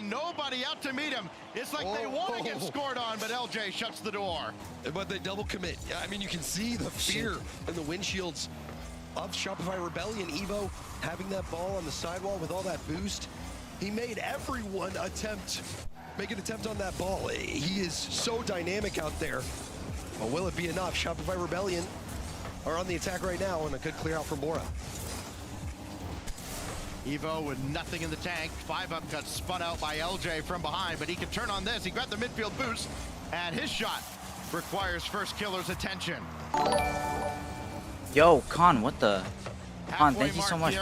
and nobody out to meet him. It's like they want to get scored on, but LJ shuts the door. But they double commit. I mean, you can see the fear in the windshields of Shopify Rebellion. Evo having that ball on the sidewall with all that boost. He made everyone make an attempt on that ball. He is so dynamic out there. Well, will it be enough? Shopify Rebellion are on the attack right now, and a good clear out from Bora. Evo with nothing in the tank. 5-up got spun out by LJ from behind, but he can turn on this. He grabbed the midfield boost, and his shot requires first killer's attention. Yo, Con, what the? Con, thank you so much.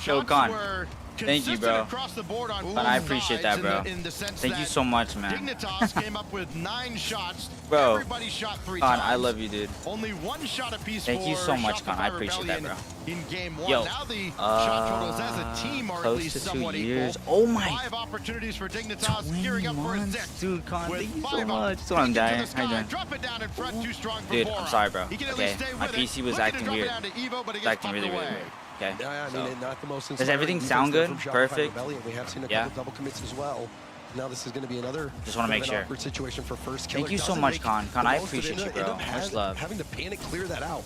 Yo, Con. Thank you, bro. But I appreciate that, bro. Thank you so much, man. Dignitas came up with 9 shots. Bro, everybody shot 3 Con, times. I love you, dude. Only 1 shot apiece. Thank you so much, Con. I appreciate that, bro. In game 1. Yo, now the shot totals as a team are at least close to 2 somewhat years. equal. Oh my. 5 opportunities for Dignitas, gearing up for a 6. Dude, Con, with thank you so 5 much. So I'm dying. How you doing? Drop it down in front, too strong for Dude, Bora. I'm sorry, bro. He can at Okay, least stay my with PC it. was Looking to acting drop it weird. down to Evo, but it It's gets acting popped really away. weird. Okay. Yeah, I mean, not the most Does everything sound good? Perfect? We have seen a couple double commits as well. Now this is going to be another just want to make sure. Situation for first killer. Thank you so much, Con. Con, I appreciate you, bro. Much love. Having to panic clear that out.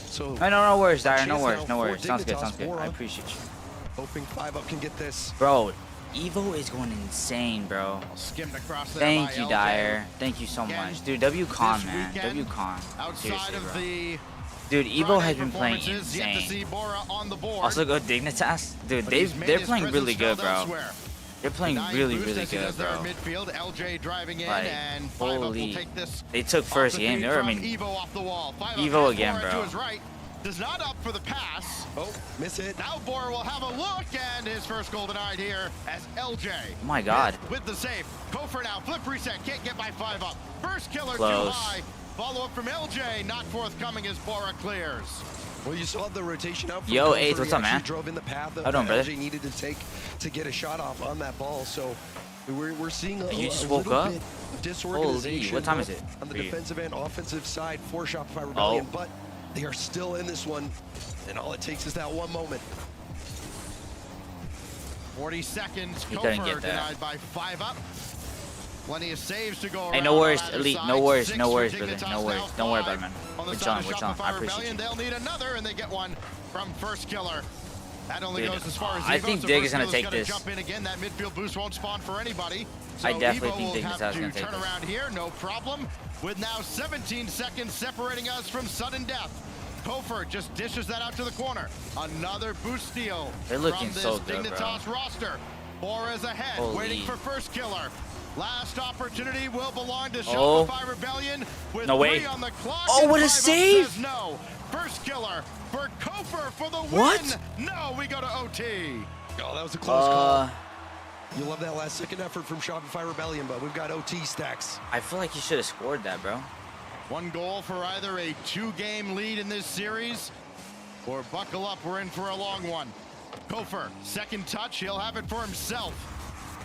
So no worries, Dyer. No worries. No worries. Sounds good. Sounds good. I appreciate you. Hoping 5-up can get this. Bro, Evo is going insane, bro. Skimmed across there. Thank you, Dyer. Thank you so much. Dude, WCon, man. WCon. Outside of the dude, Evo has been playing insane. Also, go Dignitas. Dude, they're playing really good, bro. They're playing really good, bro. Midfield, LJ driving in, like, and holy. this they took first game. They were, I mean, Evo off the wall. Evo again, bro. Does not up for the pass. Oh, miss it. Now Bora will have a look, and his first goal denied here as LJ. Oh my God. With the save. Kofor now, flip reset, can't get by 5-up. First killer Close. too high. Follow up from LJ, not forthcoming as Bora clears. Well, you saw the rotation out. Yo, Ace, what's up, man? Drove in the path that LJ needed to take to get a shot off on that ball. So we're seeing a, you just a woke little up? bit of disorganization. Holy, what time is it? On the defensive and offensive side for Shopify Rebellion, but they are still in this one, and all it takes is that one moment. 40 seconds. He couldn't get Kofor that. denied by 5-up. Plenty of saves to go around. Hey, no worries, on Elite. side. No worries, 6 no for worries, brother. Dignitas, No worries. now Don't worry 5 about it, man. on the We're side chilling. of We're chilling. Shopify I appreciate Rebellion. you. They'll need another, and they get one from first killer. That only Dude, goes as far as I Evo, think so Dig first is gonna killer's take gotta this. Jump in again. That midfield boost won't spawn for anybody. So I definitely Evo think will Dig have is to gonna take turn this. around here, no problem. With now 17 seconds separating us from sudden death. Kofor just dishes that out to the corner. Another boost steal. They're looking from this so good, Dignitas roster. Bora's ahead, Holy. waiting for first killer. Last opportunity will belong to Oh. Shopify Rebellion with No way. 3 on the clock. Oh, and what a 5-up save! says no. First killer for Kofor for the What? win. No, we go to OT. Oh, that was a close call. You love that last second effort from Shopify Rebellion, but we've got OT stacks. I feel like you should have scored that, bro. 1 goal for either a 2-game lead in this series, or buckle up, we're in for a long one. Kofor, second touch, he'll have it for himself.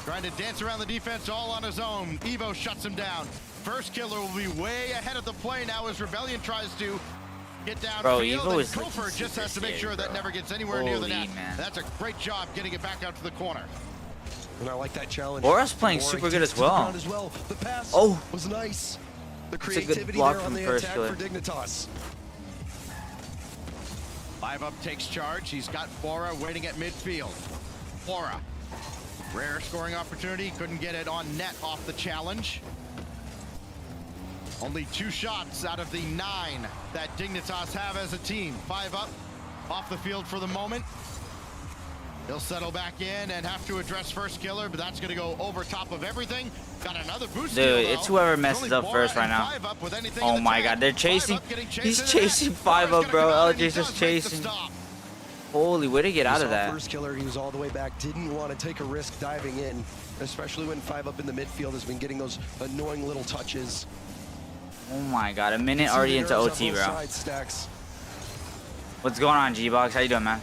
Trying to dance around the defense all on his own. Evo shuts him down. First killer will be way ahead of the play now as Rebellion tries to get down. Bro, field, Evo and is Kofor just has to make sure that never gets anywhere near the net. Man. That's a great job getting it back out to the corner. And I like that challenge. Bora's playing super good as well. The pass Oh. was nice. The It's a creativity good block there on from the first attack killer. for Dignitas. 5-up takes charge. He's got Bora waiting at midfield. Bora, rare scoring opportunity. Couldn't get it on net off the challenge. Only 2 shots out of the 9 that Dignitas have as a team. 5-up off the field for the moment. He'll settle back in and have to address first killer, but that's going to go over top of everything. Got another boost. Dude, it's whoever messes up first right now. Oh my God, they're chasing. He's chasing 5-up, bro. LJ's just chasing. Holy, way to get out of that. First killer, he was all the way back. Didn't want to take a risk diving in, especially when 5-up in the midfield has been getting those annoying little touches. Oh my God, a minute already into OT, bro. What's going on, G-Box? How you doing, man?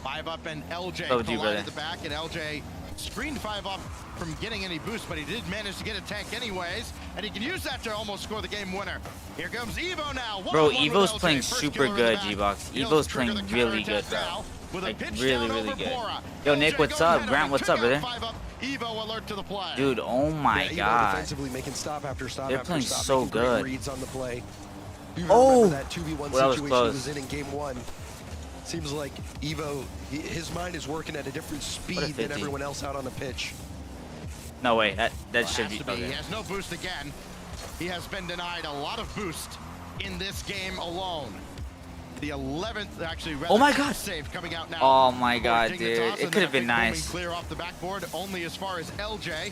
5-up and LJ Oh, dude, collided the back, and LJ screened 5-up from getting any boost, but he did manage to get a tank anyways, and he can use that to almost score the game winner. Here comes Evo now. Bro, Evo's playing super good, G-Box. Evo's playing really good, bro. Like, really, really good. Yo, Nick, what's up? Grant, what's up, brother? Evo alert to the play. Dude, oh my God. Defensively making stop after stop. They're after playing stop, so making great good. reads on the play. You Oh, remember that 2v1 well, that was situation close. he was in game 1. Seems like Evo, his mind is working at a different speed than everyone else out on the pitch. No way, that should be. He has no boost again. He has been denied a lot of boost in this game alone. The 11th, actually, oh my God, save coming out now. Oh my God, dude, it could have been nice. Clear off the backboard, only as far as LJ,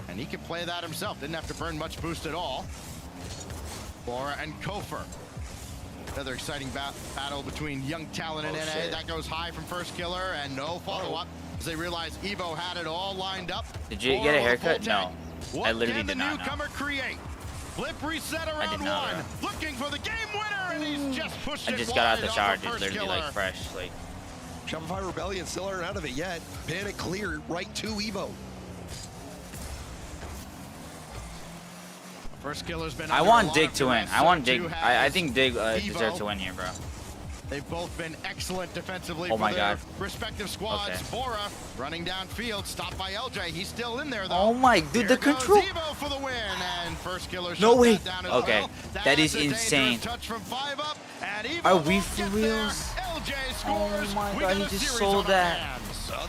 and he can play that himself. Didn't have to burn much boost at all. Bora and Kofer. Another exciting battle between young talent and NA. Shit. That goes high from first killer, and no follow-up as they realize Evo had it all lined up. Did you get a haircut? No, I literally did not. What can the newcomer create? Flip reset around one, looking for the game winner, and he's just pushed it. I just got out the shower, dude, literally like fresh, like. Shopify Rebellion still aren't out of it yet. Panic cleared right to Evo. First killer's been. I want Dig to win. I want Dig. I think Dig deserves to win here, bro. They've both been excellent defensively for their God. respective squads. Okay. Bora running downfield, stopped by LJ. He's still in there though. Oh my, dude, Here the control. Evo for the win, and first killer no way. Down as okay, well. that is insane. Touch from 5 up, and Evo are we for reals? LJ scores. Oh my God, he just sold that.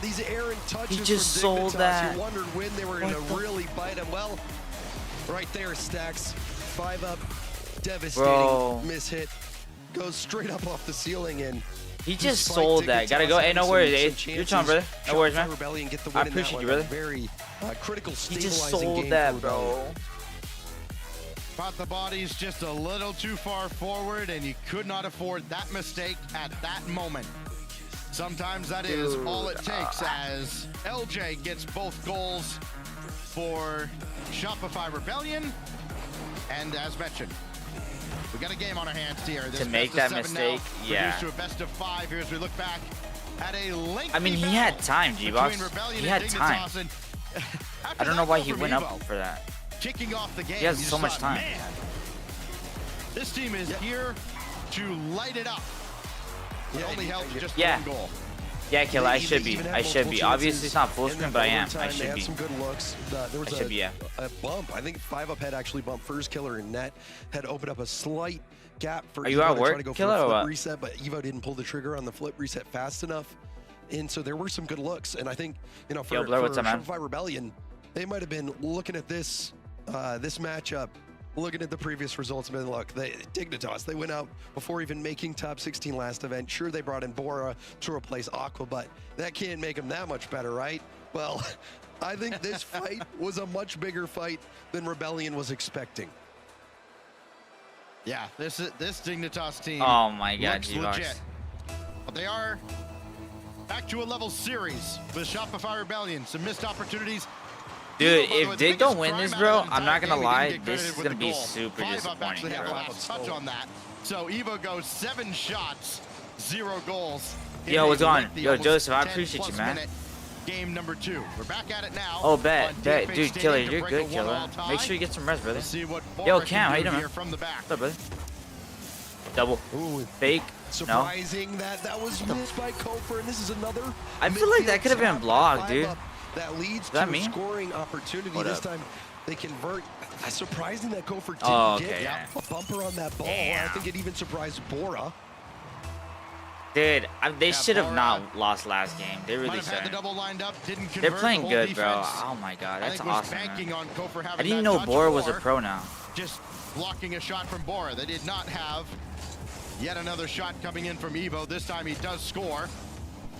These errant touches he just from sold Dignitas, that. You wondered when they were going to really bite him. Well, right there, Stacks. 5 up, devastating miss hit. Goes straight up off the ceiling and he just sold that. Gotta go. Hey, no worries. Your turn, brother. No worries, man. I appreciate you, brother. Very critical. He just sold that, bro. Thought the body's just a little too far forward, and you could not afford that mistake at that moment. Sometimes that is all it takes, as LJ gets both goals for Shopify Rebellion, and as mentioned, we got a game on our hands here. To make that mistake, yeah. To a best of 5 here as we look back at a lengthy I mean, he had time, G-Box. He had time. I don't know why he went up for that. Kicking off the game, he has so much time. Man, this team is here to light it up. It only helps just one goal. Yeah, Killer, I should be. I should be. Obviously, it's not full screen, but I am. I should be. Some good looks. There was a bump. I think 5 up had actually bumped first killer in net. Had opened up a slight gap for. Are you at work, to go Killer, for a flip or what? reset, but Evo didn't pull the trigger on the flip reset fast enough, and so there were some good looks. And I think for Shopify Rebellion, they might have been looking at this this matchup. Looking at the previous results, man, look, Dignitas, they went out before even making top 16 last event. Sure, they brought in Bora to replace Aqua, but that can't make them that much better, right? Well, I think this fight was a much bigger fight than Rebellion was expecting. Yeah, this Dignitas team. Oh my God, legit. But they are back to a level series with Shopify Rebellion. Some missed opportunities. Dude, if Dig don't win this, bro, I'm not gonna lie, this is gonna be super disappointing, bro. Touch on that. So Evo goes 7 shots, 0 goals. Yo, what's on? Yo, Joseph, I appreciate you, man. Game number 2. We're back at it now. Oh, bet. Dude, Killer, you're good, Killer. Make sure you get some rest, brother. Yo, Cam, how you doing, man? What's up, brother? Double. Fake. Surprising that was missed by Kofer, and this is another. I feel like that could have been blocked, dude. That leads to a scoring opportunity. This time they convert. Surprising that Kofer didn't get a bumper on that ball. I think it even surprised Bora. Dude, they should have not lost last game. They really should. They're playing good, bro. Oh my God, that's awesome. I didn't even know Bora was a pro now. Just blocking a shot from Bora. They did not have yet another shot coming in from Evo. This time he does score.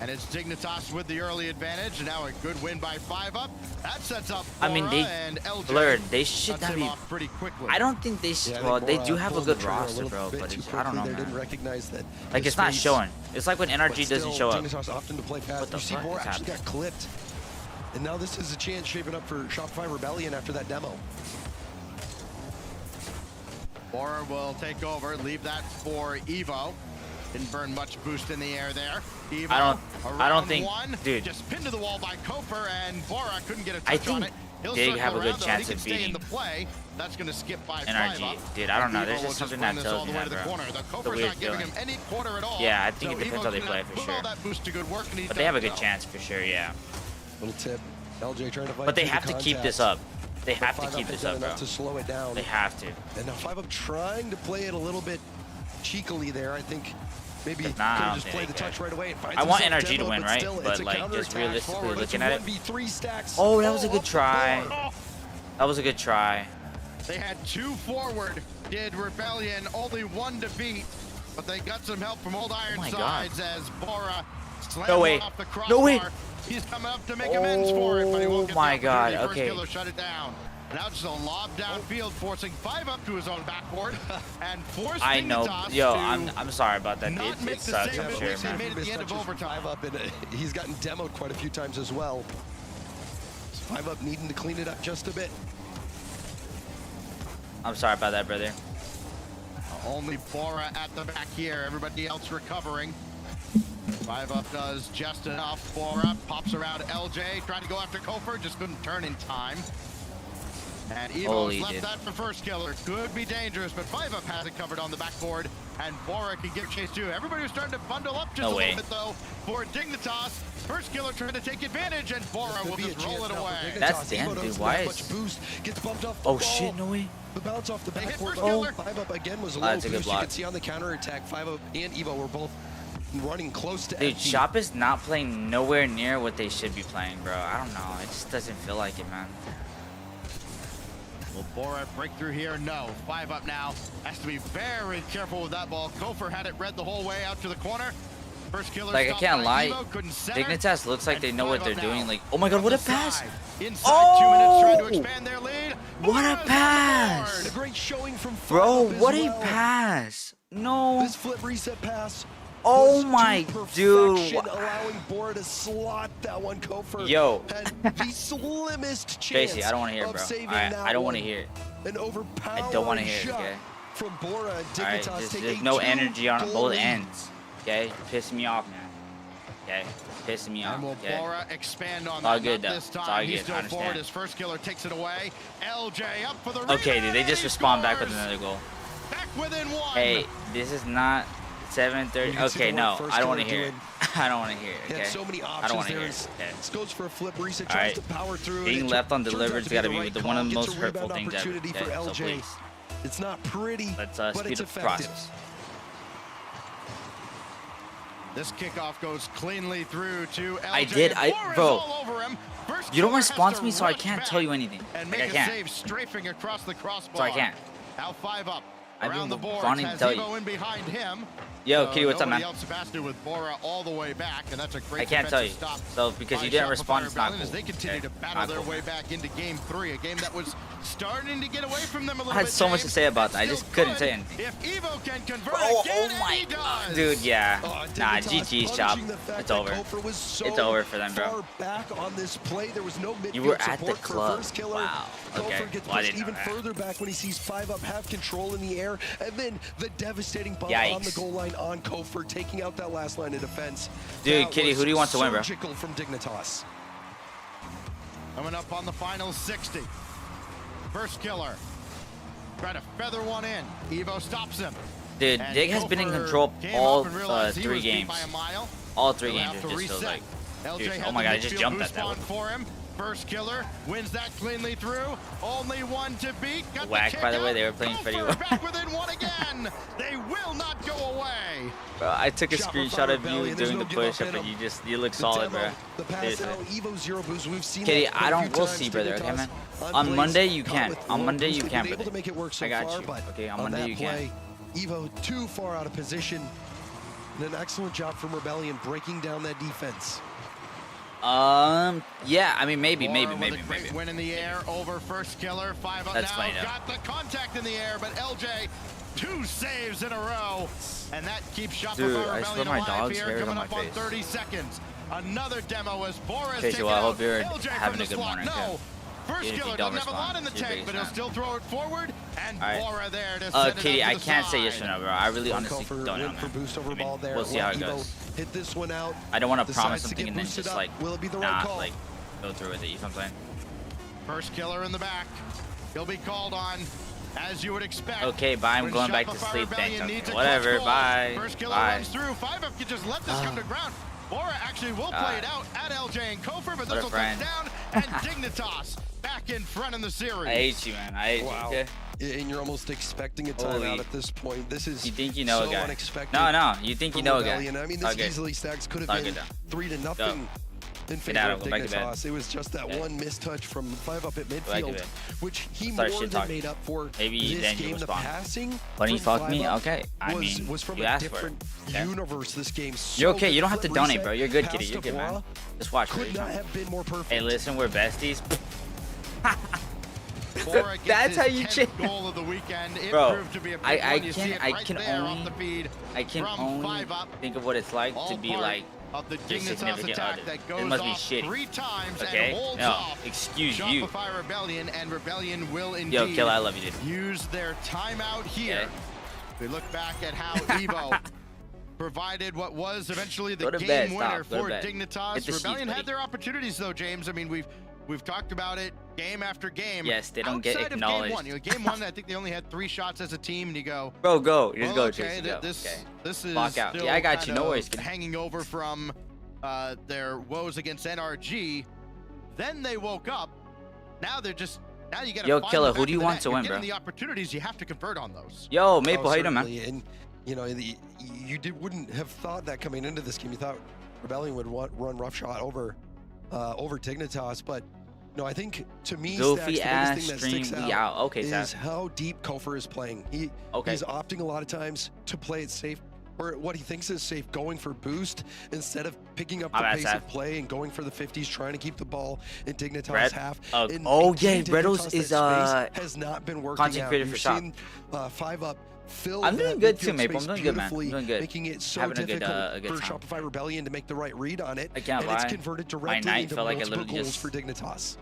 And it's Dignitas with the early advantage. And now a good win by 5 up. That sets up Bora, I mean, and LJ blurred. They should not be pretty quickly. I don't think they should. Well, they do have a good roster, bro, but I don't know, man. Didn't recognize that. Like, it's not showing. It's like when NRG doesn't show up. Dignitas often to play fast. What the you see fuck Bora is actually happening? got clipped. And now this is a chance shaping up for Shopify Rebellion after that demo. Bora will take over, leave that for Evo. Didn't burn much boost in the air there. Evo, I don't think, dude. Just pinned to the wall by Kofer, and Bora couldn't get a touch on it. I think Dig have a good chance of beating That's going to skip by NRG. Dude, I don't know. There's just something that tells me that, bro. The weird feeling. Yeah, I think it depends how they play for sure. But they have a good chance for sure, yeah. Little tip. LJ trying to fight But they through have the to keep this contact. up. They have to keep this up, bro. To slow it down. They have to. And now 5 Up trying to play it a little bit cheekily there. I think maybe could Nah, have just played the touch right away. And finds I want himself NRG to demoed, win, right? still, But it's a like, just counterattack realistically forward. looking It's at it. 1v3 stacks. Oh, that was a good up the try. board. That was a good try. They had 2 forward, did Rebellion, only 1 to beat, but they got some help from Old Ironsides as Bora slams off the crossbar. No way. He's coming up to make amends for it, but he won't get Oh my the God, opportunity. First okay. killer shut it down. Now just a lob downfield, forcing 5 Up to his own backboard and forcing I know. Dignitas Yo, to I'm sorry about that. not make It the sucks, same I'm sure, mistakes he man. made at the end of overtime. 5 Up, and he's gotten demoed quite a few times as well. 5 Up needing to clean it up just a bit. I'm sorry about that, brother. Only Bora at the back here. Everybody else recovering. 5 Up does just enough. Bora pops around LJ, trying to go after Kofer, just couldn't turn in time. And Evo's left that for first killer. Could be dangerous, but 5 Up has it covered on the backboard, and Bora can give chase too. Everybody was starting to bundle up just a little bit though for Dignitas. First killer trying to take advantage, and Bora will just roll it away. That's damn, dude. Why is... Boost, gets bumped off the Oh ball. shit, no way. The bounce off the backboard. Oh. 5 Up again was a low That's a good boost. You block. can see on the counter attack, 5 Up and Evo were both running close to Dude, empty. Shop is not playing nowhere near what they should be playing, bro. I don't know. It just doesn't feel like it, man. Will Bora break through here? No. 5 Up now. Has to be very careful with that ball. Kofer had it read the whole way out to the corner. First killer. Like, I can't lie. Dignitas looks like they know what they're doing. Like, oh my God, what a pass! Inside 2 minutes trying to expand their lead. What a pass! A great showing from 5 Bro, Up as what a well. pass! No. This flip reset pass. Oh was my to dude. perfection, allowing Bora to slot that one. Kofer Yo. had the slimmest chance. Basically, I don't want to hear it, of bro. saving Alright, that I don't want to one. hear it. An overpowering I don't want to hear it, shot okay? from Bora and Alright, Dignitas just take there's a no 2 energy on goal both lead. ends. Okay? Pissing me off, man. Okay? Pissing me off. And will Okay? Bora expand on It's all that? good, Not though. this It's all time. He's good. still I forward. understand. His first killer takes it away. LJ up for the Okay, dude, they just rebound, respawn back with scores. another goal. Back within 1. Hey, this is not 7:30. You can see Okay, the no, work first I don't want to killer hear it. doing. I don't want to hear it. He Okay. had so many I options don't want to there. hear it. Okay. This goes for a flip reset, All tries right. to power through. Being and it left on turns out delivered to has be got to the be right the one of the call. most Gets a hurtful rebound things ever. opportunity Okay, for so LJ. please, It's not pretty, let's but speed it's up the effective. process. This kickoff goes cleanly through to LJ. I did. Bro, all over him. First you don't killer respond has to me, so I rush can't back tell you anything. And Like, make I a can't. save strafing across the crossbar. So I can't. Now 5 Up. I've Around been the board wanting to has tell Evo you. in behind him. Yo, Kitty, what's up, man? Nobody else has to with Bora all the way back, and that's a great I can't tell you. defensive stop So because by you didn't Shopify respond, it's not Rebellion cool. as they continue Okay, to battle not their cool. way back into Game 3, a game that was starting to get away from them a little I had bit. so much to James, say about and that. I still just couldn't could say anything. If Evo can convert Oh, again, oh my and he God, does. dude, yeah. Nah, Dignitas GG's, Chop. punishing the fact It's that over. Kofer was so It's over for them, bro. far back on this play. There was no midfield You were at the support for club. first killer. Wow. Okay. Kofer gets Well, I pushed didn't know even that. further back when he sees 5 Up have control in the air, and then the devastating bump Yikes. on the goal line on Kofer, taking out that last line of defense. Dude, That Kitty, was who do you want to win, bro? surgical from Dignitas. Coming up on the final 60. First killer. Try to feather one in. Evo stops him. Dude, And Dig has been in Kofer control came all up and realized he 3 was beat games. by a mile. All 3 He'll games, have it to just feels reset. like. LJ Dude, had oh my the God, I just midfield jumped boost at that on one. for him. First killer wins that cleanly through. Only one to beat. Got Whack, the by the kick way, out. they were playing pretty Kofer well. back within 1 again. They will not go away. Bro, I took a Shopify screenshot of you Rebellion, there's doing no the give up push-up, in and them. you look The solid, demo, bro. the pass Seriously. out, Evo zero boost. We've seen Kitty, that quite I a don't. few We'll times. see, brother. Okay, Dignitas man. on On plays, Monday you caught can. with On low Monday boost. you They've can, been able brother. to make it work so I got far, you. but Okay, on on Monday that you play, Evo too far out of position. And an excellent job from Rebellion breaking down that defense. Yeah. I mean, maybe. Bora with a great win in the air over first killer. 5 Up That's now. funny, though. Got the contact in the air, but LJ 2 saves in a row, and that keeps Shopify Dude, I Rebellion swear my alive dog's here. hair is Coming on up my on face. 30 seconds. Another demo as Bora's Okay, taken well, I out. hope you're LJ having from a the good slot. morning, No. okay? First If you killer don't doesn't have a lot in the respond, you're tank, but he'll based still throw it forward, and All right. Bora there to send Kitty, it out I to the can't say side. yes or no, bro. I really honestly Kofer don't know, went for man. boost over I mean, ball there. we'll see how it Evo goes. hit this one out. I don't want to Decides promise to something get and then boosted just up. like Will it be the right not call? like go through with it. You know what I'm saying? First killer in the back. He'll be called on, as you would expect. Okay, bye. I'm when going back to Shopify sleep. Rebellion Thanks. needs Okay, a whatever. clutch goal. Bye. First killer Bye. runs through. 5 Up can just let this come to ground. Bora actually will play it out at LJ and Kofer, but What a this will come friend. down. and Dignitas back in front in the series. I hate you, man. I hate you. Okay? And you're almost expecting a timeout at this point. This is you think you know so a guy. unexpected. No, you think you know a guy. I mean, this easily stacks could have been 3-0 in favor of Dignitas. It was just that one mistouch from 5-up at midfield, which he more than made up for. Maybe this then game. The passing when he fucked me, okay. I mean, was from you a different universe. This game. You're okay. You don't have to donate, bro. You're good, kitty. You're good, man. Just watch. Could not have been more perfect. Hey, listen, we're besties. That's how you change. Goal of the weekend. It bro, proved to be a big I one. can only think of what it's like to be like of the your significant other. It must be shitty. 3 times okay? and holds No, off excuse you. Shopify Rebellion, and Rebellion will indeed Yo, Kill, I love you, dude. use their timeout here. Okay. We look back at how Evo provided what was eventually the game bed, winner stop, for Dignitas. Rebellion had their opportunities though, James. I mean, we've talked about it game after game. Yes, they don't get acknowledged. Game one, I think they only had 3 shots as a team, and you go, bro, go, just go, okay, Tracy, go. This is lock out. still Yeah, I got you. No worries. hanging over from their woes against NRG. Then they woke up. Now they're just you got to. Yo, Killer, who do you want to win, bro? The opportunities, you have to convert on those. Yo, Maple, how you doing, man? And you know, you wouldn't have thought that coming into this game. You thought Rebellion would run roughshot over Dignitas, but no, I think to me, goofy Stacks, ass the biggest thing that sticks out okay, is how deep Kofer is playing. He's opting a lot of times to play it safe, or what he thinks is safe, going for boost instead of picking up the pace of play and going for the 50s, trying to keep the ball in Dignitas half. Oh yeah, Redos is has not been working content out. creator for shop. 5-up. I'm doing good too, Maple. I'm doing good, man. I'm doing good. Making it so having difficult a good for time. Shopify Rebellion to make the right read on it. I can't lie. It's converted directly My night into felt like multiple I literally goals for Dignitas.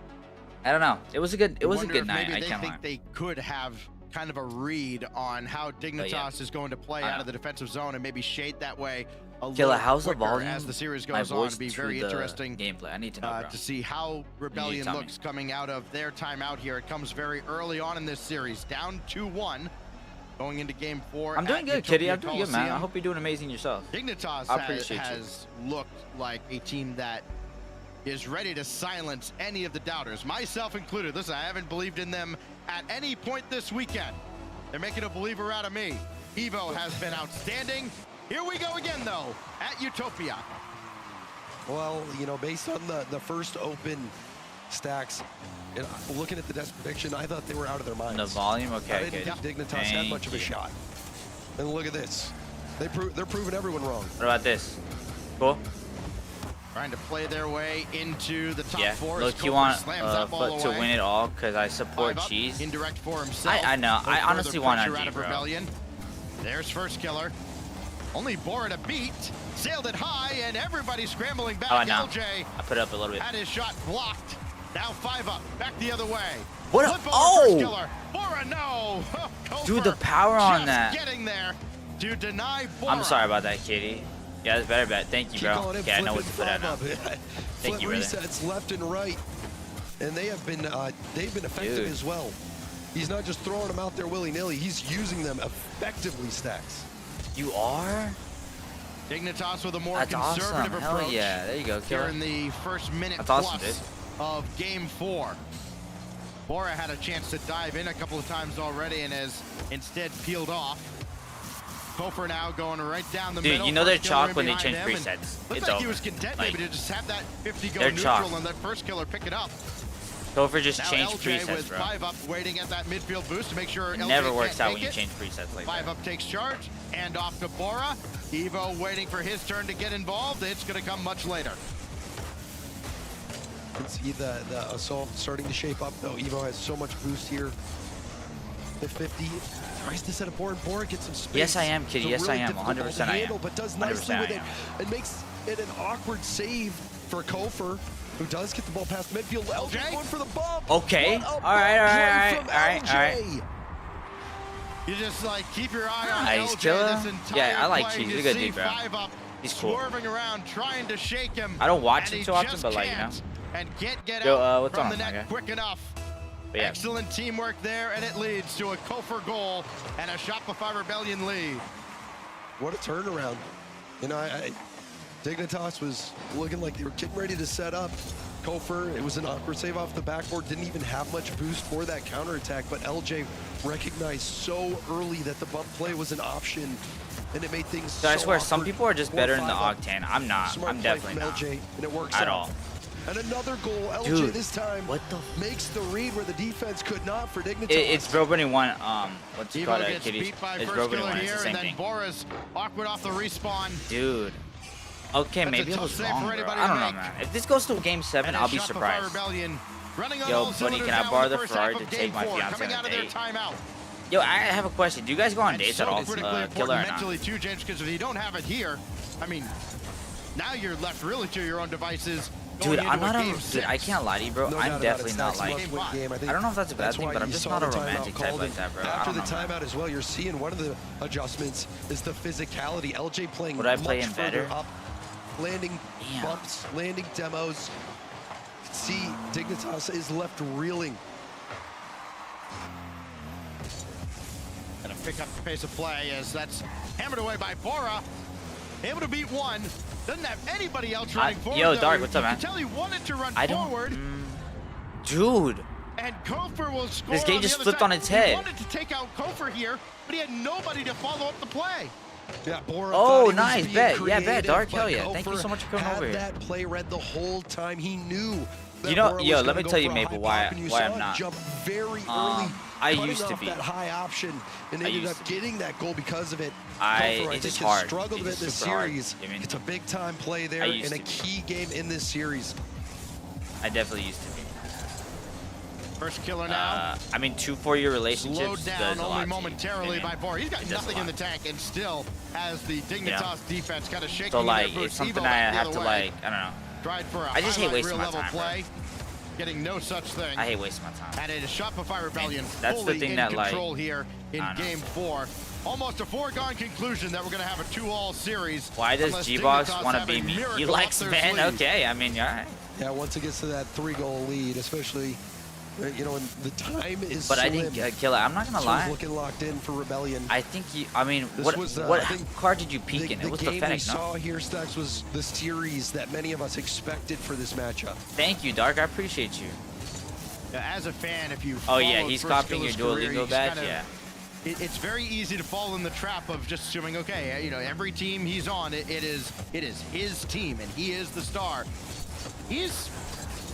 I don't know. It was a good night. Maybe I can't lie. they could have kind of a read on how Dignitas is going to play out of the defensive zone and maybe shade that way a Killer, little how's the quicker volume? as the series goes on. To be very interesting gameplay. I need to know, to see how Rebellion looks coming out of their timeout here. It comes very early on in this series, down 2-1. Going into game 4. I'm doing good, Kitty. I'm doing good, man. I hope you're doing amazing yourself. Dignitas has looked like a team that is ready to silence any of the doubters, myself included. Listen, I haven't believed in them at any point this weekend. They're making a believer out of me. Evo has been outstanding. Here we go again, though, at Utopia. Well, you know, based on the first open Stacks, and looking at the desk prediction, I thought they were out of their minds. The volume, okay. I didn't think Dignitas had much of a shot. And look at this. They're proving everyone wrong. What about this? Cool. Trying to play their way into the top 4. Look, you want Foot to win it all because I support Cheese. Indirect for himself. I know. I honestly want RG, bro. Rebellion. There's first killer. Only Bora to beat. Sailed it high, and everybody scrambling back. LJ I put it up a little bit. Had his shot blocked. Now 5-up. Back the other way. What a Bora, no. Dude, the power on that. Getting there to deny Bora. I'm sorry about that, Kitty. Yeah, that's better bet. Thank you, bro. Okay, I know what to put out now. Thank you, brother. Resets left and right, and they've been effective as well. He's not just throwing them out there willy-nilly. He's using them effectively, Stacks. You are? Dignitas with a more conservative approach. Hell yeah, there you go, Killer. Here in the first minute of game 4. Bora had a chance to dive in a couple of times already and has instead peeled off. Kofer now going right down the middle. Dude, you know they're chalk when they change presets. Looks like he was content maybe to just have that 50 go neutral chalk. and that first killer pick it up. Kofer just changed LJ presets, with bro. 5-up waiting at that midfield boost to make sure it LJ never works out when it. you change presets like that. 5-up takes charge and off to Bora. Evo waiting for his turn to get involved. It's going to come much later. You can see the assault starting to shape up though. Evo has so much boost here. The 50 tries to set a Bora, and Bora gets some space. Yes, I am, Kitty. Yes, I am. 100% I am. But does nicely with it. It makes it an awkward save for Kofer, who does get the ball past midfield. LJ going for the bump. Okay. All right. You just like keep your eye on LJ this entire Yeah, I like play. Cheese. He's a good dude, bro. He's cool. Swerving around, trying to shake him. I don't watch him too often, but like, you know. And can't get out what's from on the net quick enough. Yeah. Excellent teamwork there, and it leads to a Kofer goal and a Shopify Rebellion lead. What a turnaround. You know, Dignitas was looking like they were getting ready to set up. Kofer, it was an awkward save off the backboard, didn't even have much boost for that counterattack, but LJ recognized so early that the bump play was an option, and it made things So I swear, some people are just better in the 4-5 Octane. I'm not. Smart I'm play definitely from not. LJ, and it works At out. all. And another goal, LJ Dude, this time what the makes the read where the defense could not for Dignitas. It's Bro Bunny 1. What's it Evo called? gets Kitty. beat by It's first Bro Bunny killer 1. It's here, the same and then thing. Boris awkward off the respawn. Dude. Okay, That's maybe a I tough was save wrong, for bro. anybody I to don't know, make. man. If this goes to Game 7, I'll be surprised. Rebellion running on Yo, all buddy, cylinders can I now borrow in the first Ferrari half to of take game my 4, fiance coming on out a of their date? timeout. Yo, I have a question. Do you guys go on And dates so at all? critically Killer important or not? mentally too, James, because if you don't have it here, I mean, now you're left really to your own devices. Dude, going I'm into not a. Game Dude, 6. I can't lie to you, bro. No I'm doubt about definitely it, not Stacks, like. must-win game. I don't know if that's a bad That's thing, why but I'm you just saw not a the timeout romantic type called, like that, bro. I After don't the know, man. timeout as well, you're seeing one of the adjustments is the physicality. LJ playing Would I much play in further better? up, landing Damn. bumps, landing demos. See, Dignitas is left reeling. Gonna pick up the pace of play as that's hammered away by Bora. Able to beat one. Doesn't have anybody else running forward. Yo, though. Dark, what's up, You man? can tell he wanted to run I don't. forward. Dude. And Kofer will score. This game on the just other flipped side. on its head. He wanted to take out Kofer here, but he had nobody to follow up the play. Yeah, Bora Oh, thought he was nice, being bet. Yeah, bet, creative, Dark, but hell yeah. Thank you Kofer so much for coming had over here. that play read the whole time. He knew that You know, Bora yo, was let gonna me go tell you, for a Maple, high why- pop, and you why saw I'm it not. jump very early. I cutting used to off be. that high option and I ended used up to be. getting that goal because of it. I Kofer, it's just think, hard. has struggled a bit It's this super hard. series. I mean, It's a big time play there I and used a to be. key game in this series. I definitely used to be. First killer now. I mean, 2 4-year relationships Slowed down does a lot only to you. momentarily I mean, by Bora. He's got it does a nothing in the lot. tank and still has the Dignitas defense kind of shaking. So, like, their boots. it's something Evo I back the have other to, way. like, I don't know. Tried for a I just hate highlight wasting reel my level time, bro. play. Getting no such thing. I hate wasting my time. And it is Shopify Rebellion that's the fully thing in that, like, control here in I don't know. Game 4. Almost a foregone conclusion that we're going to have a 2-all series. Why does unless G-Box Dignitas want to have be a me? He miracle likes up their men. sleeve. Okay, I mean, all right. Yeah, once it gets to that 3-goal lead, especially, you know, when the time is But slim. I think, Killer, I'm not gonna This lie. one's looking locked in for Rebellion. I think you. I mean, This what was, what I think card did you peek in? It was the game we pathetic. No. saw here, Stacks, was the series that many of us expected for this matchup. Thank you, Dark. I appreciate you. As a fan, if you Oh yeah, followed he's First copying your Killer's career, Duolingo he's badge. kind of- Yeah. It's very easy to fall in the trap of just assuming, okay, you know, every team he's on, it is his team, and he is the star. He's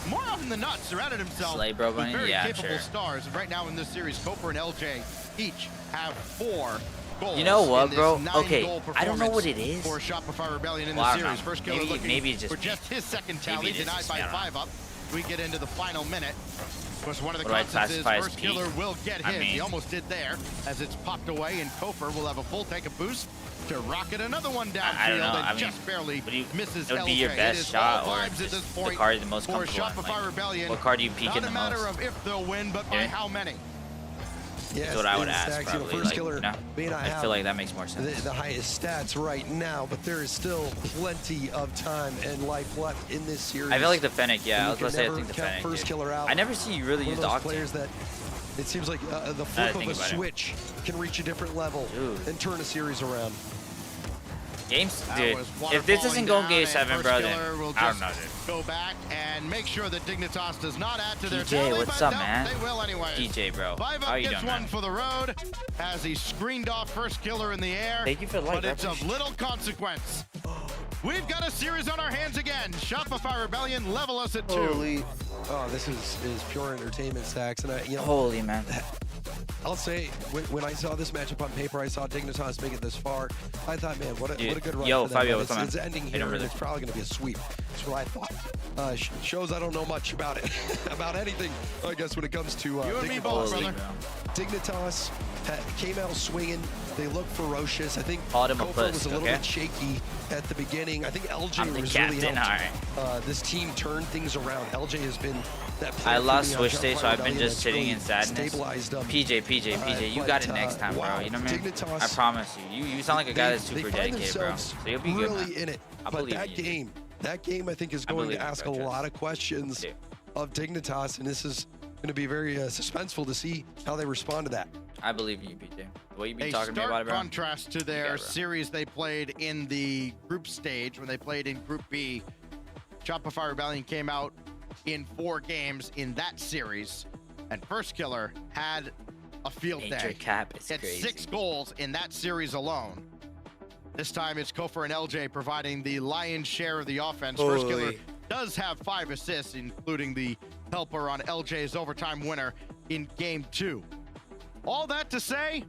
more often than not surrounded himself Slay Bro with Bunny? very Yeah, capable sure. stars. And right now in this series, Koper and LJ each have 4 goals. You know what, in this bro? 9-goal Okay, I don't know performance what it is. for Shopify Rebellion in Well, the I don't series. know. First killer Maybe- looking maybe it's just for me. just his second tally, Maybe it is denied just by me, I don't know. 5 up. We get into the final minute. Of course, one of the What do I constants is classify as first peak? killer will get I his. He mean- almost did there as it's popped away, and Kofer will have a full tank of boost to rocket another one downfield I don't know. and I mean, just barely what do you- misses it would be LJ. your It best is shot all or vibes at just this the point card you're most for comfortable in, Shopify like, Rebellion. what card do you peek Not in a the matter most? of if they'll win, but by Yeah. how many. Yes, That's what I would and ask, Stacks, probably. first Like, killer you know, may not I have feel like that makes more sense. the highest stats right now, but there is still plenty of time and life left in this series. I feel like the Fennec. And Yeah, I you was gonna can say I never think the count Fennec. first dude. killer out. I never see you really One use of the those Octane. players that it seems like the flip of think a about it. switch can reach a different level Dude. and turn a series around. Games, That dude. was If this waterfalling doesn't go in down, Game and 7, first bro, then killer will I don't just know, dude. Go back and make sure that Dignitas does not add to their DJ, tally, what's but up, no, man? they will anyway. DJ, bro. 5 How up you gets doing, one man? for the road as he screened off first killer in the air. Thank you for the like, but I it's of appreciate little consequence. We've got a series on our hands again. Shopify Rebellion level us at 2. Holy, oh, this is pure entertainment, Stacks, and Holy man. I'll say when I saw this matchup on paper, I saw Dignitas make it this far. I thought, man, what a good run. Yo, for them. Fabio, But what's up, man? it's ending Hey, here, number and there. it's probably going to be a sweep. That's what I thought. Shows I don't know much about it, about anything. I guess when it comes to You and me Dignitas. both, Holy, brother. bro. Dignitas came out swinging. They looked ferocious. I think Called him a Kofer puss, was a little okay? bit shaky at the beginning. I think LJ I'm the was captain, really helped. alright. This team turn things around. LJ has been that player I for lost me on Switch Shopify stage, so I've been Rebellion just that's sitting really in sadness. Stabilized them. PJ, you got it next time, wow, bro. You know what I mean? Dignitas, I promise you. You sound like a guy that's they super find dedicated, bro. themselves So you'll be good, really man. in it. I But believe that in you, game, I think is I going believe to in you, ask a bro, trust lot me. of questions Dude. of Dignitas, and this is going to be very suspenseful to see how they respond to that. I believe in you, PJ. The way you be A talking to me stark about it, bro. contrast to their got it, bro. series they played in the group stage when they played in Group B. Shopify Rebellion came out in 4 games in that series. And First Killer had a field day. Cap is Had crazy. 6 goals in that series alone. This time it's Kofor and LJ providing the lion's share of the offense. First Killer does have 5 assists, including the helper on LJ's overtime winner in Game 2. All that to say,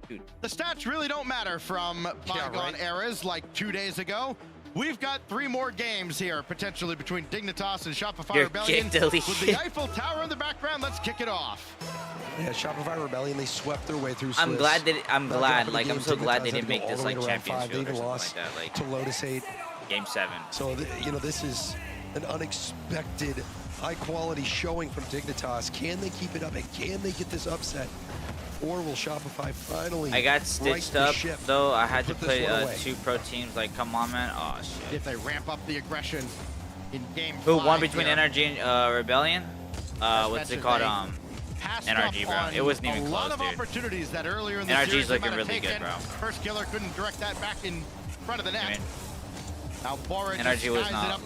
the stats really don't matter from bygone eras like 2 days ago. We've got 3 more games here, potentially between Dignitas and Shopify Rebellion. With the Eiffel Tower in the background, let's kick it off. Yeah, Shopify Rebellion, they swept their way through Swiss. I'm so glad they didn't make this like Champions Field or something like that. To Lotus 8. Game 7. So, you know, this is an unexpected high-quality showing from Dignitas. Can they keep it up, and can they get this upset? Or will Shopify finally I got stitched up, though. I had to play 2 pro teams. Like, come on, man. Oh, shit. If they ramp up the aggression in Game 5 Who won between Energy and Rebellion? What's it called? NRG, bro. It wasn't even close, dude. A lot of opportunities that earlier in the series NRG's looking really good, bro. First Killer couldn't direct that back in front of the net. Now Bora Energy was not.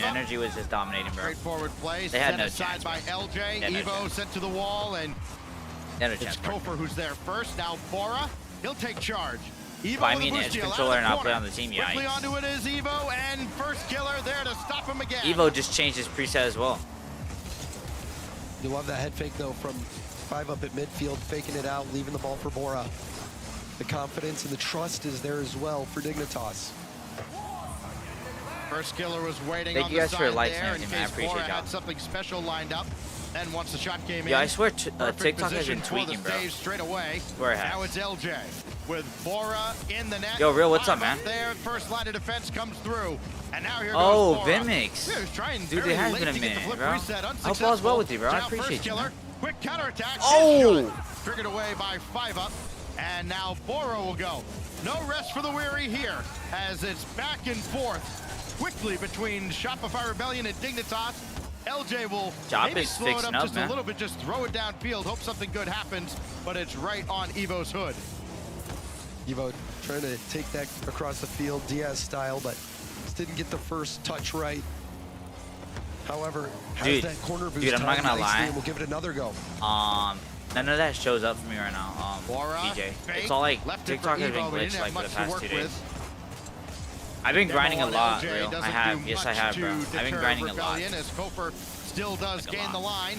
Energy was just dominating, bro. Straightforward plays. They had no chance. By LJ, Evo no sent to the wall, and it's Kofor who's there first. Now Bora, he'll take charge. Evo, I mean, edge controller and I'll play on the team. Yeah. Quickly onto it is Evo, and First Killer there to stop him again. Evo just changed his preset as well. You love that head fake though from 5 up at midfield, faking it out, leaving the ball for Bora. The confidence and the trust is there as well for Dignitas. First Killer was waiting on the side there in case Bora had something special lined up. Then once the shot came in, yeah, I swear TikTok has been tweaking, bro. Straight away. Now it's LJ with Bora in the net. Yo, Real, what's up, man? There, first line of defense comes through, and now here goes Bora. Vimix. Dude, it has been a minute, bro. Hope all's well with you, bro. I appreciate you. Quick counterattack. Oh! Triggered away by 5 up, and now Bora will go. No rest for the weary here, as it's back and forth quickly between Shopify Rebellion and Dignitas. LJ will maybe slow it up just a little bit, just throw it downfield, hope something good happens, but it's right on Evo's hood. Evo trying to take that across the field, Diaz style, but just didn't get the first touch right. However, has that corner boost. Dude, I'm not gonna lie. We'll give it another go. None of that shows up for me right now. DJ. It's all like TikTok has been glitched like for the past 2 days. I've been grinding a lot, Real. I have. Yes, I have, bro. I've been grinding a lot. As Kofor still does gain the line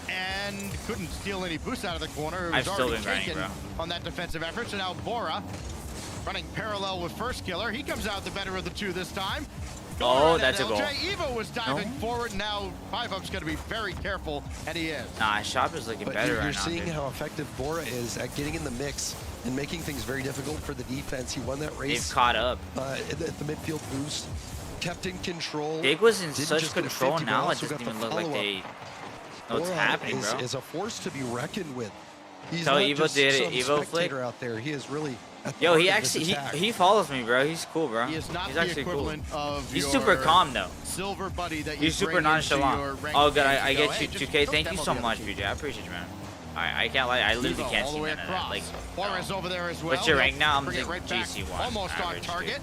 and couldn't steal any boost out of the corner. I've still been grinding, bro. On that defensive effort. So now Bora running parallel with First Killer. He comes out the better of the 2 this time. Oh, that's a goal. Evo was diving forward. Now 5-up's going to be very careful, and he is. Nah, Shop is looking better right now. You're seeing how effective Bora is at getting in the mix and making things very difficult for the defense. He won that race. They've caught up. At the midfield boost, kept in control. Dig was in such control now. It doesn't even look like they know what's happening, bro. Is a force to be reckoned with. He's so not Evo just did some it. Evo flick out there. He is really. Yo, he actually he follows me, bro. He's cool, bro. He is not He's the actually equivalent cool. of He's super calm though. Silver buddy that he's super nonchalant. Oh, good. I get you 2K. Thank you so much, BJ. I appreciate you, man. I can't lie. I literally can't see none of that. Like, over there as well. What's your rank now? I'm thinking GC1. Almost on target.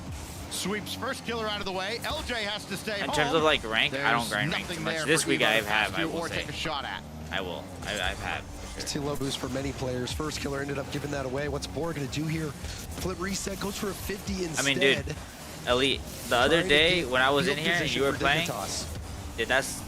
Sweeps First Killer out of the way. LJ has to stay home. In terms of like rank, I don't grind rank too much. This week I have. I will say. Take a shot at. I will. I've had. It's a low boost for many players. First Killer ended up giving that away. What's Bora going to do here? Flip reset, goes for a 50 instead. I mean, dude, Elite, the other day when I was in here and you were playing, dude, that's...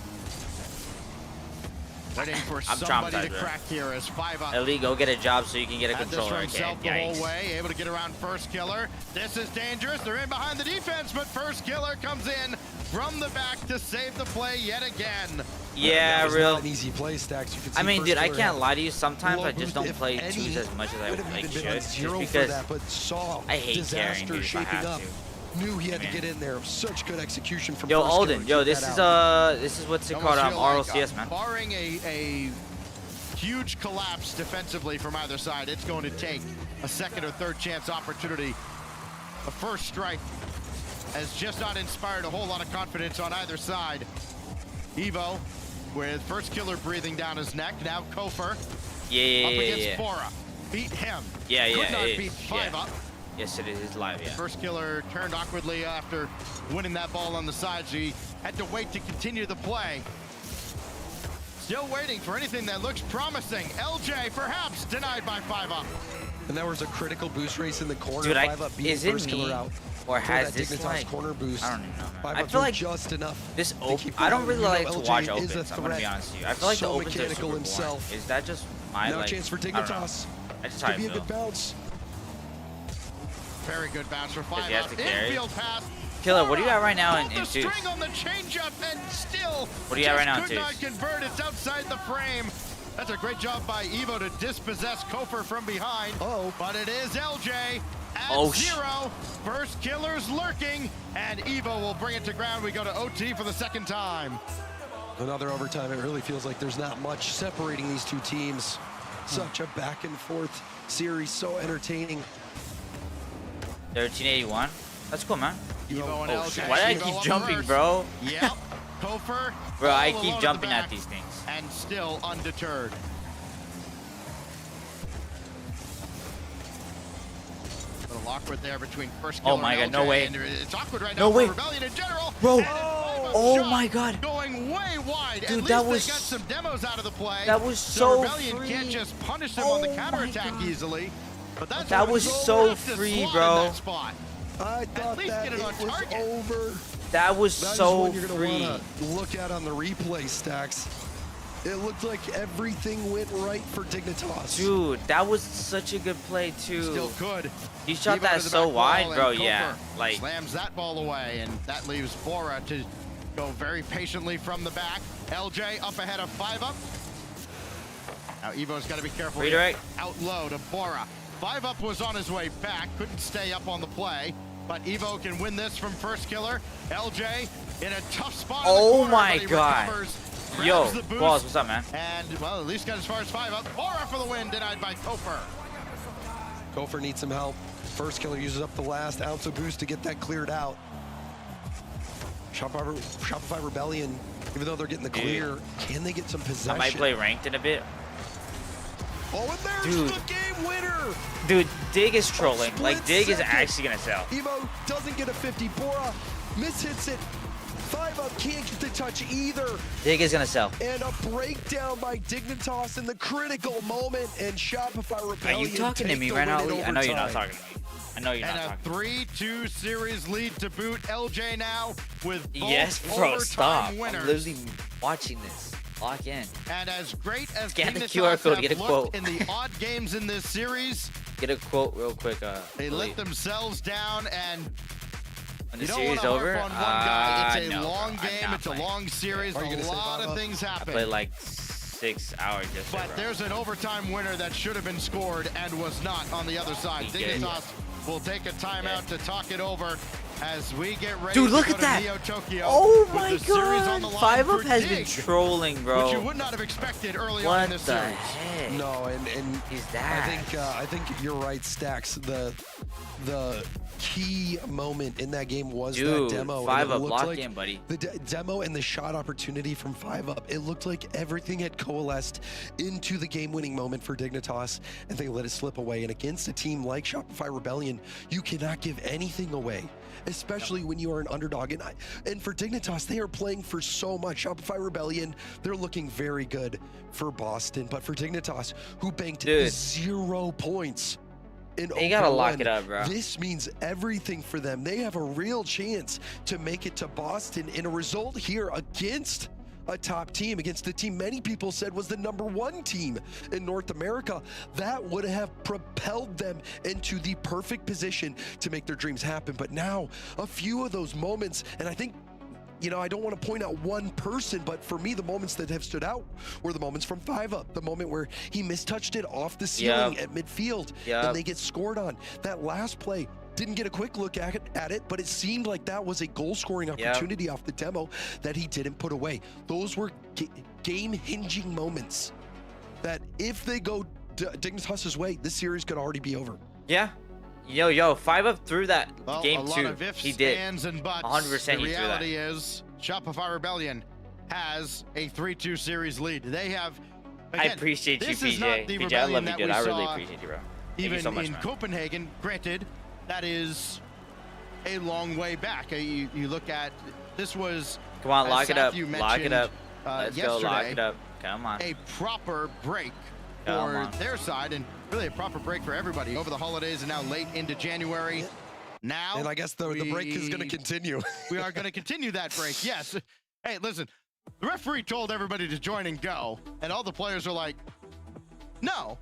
Waiting for somebody to crack here as 5-up. Elite, go get a job so you can get a controller again. The whole way, able to get around First Killer. This is dangerous. They're in behind the defense, but First Killer comes in from the back to save the play yet again. Yeah, Real. An easy play, Stacks. You can see dude, I can't lie to you. Sometimes I just don't play twos as much as I would like should, just because I hate carrying dude if I have to. Knew he had to get in there. Such good execution from Yo, Alden. Yo, this is what's it called? RLCS, man. Barring a huge collapse defensively from either side, it's going to take a second or third chance opportunity. A first strike has just not inspired a whole lot of confidence on either side. Evo with First Killer breathing down his neck. Now Kofor up against Bora. Beat him. Could not beat 5-up. Yes, it is live, yeah. First Killer turned awkwardly after winning that ball on the side, so he had to wait to continue the play. Still waiting for anything that looks promising. LJ perhaps denied by 5-up. And there was a critical boost race in the corner. Dude, 5-up beat is it first killer me? out. Or has that this Dignitas like, corner boost. I don't even know, man. 5 I feel like just enough. This open, I don't really like to watch opens. I'm gonna be threat. honest with you. I feel like So the opens are mechanical super himself. boring. Is that just my Now like? chance for I don't know. Dignitas. That's just how I Could be a feel. good bounce. Very good bounce for 5-up. he has to carry. Infield pass. Killer, what do you got right now in the twos? string on the changeup and still What do you got right now in could twos? not convert. It's outside the frame. That's a great job by Evo to dispossess Kofer from behind. Oh. But it is LJ at 0. First killer's lurking, and Evo will bring it to ground. We go to OT for the second time. Another overtime. It really feels like there's not much separating these two teams. Such a back and forth series, so entertaining. 1381. That's cool, man. Evo and LJ. Why did I Evo keep up jumping, first. bro? Yep. Kofer. Bro, I all keep alone jumping the at back these things. and still undeterred. A little awkward there between first killer Oh my and God, no LJ, way. and it's awkward right No now way. for Rebellion in general. Bro. And a Oh shot my God. Going way wide. Dude, At least that was- they got some demos out of the play. That was so Rebellion free. can't just punish them on the Oh my counterattack God. easily. But that's That what was it's so left to free, slot in bro. that spot. I thought least that get it it on was target. over. That was That is so one you're gonna free. wanna look at on the replay stacks. It looked like everything went right for Dignitas. Dude, that was such a good play too. Still could. He shot Evo that to the so back wide, wall, bro. and Yeah, Kofer like slams that ball away, and that leaves Bora to go very patiently from the back. LJ up ahead of 5-up. Now Evo's got to be careful. Redirect. Out low to Bora. 5-up was on his way back, couldn't stay up on the play, but Evo can win this from first killer. LJ in a tough spot. Oh in the corner, my but he God. recovers, yo, grabs the boost, Balls, what's up, man? and well, at least got as far as 5-up. Bora for the win, denied by Kofer. Kofer needs some help. First killer uses up the last ounce of boost to get that cleared out. Shopify Rebellion, even though they're getting the clear, can they get some possession? I might play ranked in a bit. Oh, and there's Dude. the game winner! Dude, Dig is trolling. Split Like, Dig is second. actually gonna sell. Evo doesn't get a 50. Bora mishits it. 5-up can't get the touch either. Dig is gonna sell. And a breakdown by Dignitas in the critical moment, and Shopify Rebellion. Are you talking to take me the right now? win in I know you're not overtime. talking to me. I know you're And not a talking. 3-2 series lead to boot. LJ now with both Yes, bro, overtime stop. winners. I'm literally watching this. Lock in. And as great as Scan the Dignitas QR code, have get a looked quote. in the odd games in this series, Get a quote real quick. they let themselves down, and when you the don't series want to over. harp on one guy. It's a no, long bro. I'm game. not It's a playing. long series. Are you A gonna say lot of 5-up? things I happen. played like 6 hours yesterday, But bro. there's an overtime winner that should have been scored and was not on the other side. He did. Dignitas will take a timeout to talk it over as we get ready Dude, look to go at that. to Neo Tokyo. Oh with my the series on the God. line 5-up for has been Dig, trolling, bro. which you would not have expected early on What in this the series. heck? No, and Is that? I think you're right, Stacks. The key moment in that game was Dude, that demo. and 5-up it looked lock like in, buddy. The demo and the shot opportunity from 5-up. It looked like everything had coalesced into the game-winning moment for Dignitas, and they let it slip away. And against a team like Shopify Rebellion, you cannot give anything away, especially when you are an underdog. And for Dignitas, they are playing for so much. Shopify Rebellion, they're looking very good for Boston, but for Dignitas, who banked 0 points in They gotta lock one, it up, bro. this means everything for them. They have a real chance to make it to Boston in a result here against a top team, against the team many people said was the #1 team in North America. That would have propelled them into the perfect position to make their dreams happen. But now, a few of those moments, and I think, you know, I don't want to point out one person, but for me, the moments that have stood out were the moments from 5-up. The moment where he mistouched it off the ceiling at midfield, and they get scored on. That last play, didn't get a quick look at it, but it seemed like that was a goal-scoring opportunity off the demo that he didn't put away. Those were game-hinging moments that if they go Dignitas' way, this series could already be over. Yeah. Yo, 5-up through that game a lot too. of ifs, He did. ands, and buts. 100% The he threw that. reality is Shopify Rebellion has a 3-2 series lead. They have. Again, I appreciate you, this is not PJ. the PJ, I Rebellion love you, that dude. we I really saw appreciate you, bro. Thank even you so much, in man. Copenhagen. Granted, that is a long way back. You look at this was. Come on, as lock it Saf, up. you Lock it up. mentioned, Let's go. Lock yesterday, it up. Come on. A proper break for their side, and really a proper break for everybody over the holidays and now late into January. Now, and I guess the break is going to continue. We are going to continue that break, yes. Hey, listen, the referee told everybody to join and go, and all the players are like, no,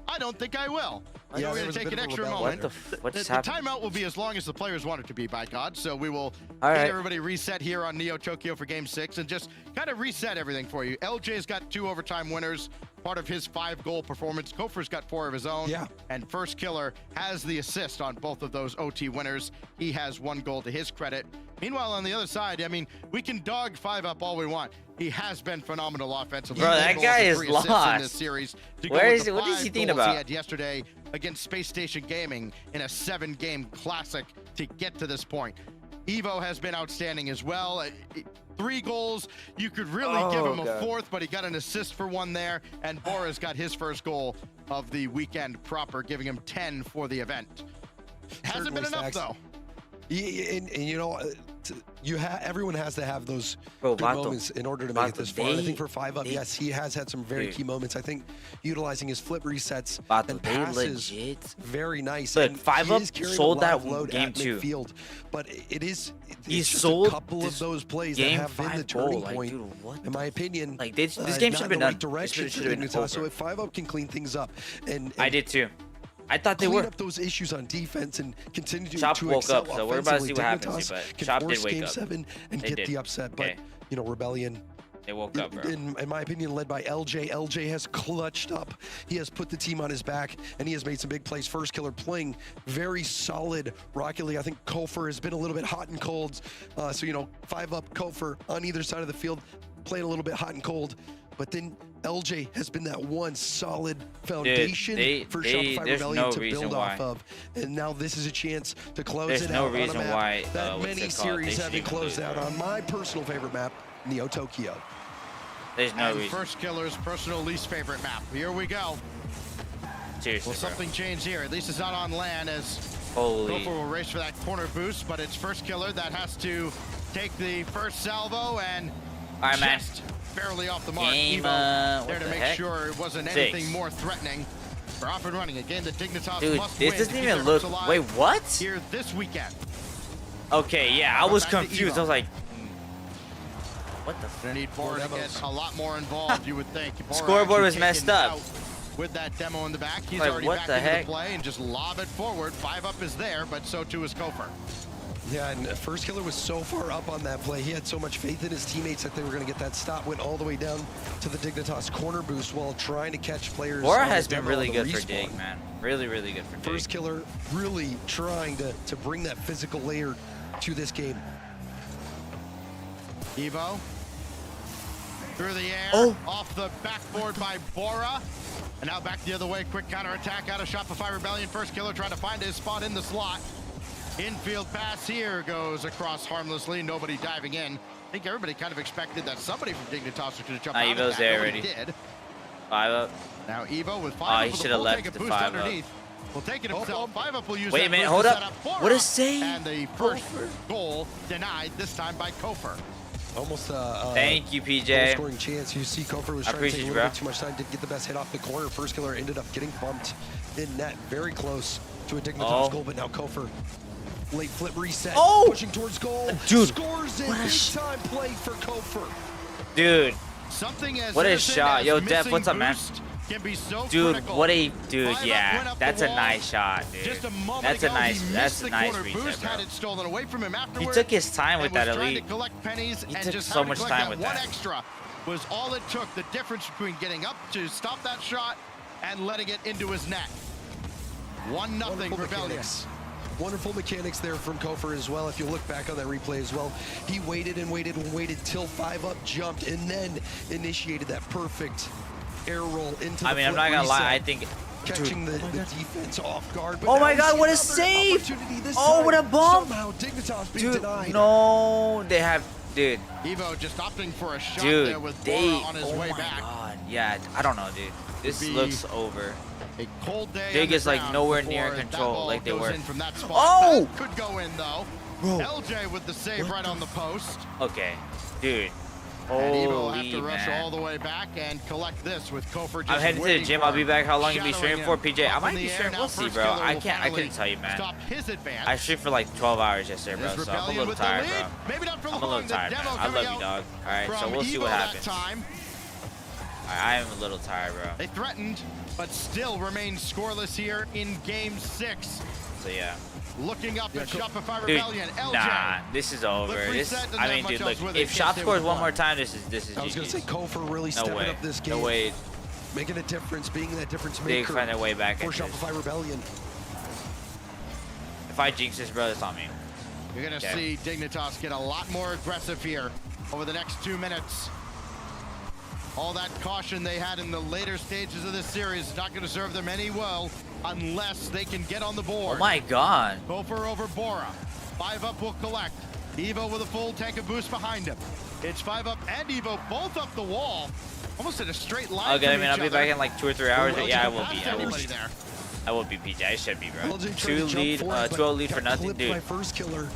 I don't think I will. Yeah, we're going to take an extra moment. What the timeout will be as long as the players want it to be, by God. So we will get everybody reset here on Neo Tokyo for Game 6 and just kind of reset everything for you. LJ's got 2 overtime winners, part of his 5-goal performance. Kofer's got 4 of his own. Yeah. And First Killer has the assist on both of those OT winners. He has 1 goal to his credit. Meanwhile, on the other side, I mean, we can dog 5 up all we want. He has been phenomenal offensively. Bro, that guy is lost in this series. Where is it? What is he thinking about? He had yesterday against Space Station Gaming in a 7-game classic to get to this point. Evo has been outstanding as well. 3 goals. You could really give him a 4th, but he got an assist for 1 there. And Bora's got his first goal of the weekend proper, giving him 10 for the event. Hasn't been enough, though. And you know, everyone has to have those good moments in order to make it this far. And I think for 5UP, yes, he has had some very key moments. I think utilizing his flip resets and passes, very nice. Look, 5UP sold that game 2. Midfield, but it's sold a couple of those plays that have been the turning point, in my opinion. Like this game should have been done. Direction should have been over. So if 5UP can clean things up, and I did too. I thought they clean were up those issues on defense and continue to Chop woke excel up, so we're about to see what happens. Dignitas But can Chop force did wake Game up. 7 and They get did. the upset, Okay. but you know, Rebellion. They woke up, bro. In my opinion, led by LJ. LJ has clutched up. He has put the team on his back, and he has made some big plays. First Killer playing very solid Rocket League. I think Kofer has been a little bit hot and cold. So, you know, 5UP, Kofer on either side of the field, playing a little bit hot and cold. But then LJ has been that one solid foundation for Shopify Rebellion to build off of. And now this is a chance to close it out on a map that many series have been closed out on. My personal favorite map, Neo Tokyo. There's no reason. First Killer's personal least favorite map. Here we go. Seriously, Will something change here? At least it's not on land, as Holy. Kofer will race for that corner boost, but it's First Killer that has to take the first salvo and just barely off the mark. Evo there to make sure it wasn't anything more threatening. We're off and running again. The Dignitas must win. This doesn't even look. Wait, what? Here this weekend. Okay, yeah, I was confused. I was like, what the? Gonna need Bora to get a lot more involved. You would think. Scoreboard was messed up. With that demo in the back, he's like, already back into the play and just lob it forward. 5UP is there, but so too is Kofer. Yeah, and First Killer was so far up on that play. He had so much faith in his teammates that they were going to get that stop. Went all the way down to the Dignitas corner boost while trying to catch players. Bora has been really good for Dig, man. Really, really good for Dig. First Killer really trying to bring that physical layer to this game. Evo through the air, off the backboard by Bora. And now back the other way, quick counterattack out of Shopify Rebellion. First Killer trying to find his spot in the slot. Infield pass here goes across harmlessly, nobody diving in. I think everybody kind of expected that somebody from Dignitas was going to jump out of Evo's that. there already. Did. 5UP. Now Evo with 5UP. He should have left the 5UP. Will take it himself. 5UP will use Wait a minute, hold up. What a save. And the first goal denied, this time by Kofer. Almost thank you, PJ. Scoring chance. You see Kofer was trying to take a little bit too much time, didn't get the best hit off the corner. First Killer ended up getting bumped in net, very close to a Dignitas goal, but now Kofer, late flip reset, pushing towards goal. Dude, scores it. Big time play for Kofer. Dude, something as what a shot. Yo, Def, what's up, man? Can be so dude, critical. what a dude, yeah. That's a nice shot, dude. Just a moment that's ago, a nice boost, reset, bro. Had it stolen away from him He took his time with that elite. To collect pennies he and took just so much time with one that. extra was all it took. The difference between getting up to stop that shot and letting it into his net. 1-0 Rebellion. Wonderful mechanics there from Kofer as well. If you look back on that replay as well, he waited and waited and waited till 5UP jumped and then initiated that perfect air roll into the I'm not gonna lie, I think catching the defense off guard. But oh my god, what a save! Oh, what a bump! Somehow Dignitas being denied. No, they have, dude. Evo just opting for a shot there with Bora on his way back. God. Yeah, I don't know, dude. This looks over. A cold day. Dig is like nowhere near control like they were. From that spot. Oh! That could go in though. Bro. LJ with the save right on the post. Okay, dude. And Evo will have Holy to rush man. all the way back and collect this with Kofer just I'm heading to the gym. I'll be back. How long you be streaming for, PJ? I might be streaming. We'll see, bro. I couldn't tell you, man. I streamed for like 12 hours yesterday, bro. So I'm a little tired, bro. I'm a little tired, man. I love you, dog. All right, so we'll see what happens. I am a little tired, bro. They threatened, but still remain scoreless here in Game 6. So yeah. Looking up at Shopify Dude, Rebellion. LJ. nah, this is over. I mean, dude, look, if Shop scores one more time, this is I was gonna say Kofer really no stepping way. up this game. No way. Making a difference, being that difference They maker find their way back for into this. Shopify Rebellion. If I jinx this, bro, it's on me. You're gonna see Dignitas get a lot more aggressive here over the next 2 minutes. All that caution they had in the later stages of this series is not going to serve them any well unless they can get on the board. Oh my god. Kofer over Bora. 5 up will collect. Evo with a full tank of boost behind him. It's 5 up and Evo both up the wall. Almost in a straight line. Okay, I mean, I'll be back in like 2 or 3 hours. Yeah, I will be. I will be, PJ. I should be, bro. 2-0 lead for nothing, dude. My first killer.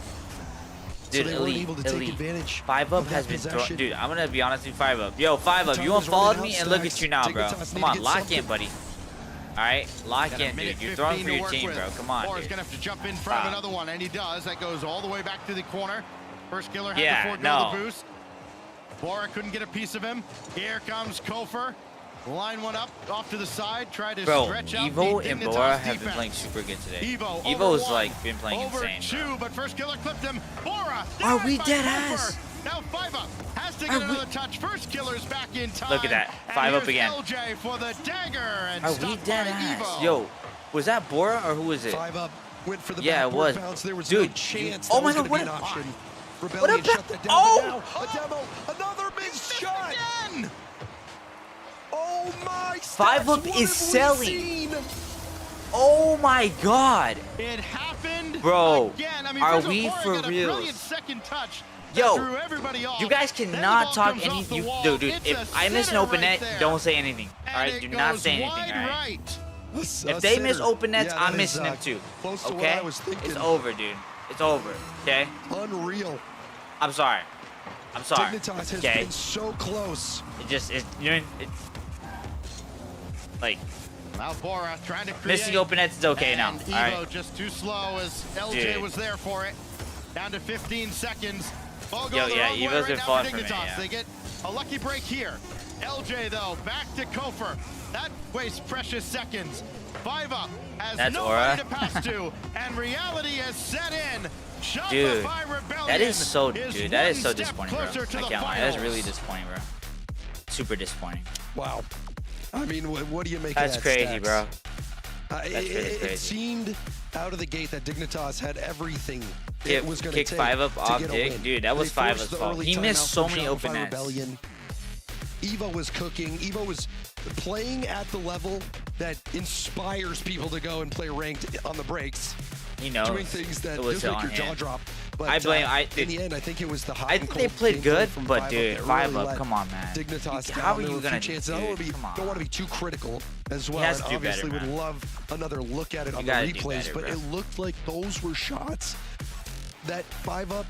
Dude, so elite. 5 up has been thrown. Dude, I'm gonna be honest with you, 5 up. Yo, 5 up, you unfollowed me and look at you now, bro. Come on, lock in, buddy. Alright, lock in, dude. You're throwing for your team, bro. Come on, Bora's dude. gonna have to jump in front of another one, and he does. That goes all the way back to the corner. First killer had to forego the boost. Bora couldn't get a piece of him. Here comes Kofer. Line one up, off to the side, try to stretch out. Evo and Bora have been playing super good today. Evo's like been playing insane, bro. But first killer clipped him. Bora! Are we dead ass? Now 5 up has to get another touch. First killer's back in time. Look at that, 5 up again. LJ for the dagger and are we dead ass? Yo, was that Bora or who was it? 5 up went for the it was. Bounce. There was dude, no chance. Oh my god, what? What about? Oh! A demo, another missed shot. Again. Oh my! 5 up is selling. Oh my god! It happened, bro. Again. I mean, are we for real? Yo, you guys cannot talk any. Dude, if I miss an open net, don't say anything. All right, do not say anything. All right. If they miss open nets, I'm missing them too. Okay? It's over, dude. It's over. Okay? Unreal. I'm sorry. I'm sorry. Dignitas has okay? been so close. You know, like. Now Bora trying to create. Missing open nets is okay now. Evo all right. just too slow as LJ was there for it. Down to 15 seconds. Ball Yo, yeah, Evo's been falling for me. They get a lucky break here. LJ though, back to Kofer. That wastes precious seconds. 5 up has nobody to pass to, and reality has set in. Dude, Rebellion that is so disappointing, bro. I can't lie. That is really disappointing, bro. Super disappointing. Wow. I mean, what do you make That's of that? crazy, Stacks? bro. It seemed out of the gate that Dignitas had everything it was going to take. Kick 5 up off Dig. Dude, that was 5 up's fault. He missed so many open nets. Evo was cooking. Evo was playing at the level that inspires people to go and play ranked on the breaks. He knows. Doing things that just make your jaw drop. But I blame. in the end, I think it was the hot. I think they played good, but dude, 5 up. Come on, man. Dignitas how are you gonna? Chances. I don't want to be too critical as well. And obviously, would love another look at it on the replays. But it looked like those were shots that 5 up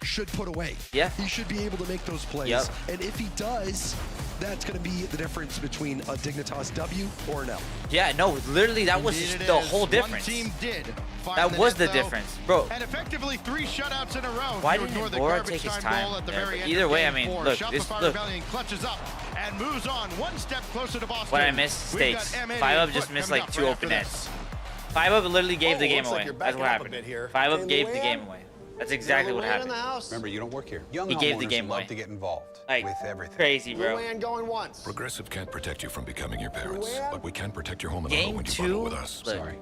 should put away. Yeah. He should be able to make those plays. Yep. And if he does, that's going to be the difference between a Dignitas W or an L. Yeah, no, literally that was the whole difference. That was the difference, bro. And effectively 3 shutouts in a row. Why didn't Bora take his time? Either way, I mean, look, look. Clutches up and moves on 1 step closer to Boston. When I missed stakes, 5 up just missed like 2 open nets. 5 up literally gave the game away. That's what happened. 5 up gave the game away. That's exactly what happened. Remember, you don't work here. He gave the game away. Love to get involved like, with everything. Crazy, bro. Going once. Progressive can't protect you from becoming your parents, but we can protect your home and auto when you bundle with us. Sorry.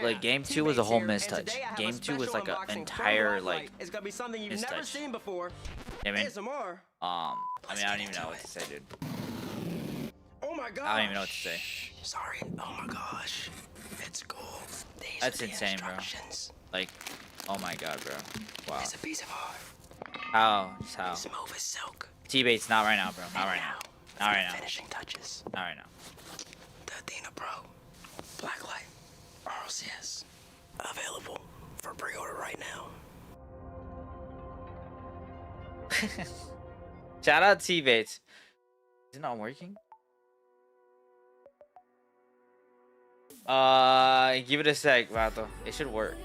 Like game 2 was a whole mistouch. Game 2 was like an entire like it's gonna be something you've never seen before. I mean, ASMR. I don't even know what to say, dude. Oh my god. I don't even know what to say. Sorry. Oh my gosh. It's cool. That's insane, bro. Like, oh my god, bro. Wow. It's a piece of art. How? Just how? Smooth as silk. T-baits, not right now, bro. Not right now. Not right now. Finishing touches. Not right now. The Athena Pro. Blacklight. RLCS. Available for pre-order right now. Shout out T-Bates. Is it not working? Give it a sec, Vato. It should work.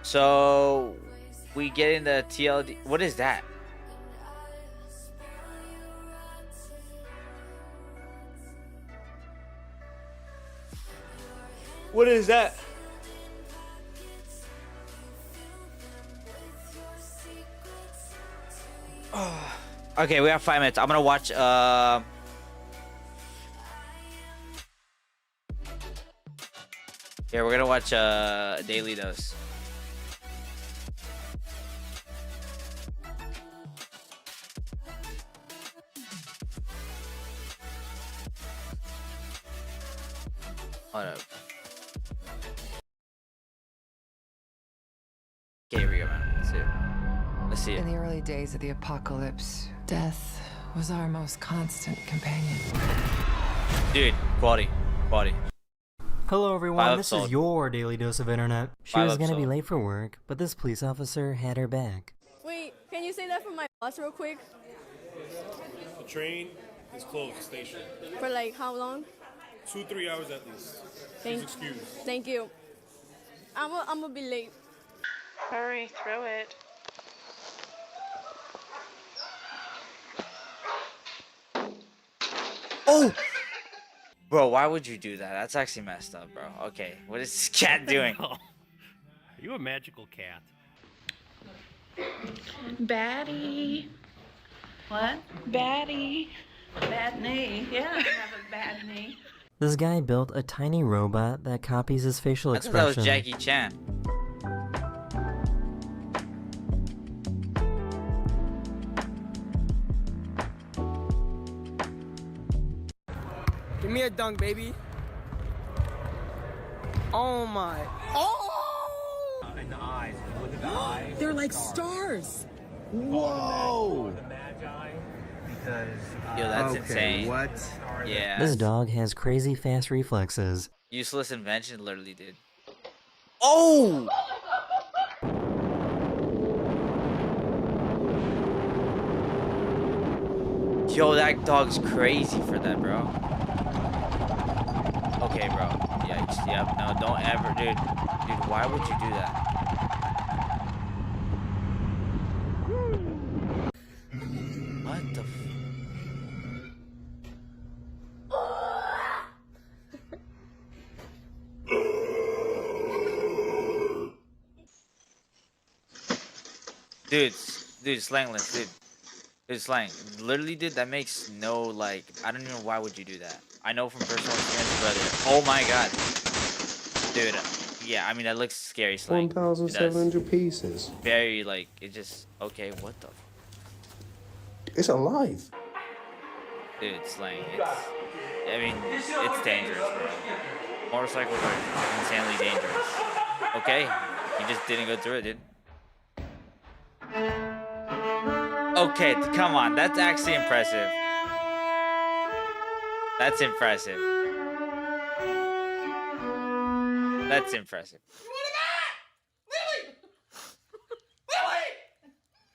So we get in the TLD. What is that? What is that? Okay, we have 5 minutes. I'm gonna watch yeah, we're gonna watch Daily Dose. Hold up. Okay, here we go, man. Let's see it. Let's see it. In the early days of the apocalypse, death was our most constant companion. Dude, quality. Hello everyone, this is your daily dose of internet. She was gonna be late for work, but this police officer had her back. Wait, can you say that for my boss real quick? The train is closed, the station. For like how long? 2-3 hours at least. She's excused. Thank you. I'm gonna be late. Hurry, throw it. Oh! Bro, why would you do that? That's actually messed up, bro. Okay, what is this cat doing? Are you a magical cat? Baddie. What? Baddie. Bad knee. Yeah, I have a bad knee. This guy built a tiny robot that copies his facial I thought expression. that was Jackie Chan. Give me a dunk, baby. Oh my. Oh! In the eyes. Look at the eyes. They're like stars. Whoa! The magi. Because. Yo, that's insane. What? Yeah. This dog has crazy fast reflexes. Useless invention, literally, dude. Oh! Yo, that dog's crazy for that, bro. Okay, bro. Yikes. Yep. No, don't ever, dude. Dude, why would you do that? What the f... Dude, slangless, dude. Dude, slang. Literally, dude, that makes no, like, I don't even know why would you do that. I know from personal experience, brother. Oh my god. Dude, yeah, I mean, that looks scary, slang. 1,700 pieces. Very, like, it just, okay, what the... It's alive. Dude, slang, it's... I mean, it's dangerous, bro. Motorcycles are insanely dangerous. Okay, you just didn't go through it, dude. Okay, come on, that's actually impressive. That's impressive. That's impressive.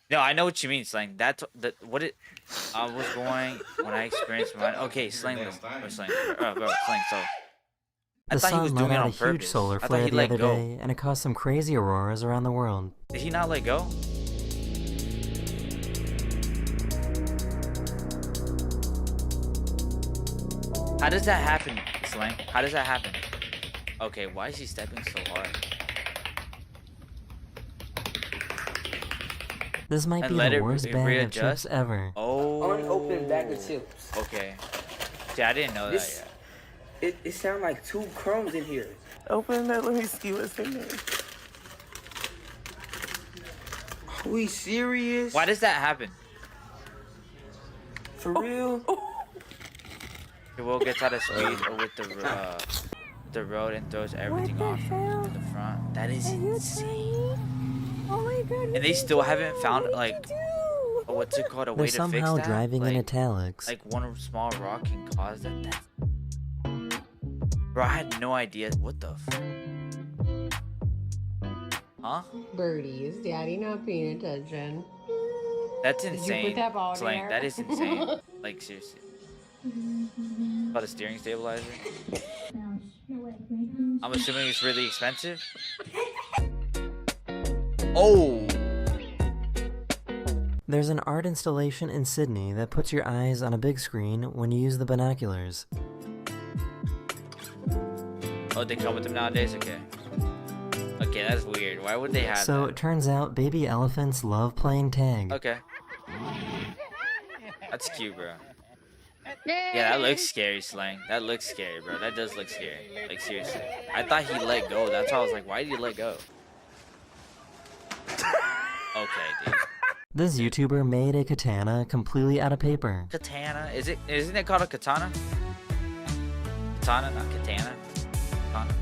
No, I know what you mean, slang. That's what it. I was going when I experienced mine. Okay, slang. Bro, slang. So. I thought he was doing it on purpose. A huge solar flare the other day, and it caused some crazy auroras around the world. Did he not let go? How does that happen, Slang? How does that happen? Okay, why is he stepping so hard? This might be the worst bag of chips ever. Oh. Unopened bag of chips. Okay. See, I didn't know that yet. It sounds like 2 crumbs in here. Open that, let me see what's in there. Are we serious? Why does that happen? For real? The Will gets out of speed with the road and throws everything off to the front. That is insane. Oh my god. And they still haven't found, like, what's it called, a way to fix that? They're somehow driving in italics. Like, one small rock can cause that. Bro, I had no idea. What the f... Huh? Birdies, daddy not paying attention. That's Did you insane. put that ball Slang, there? that is insane. Like, seriously. About a steering stabilizer? I'm assuming it's really expensive. Oh! There's an art installation in Sydney that puts your eyes on a big screen when you use the binoculars. Oh, they come with them nowadays? Okay. Okay, that's weird. Why would they have So that? it turns out baby elephants love playing tag. Okay. That's cute, bro. Yeah, that looks scary, Slang. That looks scary, bro. That does look scary. Like, seriously. I thought he let go. That's why I was like, why did he let go? Okay, dude. This YouTuber made a katana completely out of paper. Katana? Isn't it called a katana? Katana, not katana. Katana.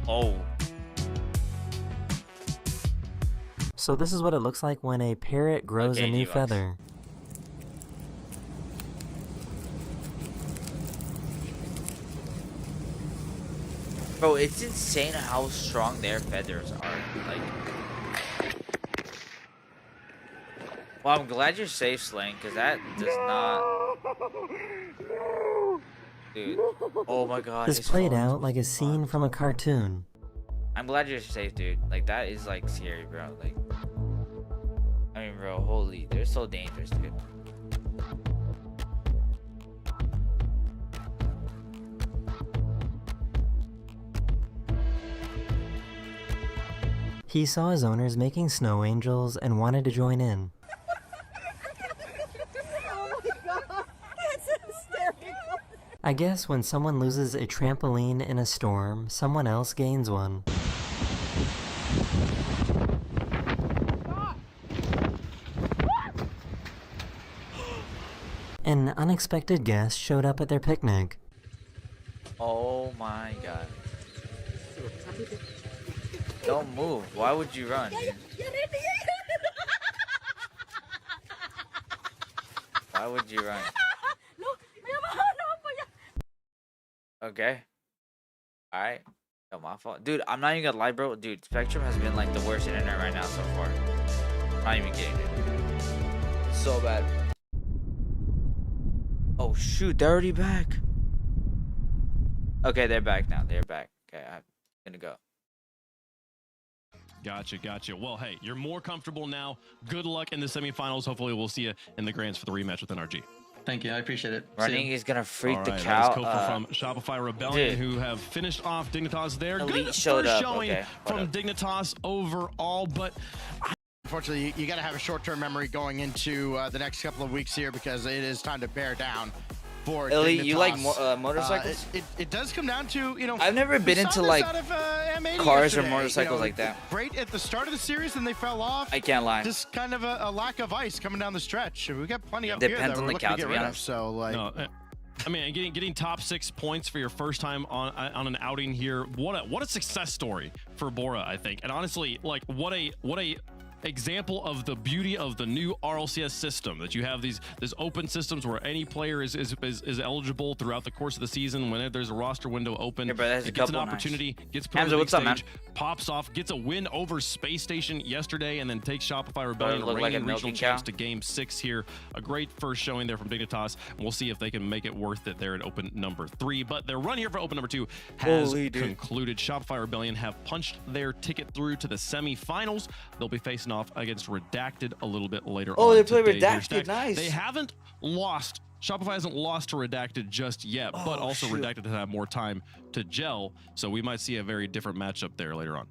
Oh. So this is what it looks like when a parrot grows a new feather. Bro, it's insane how strong their feathers are. Like, well, I'm glad you're safe, Slang, because that does not. Dude, oh my god. This played out like a scene from a cartoon. I'm glad you're safe, dude. Like, that is like scary, bro. Like, I mean, bro, holy, they're so dangerous, dude. He saw his owners making snow angels and wanted to join in. Oh my god, that's hysterical. I guess when someone loses a trampoline in a storm, someone else gains one. An unexpected guest showed up at their picnic. Oh my god. Don't move. Why would you run, dude? Why would you run? Okay. Alright. No, my fault. Dude, I'm not even gonna lie, bro. Dude, Spectrum has been like the worst internet right now so far. I'm not even kidding, dude. It's so bad. Oh shoot, they're already back. Okay, they're back now. They're back. Okay, I'm gonna go. Gotcha. Well, hey, you're more comfortable now. Good luck in the semifinals. Hopefully, we'll see you in the grands for the rematch with NRG. Thank you. I appreciate it. Running is gonna freak the That cow. is Kofa from Shopify Rebellion, who have finished off Dignitas there. Elite Good showed first up. showing Okay, from Dignitas overall, but unfortunately, you got to have a short-term memory going into the next couple of weeks here because it is time to bear down for Elite, Dignitas. you like motorcycles? It does come down to, you know, I've never been into like cars or motorcycles like that. Great at the start of the series, and they fell off. I can't lie. Just kind of a lack of ice coming down the stretch. We got plenty up Depends here that on we're the looking cow, to get to be rid of. honest. So like, no, I mean, getting top 6 points for your first time on an outing here. What a success story for Bora, I think. And honestly, like what a example of the beauty of the new RLCS system, that you have these open systems where any player is eligible throughout the course of the season. Whenever there's a roster window open, it gets an opportunity, gets put on the big stage, pops off, gets a win over Space Station yesterday, and then takes Shopify Rebellion reigning regional champs to Game 6 here. A great first showing there from Dignitas, and we'll see if they can make it worth it there at open number 3. But their run here for open number 2 has concluded. Shopify Rebellion have punched their ticket through to the semifinals. They'll be facing off against Redacted a little bit later on. Oh, they play today. Redacted, nice. They haven't lost. Shopify hasn't lost to Redacted just yet, but also Redacted has had more time to gel, so we might see a very different matchup there later on.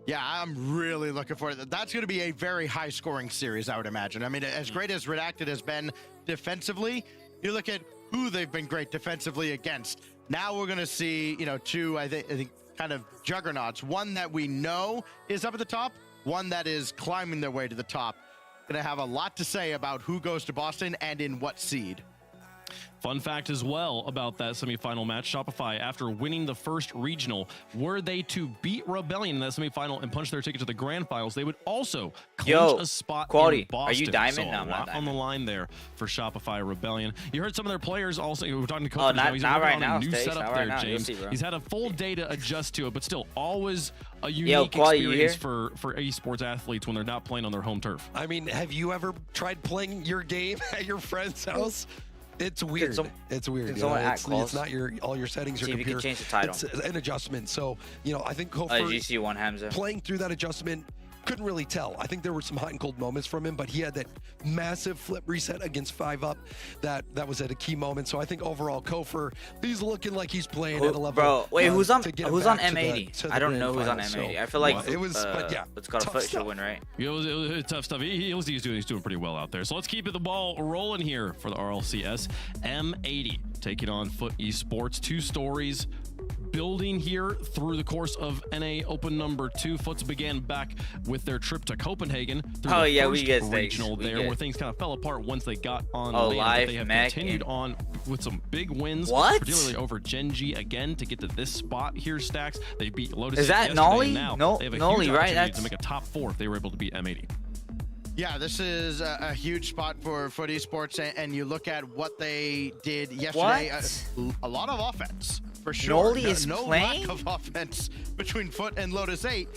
Yeah, I'm really looking forward to that. That's going to be a very high-scoring series, I would imagine. I mean, as great as Redacted has been defensively, you look at who they've been great defensively against. Now we're going to see, you know, two, I think, kind of juggernauts. One that we know is up at the top, one that is climbing their way to the top. Going to have a lot to say about who goes to Boston and in what seed. Fun fact as well about that semifinal match, Shopify, after winning the first regional, were they to beat Rebellion in that semifinal and punch their ticket to the grand finals, they would also clinch a spot in Boston. Are you diamond? So no, I'm not on the line there for Shopify Rebellion. You heard some of their players also. We were talking to not right now, a new Stace, setup not there, right now. James. You'll see, bro. He's had a full day to adjust to it, but still always a unique experience for esports athletes when they're not playing on their home turf. I mean, have you ever tried playing your game at your friend's house? It's weird. It's weird. It's not all your settings. Your computer. You can change the title. It's an adjustment. So I think Kofor GC1 Hamza playing through that adjustment. Couldn't really tell. I think there were some hot and cold moments from him, but he had that massive flip reset against 5-up. That was at a key moment. So I think overall, Kofor, he's looking like he's playing at a level. Bro, wait, who's on M80? I don't know who's on M80. I feel like it was, but yeah, it's got a foot should win, right? It was tough stuff. He's doing pretty well out there. So let's keep the ball rolling here for the RLCS. M80 taking on Foot Esports. 2 stories building here through the course of NA Open number 2. Foots began back with their trip to Copenhagen through we get regional where things kind of fell apart once they got on land. Live they have Mac continued on with some big wins, particularly over Gen.G again to get to this spot here. Stacks, they beat Lotus. Is that Nolly? No, they have a Nolly, huge right? That's to make a top 4 if they were able to beat M80. Yeah, this is a huge spot for Foot Esports, and you look at what they did yesterday. A lot of offense, for sure. Nolly is no playing? lack of offense between Foot and Lotus 8.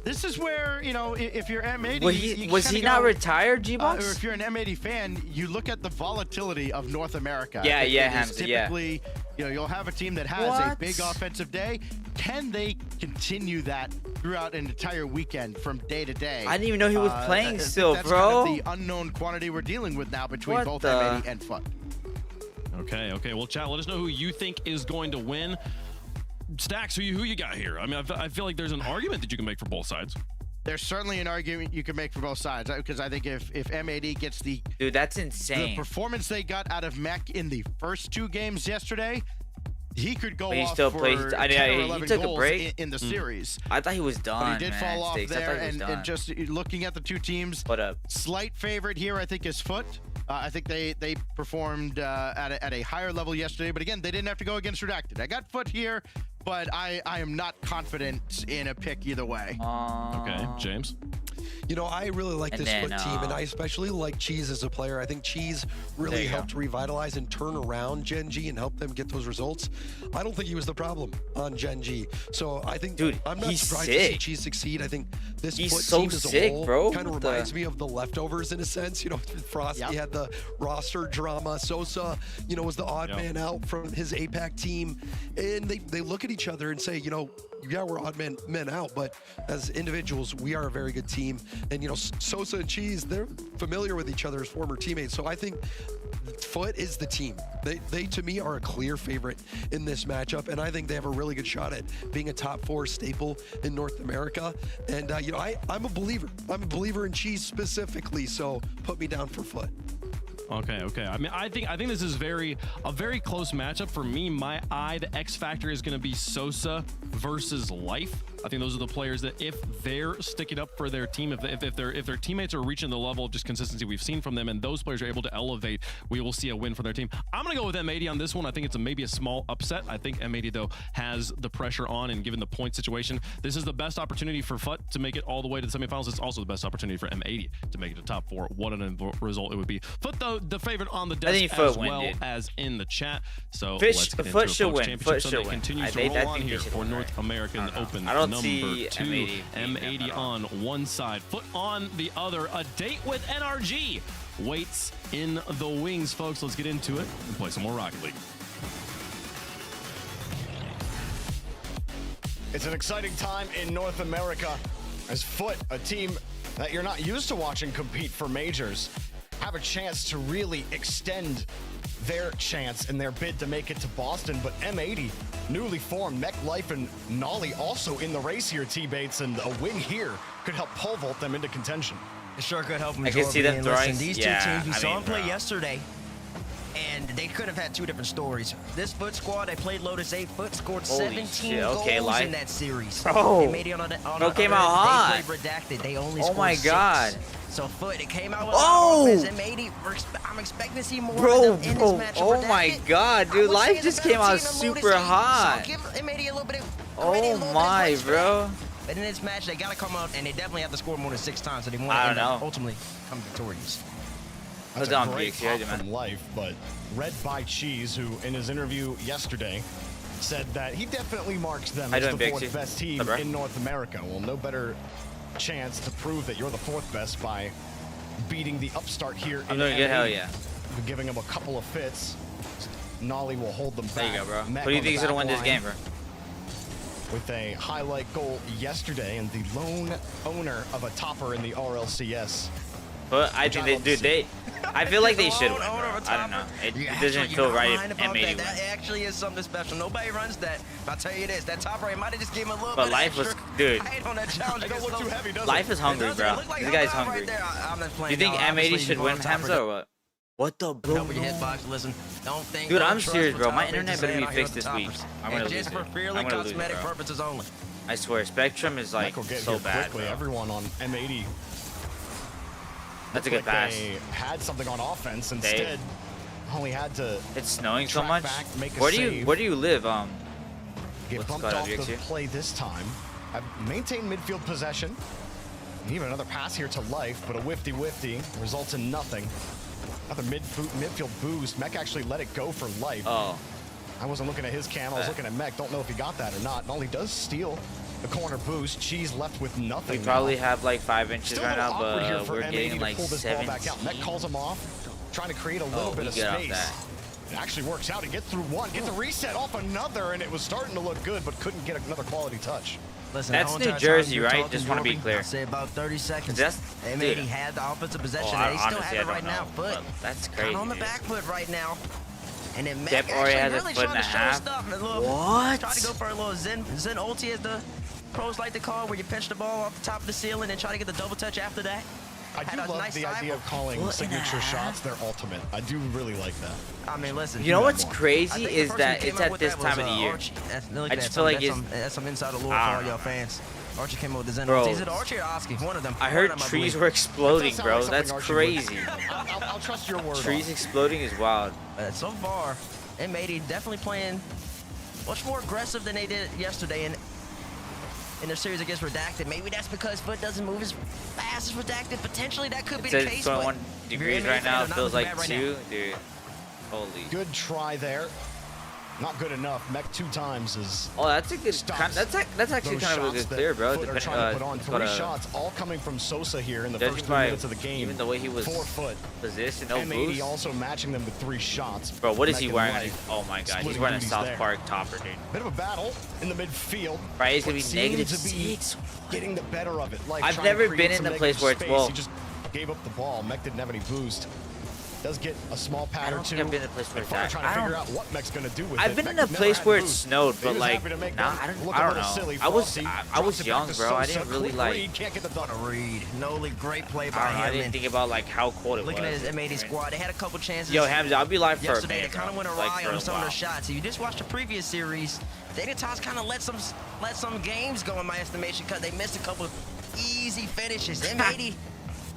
This is where, if you're M80... Was he not retired, G-Box? Or if you're an M80 fan, you look at the volatility of North America. Yeah, Hamza, typically, you'll have a team that has a big offensive day. Can they continue that throughout an entire weekend from day to day? I didn't even know he was playing still, that's bro. Kind of the unknown quantity we're dealing with now between both M80 and Foot. Okay. Well, chat, let us know who you think is going to win. Stacks, who you got here? I mean, I feel like there's an argument that you can make for both sides. There's certainly an argument you can make for both sides, because I think if M80 gets the... Dude, that's insane. The performance they got out of Mech in the first 2 games yesterday, he could go off for 10 or 11 he took goals a break in the series. I thought he was done, but he did fall off there, and just looking at the 2 teams, slight favorite here, I think, is Foot. I think they performed at a higher level yesterday, but again, they didn't have to go against Redacted. I got Foot here, but I am not confident in a pick either way. Okay, James? I really like this Foot team, and I especially like Cheese as a player. I think Cheese really helped revitalize and turn around Gen.G and help them get those results. I don't think he was the problem on Gen.G. So I think, I'm not surprised to see Cheese succeed. I think this Foot team as a whole kind of reminds me of the Leftovers in a sense. Frosty had the roster drama. Sosa, was the odd man out from his APAC team. And they look at each other and say, yeah, we're odd men out, but as individuals, we are a very good team. And, Sosa and Cheese, they're familiar with each other as former teammates. So I think Foot is the team. They to me, are a clear favorite in this matchup. And I think they have a really good shot at being a top 4 staple in North America. And, I'm a believer. I'm a believer in Cheese specifically. So put me down for Foot. Okay. I mean, I think this is a very close matchup for me. The X factor is going to be Sosa versus Life. I think those are the players that, if they're sticking up for their team, if their teammates are reaching the level of just consistency we've seen from them, and those players are able to elevate, we will see a win for their team. I'm going to go with M80 on this one. I think it's maybe a small upset. I think M80 though has the pressure on, and given the point situation, this is the best opportunity for Foot to make it all the way to the semifinals. It's also the best opportunity for M80 to make it to top 4. What an result it would be. Foot though, the favorite on the desk as well as in the chat. So let's get into Foot Championship should Sunday win. continues to roll on here for North American Open number 2. M80 on one side, Foot on the other. A date with NRG waits in the wings, folks. Let's get into it and play some more Rocket League. It's an exciting time in North America as Foot, a team that you're not used to watching compete for majors, have a chance to really extend their chance in their bid to make it to Boston. But M80, newly formed, Mech Life and Nolly also in the race here, T-Bates, and a win here could help pole vault them into contention. It sure could help them. I can see them throwing. These two teams, we saw them play yesterday. And they could have had two different stories. This Foot squad, they played Lotus 8. Foot scored Holy 17 shit. goals Okay, life. in that series. Bro. They made it on Came out hot. They played Redacted. They only Oh scored my 6. God. So Foot, it came out with I'm expecting to see more Bro, of them in this match. oh my God, dude. Life just came out super hot. So give M80 a little bit of Oh my, bro. But in this match, they got to come out, and they definitely have to score more than 6 times, so they want I to don't know. ultimately come victorious. That's a great pop from Life, but Red by Cheese, who in his interview yesterday said that he definitely marks them as the 4th best team in North America. Well, no better chance to prove that you're the 4th best by beating the upstart here. I'm doing good, hell yeah. Giving them a couple of fits. Nolly will hold them back. There you go, bro. Who do you think is going to win this game, bro? With a highlight goal yesterday and the lone owner of a topper in the RLCS. But I think I feel like they should win, bro. I don't know. It doesn't feel right if M80 wins. That actually is something special. Nobody runs that. But I'll tell you this, that top right might have just gave him a little but bit Life was, dude. Life is hungry, bro. This guy's hungry. You think M80 should win Hamza or what? What the bro? Listen, don't think. Dude, I'm serious, bro. My internet better be fixed this week. I'm gonna lose it. For purely cosmetic purposes only. I swear, Spectrum is like so bad, bro. Everyone on M80. That's a good pass. They had something on offense instead. Only had to. It's snowing so much. Where do you live? Get bumped off the play this time. I've maintained midfield possession. And even another pass here to Life, but a whifty results in nothing. Another midfield boost. Mech actually let it go for Life. Oh. I wasn't looking at his cam. I was looking at Mech. Don't know if he got that or not. Nolly does steal the corner boost. Cheese left with nothing. We probably have like 5 inches Still right now, but we're getting like 17. Mech calls him off, trying to create a little bit of space. It actually works out. He gets through one, gets a reset off another, and it was starting to look good, but couldn't get another quality touch. Listen, that's New Jersey, right? Just want to be clear. I'll say about 30 seconds. That's M80 had the offensive possession, and they still have it right now. But that's crazy. On the back foot right now. And then Mech Dep already has really a foot and a half. What? Try to go for a little Zen ulti, as the pros like to call, where you pinch the ball off the top of the ceiling and try to get the double touch after that. I do love the idea of calling signature shots their ultimate. I do really like that. I mean, listen. You know what's crazy is that it's at this time of the year. I just feel like that's some insider lore for all y'all fans. Archie came up with the Zen. Is it Archie or Oski? One of them. I heard trees were exploding, bro. That's crazy. I'll trust your word. Trees exploding is wild. So far, M80 definitely playing much more aggressive than they did yesterday in their series against Redacted. Maybe that's because Foot doesn't move as fast as Redacted. Potentially that could be the case. 21 degrees right now. It feels like 2, dude. Holy. Good try there. Not good enough. Mech 2 times is. Oh, that's a good. That's actually kind of a good clear, bro. Trying to put on 3 shots, all coming from Sosa here in the first 3 minutes of the game. Even the way he was 4 foot. Position, no M80 boost. also matching them with 3 shots. Bro, what is he wearing? Oh my God, he's wearing a South Park topper, dude. Bit of a battle in the midfield. Right, he's gonna be -6. Getting the better of it. Like I've never been in the place where it's well. He just gave up the ball. Mech didn't have any boost. Does get a small pad or 2. I've been in a place where it's that. Trying to figure out what Mech's gonna do with it. I've been in a place where it snowed, but like, nah, I don't know. I was young, bro. I didn't really like. Can't get the done. Read. Nolly, great play by him. I didn't think about like how cold it was. Looking at his M80 squad, they had a couple chances. Yo, Hamza, I'll be live for a yesterday. They kind of went awry on some of their shots. If you just watched the previous series, Dignitas kind of let some games go in my estimation because they missed a couple easy finishes. M80.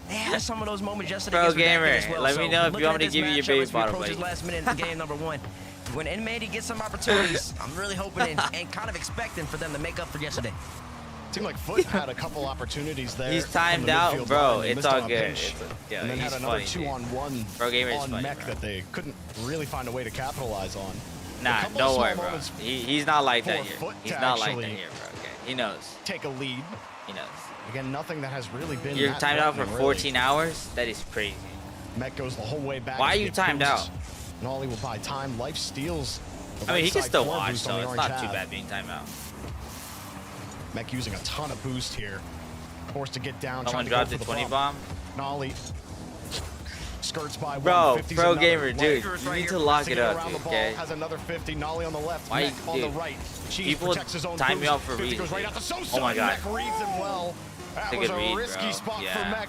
They had some of those moments yesterday. Bro, gamer, as well. let me know if you want me to give you your baby bottle. Like. Last minute in game number 1. When M80 gets some opportunities, I'm really hoping and kind of expecting for them to make up for yesterday. Seemed like Foot had a couple opportunities there. He's timed out, bro. It's all good. And then had another 2-on-1 bro, gamer's funny, Mech that they couldn't really find a way to capitalize on. Nah, don't worry, bro. He's not like that here. He's not like that here, bro. Okay, he knows. Take a lead. He knows. Again, nothing that has really been. You're timed out for 14 hours? That is crazy. Mech goes the whole way back. Why are you timed out? Nolly will buy time. Life steals. I mean, he can still watch, so it's not too bad being timed out. Mech using a ton of boost here. Forced to get down. Someone dropped the 20 bomb. Nolly skirts by. Bro, pro gamer, dude, you need to lock it up, dude, okay? Has another 50. Nolly on the left. Why, Mech on the right. People time me out for reasons. Right out to Sosa. Oh my God. Mech reads him well. That was a risky spot for Mech.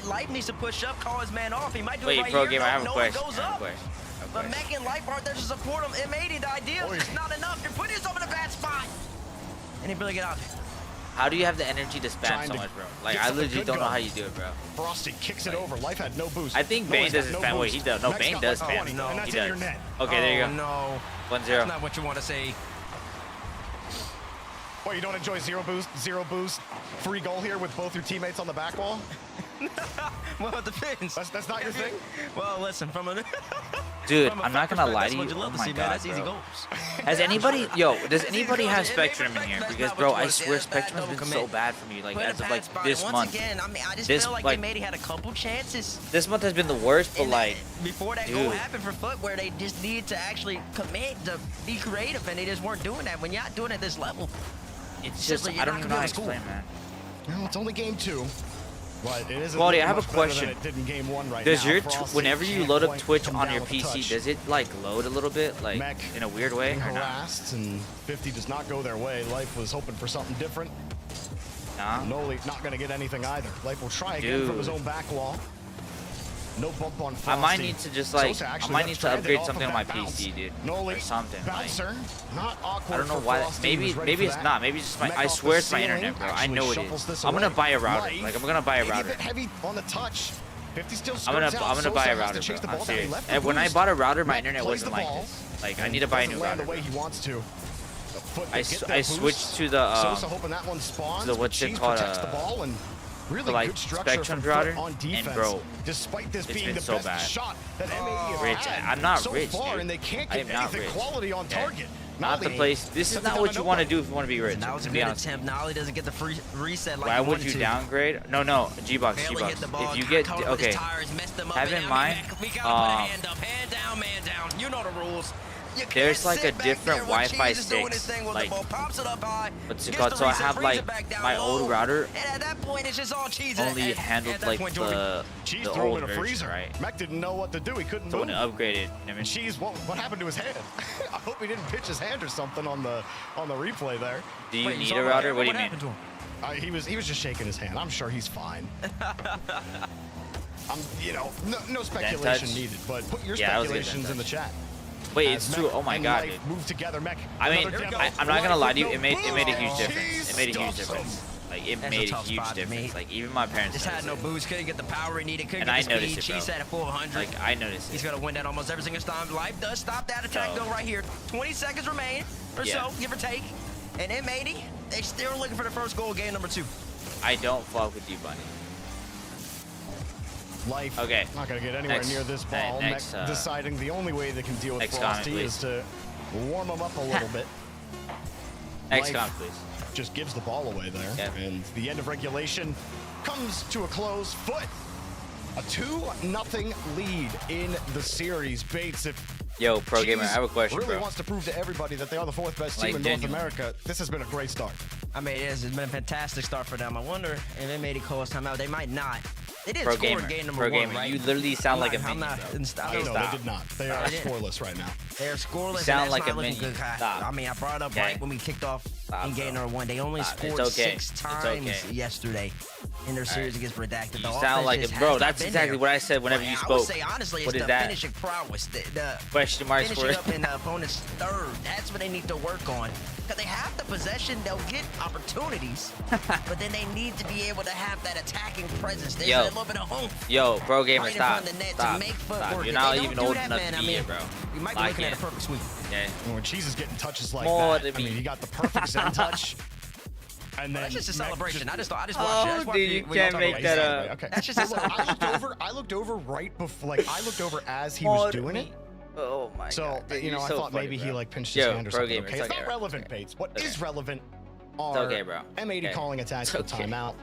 Mech Life needs to push up, call his man off. He might do Wait, it right pro here. gamer, I have a no question. one goes up. But Mech and Life aren't there to support him. M80, the idea is just not enough. You're putting yourself in a bad spot. And he barely get out. How do you have the energy to spam so much, bro? Like, I legit don't know how you do it, bro. Frosty kicks it over. Life had no boost. I think Bane doesn't spam what he does. No, Bane does spam. He does. Okay, there you go. No. 1-0. That's not what you want to say. What, you don't enjoy zero boost, free goal here with both your teammates on the back wall? Well, it depends. That's not your thing? Well, listen, dude, I'm not gonna lie to you. Oh my god, that's easy goals. Has anybody, does anybody have Spectrum in here? Because, bro, I swear Spectrum has been so bad for me, like, as of, like, this month. Again, I mean, I just feel like Mady had a couple chances. This month has been the worst, but, like, before that goal happened for Foot, where they just needed to actually commit to be creative, and they just weren't doing that. When you're not doing it at this level, it's just, I don't even know how to explain, man. Well, it's only game 2. But it isn't. Quality, I have a question. It did in game 1 right does now. your whenever you load up Twitch on your PC, does it like load a little bit, like Mech in a weird way? Harassed, and 50 does not go their way. Life was hoping for something different. Nah. Noli not gonna get anything either. Life will try again from his own back wall. No bump on Frosty. I might need to just like I might need to upgrade something on my PC, dude. Noli, or something. Bouncer, not awkward. I don't know why. Maybe it's not. Maybe it's just my. I swear it's my internet, bro. I know it is. I'm gonna buy a router. Like I'm gonna buy a router. Heavy on the touch. 50 still I'm gonna buy a router, bro. I'm serious. And when I bought a router, my internet wasn't like this. Like I need to buy a new router. The way he wants to. I switched to the what's it called? Really like good structure Spectrum router, on defense, and bro, despite this being been the so best bad. shot that Rich, I'm not so rich, far, dude. and they can't I get am not anything rich. quality on target. Not the place. This is not what you want to do if you want to be rich. That was a good attempt. Nolly doesn't get the free reset like why would you downgrade? No, G-Box. If you get, okay, have in mind, hand down. You know the rules. There's like a different Wi-Fi 6, like, what's it called? So I have like my old router only handled like the old version, right? Mech didn't know what to do. He couldn't so move. when it upgraded, I mean, Cheese, what happened to his hand? I hope he didn't pitch his hand or something on the replay there. Do you need a router? What do you mean? He was just shaking his hand. I'm sure he's fine. No speculation needed, but put your speculations in the chat. Wait, it's true. Oh my god, dude. Move together, Mech. I mean, I'm not gonna lie to you. It made a huge difference. It made a huge difference. Like it made a huge difference. Like even my parents just had no boost, couldn't get the power he needed, couldn't get the speed. She said at 400. Like I noticed it. He's gonna win that almost every single time. Life does stop that attack though right here. 20 seconds remain or so, give or take. And then Mady, they still looking for the first goal, game number 2. I don't fuck with you, Bunny. Life okay. Not gonna get anywhere near this ball. Next, deciding the only way they can deal with Frosty is to warm him up a little bit. Next comment, please. Just gives the ball away there. Yep. And the end of regulation comes to a close. Foot. A 2-0 lead in the series. Bates, if Yo, Pro Gamer, I have a question, really bro. wants to prove to everybody that they are the 4th best team in North America, this has been a great start. I mean, it's been a fantastic start for them. I wonder if they made it call us timeout. They might not. They did score in game number 1, right? You literally sound like a minion, No, they did not. They are scoreless right now. They are scoreless. You sound like a minion. I mean, I brought it up right when we kicked off in game number 1. They only scored 6 times yesterday in their series against Redacted. You sound like a bro. That's exactly what I said whenever you spoke. I would say honestly, it's the finishing prowess. The question marks for finishing up in the opponent's third. That's what they need to work on. Because they have the possession, they'll get opportunities, but then they need to be able to have that attacking presence. There's a little bit of home. Yo, Pro Gamer, right stop. Stop. You're not even old enough to be here, bro. You might be looking at a perfect sweep. Yeah. When Cheese is getting touches like that, I mean, he got the perfect Zen touch. And then that's just a celebration. I just watched it. Oh, dude, you can't make that up. Okay. That's just a celebration. I looked over right before, like, I looked over as he was doing it. Oh my god. So, dude, I thought maybe he like pinched his hand or something. Okay, it's not relevant, Bates. What is relevant are M80 calling a tactical timeout,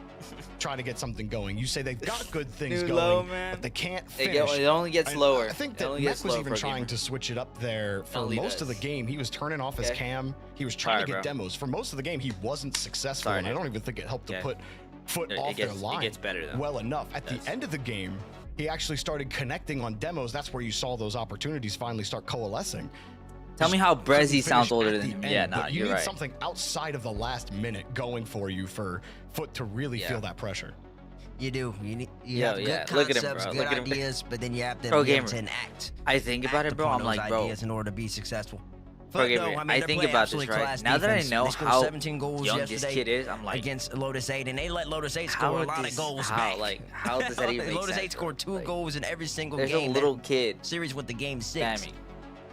trying to get something going. You say they've got good things going, but they can't finish. It only gets lower. I think that Mech was even trying to switch it up there for most of the game. He was turning off his cam. He was trying to get demos. For most of the game, he wasn't successful, and I don't even think it helped to put Foot off their line well enough. At the end of the game, he actually started connecting on demos. That's where you saw those opportunities finally start coalescing. Tell me how Brezzy sounds older than him. Yeah, nah, you you're need right. something outside of the last minute going for you for Foot to really feel that pressure. You do. You have good concepts, good ideas, but then you have to be able to enact. I think about it, bro. I'm like, bro, in order to be successful. I think about this, right? Now that I know how 17 goals young this kid is, I'm like, against Lotus 8, and they let Lotus 8 score a lot of goals back. How does that even make Lotus sense? 8 scored 2 goals in every single There's game. a little kid series with the game 6. spamming.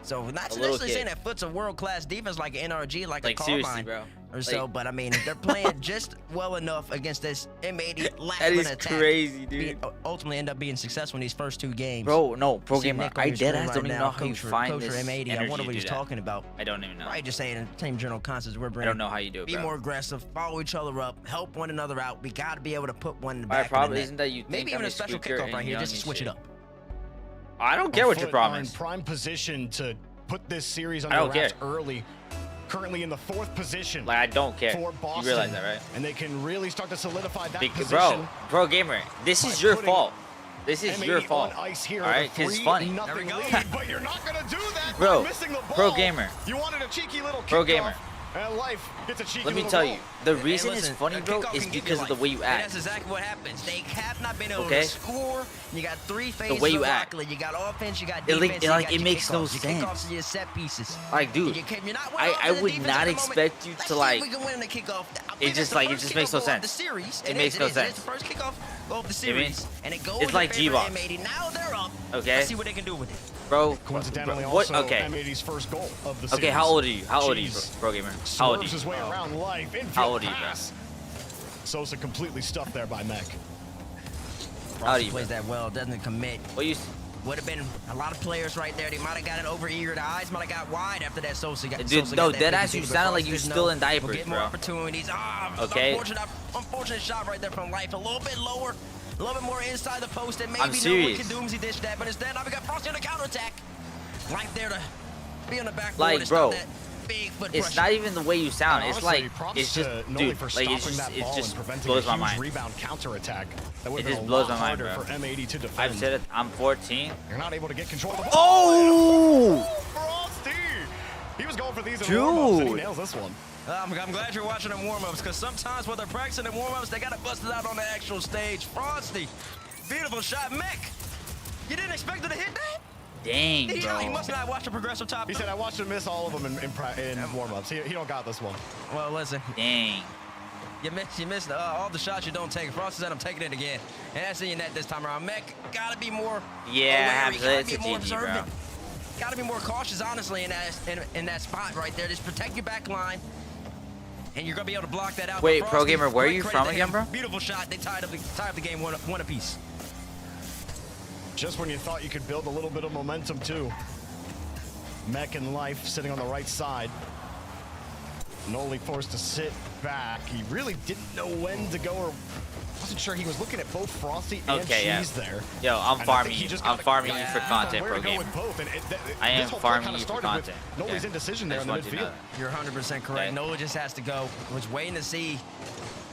So not necessarily saying that Foot's a world-class defense like an NRG, like a Carbine or so, but I mean they're playing just well enough against this M80 last-minute attack. That is crazy, dude. Ultimately end up being successful in these first 2 games. Bro, no, Pro Gamer, I deadass don't even know how you find this M80. I wonder what he's talking about. I don't even know. Right, just saying, Team General Constance, we're bringing. I don't know how you do it, Be bro. more aggressive, follow each other up, help one another out. We got to be able to put one in the back. My problem isn't that you think maybe even a special kickoff right here just to switch it up. I don't care what your problem is. is. In prime position to put this series under wraps early. Currently in the 4th position. Like, I don't care. For Boston. You realize that, right? And they can really start to solidify that position. Bro Gamer, this is your fault. This is your fault. All right, because it's funny. But you're not gonna do that. Bro, missing the ball. Pro Gamer. You wanted a cheeky little kickoff. Pro Gamer. And Life gets a cheeky Let me little tell goal. you, the reason it's funny, bro, is because of the way you act. That's exactly what happens. They have not been able to score. You got 3 phases the way you of act. Rocket League. You got offense, you got defense, it makes no sense. Your kickoffs and your set pieces. Like, dude, I would not expect you to like. We can win the kickoff. It just makes no sense. It makes no sense. It's the first kickoff of the series, and it goes. It's like G-Box. Now they're up. Okay. Let's see what they can do with it. Bro, coincidentally what? Also okay. M80's first goal of the okay, series. how old are you? How old are you, Pro Gamer? How old are you? His way around Life. How old are you, bro? Sosa completely stuffed there by Mech. How old are you, plays that well, doesn't commit. What you? Would have been a lot of players right there. They might have gotten over-eager. The eyes might have got wide after that. Sosa got. Dude, no, deadass, you sounded like you still in diapers, we'll get more opportunities. Okay. Unfortunate shot right there from Life. A little bit lower, a little bit more inside the post, and maybe I'm no one serious. can doomsday dish that. But instead, now we got Frosty on the counterattack. Life there to be on the back. Like, bro, big foot it's pressure. not even the way you sound. It's honestly, like it's just, Noli dude, for like it stopping just that ball and blows my preventing a huge mind. rebound counterattack. That would It have just been a blows lot my mind, harder bro. for M80 to defend. I've said it. I'm 14. You're not able to get control of the ball. Oh! Frosty! He was going for these in Dude. warm-ups, and he nails this one. I'm glad you're watching them warm-ups, because sometimes when they're practicing in warm-ups, they got to bust it out on the actual stage. Frosty, beautiful shot. Mech, you didn't expect it to hit that? Dang, bro. He must not have watched a progressive top. He said, I watched him miss all of them in warm-ups. He don't got this one. Well, listen. Dang. You missed all the shots you don't take. Frost said I'm taking it again. And that's in your net this time around. Mech, gotta be more Yeah, aware. it's a GG, bro. Gotta be more cautious, honestly, in that spot right there. Just protect your back line. And you're gonna be able to block that out. Wait, Frosty, Pro Gamer, where are you credit from to again, him. bro? Beautiful shot. They tied up the game one apiece. Just when you thought you could build a little bit of momentum, too. Mech and Life sitting on the right side. Noli forced to sit back. He really didn't know when to go, or wasn't sure. He was looking at both Frosty and Cheese there. Yo, I'm farming you. I'm farming you for content, Pro Gamer. I am farming you for content. Noli's indecision there in the midfield. You're 100% correct. Nola just has to go. Was waiting to see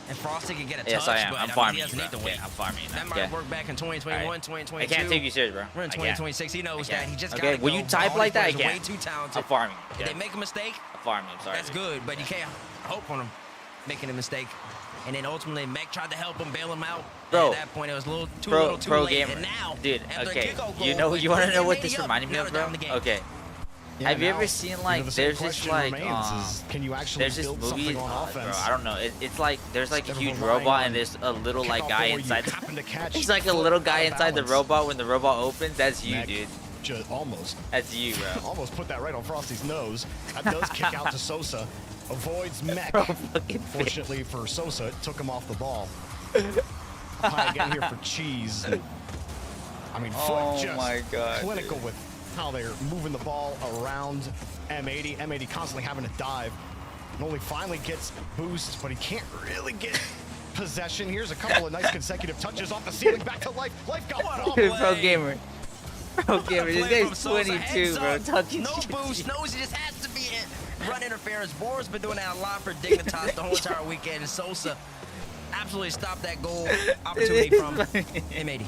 if Frosty could get a touch. Yes, I am. I'm farming you, he bro. doesn't need to wait. I'm farming you. That might work back in 2021, 2022. I can't take you serious, bro. We're in 2026. He knows that. He just got okay, to go. when you type like that, I way can't. too talented. I'm farming. If they make a mistake, I'm farming. I'm sorry. That's good, but you can't hope on him making a mistake. And then ultimately, Mech tried to help him, bail him out. Bro, and at that point, it was a little too late. Gamer. And now, dude, after okay. a kickoff goal, You want to know what this up, reminded me of, bro? Okay. Yeah, have you ever seen like there's this like can you actually there's this build movie something on offense? bro, I don't know, it's like there's like a huge robot and there's a little like guy inside it's like a little guy inside the robot. When the robot opens, that's you, dude. Just almost. That's you, bro. Almost put that right on Frosty's nose. That does kick out to Sosa. Avoids Mech. Fortunately for Sosa, it took him off the ball. High again here for Cheese. I mean, Foot just clinical with how they're moving the ball around M80. M80 constantly having to dive. Noli finally gets boost, but he can't really get possession. Here's a couple of nice consecutive touches off the ceiling. Back to Life. Life got off. Pro Gamer. Pro Gamer, this guy's 22, bro. Talking no boost, knows he just has to be in. Run interference. Bora's been doing that a lot for Dignitas the whole entire weekend. And Sosa absolutely stopped that goal opportunity from M80.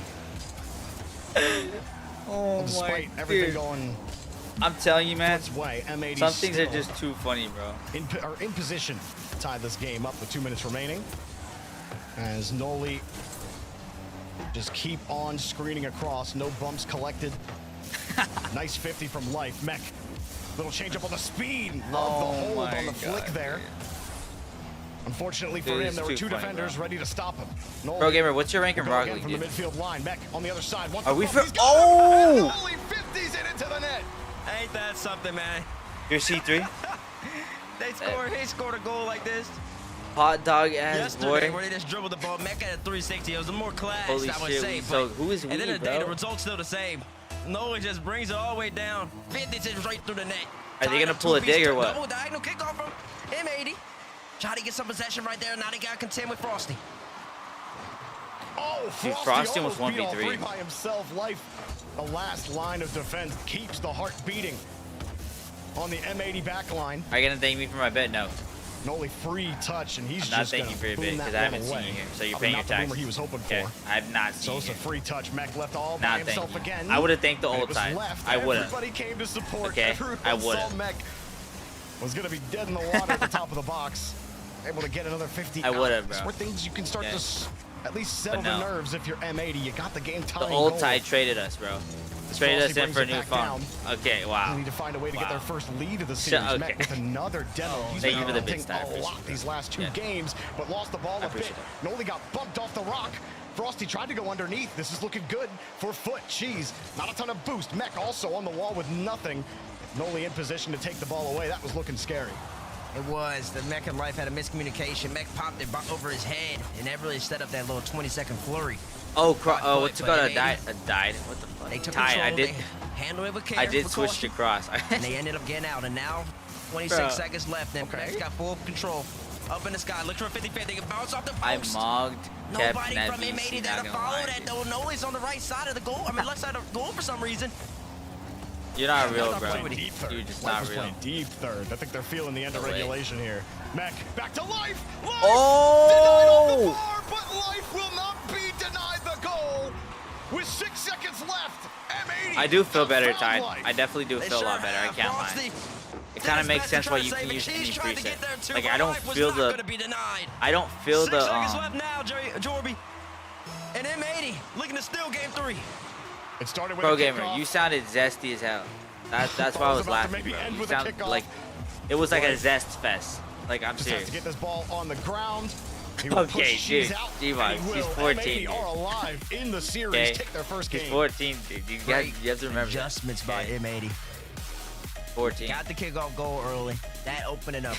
Oh despite my everything dude. going I'm telling you, man. Way, M80 some things are just too funny, bro. In position to tie this game up with 2 minutes remaining. As Noli just keep on screening across. No bumps collected. Nice 50 from Life. Mech Little change up on the speed. Love the hold on the flick there. Unfortunately for him, there were two defenders ready to stop him. Pro Gamer, what's your rank in Rocket League, from the midfield line. Mech on the other side. Are we for? Oh! Only 50s in into the net. Ain't that something, man? You're C3? They scored a goal like this. Hot dog ass yesterday, boy. where they just dribbled the ball. Mech at a 360. It was a more class, Holy I would shit, say. so who is we, at the end of the day, bro? the result's still the same. Noah just brings it all the way down. 50s right through the net. Are they gonna pull a dig or what? Double diagonal kickoff from M80. Try to get some possession right there. Now they got to contend with Frosty. Oh, dude, Frosty was almost beat all 1v3 three by himself. Life, the last line of defense, keeps the heart beating on the M80 back line. Are you gonna thank me for my bet? No. An only free touch, and he's I'm not just thanking you for your bet because I haven't seen you here. So you're paying your taxes. He was hoping for. Okay. I have not seen So it's a free touch. Mech left all by himself again. I would have thanked the old time. I would have. Everybody came to support. Okay. Everyone I would saw have. Mech was gonna be dead in the water at the top of the box. Able to get another 50 I would have, bro. bro. Where things you can start to at least settle the nerves if you're M80. You got the game tying The old goal. tie traded us, bro. Traded us in for a new phone. Okay, wow. They need to find a way to get their first lead of the series. Met with another demo. He's Thank been you for the big hunting star. a lot these last two games, but lost the ball a bit. Noli got bumped off the rock. Frosty tried to go underneath. This is looking good for Foot. Cheese, not a ton of boost. Mech also on the wall with nothing. Noli in position to take the ball away. That was looking scary. It was. The Mech and Life had a miscommunication. Mech popped it over his head and that really set up that little 20-second flurry. Oh, what's it called? A died? What the fuck? They took Ty, control. I did. They handled it with care. I did with switch caution, to cross. and they ended up getting out. And now, 26 seconds left. And Mech's got full control. Up in the sky, look for a 50-50. They can bounce off the post. I mogged. Nobody from M80 that'll follow that though. Noli's on the right side of the goal. I mean, left side of the goal for some reason. You're not real, bro. Deep third. You're just Life not is real. playing deep third. I think they're feeling the end of regulation here. Mech back to Life. Life denied off the bar, but Life will not be denied the goal. With 6 seconds left, M80. I do feel better, Ty. I definitely do feel a lot better. I can't lie. It kind of makes sense why you can use any preset. Like I don't feel the. I don't feel the. 6 seconds left now, Jorby. And M80 looking to steal game 3. It started with Pro a Gamer, kickoff. you sounded zesty as hell. That's why I was laughing, bro. You sound like it was like a zest fest. Like I'm Just serious. has to get this ball on the ground. Okay, dude. G-Vibes, he's 14. M80 are alive in the series. Okay. Take their first game. He's 14, dude. You have to remember. Adjustments by M80. 14. Got the kickoff goal early. That opened it up.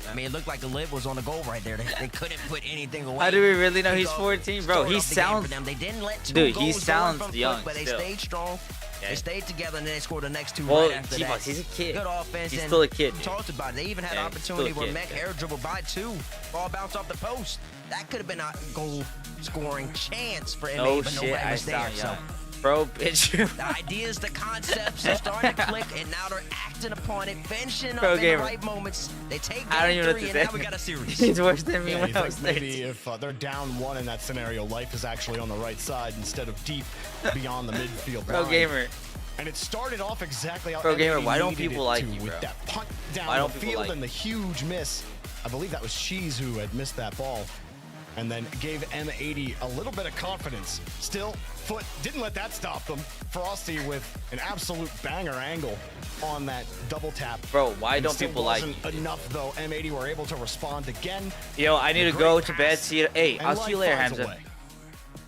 I mean, it looked like the lid was on the goal right there. They couldn't put anything away. How do we really know he's 14, bro? He sounds. They didn't let two Dude, goals he sounds from young. Foot, but they still. stayed strong. They stayed together and then they scored the next two Well, right after that. He's a kid. Good offense. He's and still a kid. we talked about it. They even had an opportunity where Mech air dribbled by 2. Ball bounced off the post. That could have been a goal scoring chance for M80, but nobody was there. So. Bro, bitch. The ideas, the concepts are starting to click, and now they're acting upon it, finishing up in the right moments. They take game 3, and now we got a series. He's worse than me when I was 13. Maybe if they're down 1 in that scenario, Life is actually on the right side instead of deep beyond the midfield Pro line. Gamer. And it started off exactly how Pro Gamer, M80 why don't needed people it like to, you, bro? with that punt down Why don't the people field like and the huge miss. I believe that was Cheese who had missed that ball. And then gave M80 a little bit of confidence. Still, Foot didn't let that stop them. Frosty with an absolute banger angle on that double tap. Bro, why don't people like you? Wasn't enough though. M80 were able to respond again. Yo, I need to go to bed. See you. Hey, I'll see you later, finds a Hamza.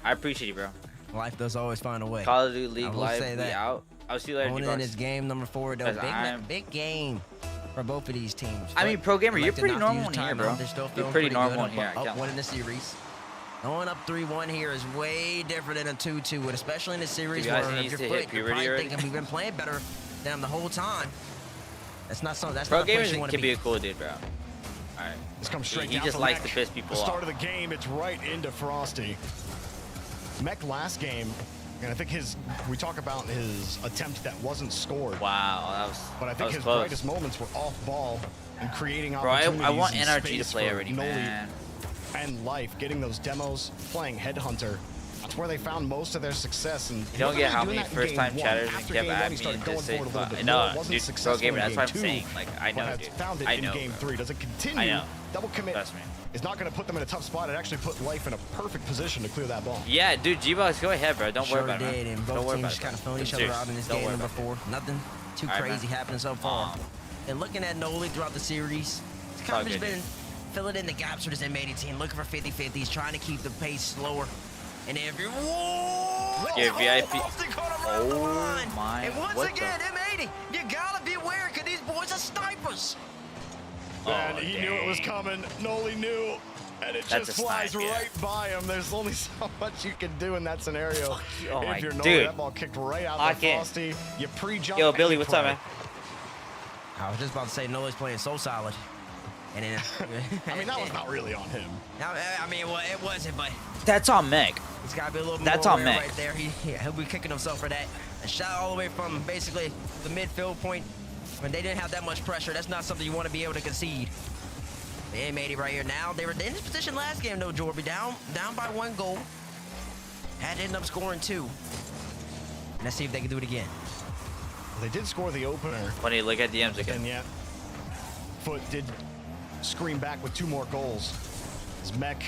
I appreciate you, bro. Life does always find a way. Call of Duty League will Live, say we that. out. I'll see you later, Owning G-Bucks. is game number 4, though. Big game for both of these teams. I mean, Pro Gamer, you're Elected pretty not to normal use in here, timeout. bro. They're still You're feeling pretty good. normal in here. Up 1 in the series. Going up 3-1 here is way different than a 2-2, especially in the series where if you're Foot, you're probably thinking we've been playing better than them the whole time. That's not something. That's Pro not a place Gamer you want can to be a cool dude, bro. All right. This comes straight He down just from likes Mech. to piss people the off. start of the game, it's right into Frosty. Mech last game, and I think we talk about his attempt that wasn't scored. Wow, that was. But I think his close. brightest moments were off ball and creating Bro, opportunities. I want and NRG to space play for already, Noli man. And Life, getting those demos, playing Headhunter. That's where they found most of their success. And You don't get how many doing that in first-time game chatters one. that After kept game one, at he me started and going just for it say, a little fuck. bit No, more. It wasn't dude, successful Pro Gamer, in that's game what I'm 2, saying. Like, I know, but has dude. found it I in know, game bro. 3. Does it continue? I know. Double commit. Trust me. It's not going to put them in a tough spot. It actually put Life in a perfect position to clear that ball. Yeah, dude, G-Bucks, go ahead, bro. Don't worry about it, did, man. and Don't both worry teams about just it. kind of filling each I'm other serious. out in this Don't game worry number about 4. Nothing too crazy happening so far. And looking at Noli throughout the series, it's kind of just been filling in the gaps for this M80 team, looking for 50-50s, trying to keep the pace slower. And every yeah, VIP. Oh my! And once again, M80, you gotta beware because these boys are snipers. And he knew it was coming. Noli knew, and it just flies right by him. There's only so much you can do in that scenario. If you're Noli, that ball kicked right out to Frosty. You pre-jump. Yo, Billy, what's up, man? I was just about to say Noli's playing so solid. And then, I mean, that was not really on him. I mean, well, it wasn't, but that's on Meg. He's got to be a little more that's on Meg right there. He'll be kicking himself for that. A shot all the way from basically the midfield point when they didn't have that much pressure. That's not something you want to be able to concede. The M80 right here now. They were in this position last game, though, Jorby. Down by 1 goal. Had to end up scoring 2. Let's see if they can do it again. They did score the opener. When you look at the M's again. And yeah, Foot did scream back with 2 more goals. As Mech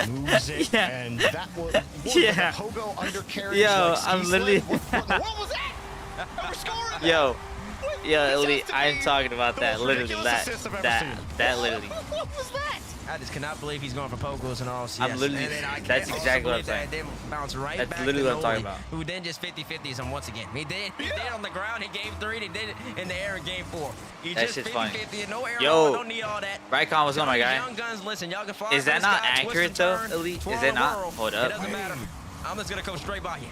moves it, and that was like a pogo undercarriage. Yo, like I'm literally. What was that? We're scoring. Yo, literally, I'm talking about that. Literally, that literally. What was that? I just cannot believe he's going for pogos and all. I'm literally. That's exactly what I'm saying. Bounce right that's back literally to what I'm talking about. Who then just 50-50s him once again. He did on the ground in game 3. He did it in the air in game 4. He that just shit's 50-50. No air. Yo, don't need all that. Rycon, what's on, my guy? Young guns, listen, y'all can fly. Is that not accurate though, Elite? Is it not? Hold up. It doesn't matter. I'm just gonna come straight by you.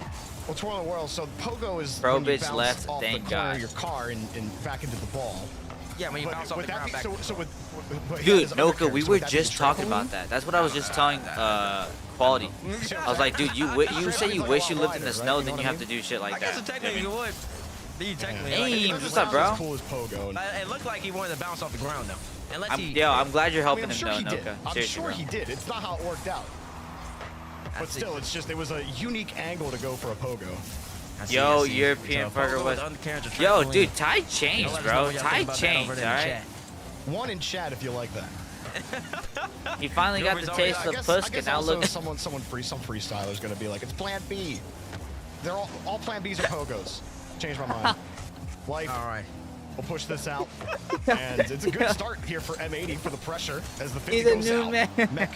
Well, twirl the world. So pogo is bro, when you bitch bounce left. off Thank the God. corner of your car and back into the ball. Yeah, when you bounce off the ground back. Dude, Noka, we were just talking about that. That's what I was just telling Quality. I was like, dude, you say you wish you lived in the snow, then you have to do shit like that. I guess technically you would. Ames, what's up, bro? It looked like he wanted to bounce off the ground though. I'm glad you're helping him though, Noka. I'm sure he did. It's not how it worked out. But still, it's just, it was a unique angle to go for a pogo. Yo, European burger was. Yo, dude, tide changed, bro. Tide changed, alright? 1 in chat if you like that. He finally got the taste of pusk, and now look. Some freestyler is gonna be like, it's Plan B. They're all Plan Bs are pogos. Changed my mind. Life. All right. We'll push this out, and it's a good start here for M80 for the pressure as the 50 He's goes a new out. man. Mech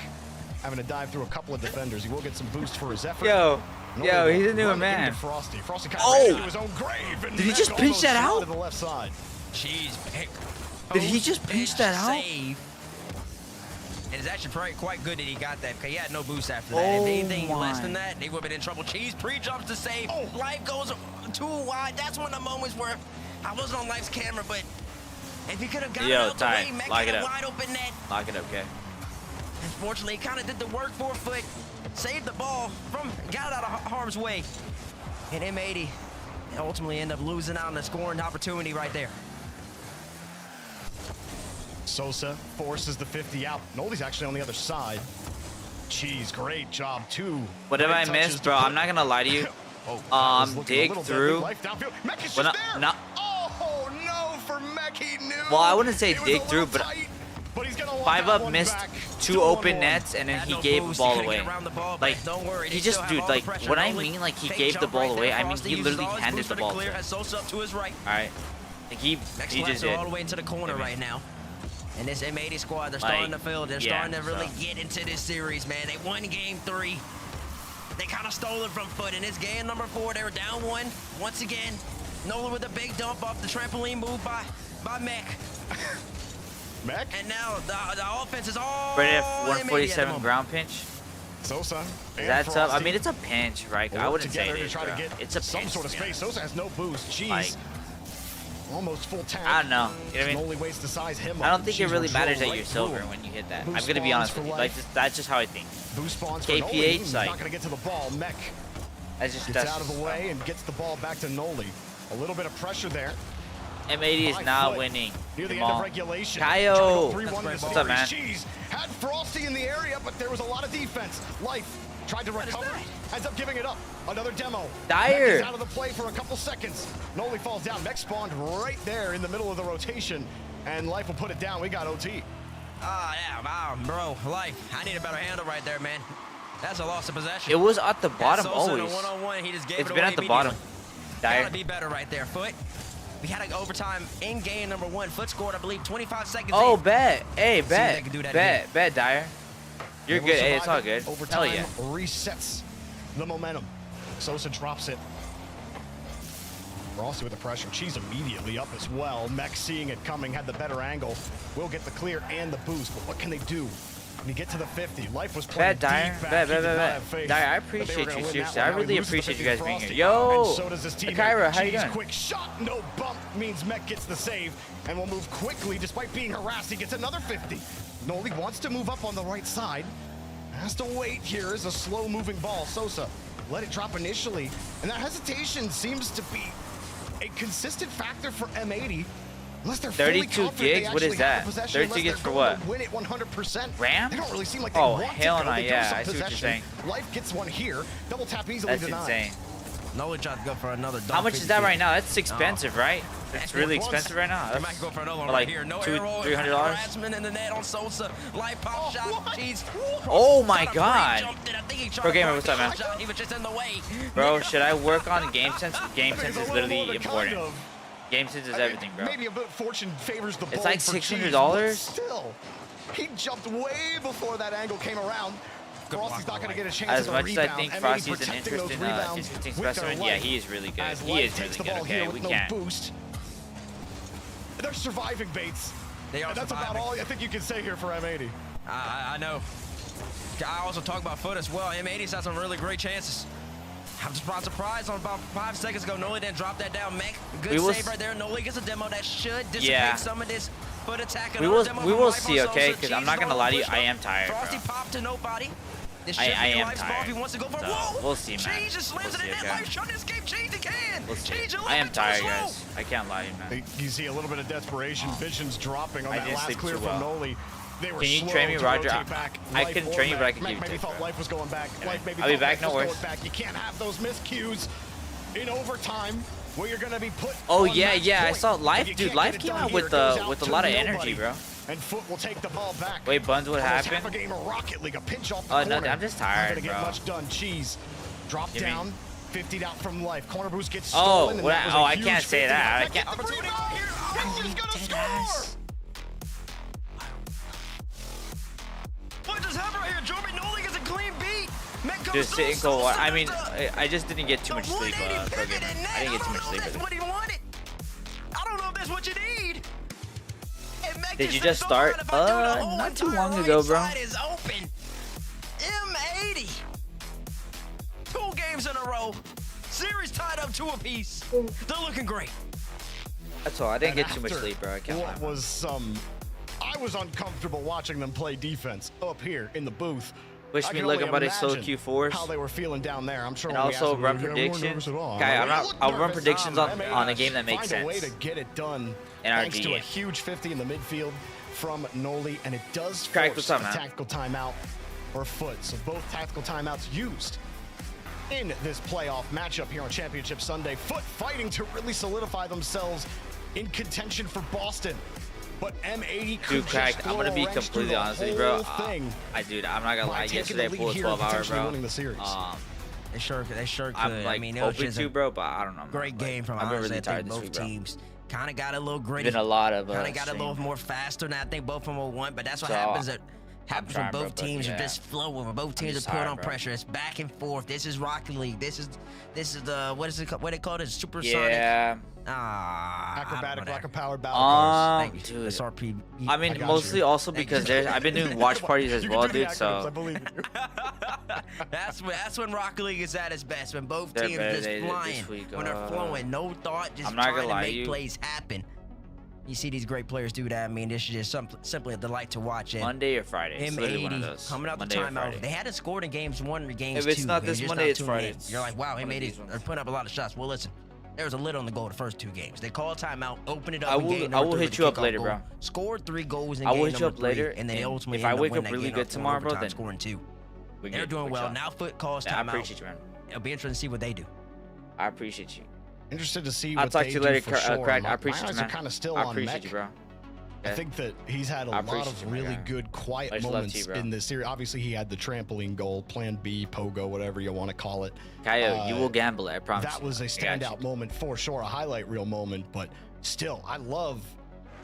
having to dive through a couple of defenders. He will get some boost for his effort. Yo, he's a new man. Frosty kind of ran into his own grave, and did he just pinch that out? To the left side. Jeez, did he just pinch that out? Save. And it's actually quite good that he got that because he had no boost after that. If anything less than that, they would have been in trouble. Cheese pre-jumps to save. Life goes too wide. That's one of the moments where I wasn't on Life's camera, but if he could have gotten out the way, Mech had a wide open net. Lock it up, okay. Unfortunately, he kind of did the work for Foot, saved the ball got it out of harm's way. And M80 ultimately end up losing out on the scoring opportunity right there. Sosa forces the 50 out. Noli's actually on the other side. Jeez, great job too. What have I missed, bro? I'm not gonna lie to you. Dig through. No. Oh no, for Mech, he knew. Well, I wouldn't say dig through, but 5 up missed 2 open nets, and then he gave the ball away. Like, he just, dude, like, what I mean, like, he gave the ball away, I mean, he literally handed the ball to him. Alright. Like, he just did. All the way into the corner right now. And this M80 squad, they're starting to feel, they're starting to really get into this series, man. They won game 3. They kind of stole it from Foot. In this game number 4, they were down 1. Once again, Nolan with a big dump off the trampoline move by Mech. Mech? And now the offense is all Brady 147 ground pinch. Sosa. That's up. I mean, it's a pinch, right? I wouldn't say it is, to get it's a some pinch, sort of space. Sosa has no boost. Jeez. Like, almost full tank. I don't know. You know what I mean? Only ways to size him I don't think Jeez, it really matters that right you're silver when you hit that. Boost I'm gonna be honest spawns with you. for Like, that's just how I think. Boost spawns for KPH, Noli. He's like, not gonna get to the ball. Mech gets out of the way and gets the ball back to Noli. A little bit of pressure there. M80 is not winning. Near the end of regulation. Kyle, what's up, man? Jeez, had Frosty in the area, but there was a lot of defense. Life tried to recover, ends up giving it up. Another demo. Dire. Mech is out of the play for a couple seconds. Noli falls down. Mech spawned right there in the middle of the rotation, and Life will put it down. We got OT. Yeah, wow, bro, Life. I need a better handle right there, man. That's a loss of possession. It was at the bottom always. He just gave it's it been away at the bottom. Gotta be better right there, Foot. We had an overtime in game number 1. Foot scored, I believe, 25 seconds. Oh, in. bet. Hey, bet. Bet, Dyer. You're good. Hey, it's all good. Overtime Hell yeah. resets the momentum. Sosa drops it. Rossi with the pressure. Cheese immediately up as well. Mech seeing it coming, had the better angle. Will get the clear and the boost, but what can they do? When you get to the 50, Life was playing deep back. Bet. Dyer, I appreciate you, seriously. I really appreciate you guys being here. Yo, so does his teammate. Kyra, how you doing? Quick shot, no bump, means Mech gets the save and will move quickly despite being harassed. He gets another 50. Noli wants to move up on the right side. Has to wait here as a slow-moving ball. Sosa let it drop initially, and that hesitation seems to be a consistent factor for M80. Unless they're 32 gigs? What is that? 32 gigs for what? Win it 100%. RAM? They don't really seem like they oh, want hell to go. no, They yeah, do I see what you're saying. Life gets one here. Double tap easily That's denied. insane. Noli tried to go for another. How much is that right now? That's expensive, right? It's really expensive right now. They might go for another one like right here. No $200-300. harassment in the net on Sosa. Life pop shot. Cheese. Oh my god. Bro, Gamer, what's up, man? He was just in the way. Bro, should I work on game sense? Game sense is literally important. Game sense is everything, bro. Maybe a bit fortune favors the it's like $600. Still, he jumped way before that angle came around. Frosty's not going to get a chance. As much as I think Frosty's an interesting specimen, yeah, he is really good. He is really good. Okay, we can't. Boost. They're surviving, Bates. They are. That's about all I think you can say here for M80. I know. I also talk about Foot as well. M80's had some really great chances. I'm just surprised on about 5 seconds ago. Noli didn't drop that down. Mech, good save right there. Noli gets a demo that should dissipate some of this Foot attack. We will see, okay? Because I'm not gonna lie to you, I am tired, bro. Frosty popped to nobody. I am tired. He wants to go for so, we'll see, man. Change just slams it in there. Life trying to escape. Change he can. We'll see. I am tired, guys. I can't lie to you, man. You see a little bit of desperation. Vision's dropping on that last clear from Noli. Can you train me, Roger? I couldn't train you, but I can give you tips. Thought Life was going back. I'll be back, no worries. You can't have those miscues in overtime where you're gonna be put. Oh yeah, I saw Life, dude. Life came out with a lot of energy, bro. And Foot will take the ball back. Wait, Buns, what happened? Half a game of Rocket League, a pinch off the corner. corner. No, I'm just tired, bro. Get much done. Cheese, drop down, 50'd out from Life. Corner boost gets stolen. Oh, I can't say that. I can't. He's gonna score. What just happened right here? Joby Noli gets a clean beat. Just sit and go. I mean, I just didn't get too much sleep, Pro Gamer. I didn't get too much sleep. That's what he wanted. I don't know if that's what you need. Did you just start? Not too long ago, bro. Is open. M80. 2 games in a row. Series tied up 2 apiece. They're looking great. That's all. I didn't get too much sleep, bro. I can't lie. I was uncomfortable watching them play defense up here in the booth. Wish me luck about his solo Q4s. How they were feeling down there. I'm sure. And also run predictions. Guy, I'll run predictions on a game that makes sense. Find a way to get it done. In our thanks to a huge 50 in the midfield from Noli, and it does force a tactical timeout or Foot. So both tactical timeouts used in this playoff matchup here on Championship Sunday. Foot fighting to really solidify themselves in contention for Boston. But M80 dude, cracked. I'm gonna be completely honest with you, bro. Dude, I'm not gonna lie. Yesterday I pulled a 12-hour, bro. They sure could. I'm like hoping to, bro, but I don't know. Great game from I've been really tired this both week, bro. Teams kind of got a little gritty. Been a lot of kind of got a little more faster than I think both of them will want. But that's what happens. Happens when both teams are just flowing. When both teams are put on pressure, it's back and forth. This is Rocket League. This is the what they call it? Supersonic. Yeah. Acrobatic rocket powered battle cars. Dude. SRP. I mean, mostly also because I've been doing watch parties as well, dude. So I believe you. that's when Rocket League is at its best. When both teams are just flying, when they're flowing, no thought, just trying to make plays happen. You see these great players do that. I mean, this is just simply a delight to watch. And Monday or Friday. M80 coming out the timeout. They hadn't scored in games 1 or games 2. If it's not this Monday, it's Friday. You're like, wow, M80 are putting up a lot of shots. Well, listen, there was a lid on the goal the first 2 games. They call a timeout, open it up. I will hit you up later, bro. Scored 3 goals in game number 3. I will hit you up later, and then ultimately, if I wake up really good tomorrow, bro, then scoring 2. They're doing well. Now Foot calls timeout. I appreciate you, man. It'll be interesting to see what they do. I appreciate you. Interested to see I'll what talk they to you later, do for sure. Craig. I appreciate you, man. Kind of still I on appreciate you, bro. I think that he's had a lot of really good quiet moments in this series. Obviously, he had the trampoline goal, Plan B, Pogo, whatever you want to call it. Kaio, you will gamble it, I promise. That was a standout moment for sure, a highlight reel moment, but still, I love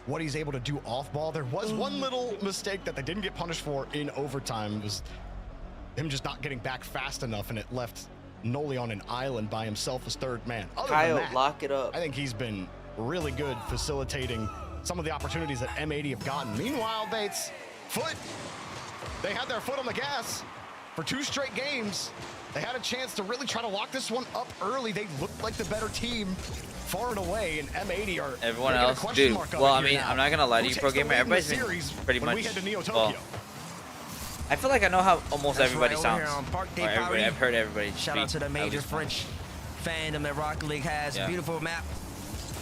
what he's able to do off ball. There was one little mistake that they didn't get punished for in overtime. It was him just not getting back fast enough, and it left Noli on an island by himself as third man. Other than that, lock it up. I think he's been really good facilitating some of the opportunities that M80 have gotten. Meanwhile, Bates, they had their foot on the gas for 2 straight games. They had a chance to really try to lock this one up early. They looked like the better team far and away, and M80 are everyone else, dude. Well, I mean, I'm not gonna lie to you, Pro Gamer. Everybody's been pretty much. Well, I feel like I know how almost everybody sounds. I've heard everybody. Shout out to the major French fandom that Rocket League has. Beautiful map.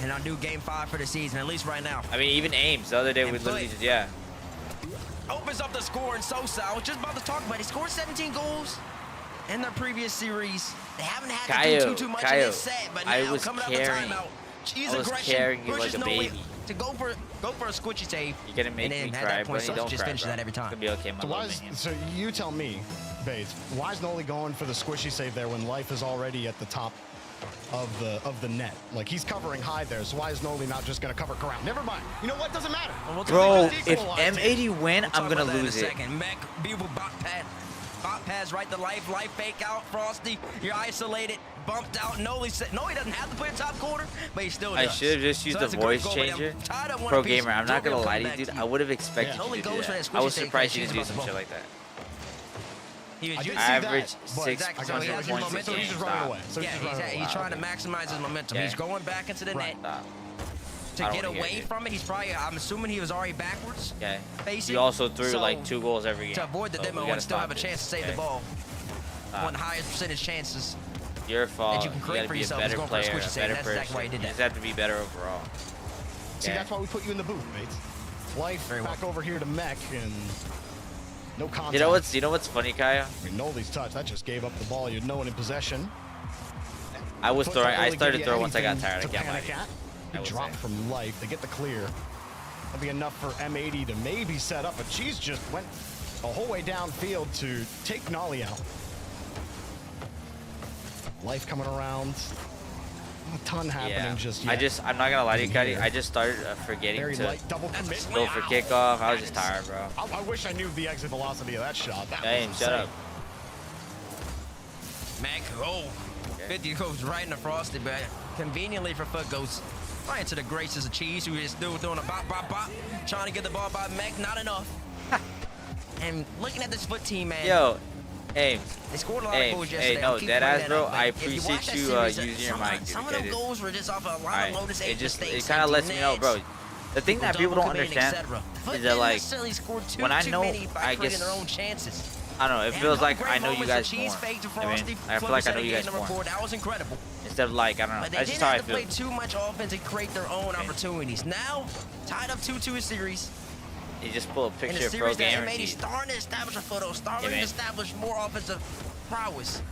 And I'll do game 5 for the season, at least right now. I mean, even Ames, the other day, we literally just, opens up the score in Sosa. I was just about to talk about it. He scored 17 goals in their previous series. They haven't had to do too much in this set, but now coming out the timeout, she's aggression, pushes no way to go for a squishy save. You're gonna make me cry, but you don't just finishes that every time. It'll be okay, my so you tell me, Bates, why is Noli going for the squishy save there when Life is already at the top of the net? Like, he's covering high there, so why is Noli not just gonna cover ground? Never mind. You know what? Doesn't matter. Bro, if M80 win, I'm gonna lose it. Mech, beautiful bot pad. Bot pads right to Life. Life fake out. Frosty, you're isolated. Bumped out. Noli doesn't have to play in top quarter, but he still does. I should have just used the voice changer. Pro Gamer, I'm not gonna lie to you, dude. I would have expected you to do that. I was surprised you didn't do some shit like that. Average 6 points a game. He's trying to maximize his momentum. He's going back into the net to get away from it. He's probably, I'm assuming he was already backwards. He also threw like 2 goals every game. To avoid the demo and still have a chance to save the ball. One highest percentage chances. Your fault. That you can create for yourself is going for a squishy save. That's exactly why he did that. You just have to be better overall. See, that's why we put you in the booth, Bates. Life back over here to Mech and no contact. You know what's funny, Kaya? I mean, Noli's touch, that just gave up the ball. You had no one in possession. I started throwing once I got tired. I can't lie. Good drop from Life. They get the clear. That'll be enough for M80 to maybe set up, but she's just went a whole way downfield to take Noli out. Life coming around. A ton happening just yet. I'm not gonna lie to you, Cuddy. I just started forgetting to go for kickoff. I was just tired, bro. I wish I knew the exit velocity of that shot. Hey, shut up. Mac, 50 goes right in the Frosty, but conveniently for Foot goes right into the graces of Cheese, who is still doing a bop, trying to get the ball by Mac. Not enough. And looking at this Foot team, man. Yo. Ames. They scored a lot of goals yesterday. Hey, no, deadass, bro. I appreciate you using your mic. Some of the goals were just off a lot of Lotus 8 mistakes. It kind of lets me know, bro. The thing that people don't understand is that, like, when I know, I guess, I don't know, it feels like I know you guys more. I mean, I feel like I know you guys more. That was incredible. Instead of, like, I don't know. But they didn't have to play too much offense and create their own opportunities. Now, tied up 2-2 series. You just pull a picture of Pro Gamer. Starting to establish a foothold, starting to establish more offensive prowess.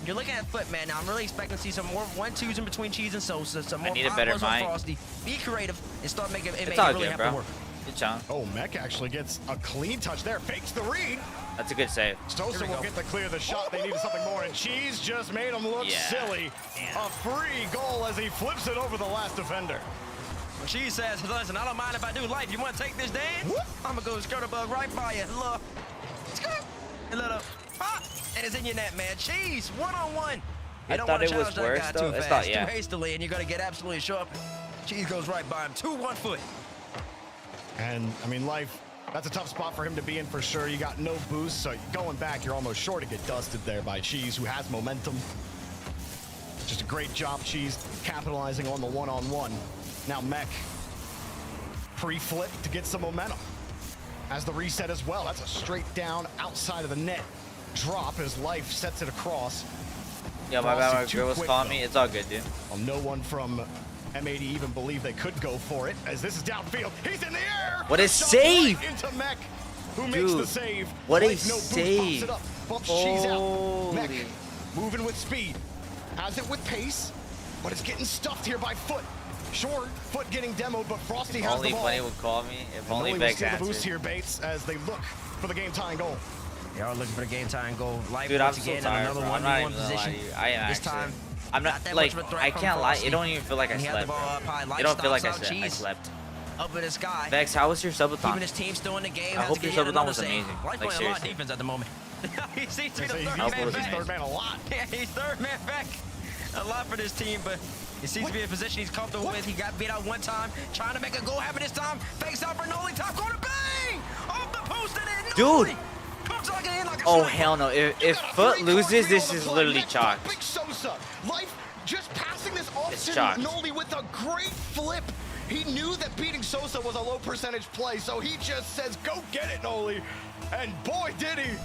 You're looking at Foot, man. Now I'm really expecting to see some more 1-2s in between Cheese and Sosa, some more pop-ups on Frosty. Be creative and start making it really have to work. Good job. Oh, Mech actually gets a clean touch there. Fakes the read. That's a good save. Sosa will get the clear of the shot. They needed something more, and Cheese just made him look silly. A free goal as he flips it over the last defender. She says, listen, I don't mind if I do. Life, you want to take this dance? I'm going to go skirt a bug right by you. Look. Skirt. And little pop. And it's in your net, man. Cheese, one-on-one. I thought it was worse, though. It's not, too hastily, and you're going to get absolutely sharp. Cheese goes right by him. 2-1 Foot. And, I mean, Life, that's a tough spot for him to be in for sure. You got no boost, so going back, you're almost sure to get dusted there by Cheese, who has momentum. Just a great job, Cheese, capitalizing on the one-on-one. Now Mech pre-flip to get some momentum. As the reset as well. That's a straight down outside of the net drop as Life sets it across. Yeah, my bad, my girl was calling me. It's all good, dude. Well, no one from M80 even believed they could go for it as this is downfield. He's in the air! What a save! Right into Mech, who makes the save. What a Life, no save! Boost, pops it up, bumps Cheese out. Mech moving with speed. Has it with pace, but it's getting stuffed here by Foot. Sure, Foot getting demoed, but Frosty has Only the ball. Bunny would call me if And only will Vex steal the boost answered. here, Bates, as they look for the game-tying goal. They are looking for the game-tying goal. Life Dude, I'm once so again tired, in another bro. I'm not 1v1 even gonna lie position. to you. I am This actually. time, I'm not that like much of a threat I from can't lie. Frosty. It don't even feel like I And he had the slept, ball bro. up high. Life It don't feel like I stops out slept. I Cheese slept. up in the sky. Vex, how was your subathon? Keeping his team still in the game. I has hope to your get yet subathon another was save. amazing. Life's Like, playing a lot of seriously. defense at the moment. He seems to be the He's third I hope man it was back. third man a lot. Yeah, he's third man back a lot for this team, but he seems to be in a position he's comfortable with. He got beat out one time, trying to make a goal happen this time. Fakes out for Noli, top corner, bang! Off the post and in. Dude. Comes like in like a Oh sniper. hell no! If Foot loses, this is literally chalked. Big Sosa. Life just passing this off It's to chalked. Noli with a great flip. He knew that beating Sosa was a low percentage play, so he just says, go get it, Noli. And boy, did he.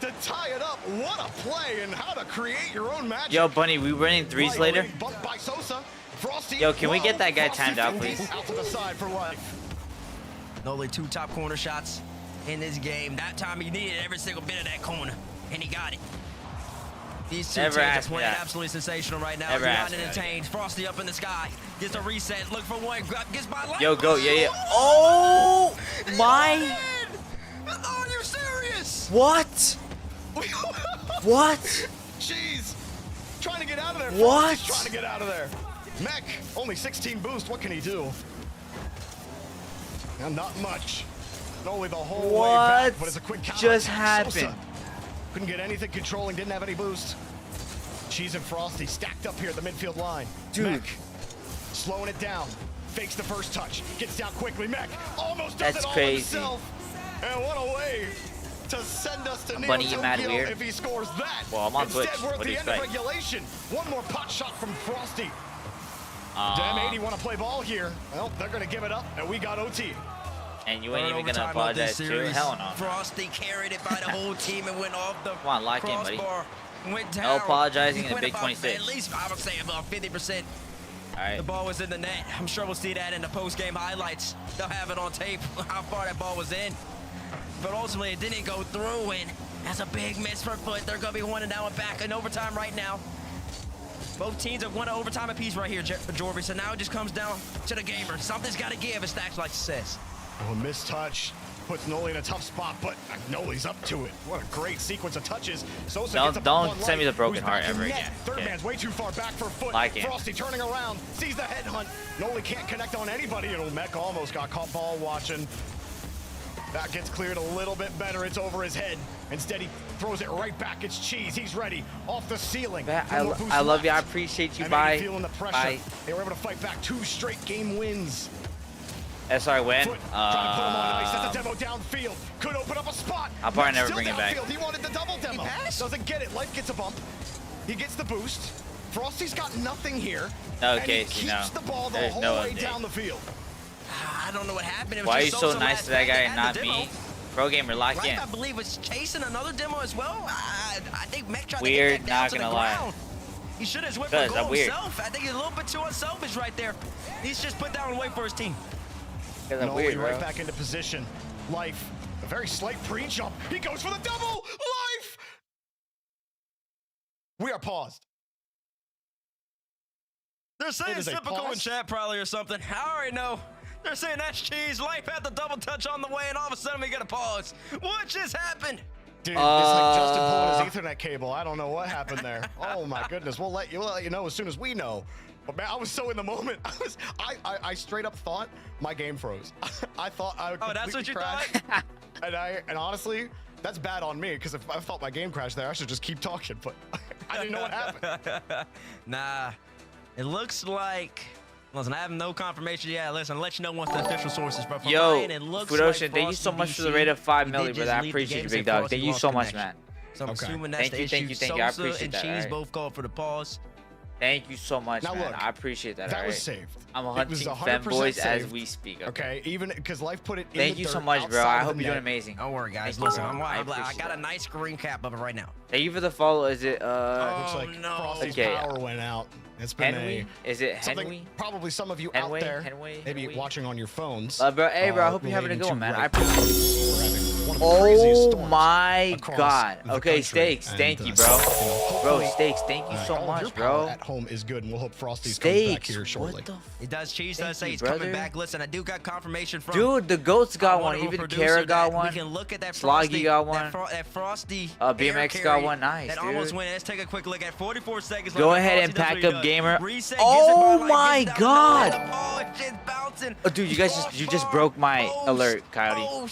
To tie it up, what a play and how to create your own magic. Yo, Bunny, we running threes later. Bumped by Sosa. Frosty. Yo, can we get that guy Frosty timed out, 50 please? Out to the side for Life. Noli 2 top corner shots in this game. That time he needed every single bit of that corner, and he got it. These two Never teams are asked me playing that. absolutely sensational right now. Never Beyond asked me that entertained. Frosty up in the sky. Gets a reset. Look for one. Gets by Life. Yo, go, yeah. Oh my! Are you serious? What? What? Jeez. Trying to get out of there. What? Frosty's trying to get out of there. Mech, only 16 boost. What can he do? And not much. Only the whole way back, but it's a quick counter. just attack. happened? Sosa couldn't get anything controlling, didn't have any boost. Cheese and Frosty stacked up here at the midfield line. Dude. Mech slowing it down. Fakes the first touch. Gets down quickly. Mech almost does That's it all crazy. himself. And what a way to send us to Neo Bunny, you mad Tokyo weird? if he scores that. Well, I'm on Instead, Twitch. we're at What do the you end of expect? regulation. One more pot shot from Frosty. Damn 80 want to play ball here. Well, they're going to give it up, and we got OT. And you ain't even Overtime gonna of apologize this too? series. Hell no. Frosty carried it by the whole team and went off the Come on, lock in, buddy. crossbar. Went down. No apologizing He in went Big about, 26. At least I would say about 50%. All right. The ball was in the net. I'm sure we'll see that in the post-game highlights. They'll have it on tape how far that ball was in. But ultimately, it didn't go through, and that's a big miss for Foot. They're going to be one and now and back in overtime right now. Both teams have won an overtime apiece right here, Jorby. So now it just comes down to the gamer. Something's got to give, as Stacks like says. Oh, missed touch. Puts Noli in a tough spot, but Noli's up to it. What a great sequence of touches. Sosa gets up Don't on send me the Life, broken who's heart back in ever net. again. Third Okay. man's way too far back for Foot. Like it. Frosty turning around, sees the headhunt. Noli can't connect on anybody, and Mech almost got caught ball watching. That gets cleared a little bit better. It's over his head. Instead, he throws it right back. It's Cheese. He's ready. Off the ceiling. I love you. I appreciate you. Bye. Feeling the pressure. Bye. They were able to fight back 2 straight game wins. SR win. Foot trying to put him on ice. That's a demo downfield. Could open up a spot. I'll probably never Still bring it back. downfield. He wanted the double demo. Doesn't get it. Life gets a bump. He gets the boost. Frosty's got nothing here. No, and he Casey, keeps no. the ball the There's whole no way update. down the field. I don't know what happened. It was Why are you just so Sosa nice last to that night. guy They and had not the demo. me? Pro gamer, lock Life, in. I believe, was chasing another demo as well. I think Mech tried Weird, to get that down not to the gonna lie. ground. He should have went for Cuz, goal I'm weird. himself. I think he's a little bit too unselfish right there. He's just put down and wait for his team. Cuz I'm Noli weird, right bro. back into position. Life, a very slight pre-jump. He goes for the double. Life! We are paused. They're saying is a typical in pause? chat probably or something. I already know. They're saying that's Cheese. Life had the double touch on the way, and all of a sudden we get a pause. What just happened? Dude, it's like Justin pulling his Ethernet cable. I don't know what happened there. Oh my goodness. We'll let you know as soon as we know. But man, I was so in the moment. I straight up thought my game froze. I thought I would. Oh, that's what you crash. thought? And honestly, that's bad on me because if I thought my game crashed there, I should just keep talking. But I didn't know what happened. Nah, it looks like. Listen, I have no confirmation yet. Listen, I'll let you know once the official sources. But from Yo, mine, it looks Food Ocean, like thank you so Frosty much for the DC, rate of 5 he milli, did brother. just I leave the appreciate game you, saying big dog. Frosty Thank you lost so much, connection. man. So I'm Okay. assuming that's Thank the you, issue. thank you, thank you. I Sosa appreciate and that, Cheese alright? both called for the pause. Thank you so much, Now man. look, I appreciate that, that alright? was saved. I'm It was hunting 100% fanboys as saved. we speak, Okay, even because Life put it in Thank the you so dirt much, bro. outside I of hope the you're doing net. amazing. Don't worry, guys. Thank you, Listen, bro. I I appreciate got a that. nice screen cap of it right now. Thank you for the follow. Is it, Looks like no. Frosty's Okay. power went out. It's been Henry? Is it something Henry? probably some of you Henry? out there Henry? maybe Henry? watching on your phones. Bro, hey, bro, I hope you're having a relating good to one, man. I right appreciate it. We're having one of the craziest Oh storms my across god. the Okay, country. Stakes, And, thank you, so, bro. hopefully, Bro, Stakes, thank you so all of your much, power bro. at home is good, and we'll hope Frosty's comes back here shortly. What the It does. Cheese Thank does say you, he's brother. coming back. Listen, I do got confirmation from Dude, the goats got one. of our Even producer Kara got that one. We can look at that Sloggy Frosty, got one. That Frosty. BMX air got carry one. Nice, that dude. almost went. Let's take a quick look at 44 seconds. Go left. ahead and Frosty pack does what up he gamer. does. Reset, Oh gets it by my line, gets down god. the line. Oh, it's just bouncing. Oh, dude, you just broke my alert, Coyote. Oh,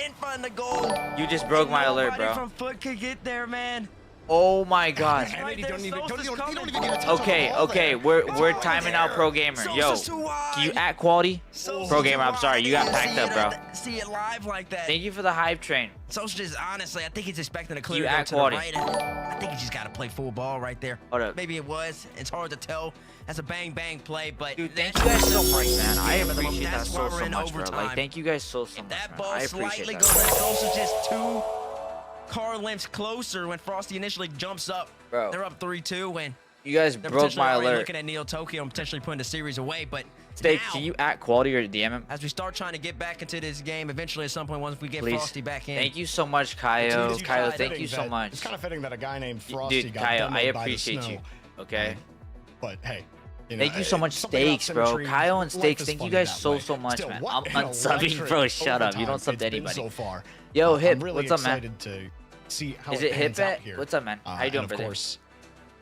in front of the goal. You just broke my alert, Nobody bro. from Foot could get there, man. Oh my god. Right there, don't even get a touch on Okay, the ball okay, there. we're timing out Pro Gamer. Yo, can you at quality? Pro Gamer, I'm sorry, you got packed up, bro. See it live like that. Thank you for the hype train. Sosa just honestly, I think he's expecting a clear You go at to the quality. right. I think he just got to play full ball right there. Hold up. Maybe it was. It's hard to tell. That's a bang bang play, but Dude, thank you guys so much, man. I Yeah, but appreciate that that's why so we're in much, bro. overtime. Like, thank you guys so much, That man. ball I slightly appreciate goes that. at Sosa just 2 car lengths closer when Frosty initially jumps up. Bro. They're up 3-2 and You guys they're broke potentially my already alert. looking at Neo Tokyo and potentially putting the series away, but Steak, now, can you at quality or DM him? as we start trying to get back into this game, eventually at some point once we get Please. Frosty back in. Thank you so much, Kyo. It's Kyo, kinda thank you fitting so that- much. It's kind of fitting that a guy named Frosty Dude, got Kyo, I demoed by the appreciate snow. you. Okay. But hey, you know, Thank you so much, something about Steaks, bro. symmetry, Kyle and life Steaks, is thank you funny guys that so, way. so much, Still, man. what I'm an unsubbing, electric bro. Shut up. You don't overtime sub to it's been anybody. So far. Yo, Hip, I'm really what's up, man? excited to see how Is it Hip pans out at? here. What's up, man? How you doing, and brother? Of course,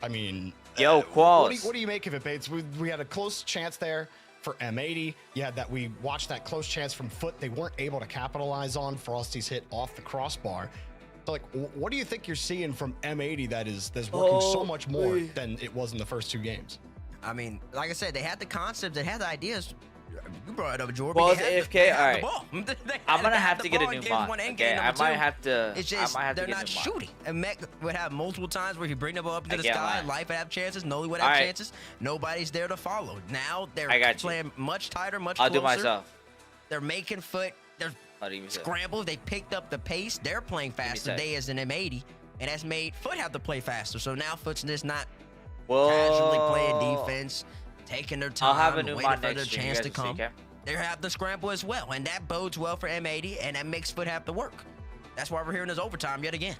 I mean, Yo, Qualls. what do you make of it, Bates? We had a close chance there for M80. You had that we watched that close chance from Foot. They weren't able to capitalize on. Frosty's hit off the crossbar. So, like, what do you think you're seeing from M80 that's working so much more than it was in the first 2 games? I mean, like I said, they had the concepts, they had the ideas. You brought it up, Jordan. Well, They had AFK, the all right. ball. I'm gonna have the to get a ball in new game mod. one and Okay, game I number might two. have to. It's just I might have to they're get a not new mod. shooting. And Mech would have multiple times where he bring the ball up into the can't sky. lie. Life would have chances. Noli would have All right. chances. Nobody's there to follow. Now they're I got you. playing much tighter, much I'll closer. do myself. They're making Foot. They're I'll do myself. scrambles. They picked up the pace. They're playing faster sec. today as an M80, and that's made Foot have to play faster. So now Foot's just not Whoa. casually playing defense, taking their time, I'll have a new waiting mod for their next stream. You chance guys to will see, come. okay? They have the scramble as well, and that bodes well for M80, and that makes Foot have to work. That's why we're here in this overtime yet again.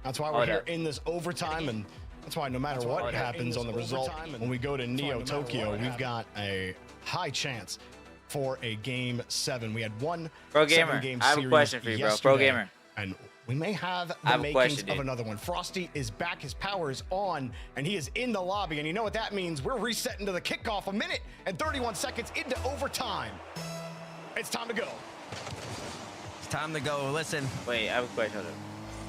That's why we're here in this overtime, and that's why no matter what happens on the result, when we go to Neo Tokyo, we've got a high chance for a Game 7. We had one Pro Gamer, seven-game I have a series question for you, bro. Pro yesterday, Gamer. And we may have I the have a makings question, of dude. another one. Frosty is back, his power is on, and he is in the lobby. And you know what that means? We're resetting to the kickoff, 1 minute and 31 seconds into overtime. It's time to go. It's time to go. Listen. Wait, I have a question. Hold up.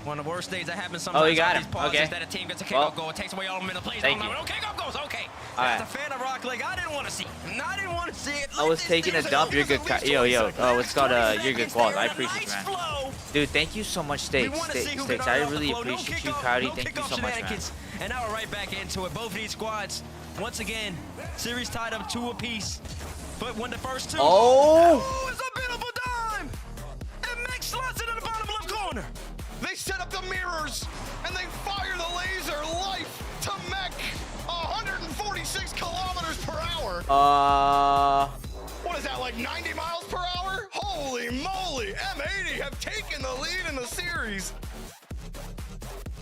One of the worst things that happens sometimes Oh, you got on these him. pauses Okay. is that a team gets a kickoff Well, goal. It takes away all the minute plays. thank you. No kickoff goes. Okay. All As right. a fan of Rock League, I didn't want to see it. I didn't want to see it. I was taking a dump. You're good. Yo. Oh, it's called you're good quality. I appreciate you, man. Dude, thank you so much, Steaks. Steaks, I really appreciate you, Coyote. Thank you so much, man. And now we're right back into it. Both of these squads, once again, series tied up 2 apiece. But won the first 2. Oh! It's a beautiful dime! And Mech slots it in the bottom left corner. They set up the mirrors, and they fire the laser life to Mech. 146 kilometers per hour. What is that, like 90 miles per hour? Holy moly, M80 have taken the lead in the series.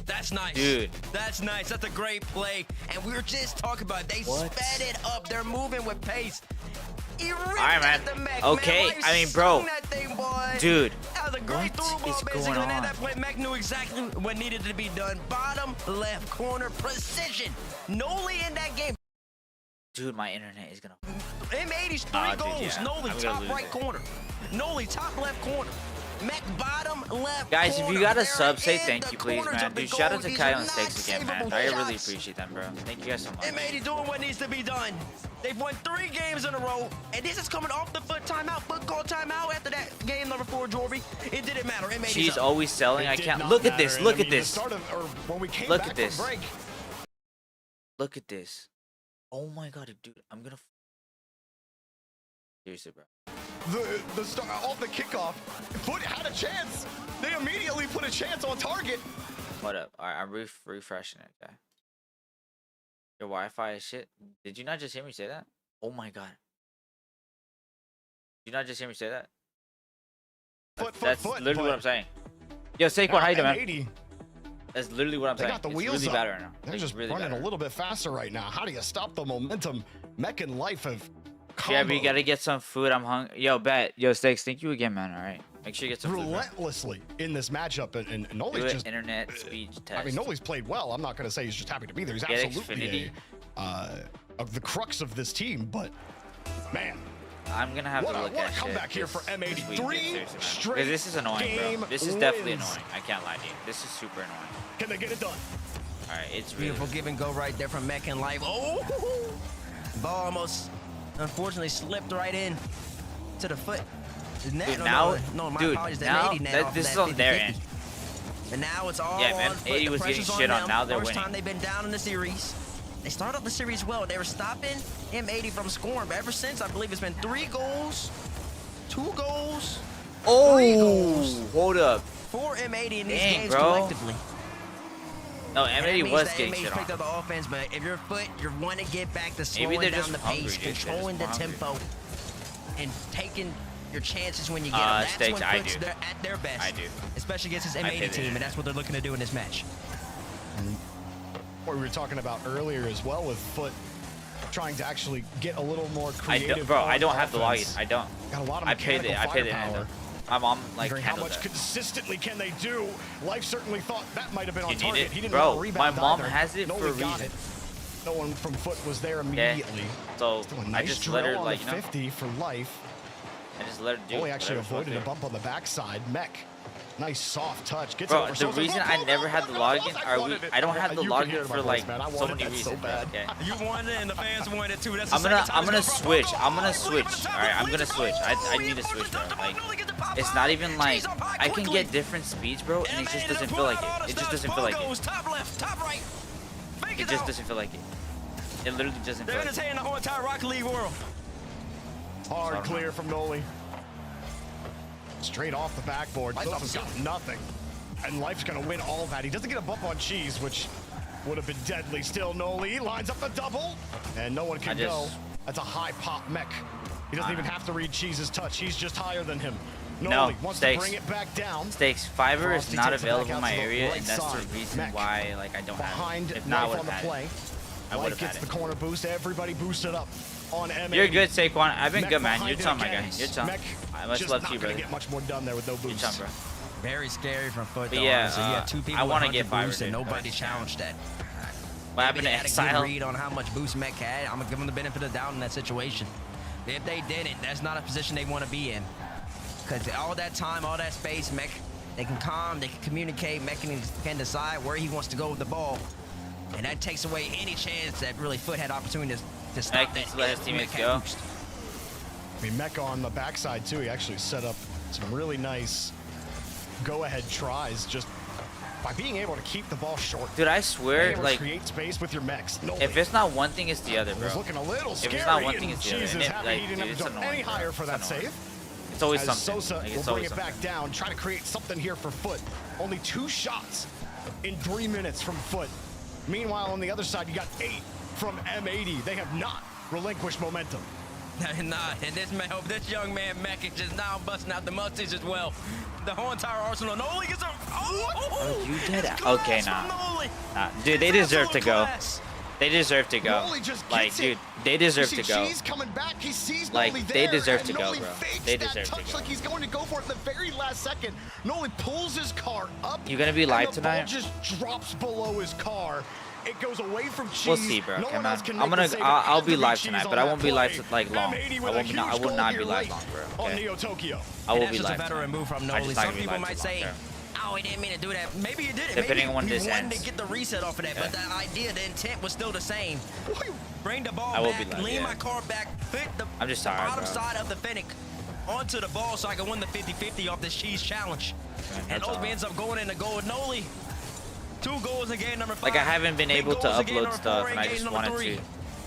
That's nice. Dude. That's nice. That's a great play. And we were just talking about it. They sped it up. They're moving with pace. All right, man. Okay, I mean, bro. Dude, That was a great through ball, is basically. going And at on? that point, Mech knew exactly what needed to be done. Bottom left corner precision. Noli in that game. Dude, my internet is gonna. M80's 3 Ah, dude, goals. yeah. Noli I'm gonna top lose right it. corner. Noli top left corner. Mech bottom left Guys, if corner. you got a They're sub, say in thank the you, please, corners man. of the Dude, shout out goal. to These Kyle are and not Steaks again, man. savable I really shots. appreciate them, bro. Thank you guys so much. M80 doing what needs to be done. They've won 3 games in a row, and this is coming off the Foot timeout. Foot called timeout after that game number 4, Jorby. It didn't matter. M80's She's up. always selling. I can't. Look at this. Look at this. Look at this. Look at this. Oh my god, dude. I'm gonna. Seriously, bro. The start off the kickoff, Foot had a chance. They immediately put a chance on target. What up? All right, I'm refreshing it, guy. Your Wi-Fi is shit. Did you not just hear me say that? Oh my god. Did you not just hear me say that? That's literally what I'm saying. Yo, Saquon, how you doing, man? 80. That's literally what I'm saying. They got the it's wheels really up. bad right now. They're just really running bad a little bit faster right now. How do you stop the momentum? Mech and Life have Yeah, we gotta get some food. I'm hungry. Yo, Bet. Yo, Stakes, thank you again, man. All right. Make sure you get some food. Relentlessly in this matchup. And Noli's just... internet speech test. I mean, Noli's played well. I'm not going to say he's just happy to be there. He's absolutely of the crux of this team. But, man... I'm gonna have to look at comeback here for M80. 3 straight because this is annoying, bro. This is definitely annoying. I can't lie to you. This is super annoying. Can they get it done? All right, it's really beautiful give and go right there from Mech and Life. Oh, ball almost, unfortunately, slipped right in to the foot. Dude, now, dude, now this is on their end. And now it's all yeah, man. on 80 was getting shit on. Now they're winning. First time they've been down in the series. They started off the series well. They were stopping M80 from scoring, but ever since, I believe it's been 3 goals, 2 goals, 3 goals. Hold up. For M80 in these games collectively. No, M80 was getting shit on. Picked up the offense, but if your foot, you want to get back to slowing down the pace, controlling the tempo, and taking your chances when you get them. That's when Foot's at their best. I do. Especially against this M80 team, and that's what they're looking to do in this match. What we were talking about earlier as well with Foot trying to actually get a little more creative. I don't have the login. I don't. Got a lot of I paid it. My mom like how much consistently can they do? Life certainly thought that might have been on target. He didn't bro, rebound my mom either. has it for a reason. No one from Foot was there immediately. So I just let her like 50 for Life. I just let her do. Only actually avoided a bump on the backside. Mech. Nice soft touch. Gets bro, the reason I never had the login, I don't have the login for like so many reasons. Okay. You wanted it and the fans wanted it too. That's I'm gonna switch. I'm gonna switch. All right, I'm gonna switch. I need to switch, bro. Like, it's not even like I can get different speeds, bro, and it just doesn't feel like it. It just doesn't feel like it. Top left, top right. It just doesn't feel like it. It literally doesn't feel like it. They're in the whole entire Rocket League world. Hard clear from Noli. Straight off the backboard. Sosa's got nothing. And Life's going to win all that. He doesn't get a bump on Cheese, which would have been deadly. Still, Noli lines up the double. And no one can go. That's a high pop Mech. He doesn't even have to read Cheese's touch. He's just higher than him. Noli wants to bring it back down. Stakes. Fiber is not available in my area, and that's the reason why like I don't have it. If not, I would have had it. I would have had it. Gets the corner boost. Everybody boosted up. On M80. You're good, Saquon. I've been good, man. You're tough, my guy. You're tough. I much love to you, brother. Get much more done there with no boost. You're tough, bro. Very scary from Foot. But yeah, so you have 2 people I want to get boost and nobody challenged that. What happened to Exile? Had a good read on how much boost Mech had. I'm gonna give them the benefit of the doubt in that situation. If they didn't, that's not a position they want to be in. Because all that time, all that space, Mech, they can calm, they can communicate. Mech can decide where he wants to go with the ball, and that takes away any chance that really Foot had opportunity to stop that. Let his teammates go. I mean, Mech on the backside too. He actually set up some really nice go-ahead tries just by being able to keep the ball short. Dude, I swear, like, create space with your mechs. If it's not one thing, it's the other, bro. It's looking a little scary. If it's not one thing, it's the other. Jesus, Like, he didn't have to jump any higher for that save. It's always something. Sosa will bring it back down, try to create something here for Foot. Only 2 shots in 3 minutes from Foot. Meanwhile, on the other side, you got 8 from M80. They have not relinquished momentum. Nah, and this young man Mech is just now busting out the mustache as well. The whole entire arsenal. Noli gets a. Oh, you did it. Okay, nah. Dude, they deserve to go. They deserve to go. Like, dude, they deserve to go. Like, they deserve to go, bro. They deserve to go. Like he's going to go for it at the very last second. Noli pulls his car up. You gonna be live tonight? The ball just drops below his car. It goes away from Cheese. We'll see, bro. Come on. I'll be live tonight, but I won't be live like long. I will not be live long, bro. Okay? I will be live. That's a veteran move from Noli. Some people might say, oh, he didn't mean to do that. Maybe you did it. Depending on when this ends. You wanted to get the reset off of that, but the idea, the intent was still the same. Bring the ball back, lean my car back, fit the bottom side of the Fennec onto the ball so I can win the 50-50 off this Cheese challenge. And Obi ends up going in to go with Noli. 2 goals in game number 5. Like, I haven't been able to upload stuff, and I just wanted to.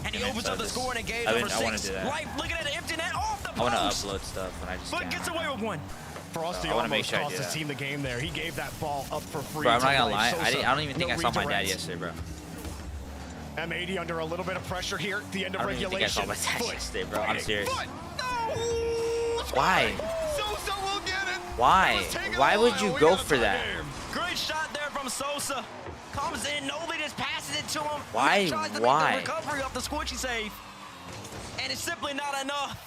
And he opens up the score in game number 6. I want to do that. Right, looking at the empty net off the post. I want to upload stuff, and I just can't. Gets away with one. Frosty almost cost his team the game there. He gave that ball up for free. Bro, I'm not gonna lie. I don't even think I saw my dad yesterday, bro. M80 under a little bit of pressure here at the end of regulation. I don't even think I saw my dad yesterday, bro. I'm serious. No! Why? Sosa will get it. Why? Why would you go for that? Great shot there from Sosa. Comes in, nobody just passes it to him. Why? He tries to Why? make the recovery off the squishy save. And it's simply not enough.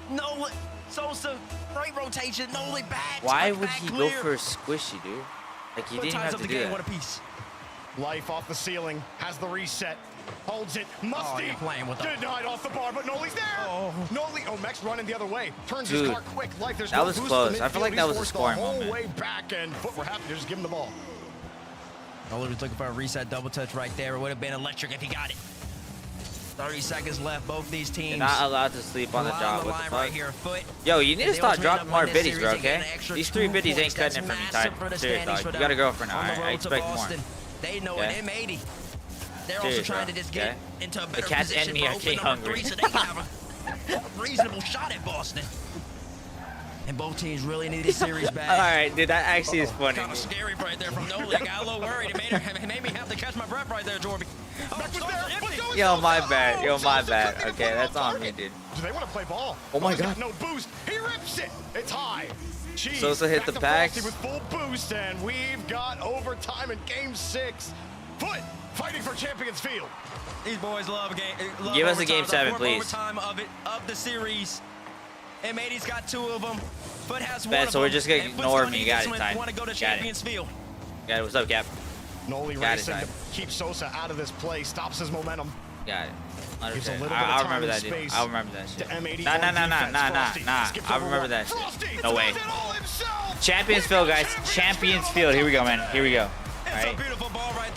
No, Sosa, great rotation, Noli back. Why would he go for a squishy, dude? Like, he didn't have to do that. What a piece. Life off the ceiling, has the reset, holds it, Musty, denied off the bar, but Noli's there! Noli, Mech's running the other way, turns his car quick, Life, there's that was close. I feel like that was a scoring moment. The whole way back, and Foot were happy to just give him the ball. Noli was looking for a reset double touch right there. It would have been electric if he got it. 30 seconds left, both these teams. You're not allowed to sleep on the job. What the fuck? Right here, Foot. Yo, you need to start dropping more biddies, bro, okay? These 3 biddies ain't cutting it for me, Ty. Serious, dog. You got a girlfriend now, alright? I expect more. They know an M80. They're Serious, also trying bro. to just get into a better the cat's position enemy for are getting open number hungry. 3 so they can have a reasonable shot at Boston. And both teams really need this series back. Alright, dude, that actually is funny. Kind of scary right there from Noli. I got a little worried. It made me have to catch my breath right there, Jorby. Yo, my bad. Yo, my bad. Okay, that's on me, dude. Do they want to play ball? Oh my god. No boost. He rips it. It's high. Jeez, Sosa hit the packs. with full boost, and we've got overtime in Game 6. Foot fighting for Champions Field. These boys love game. Give us a Game 7, please. Overtime of the series. M80's got 2 of them. Foot has 1 Bet, of so we're them, just gonna and ignore Foot's me. You gonna got need it, this Ty. one. Want to go to Got Champions it. Field. Got it. What's up, Cap? Noli Got racing it, to keep Sosa out of this play, stops his momentum. Got it. Gives a little bit of I'll time remember and that, dude. space I'll remember that shit. to M80 Nah. I remember that shit. No way. Champions Field, guys. Champions Field. Here we go, man. Here we go. All right.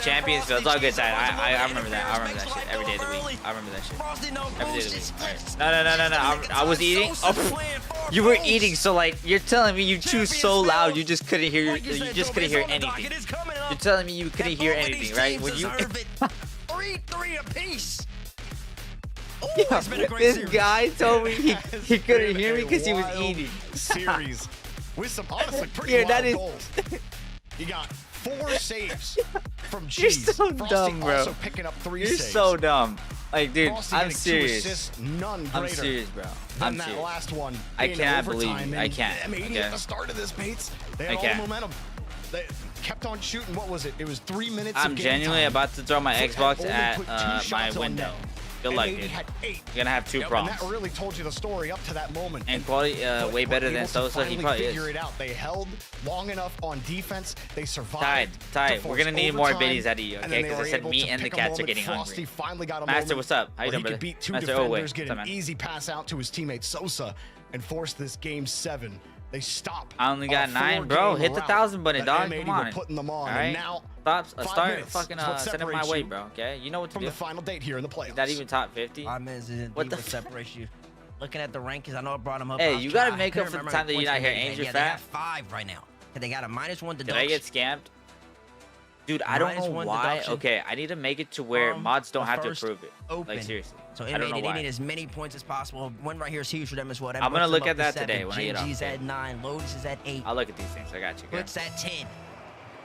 Champions Field. It's all good, Ty. I remember that. I remember that shit every day of the week. I remember that shit. Every day of the week. All right. No. I was eating. Oh, you were eating, so like you're telling me you chew so loud you just couldn't hear. You just couldn't hear anything. You're telling me you couldn't hear anything, right? When you. 3-3 apiece. Yeah, this guy told me he couldn't hear me because he was eating. Series with some honestly pretty wild goals. You got 4 saves from Cheese. You're so Frosty dumb, bro. also picking up 3 You're saves. so dumb. Like, dude, Frosty I'm getting 2 serious. assists, none greater I'm serious, bro. than I'm that serious. last one. I in cannot believe overtime, you. I and can't. M80 Okay. at the start of this, Bates, they had all the momentum. They kept on shooting. What was it? It was 3 minutes. I'm of game genuinely time. about to throw my Foot Xbox had at only put 2 my shots on window. net. Good luck, M80 dude. had 8. You're gonna have 2 And problems. that really told you the story up to that moment. And quality way Foot better were than able to Sosa. He finally probably figure is. it out. They held long enough on defense. They survived. Ty, we're gonna need more overtime, biddies out of you, and okay? then they Because were I said able me to and the pick a cats are moment. getting Frosty hungry. finally got a Master, moment what's up? How you where doing, he could brother? beat 2 Master, oh wait, defenders, get what's up, an man? easy pass out to his teammate Sosa, and force this Game 7. They stop. I only got 9, bro. Hit the 1,000 button, dog. Come on. Putting them on. All right. And now, Start fucking sending my way, bro. Okay, you know what to from do. the final date here in the playoffs. Is that even top 50? 5 minutes is What the separates you. Looking at the rankings, I know I brought them up. Hey, I'll you try. gotta make I up for the remember time that you're not here. points Ain't they you made. Yeah, they fat? have 5 right now. They got a -1 deduction. Did I get scammed? Dude, I don't know -1 why. deduction. Okay, I need to make it to where mods don't have to first approve it. open. Like, seriously. So I don't know they why. need as many points as possible. One right here is huge for them as well. That I'm gonna bumps look them at up to that today 7. when I get off. Genji's at 9. Lotus is at 8. I'll look at these things. I got you. Okay? Puts at 10.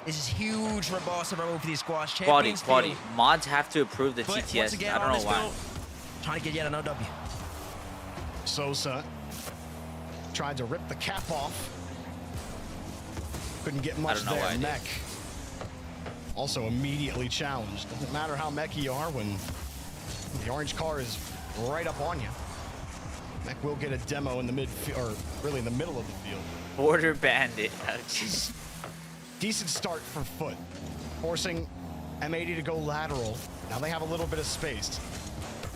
This is huge for Boston for both of these squads. Quality. Champions Field. Mods have to approve the But once TTS. again, I don't on know this why. field, trying to get yet another W. Sosa tried to rip the cap off. Couldn't get much don't know there. why I did. Mech also immediately challenged. Doesn't matter how mech you are when the orange car is right up on you. Mech will get a demo in the midfield, or really in the middle of the field. Border Bandit. Oh, jeez. Decent start for Foot, forcing M80 to go lateral. Now they have a little bit of space.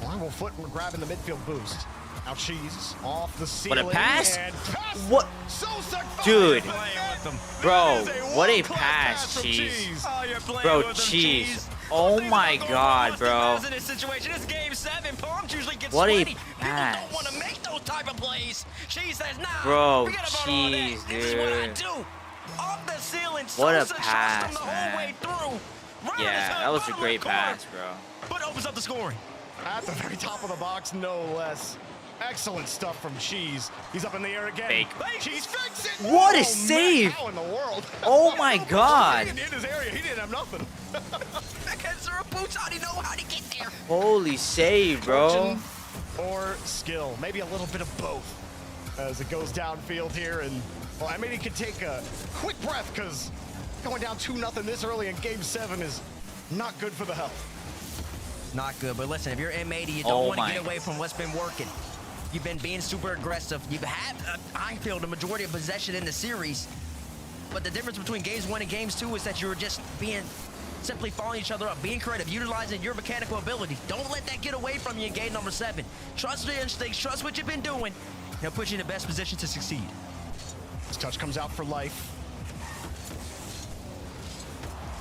Well, Foot were grabbing the midfield boost. Now Cheese off the ceiling. What a pass! And pass. What? Sosa Dude. Bro, That is a what a world-class pass, from Cheese. Oh, you're playing Bro, with them, Cheese. Oh my god, bro. In this situation, it's Game 7. Palms usually gets What a sweaty. pass. People don't want to make those type of plays. Cheese says, nah. Bro, forget about all that. Cheese, This is what I dude. do. Off the ceiling. What a Sosa shots pass, them the man. whole way through. Right Yeah, that was a great pass, bro. But opens up the scoring. At the very top of the box, no less. Excellent stuff from Cheese. He's up in the air again. Fake. Cheese fakes it. What a Oh, save. Man, how in the world? Oh my god. He didn't hit his area. He didn't have nothing. Because there are boots. How do you know how to get there? Holy save, bro. Fortune or skill. Maybe a little bit of both. As it goes downfield here, and Well, M80 could take a quick breath because going down 2-0 this early in Game 7 is not good for the health. Not good, but listen, if you're M80, you don't want to get away from what's been working. You've been being super aggressive. You've had, I feel, the majority of possession in the series. But the difference between Games 1 and Games 2 is that you're just simply following each other up, being creative, utilizing your mechanical abilities. Don't let that get away from you in game number 7. Trust your instincts, trust what you've been doing. They'll put you in the best position to succeed. This touch comes out for life.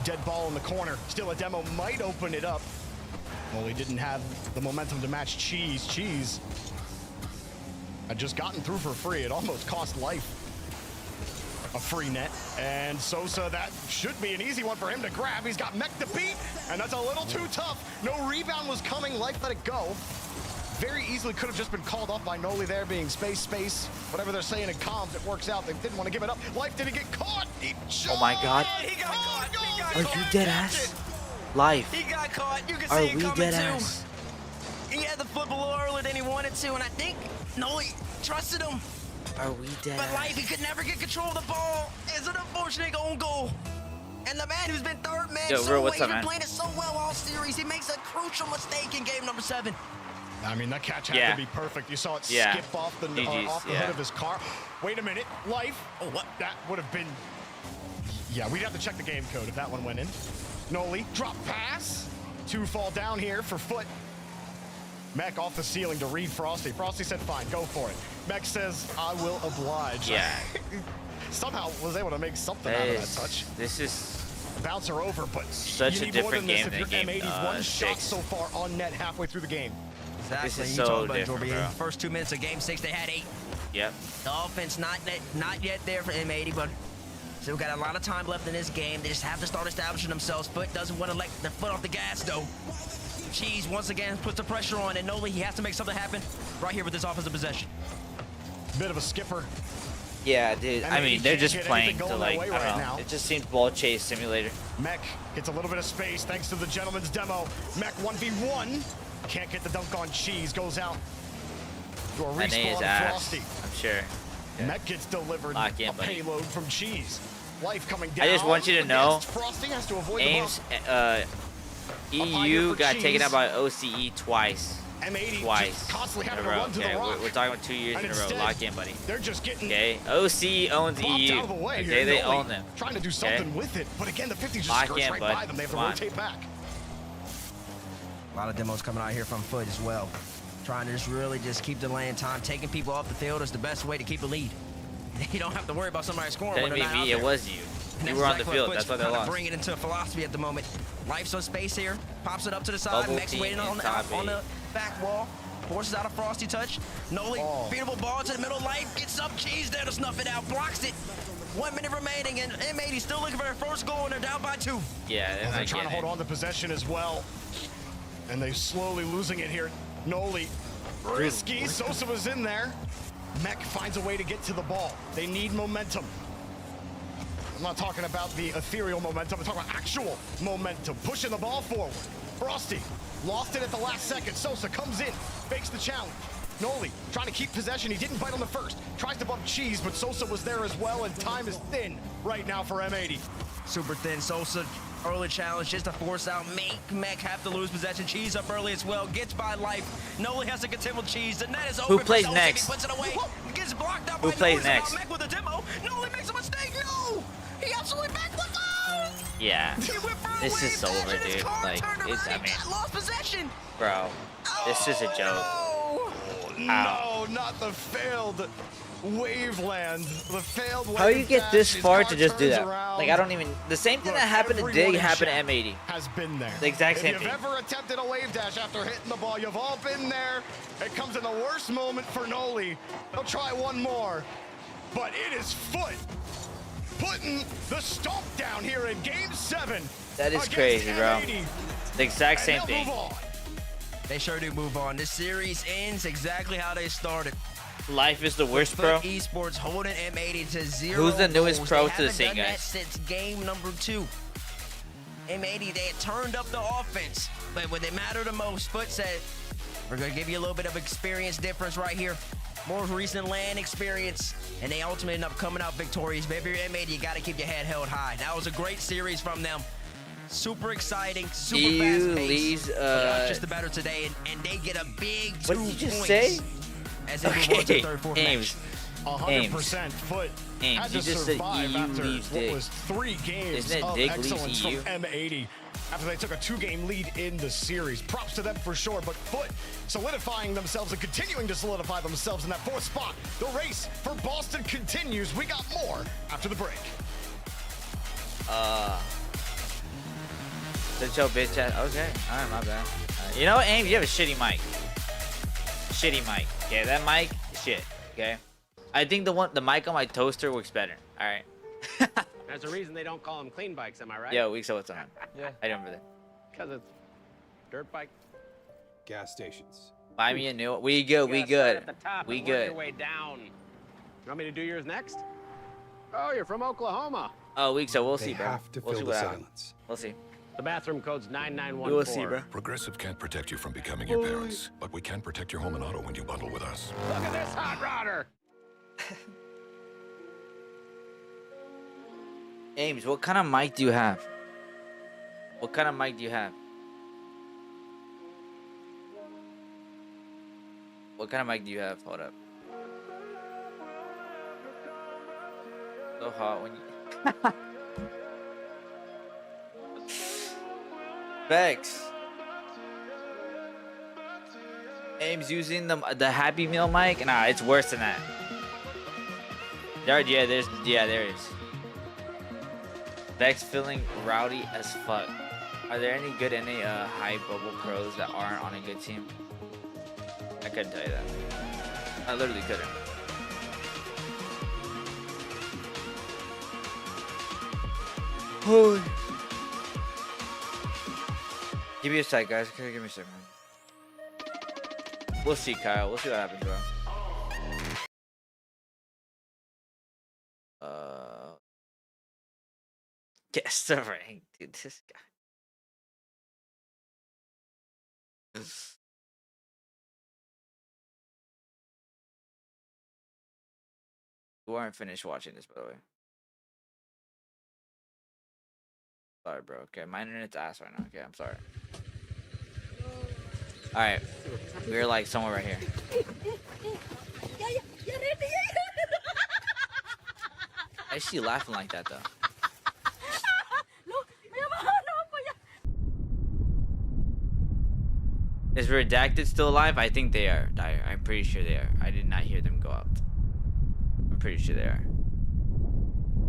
Dead ball in the corner. Still a demo might open it up. Well, he didn't have the momentum to match Cheese. Cheese had just gotten through for free. It almost cost life. A free net. And Sosa, that should be an easy one for him to grab. He's got mech to beat, and that's a little too tough. No rebound was coming. Life let it go. Very easily could have just been called off by Noli there, being space. Whatever they're saying in comms, it works out. They didn't want to give it up. Life didn't get caught. Oh my God. He got caught. Are you dead ass? Life. He got caught. You can Are see it we coming dead too. ass? He had the foot below earlier than he wanted to, and I think Noli trusted him. Are we dead? But Life, he could never get control of the ball. It's an unfortunate own goal. And the man who's been third man Yo, so bro, well, what's he's up, been man? playing it so well all series. He makes a crucial mistake in game number 7. I mean, that catch had to be perfect. You saw it skip off the hood of his car. Wait a minute. Life. Oh, what? That would have been... Yeah, we'd have to check the game code if that one went in. Noli, drop pass. 2 fall down here for Foot. Mech off the ceiling to read Frosty. Frosty said, fine, go for it. Mech says, I will oblige. Yeah. Somehow was able to make something out of that touch. This is... Bouncer over, but such a different game than game one shot 6. so far on net halfway through the game. Exactly. This is you so about different, bro. First 2 minutes of game 6, they had 8. Yep. The offense not yet there for M80, but still got a lot of time left in this game. They just have to start establishing themselves. Foot doesn't want to let their foot off the gas, though. Cheese once again puts the pressure on, and Noli, he has to make something happen right here with this offensive possession. Bit of a skipper. Yeah, dude. I mean, they're just playing to, like, I don't know. now. It just seems ball chase simulator. Mech gets a little bit of space thanks to the gentleman's demo. Mech 1v1. Can't get the dunk on Cheese. Goes out. To a respawn Frosty. I'm sure. Yeah. Mech gets delivered a payload from Cheese. Life coming down. I just want you to know, Frosty has to avoid Ames, EU got taken out by OCE twice. M80 twice constantly in a having to row. run to the rock. We're talking about 2 years in a row. Lock in, buddy. They're just getting OC owns EU. out of the way. Okay, they own them. Trying to do something with it, but again, the 50 just Lock skirts in, right bud. by them. They have to Come rotate back. A lot of demos coming out here from Foot as well. Trying to just really just keep delaying time. Taking people off the field is the best way to keep a lead. You don't have to worry about somebody scoring when they're not out there. It was you. And You were on the field. That's why they lost. Bring it into philosophy at the moment. Life's on space here. Pops it up to the side. Mech's waiting on the back wall. Forces out a Frosty touch. Noli, beatable ball to the middle. Life gets up. Cheese there to snuff it out. Blocks it. 1 minute remaining, and M80 still looking for their first goal, and they're down by 2. Yeah, they're trying to hold on to possession as well. And they're slowly losing it here. Noli, risky. Sosa was in there. Mech finds a way to get to the ball. They need momentum. I'm not talking about the ethereal momentum. I'm talking about actual momentum. Pushing the ball forward. Frosty lost it at the last second. Sosa comes in, fakes the challenge. Noli trying to keep possession. He didn't bite on the first. Tries to bump Cheese, but Sosa was there as well, and time is thin right now for M80. Super thin. Sosa, early challenge just to force out. Make Mech have to lose possession. Cheese up early as well. Gets by Life. Noli has to contend with Cheese. The net is open. Who plays for Sosa. next? He puts it away. Gets blocked out Who by plays Noli. next? Mech with a demo. Noli makes a mistake. No! He absolutely backflipped. Yeah. This is over, dude. Like, it's, I mean, lost possession. bro, this is a joke. No, not the failed Waveland. The failed How you get this far to just do that? Like, I don't even. The same thing that happened to Dig happened to M80. Has been there. The exact same thing. thing. If you've ever attempted a wave dash after hitting the ball, you've all been there. It comes in the worst moment for Noli. He'll try one more, but it is Foot putting the stomp down here in Game 7. That is crazy, bro. The exact same thing. They sure do move on. This series ends exactly how they started. Life is the worst pro. Esports holding M80 to 0. Who's the newest goals. pro they to the scene, done that guys? since game number 2. M80, they had turned up the offense, but when they matter the most, Foot said, we're going to give you a little bit of experience difference right here. more recent land experience, and they ultimately end up coming out victorious. Maybe you're M80, you got to keep your head held high. That was a great series from them. Super exciting, super fast-paced. Just the better today, and they get a big 2 What did you just points say? as they move on to the third, fourth match. 100% Foot had to survive after what was 3 games of excellence from M80 after they took a 2-game lead in the series. Props to them for sure, but Foot solidifying themselves and continuing to solidify themselves in that 4th spot. The race for Boston continues. We got more after the break. Shut your bitch ass. Okay, alright, my bad. You know what, Ames, you have a shitty mic. Shitty mic. Okay, that mic, shit. Okay. I think the mic on my toaster works better. All right. There's a reason they don't call them clean bikes, am I right? Yo, Weeks, what's on? Yeah. I remember that. Because it's dirt bike. Gas stations. Buy me a new one. We good. We good. At the top We and good. Work your way down. You want me to do yours next? Oh, you're from Oklahoma. Oh, Weeks, so we'll see, bro. Have to We'll see fill what the happens. silence. We'll see. The bathroom code's 9914. We'll see, bro. Progressive can't protect you from becoming your parents, but we can protect your home and auto when you bundle with us. Look at this hot rodder. Ames, what kind of mic do you have? What kind of mic do you have? What kind of mic do you have? Hold up. So hot when you... Vex. Ames using the Happy Meal mic? Nah, it's worse than that. There is. Vex feeling rowdy as fuck. Are there any good high bubble pros that aren't on a good team? I couldn't tell you that. I literally couldn't. Holy. Give me a sec, guys. Okay, give me a sec, man. We'll see, Kyle. We'll see what happens, bro. Guess the rank, dude. This guy. You aren't finished watching this, by the way. Sorry, bro. Okay, my internet's ass right now. Okay, I'm sorry. Alright. We're like somewhere right here. Why is she laughing like that, though? Is Redacted still alive? I think they are, Dyer. I'm pretty sure they are. I did not hear them go out. I'm pretty sure they are.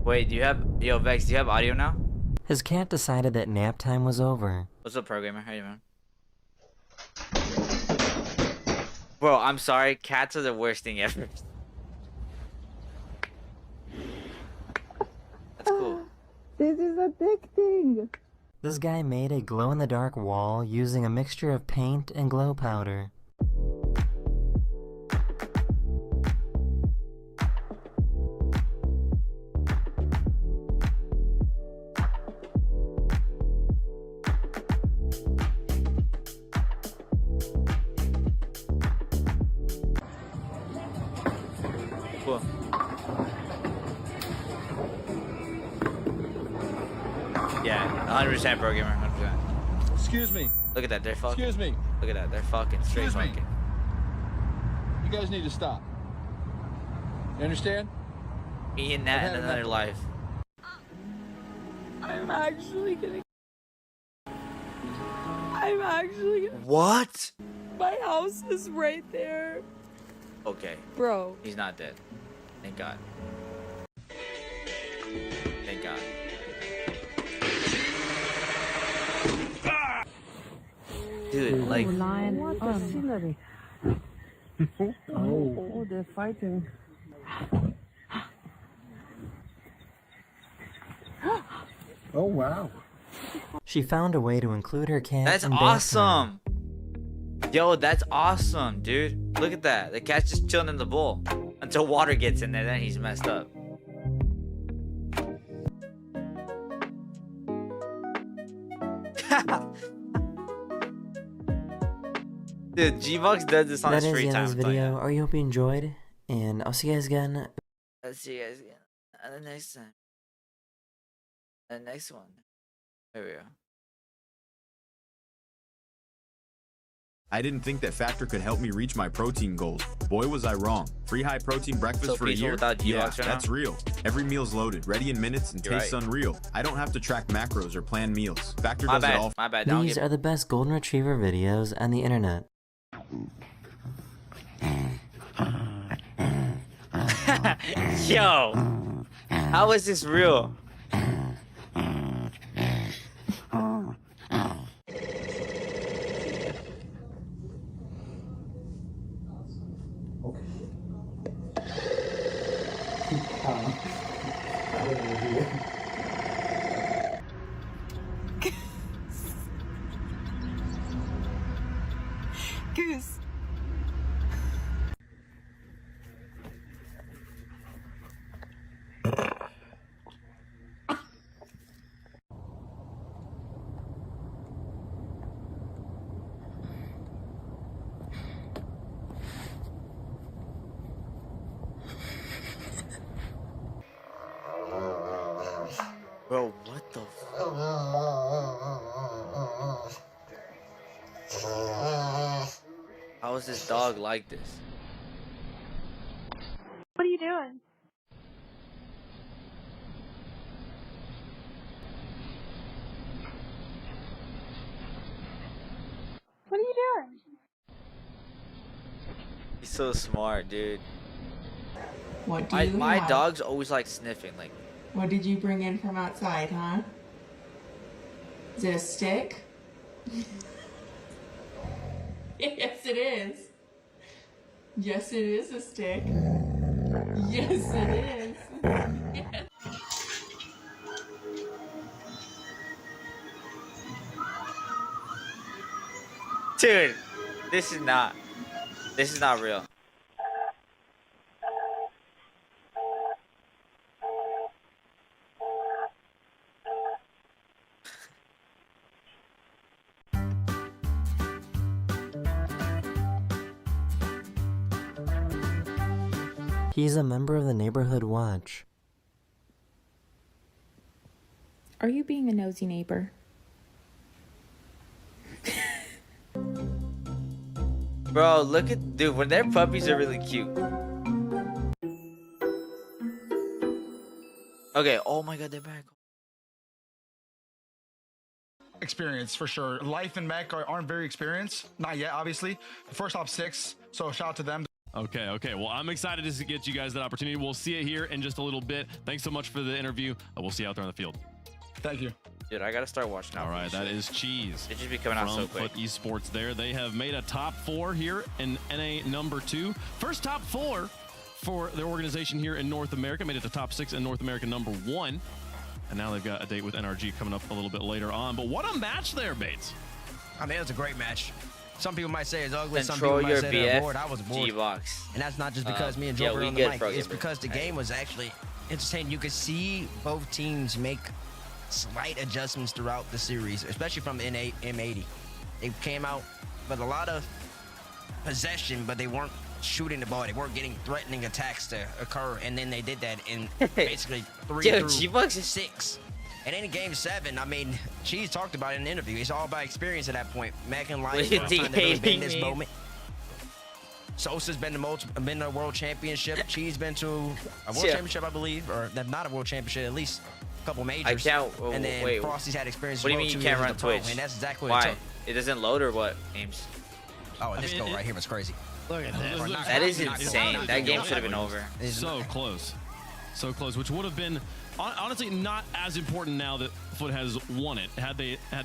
Wait, do you have... Yo, Vex, do you have audio now? His cat decided that nap time was over. What's up, programmer? How you doing? Bro, I'm sorry. Cats are the worst thing ever. That's cool. This is addicting. This guy made a glow-in-the-dark wall using a mixture of paint and glow powder. Cool. Yeah, 100% programmer, 100%. Excuse me. Look at that, they're fucking. Excuse me. Look at that, they're fucking straight Excuse me. fucking. You guys need to stop. You understand? Me and that in another life. I'm actually gonna. I'm actually gonna. What? My house is right there. Okay. Bro. He's not dead. Thank God. Thank God. Dude, like. What the scenery? Oh, they're fighting. Oh, wow. She found a way to include her cat. That's in bath time. awesome. Yo, that's awesome, dude. Look at that. The cat's just chilling in the bowl until water gets in there. Then he's messed up. Dude, G-Bucks does this on his free time. That is the end of this video. I hope you enjoyed. and I'll see you guys again. I'll see you guys again on the next time. The next one. There we go. I didn't think that Factor could help me reach my protein goals. Boy, was I wrong. Free high protein breakfast for a year? Yeah, that's real. Every meal's loaded, ready in minutes, and tastes unreal. I don't have to track macros or plan meals. Factor does it all. My bad. These are the best golden retriever videos on the internet. Yo, how is this real? Goose. Bro, what the How is this dog like this? What are you doing? What are you doing? He's so smart, dude. What do you my have? dog's always like sniffing, like. What did you bring in from outside, huh? Is it a stick? Yes, it is. Yes, it is a stick. Yes, it is. Yes. Dude, this is not real. He's a member of the Neighborhood Watch. Are you being a nosy neighbor? Bro, look at dude, when their puppies are really cute. Okay, oh my god, they're back. Experience for sure. Life and Mech aren't very experienced. Not yet, obviously. The first top 6, so shout out to them. Okay. Well, I'm excited to get you guys that opportunity. We'll see you here in just a little bit. Thanks so much for the interview. We'll see you out there on the field. Thank you. Dude, I gotta start watching out. All right, that is Cheese. It should be coming out so quick. Foot Esports there. They have made a top 4 here in NA number 2. First top 4 for their organization here in North America. Made it to top 6 in North America number 1. And now they've got a date with NRG coming up a little bit later on. But what a match there, Bates. I mean, it was a great match. Some people might say it's ugly. Some Control people might your say they're bored. I was bored. G-Box. And that's not just because me and Joe were on the mic. It's because the Hey. game was actually entertaining. You could see both teams make slight adjustments throughout the series, especially from M80. They came out with a lot of possession, but they weren't shooting the ball. They weren't getting threatening attacks to occur, and then they did that in basically 3 through G-Box is 6. And in game 7, I mean, Cheese talked about it in an interview. It's all about experience at that point. Mac and Light trying to really be in this moment. Sosa's been to a world championship. Cheese been to a world championship, I believe, or not a world championship, at least a couple majors. I can't. And then wait, Frosty's had experience. What do you mean you can't run Twitch? And that's exactly what it Why? took. It doesn't load or what, Ames? Oh, this goal right here was crazy. Look at this. That is insane. That game should have been over. So close. So close, which would have been honestly not as important now that Foot has won it. Had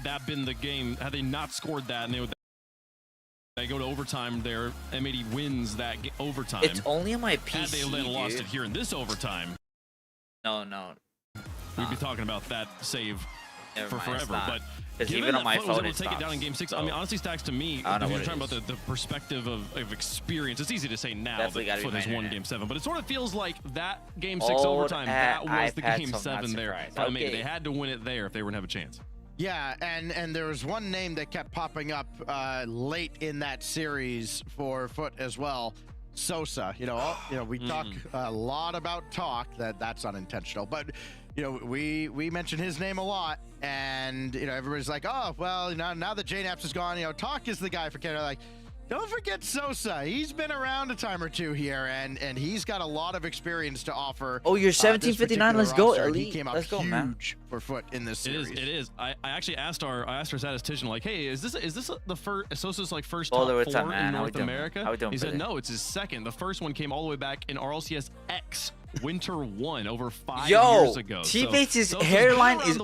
that been the game, had they not scored that and they go to overtime there, M80 wins that overtime. It's only on my PC, Had they then lost it here in this overtime. No. We'd be talking about that save for forever. But because given even that on my Foot phone, was able to take it down in game 6, I mean, honestly, Stacks, to me, if you're talking about the perspective of experience, it's easy to say now that Foot has won game 7, but it sort of feels like that game 6 overtime, that was the game 7 there. They had to win it there if they were going to have a chance. Yeah, and there was one name that kept popping up late in that series for Foot as well. Sosa. We talk a lot about talk. That's unintentional, but we mention his name a lot, and everybody's like, oh well, now that JNaps is gone, talk is the guy for Canada. Like, don't forget Sosa. He's been around a time or two here, and he's got a lot of experience to offer. Oh, you're 1759. Let's go, Elite. He came out huge for Foot in this series. It is. I actually asked our statistician, like, hey, is this the first Sosa's like first top 4 in North America? He said no, it's his second. The first one came all the way back in RLCS X Winter 1 over 5 years ago. T-Bates' hairline is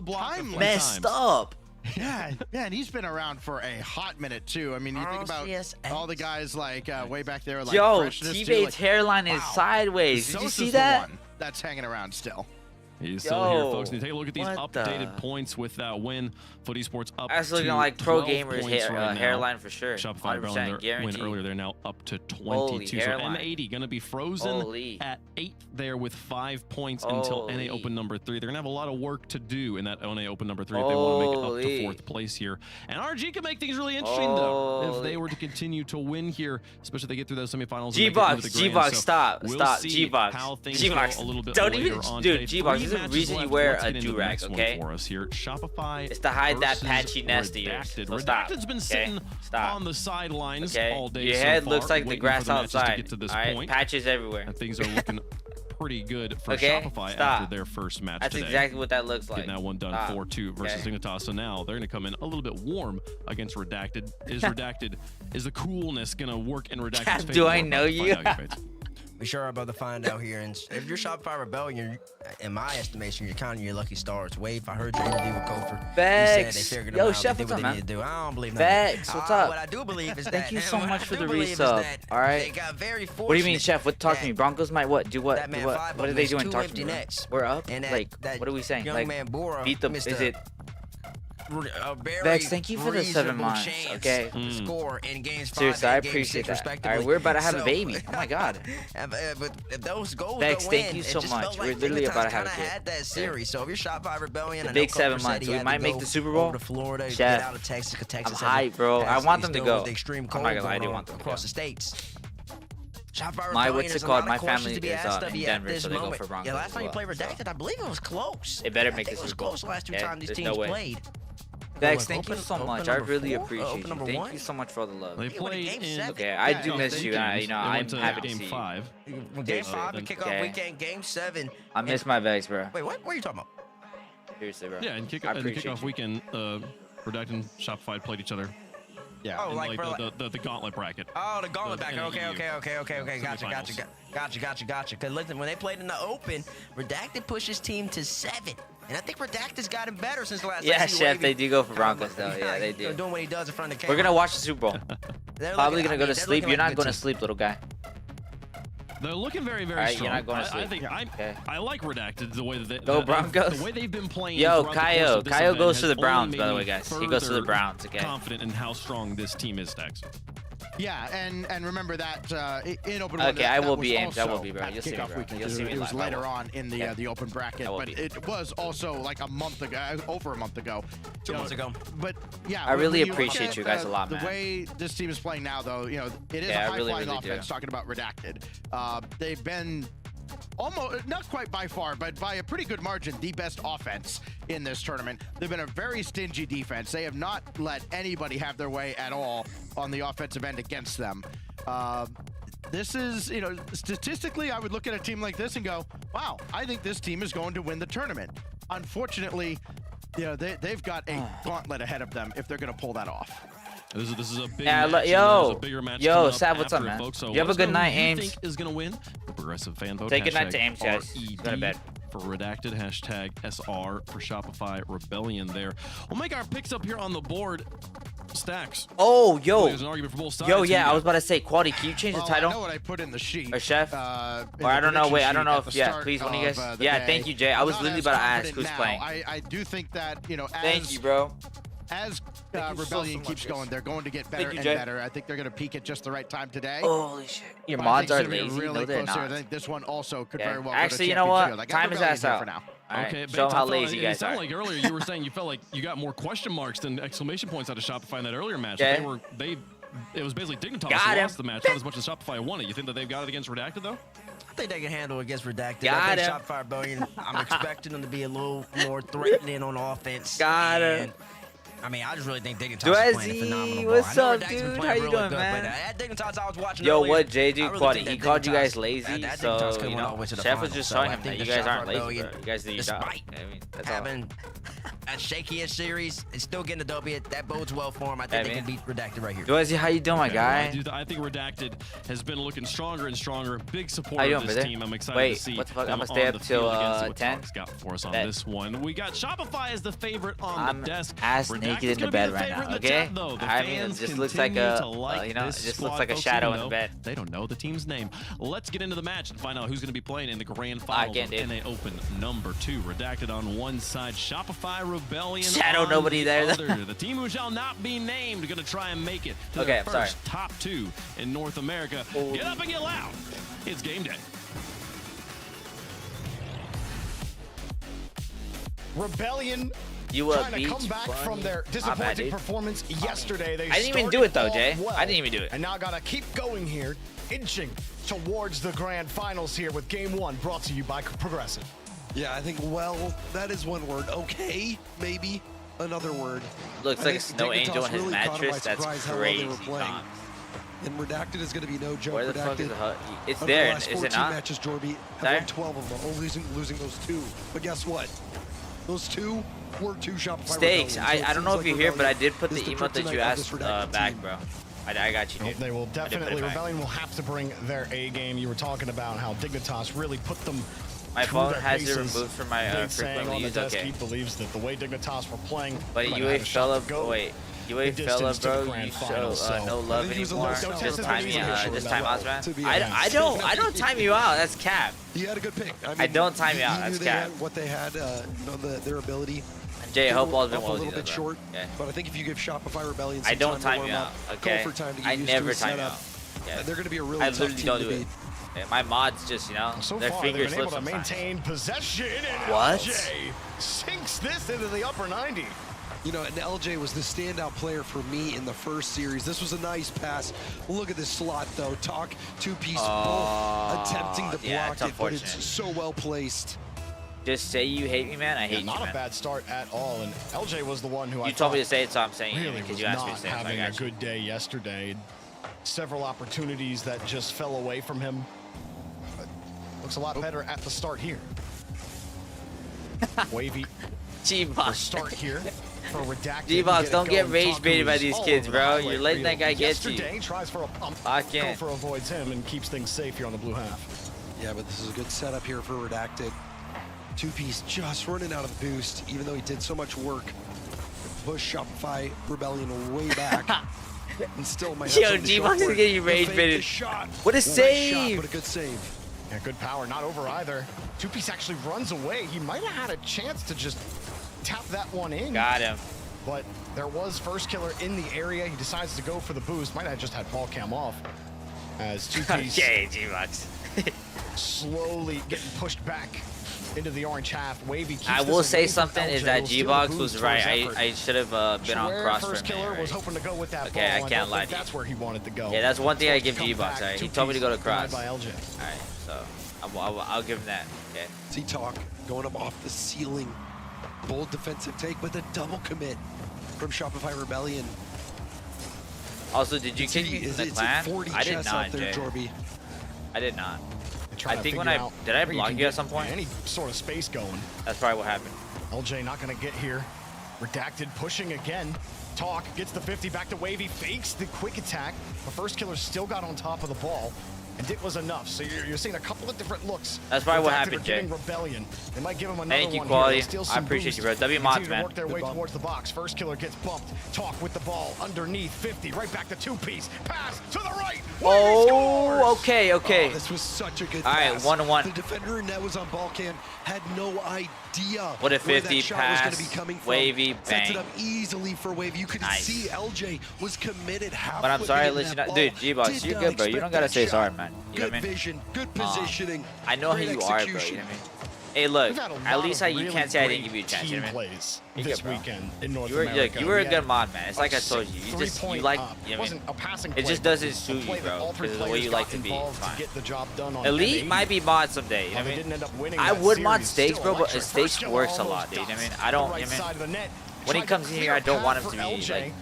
messed up. Yeah, and he's been around for a hot minute too. I mean, you think about all the guys like way back there. Like, yo, T-Bates' hairline is sideways. Did you see that? That's hanging around still. He's still here, folks. And take a look at these updated points with that win. Foot Esports up that's looking like pro gamers hairline for sure. Shopify Rebellion their win earlier. They're now up to 22. So M80 going to be frozen at 8th there with 5 points until NA Open number 3. They're going to have a lot of work to do in that NA Open number 3 if they want to make it up to 4th place here. And RG can make things really interesting though if they were to continue to win here, especially if they get through those semifinals. G-Box, stop, G-Box. G-Box. Don't even, dude, G-Box. There's a reason you wear a do-rag, okay? For us here, Shopify. It's to hide that patchy nest of yours. So Redacted's been sitting on the sidelines all day. Your head looks like the grass outside. All right, patches everywhere. And things are looking pretty good for Shopify after their first match That's today. exactly what that looks like. Getting that one done 4-2 versus Dignitas. So now they're going to come in a little bit warm against Redacted. Is the coolness going to work in Redacted's favor? Do I know you? We sure are about to find out here. And if you're Shopify Rebellion, in my estimation, you're counting your lucky stars. Wave, I heard your interview with Kofor. Vex. They figured Yo, them out. Chef, They did what's what up, they man? needed to do. I don't believe that. Vex, what's up? What I do believe is that. Thank you so much for the resub. All They right. got very fortunate. What do you mean, Chef? What? Talk to me. Broncos might what? Do what? That man, What are they doing? Talk to me. Nets. We're up. And Like, what are we saying? Young Like, man Bora beat them. Is it? Vex, thank you for the 7 months. Okay. Score in games 5 Seriously, I and game appreciate 6 that. All right, we're about to have a baby. Oh my God. But if those goals Vex, go thank in, you it so just much. felt We're like literally about to Dignitas have a kinda kid. had that series. So if you're Shopify Rebellion, The I big know 7 Kofor said months. he We had might to make go the Super Bowl. over to Florida, Chef, get out of Texas, 'cause Texas I'm hyped, bro. I want them to go. The extreme I'm cold not gonna lie, I do going want them to across go. the states. My what's it called? My family is in Denver, so they go for Broncos. Yeah, last time you played Redacted, I believe it was close. They better make it the was Super Bowl. close the last 2 Okay? times these There's teams no way. played. Vex, thank you so much. I really 4, appreciate you. number Thank 1. you so much for all the love. They played in. Okay, I do miss you. I'm happy to see you. 5. Game 5 and kickoff weekend, game 7. I miss my Vex, bro. Wait, what are you talking about? Seriously, bro. Yeah, and kickoff weekend, Redacted and Shopify played each other. Yeah. Oh, like the gauntlet bracket. Oh, the gauntlet bracket. Okay. Gotcha. Because listen, when they played in the Open, Redacted pushed his team to 7. And I think Redacted's gotten better since the last time. Yeah, Chef, they do go for Broncos, though. Yeah, they do. Doing what he does in front of the We're camera. going to watch the Super Bowl. Probably going to go to sleep. You're not going to sleep, little guy. They're looking very, very Alright, strong. you're not going to sleep. I think I like Redacted the way that they go Broncos. The way they've been playing. Yo, Kaio goes to the Browns, by the way, guys. He goes to the Browns. Okay. Confident in how strong this team is, Dex. Yeah, and remember that in open. Okay, I will be amped. I will be, bro. You'll see me, bro. You'll see me. It was later on in the open bracket, but it was also like a month ago, over a month ago. 2 months ago. But yeah, I really appreciate you guys a lot, man. The way this team is playing now, though, it is a high-flying offense. Talking about Redacted, they've been almost, not quite by far, but by a pretty good margin, the best offense in this tournament. They've been a very stingy defense. They have not let anybody have their way at all on the offensive end against them. This is, statistically, I would look at a team like this and go, wow, I think this team is going to win the tournament. Unfortunately, they've got a gauntlet ahead of them if they're going to pull that off. This is a big match. Yo, Sav, what's up, man? So you have a good night, Ames. Think is going to win? The progressive fan vote. Say good night to Ames, guys. Go to bed. For Redacted, hashtag SR for Shopify Rebellion there. We'll make our picks up here on the board. Stacks. Oh, yo. There's an argument for both sides. Yo, yeah, I was about to say, Quality, can you change the title? I know what I put in the sheet. Or Chef? Or I don't know, wait, I don't know if, yeah, please, one of you guys. Yeah, thank you, Jay. I was literally about to ask who's playing. I do think that, thank you, bro. As Rebellion keeps going, they're going to get better and better. I think they're going to peak at just the right time today. Holy shit. Your mods are lazy. Really no, they're close here. not. I think this one also could very well Actually, go to you know what? Like, Time is ass out. for now. All right, okay, show them how lazy you guys it sounded are. like earlier you were saying you felt like you got more question marks than exclamation points out of Shopify in that earlier match. Okay. They it was basically Dignitas who lost the match, not as much as Shopify won it. You think that they've got it against Redacted, though? I think they can handle it against Redacted. I think Shopify Rebellion, I'm expecting them to be a little more threatening on offense. I mean, I just really think Dignitas is playing a phenomenal ball. What's up, dude? How you doing, man? At Dignitas, I was watching Yo, earlier, what Jay do? really He called you guys lazy, so, you you know, Chef was just showing him that you guys aren't lazy, bro. You guys do your job. I mean, that's all. A shakiest series and still getting a W. That bodes well for him. I think they can beat Redacted right here. Dwezy, how you doing, my guy? I think Redacted has been looking stronger and stronger. Big supporter of this team. I'm excited to see. What the fuck? I'm gonna stay up till 10. Got for us on this one. We got Shopify as the favorite on the desk. Ass naked in the bed right now. Okay. I mean, it just looks like a, you know, it just looks like a shadow in the bed. They don't know the team's name. Let's get into the match and find out who's going to be playing in the grand final of NA Open number 2. Redacted on one side, Shopify Rebellion. Shadow, nobody there. The team who shall not be named going to try and make it to their first top 2 in North America. Get up and get loud. It's game day. Rebellion You trying to come back from their disappointing performance yesterday. They I didn't even do it though, Jay. I didn't even do it. And now gotta keep going here, inching towards the grand finals here with game 1, brought to you by Progressive. Yeah, I think, well, that is one word. Okay, maybe another word. Looks like a snow angel in his mattress. That's crazy. And Redacted is going to be no joke. Where the fuck is the hut? It's Over there, the last is it 14 not? matches, Jorby have won 12 of them, only losing those 2. But guess what? Those 2 were 2 Shopify Stakes. Rebellions. I don't know if you're here, but I did put the is emote that you kryptonite of asked this Redacted back, team. bro. I got you, dude. They will definitely, Rebellion will have to bring their A game. You were talking about how Dignitas really put them My phone has it removed from my frequently used. Okay. He believes that the way Dignitas were playing, but UA fella, wait. UA fella, bro, you show no love anymore. Just time me out. Just time out, man. I don't time you out. That's cap. He had a good pick. I don't time you out. That's cap. What they had, their ability. Jay, I hope all's been well a with you, little bit short, but I think if you give Shopify Rebellion some I don't time to you warm out. up, Okay. go for time to get I used never to time you setup. out. Yeah. They're going to be a really I tough literally team don't to do beat. it. Yeah, my mods just, you know, So their far, fingers they've been slip able to sometimes. maintain possession, and What? LJ sinks this into the upper 90. You know, and LJ was the standout player for me in the first series. This was a nice pass. Look at this slot, though. Talk, 2-piece, both attempting to block it, but it's so well placed. Just say you hate me, man. I hate you, Not man. a bad start at all, and LJ was the one who You told me to say it, so I'm saying it really because was you asked me to not say it. So I having a got you. good day yesterday. Several opportunities that just fell away from him. But looks a lot better at the start here. Wavy G-Box. start here for Redacted. G-Box, don't get rage baited by these kids, bro. You're letting that guy get you. Yesterday, tries for a pump. Gopher avoids him and keeps things safe here on the blue half. Yeah, but this is a good setup here for Redacted. 2-piece just running out of the boost, even though he did so much work. Push Shopify Rebellion way back. And still might have Yo, G-Box is getting rage baited. What a save! What a good save. Yeah, good power, not over either. 2-piece actually runs away. He might have had a chance to just tap that one in. Got him. But there was first killer in the area. He decides to go for the boost. Might have just had ball cam off. As 2-piece Okay, G-Box. slowly getting pushed back into the orange half. Wavy keeps I will this say away from something LJ. is that He'll steal G-Box the was boost for his right. effort. I should have been on cross for a first killer minute. was hoping to go with that Okay, ball. I can't lie to you. That's where he wanted to go. Yeah, that's one thing I give Come G-Box. back, Right? He told me to go to cross. by All LJ. right, so I'll give him that. Okay. See Talk going up off the ceiling. Bold defensive take, but the double commit from Shopify Rebellion. Also, did you kick me from the clan? I did not, there, Jay. Jorby. I did not. Trying I to think when figure I out did I where block can you at get some point? Any sort of space going. That's probably what happened. LJ not going to get here. Redacted pushing again. Talk gets the 50 back to Wavy. Fakes the quick attack. The first killer still got on top of the ball. And it was enough. So you're seeing a couple of different looks. That's probably what Redacted happened, are giving Jay. Rebellion. They might give him another Thank you, one Quality. here. Steal I some appreciate boost. you, bro. W Continue mods, to man. work their way towards the box. First killer gets bumped. Talk with the ball underneath 50. Right back to 2-piece. Pass to the right. Oh, okay. Oh, this was such a good All right, pass. 1-1. The defender in net was on ball cam, had no idea What a where 50 that shot was going to pass, be coming from. Wavy, Sets it bang. up easily for Wavy. You could see LJ was committed halfway. But I'm sorry to to let get you that know. ball. Dude, G-Box, Did you're not good, bro. You expect don't got to that say shot. sorry, man. You know Good what I mean? vision, good positioning. I know who great you are, bro. You know execution. what I mean? Hey, look. We've had a At lot least of you really can't say I didn't great give you a chance, team man. plays You this good, bro. weekend in North You were, America. look, you were a We good had mod, man. It's like I told you. You like, you know what I mean? a passing It just play, doesn't but suit a play you, that bro. all three Because of the way players you like got to be. involved It's fine. to get the job done on Elite M8. might be mod someday. You know what I They mean? didn't end up winning I that would mod series. Stakes, Still bro, but electric. Stakes First killer works a almost lot, dude. You know what I mean? dust I don't, the right you know what side of the net. When he Tried comes to in clear here, I don't path want him for to be LJ. like.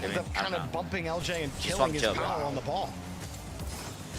Ended up kind of bumping LJ and killing his power on the ball.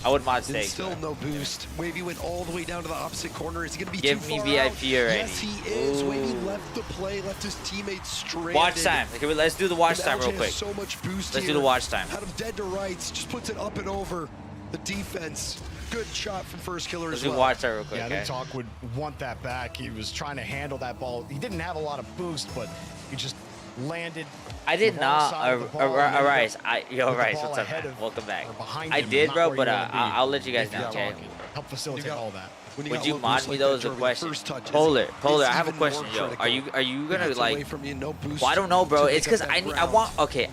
I would mod And Stakes. still no boost. Wavy went all the way down to the opposite corner. Is he going to be Give too me far VIP out? already. Yes, he is. Wavy Ooh. left the play, left his teammates stranded. Watch time. Okay, let's do the watch And time LJ real has quick. so much boost Let's do here. the watch time. Had him dead to rights. Just puts it up and over the defense. Good shot from first killer Let's as do well. watch time real quick. Yeah, I Okay? think Talk would want that back. He was trying to handle that ball. He didn't have a lot of boost, but he just landed. I did the wrong not. side of the ball and ended up Arise. Yo, with the Arise. ball What's up, ahead man? of- Welcome back. or behind I him, did, not bro, where but you wanna be I'll let you guys if know, you're okay? talking. Help facilitate all that. Would you mod me though? Is the question. Polar, I have a question, yo. Are you gonna like? Well, I don't know, bro. It's because I want. Okay.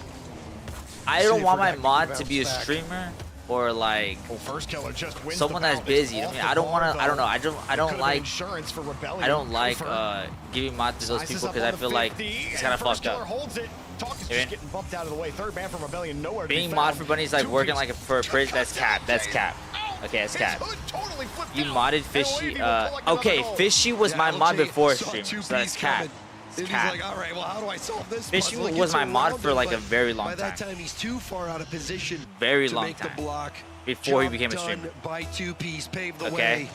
I don't want my mod to be a streamer or like First killer just wins someone the that's battle. busy. It's I mean, off I the don't want bar, to. I don't know. I though. don't Could've like. been insurance for Rebellion. I don't like Over. giving mod to those Slices people up because I on feel the like 50, it's and kind of First fucked Killer up. holds it. Talk is Yeah. just getting bumped out of the way. Third man from Rebellion, nowhere to Being be mod found. for Bunny is like working like for a bridge. That's cap. That's cap. Okay, that's cap. You modded Fishy. Okay, Fishy was my mod before stream, so that's cap. And he's like, all right, well, how do I solve this Fishy puzzle? He was gets my mod around for it, like a but very long by that time. time, he's too far out of position Very to long make time. the block. Before he Job became a done streamer. by Two-Piece, paved the Okay. way. And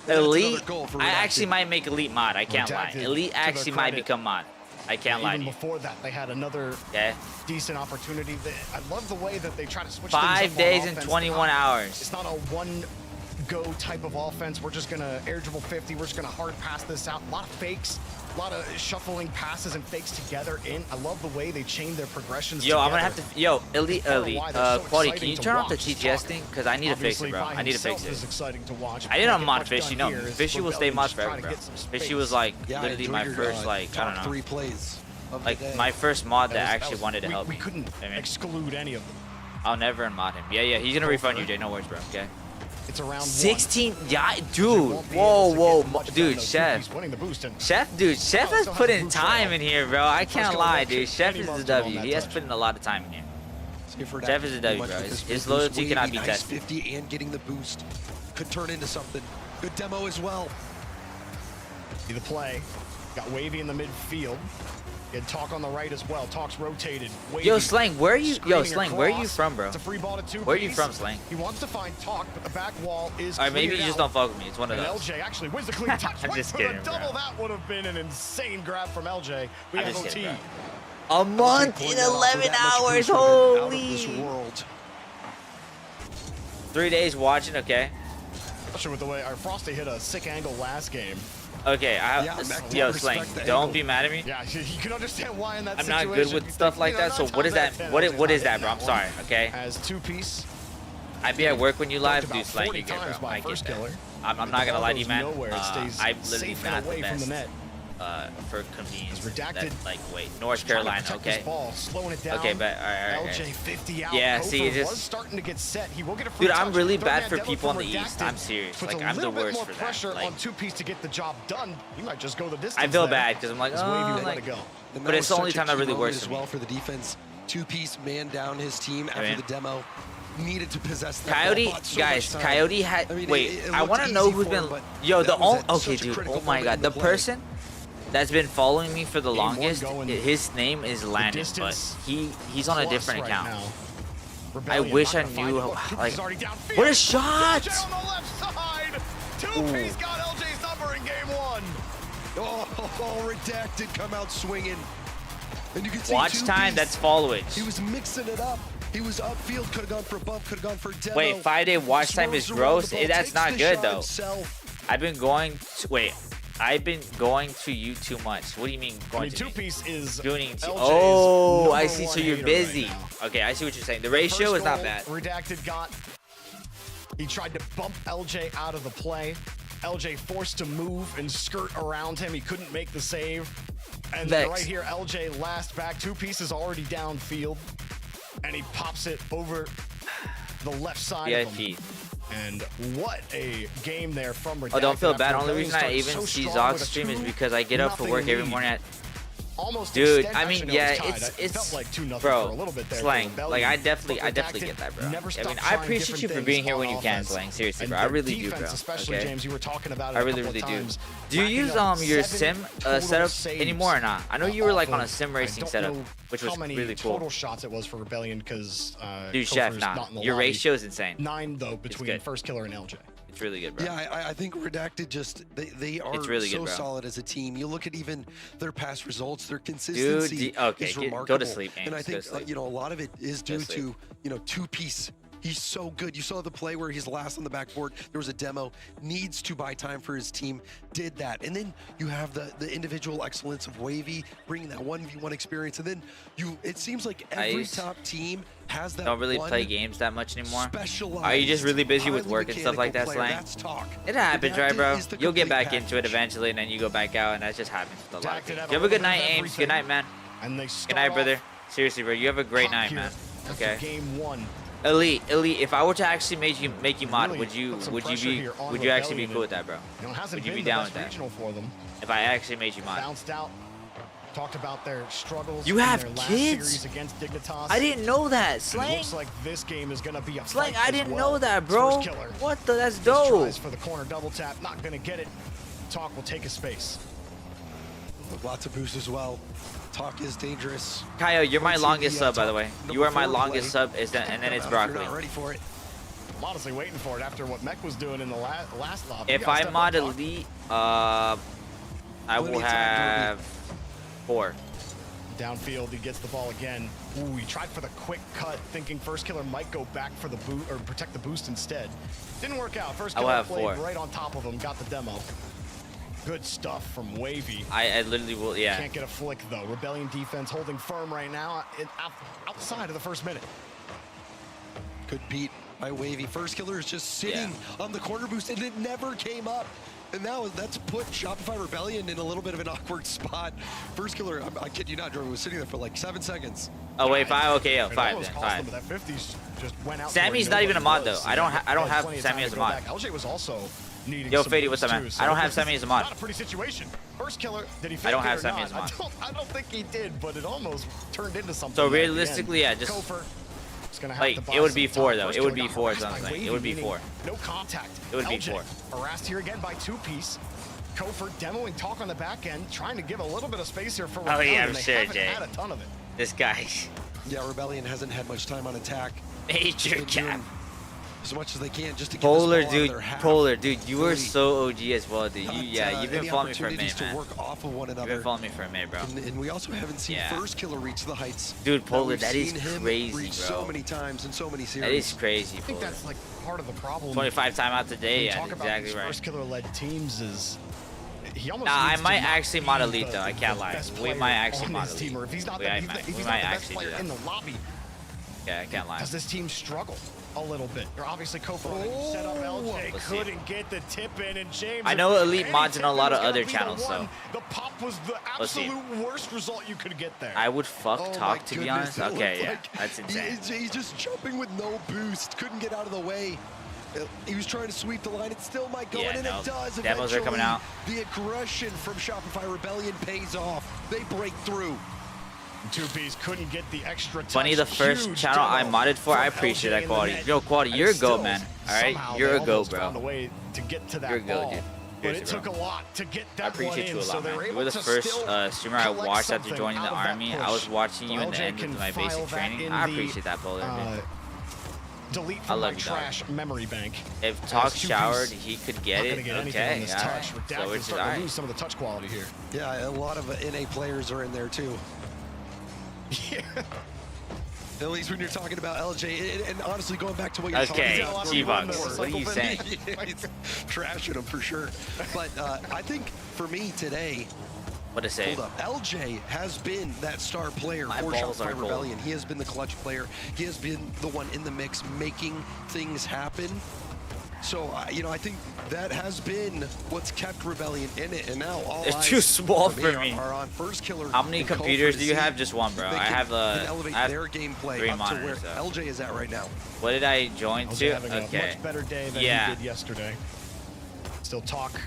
that's Elite, another goal for I Redacted. actually might make Elite mod. I can't lie. Redacted, Elite to their actually might credit. become mod. I can't lie to Even you. before that, they had another decent opportunity. I love the way that they try to switch 5 things up days on and offense. 21 hours. It's not a one-go type of offense. We're just going to air dribble 50. We're just going to hard pass this out. A lot of fakes, a lot of shuffling passes and fakes together in. I love the way they chain their progressions Yo, together. I'm gonna have to. Yo, Elite, Quality, can you turn off the TTS thing? Because I need to fix it, bro. I need to fix it. Exciting to watch. I didn't Can't get mod much Fishy. done No, here as Fishy will stay Rebellion mod just trying forever, to bro. get some Fishy space. was like Yeah, I literally my enjoyed your, first like I top don't know. 3 plays of the Like day. my first mod that That actually was- wanted to help we me. couldn't I mean, exclude any of them. I'll never unmod him. Yeah, he's gonna refund you, Jay. No worries, bro. Okay. It's around 16, yeah, dude. Whoa, dude, Chef. Chef has put in time in here, bro. I can't lie, dude. Chef is a W. He has put in a lot of time in here. Chef is a W, bro. His loyalty cannot be tested. 50 and getting the boost could turn into something. Good demo as well. See the play. Got Wavy in the midfield. Had Talk on the right as well. Talk's rotated. Wavy Yo, Slang, where are you? Yo, screening Slang, where are you across. from, bro? It's a free ball to Two-Piece. Where are you from, Slang? He wants to find Talk, but the back wall is Or maybe you cleared just out. don't fuck with me. It's one of And those. LJ actually wins the clean touch. I'm Went just for kidding, the bro. double. That would have been an insane grab from LJ. We I'm have just OT. kidding, A month in 11 hours. Out of this Holy. world. 3 days watching. Okay. Especially with the way our Frosty hit a sick angle last game. Okay. Yo, Slang, don't be mad at me. Yeah, you can understand why in that I'm situation. not good with stuff like that. So what is that? What is that, bro? I'm sorry. Okay. As Two-Piece. I be at work when you live, About dude. Slang, 40 you get, times bro. by I get first that. killer. I'm not The gonna ball lie to you, goes man. nowhere. It stays I'm literally safe and not the away from best the net. for convenience. Redacted. Like, wait, North Carolina, Trying to protect okay? this ball, slowing it down. Okay, but all right. LJ 50 out. Yeah, see, it Kofor was just. starting to get set. He will get a free Dude, I'm touch. really Third bad man for deadlift people on the from East. Redacted. I'm serious. Puts Like, a I'm the little bit worst more for that. pressure Like, on Two-Piece to get the job done. He might just go the distance. I feel there. bad because I'm like, As Wavy oh, let like, it go. And but that it's was the only such a time that key really moment works as for me. well for the defense. Two-Piece man down his team after mean- the demo. Needed to possess that Coyote, ball, but so guys, much time. Coyote had. I mean, wait, it I looked want to know easy who's for been. him, but Yo, the that was only. at Okay, such a dude. critical Oh my moment god, in the the play. person that's been following me for the Game one longest. going His name is Landon, but distance he's on a plus different right account. now. I Rebellion wish I not gonna knew. find it. Look, Like, Two-Piece already downfield. what a shot! LJ on the left side. Two-Piece got LJ's number in game one. Oh, Redacted come out swinging. And you can see Watch time. Two-Piece, That's followage. He was mixing it up. He was upfield, could have gone for a bump, could have gone for a demo. Wait, 5-day watch time is Swerves around gross. the ball, That's takes not the good shot though. himself. I've been going. I've been going to you too much. What do you mean I going mean, to me? Two-Piece is Doing LJ's oh, I number see. one So you're hater busy. right now. Okay, I see what you're saying. The ratio First is not goal bad. Redacted got. He tried to bump LJ out of the play. LJ forced to move and skirt around him. He couldn't make the save. And then Vex. right here, LJ last back. Two-Piece is already downfield. And he pops it over the left side of him. VIP. And what a game there from Redacted. Oh, don't feel bad. After Only reason I started even so see strong Zog's with a stream is because I get up for 2-0 work every lead. morning at. Almost Dude, extend, I mean, actually, no, yeah, it was tied. it's felt like 2-0 bro, for a little bit there. slang. For Like I Rebellion, definitely but get that, bro. never I mean, stopped I trying appreciate you different for being things here on when you can, offense. slang. Seriously, And bro. I the really do, defense, bro. especially, Okay. James, you were talking about it I a really, couple really of do. times. Do you use your 7 sim total setup saves anymore or not? I know you were like on a off sim of- racing I don't setup, know which was how many really cool. total shots it was for Rebellion because Dude, Chef, Kofor's nah. not in the Your lobby. ratio is insane. 9 though between First Killer and LJ. It's really good, bro. Yeah, I think Redacted just they are really so good, bro. solid as a team. You look at even their past results, their consistency okay, is go remarkable. to sleep, Ames. And I think Go to sleep. you know, a lot of it is Go due to to, you know, two-piece. He's so good. You saw the play where he's last on the backboard. There was a demo. Needs to buy time for his team. Did that. And then you have the individual excellence of Wavy, bringing that 1v1 experience. And then it seems like every top team has that. Don't really one play games that much anymore. specialized, Are you just really busy with work and stuff like that, mechanical player. Slang? That's talk. It happens, right, Redacted bro? is the You'll get complete back into it eventually, and then you go back out, and that just happens with a lot of people. Redacted You have a good night, have a little bit of Ames. Good night, man. And they Good night, start brother. off Seriously, bro. You have a great hot night, here man. after Okay. Game 1. Elite. If I were to actually make you mod, Really would you put some would you pressure be here on would you actually be Rebellion, cool with that, bro? You know, it hasn't Would you been be the down best with that? regional for them. If I actually made you mod. Bounced out. Talked about their struggles. You in have their last kids? series against Dignitas. I didn't know that, And it Slang. looks like this game is gonna be a Slang, fight I as didn't well. know that, bro. First Killer. What the? That's Just dope. tries for the corner double tap. Not gonna get it. Talk will take a space. Lots of boost as well. Talk is dangerous. Kyle, you're my Let's see longest the, sub, by the way. number You are my 4 longest play. sub, and then it's If broccoli. you're not ready for it. I'm honestly waiting for it after what Mech was doing in the last lobby. If I mod elite, I will have 4. Downfield, he gets the ball again. Ooh, he tried for the quick cut, thinking First Killer might go back for the boot or protect the boost instead. Didn't work out. First I will Killer have played 4. right on top of him, got the demo. Good stuff from Wavy. I literally will, yeah. Can't get a flick though. Rebellion defense holding firm right now outside of the first minute. Good beat by Wavy. First Killer is just sitting on the corner boost, and it never came up. And now that's put Shopify Rebellion in a little bit of an awkward spot. First Killer, I kid you not, Jordan, was sitting there for like 7 seconds. Oh wait, 5. Okay, yeah, It 5 almost then. cost them, 5. but that 50s just went out. Sammy's for not even a mod nobody though. was. I don't He had have plenty of Sammy time as to a go mod. back. LJ was also needing Yo, some Fady, what's up, boost, man? too, so I don't have this Sammy is as a mod. Not a pretty situation. First Killer, did he fake I don't it have or Sammy not? as a mod. I don't think he did, but it almost turned into something. So there at the realistically, end. yeah, just Kofor is gonna have like to buy it would some be time. 4 though. First It would Killer be got 4 harassed by something. Wavy, It would be meaning 4. No contact. It would be LJ 4. Harassed here again by 2-piece. Kofor demoing Talk on the back end, trying to give a little bit of space here for Oh yeah, I'm They sure, haven't Jay. had a ton of it. This guy. Yeah, Rebellion hasn't had much time on attack. Major They're cap. doing as much as they can just to get Polar, this ball out of dude. their half. Polar, dude. You were Really so OG as well, dude. got, You've been any following me for a opportunities minute, man. to work off of one You've another. been following me for a minute, bro. And we also haven't seen First Killer reach the heights. Dude, Polar, we've that is seen him crazy, reach bro. so many times in so many series. That is crazy, I think Polar. that's like part of the problem. 25 timeouts a day, When we yeah, talk about exactly these right. First Killer-led teams is he almost Nah, I needs to might not actually be mod elite the- though. I the can't lie. best We player might actually on mod his team, elite. or if he's not We the, might if he's actually not the best actually do player that. in the lobby, Yeah, I can't lie. does this team struggle a little bit? Or obviously Kofor set up LJ, Let's see. couldn't get the tip in, and James. I know elite any mods in a tip in lot was of gonna other be the channels, one. so The pop was the Let's see. absolute worst result you could get there. I would fuck Oh Talk my to be goodness, honest. it Okay, looked yeah, like that's insane. He's just jumping with no boost. Couldn't get out of the way. He was trying to sweep the line. It still might go in, and it does. Demos are coming Eventually, out. The aggression from Shopify Rebellion pays off. They break through. 2-piece couldn't get the extra touch. Funny, the first Huge channel I demo modded for, from I appreciate LJ that in the quality. net. Yo, quality, And you're a still, goat, man. All right, somehow you're they a goat, almost bro. found a way to get to that You're a goat, ball. dude. But it Seriously, took a lot to get I that one appreciate in, you a so lot, they man. were You able were the to first still streamer I collect watched after something joining the out of that army. push. I was watching you So in the LJ end can of my file basic that training. in I the, appreciate that, Polar, dude. Delete I from my love you, dog. trash memory bank. If As Talk 2-piece showered, he could get not it. gonna get anything on Okay, this all right. touch. So Redacted it's starting to alright. lose some of the touch quality here. Yeah, a lot of NA players are in there too. Yeah. At least when you're talking about LJ, and honestly, going back to what you're Okay, talking about, G-Bucks, what are you saying? He's trashing him for sure. But I think for me today, What to say? hold up, LJ has been that star player My for balls are Shopify cold. Rebellion. He has been the clutch player. He has been the one in the mix, making things happen. So, you know, I think that has been what's kept Rebellion in it, and now all it's eyes too small for me. are on First Killer. How many computers do you have? Just one, bro. I have their gameplay 3 up monitors. to where LJ is at right now. What did I join to? Having a much better day than he did yesterday. Still talk.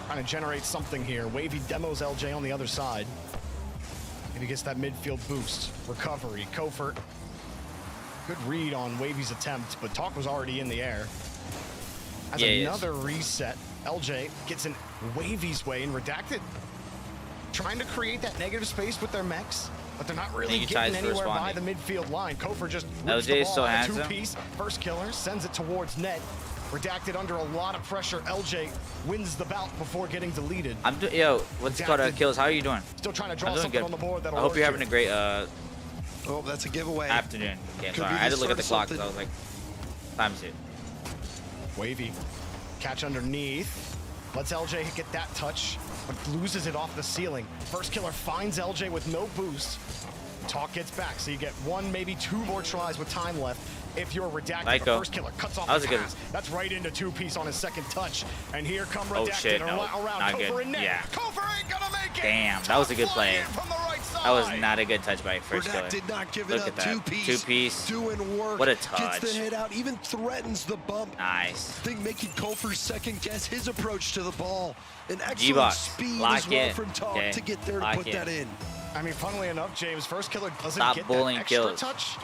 Trying to generate something here. Wavy demos LJ on the other side. Maybe gets that midfield boost. Recovery. Kofer. Good read on Wavy's attempt, but Talk was already in the air. As another reset, LJ gets in Wavy's way and Redacted. Trying to create that negative space with their mechs, but they're not really getting anywhere by the midfield line. Kofer just rips the ball out of 2-piece. First Killer sends it towards net. Redacted under a lot of pressure. LJ wins the bout before getting deleted. What's it called? Kills. How are you doing? Still trying to draw something on the board. I hope you're having a great oh, that's a giveaway. Afternoon. Okay, sorry. I had to look at the clock because I was like, time's it. Wavy. Catch underneath. Lets LJ get that touch, but loses it off the ceiling. First Killer finds LJ with no boost. Talk gets back, so you get 1, maybe 2 more tries with time left. If you're Redacted, the First Killer cuts off the pass. That's right into 2-piece on his second touch. And here come Redacted around Kofer and net. Yeah. Kofer ain't gonna make it. Damn, that was a good play. That was not a good touch by First Killer. Did not give Look it at up. that. 2-piece. Doing work. What a touch. Gets the hit out, even threatens the bump. Nice. I think making Kofer second guess his approach to the ball. An excellent speed as well from Talk to get there to put that in. I mean, funnily enough, James, First Killer doesn't get that extra touch.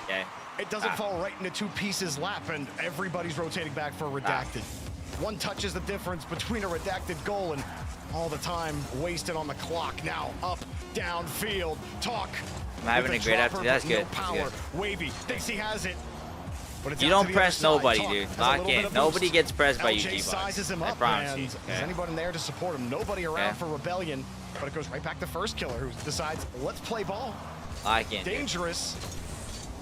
It doesn't fall right into 2-pieces lap, and everybody's rotating back for Redacted. 1 touch is the difference between a Redacted goal and all the time wasted on the clock. Now up, downfield, Talk. I'm having a great afternoon. That's good. Power. Wavy thinks he has it. But it's you don't press nobody, dude. Lock in. Nobody gets pressed by you, G-Box. I promise you. There's anybody there to support him. Nobody around for Rebellion. But it goes right back to First Killer, who decides, let's play ball. Lock in. Dangerous.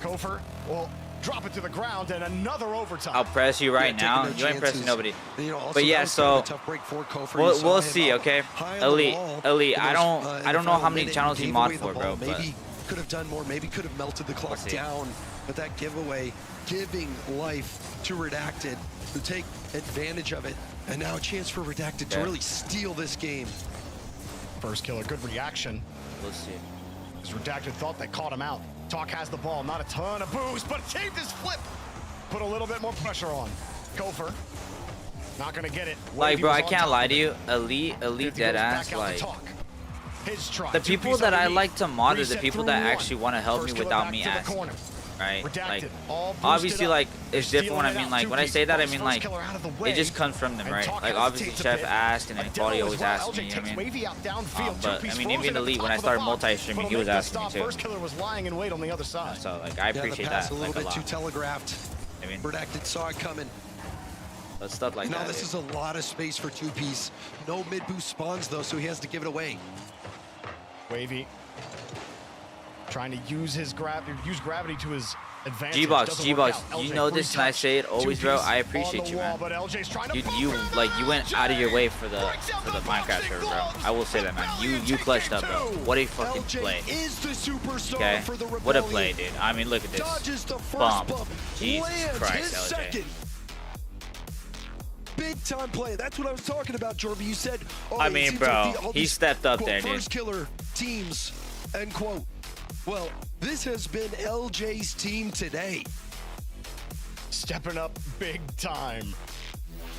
Kofer will drop it to the ground, and another overtime. I'll press you right now. You ain't pressing nobody. But yeah, so we'll see. Okay, Elite. I don't know how many channels you mod for, bro. Maybe could have done more. Maybe could have melted the clock down. But that giveaway, giving life to Redacted to take advantage of it, and now a chance for Redacted to really steal this game. First Killer, good reaction. We'll see. As Redacted thought they caught him out. Talk has the ball, not a ton of boost, but saved his flip. Put a little bit more pressure on. Kofer, not gonna get it. Like, bro, I can't lie to you. Elite dead ass. Like, the people that I like to mod are the people that actually want to help me without me asking. Right? Like, obviously, like, it's different when I mean, like, when I say that, I mean, like, it just comes from them, right? Like, obviously, Chef asked, and then Quality always asks me, you know what I mean? But, I mean, even Elite, when I started multi-streaming, he was asking me, too. First Killer was lying in wait on the other side. So, like, I appreciate that, a little bit too telegraphed. I mean, Redacted saw it coming. But stuff like that. Now, this is a lot of space for 2-piece. No mid-boost spawns, though, so he has to give it away. Wavy. Trying to use gravity to his advantage. G-Box, you know this, and I say it always, bro. I appreciate you, man. You went out of your way for the Minecraft server, bro. I will say that, man. You clutched up, bro. What a fucking play. Okay, what a play, dude. I mean, look at this. Bump. Jesus Christ, LJ. Big time play. That's what I was talking about, Jorby. You said, I mean, bro, he stepped up there, dude. First Killer teams, end quote. Well, this has been LJ's team today. Stepping up big time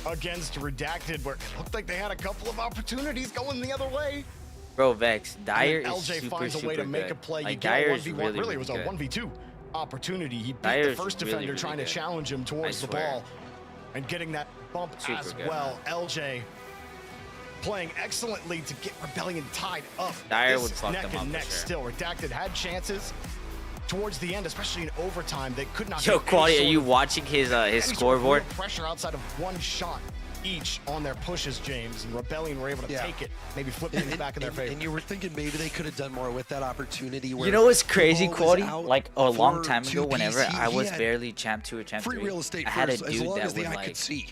against Redacted, where it looked like they had a couple of opportunities going the other way. Bro, Vex, Dyer is LJ finds a way to make a play. Like, you get a 1v1. Really, it was a 1v2 opportunity. He beat the first defender trying to challenge him towards the ball and getting that bump as well. LJ playing excellently to get Rebellion tied up. Dyer would fuck neck them and up neck still. Redacted had chances towards the end, especially in overtime. They could not. Yo, Quality, are you watching his scoreboard? Pressure outside of 1 shot each on their pushes, James, and Rebellion were able to take it, maybe flip it back in their favor. And you were thinking maybe they could have done more with that opportunity. Where you know what's crazy, Quality? Like a long time ago, whenever I was barely champ 2 or champ 3, real estate I had a as dude long that as the would eye like. Could see.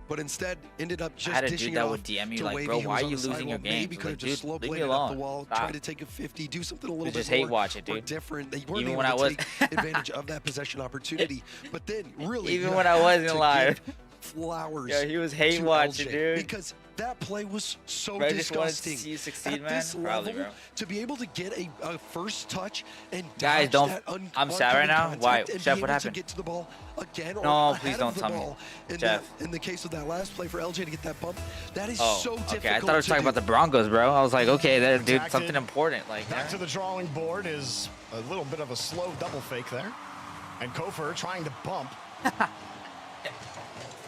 But instead ended up just I had a dude that would DM me like, bro, why are you losing your game? Like, dude, leave me alone. Try to take a 50, do something a little bit just more hate watch it, dude. Different. They weren't able to take advantage of that possession opportunity. But then really, even when I wasn't live, flowers. Yeah, he was hate watching, LJ, dude. Because that play was so Bro, I just wanted to disgusting. see you succeed, At man. this Probably, level, bro. to be able to get a first touch and Guys, dodge don't. that I'm sad right now. Why, and Chef? be What able happened? To get to the ball again or No, ahead please of don't the tell me, ball. Jeff. In the case of that last play for LJ to get that bump, that is Oh, so difficult. okay. I thought I was talking to about the Broncos, bro. I was like, okay, that, dude, Redacted. something important. Like, Back to the drawing board is a little bit of a slow double fake there. And Kofer trying to bump.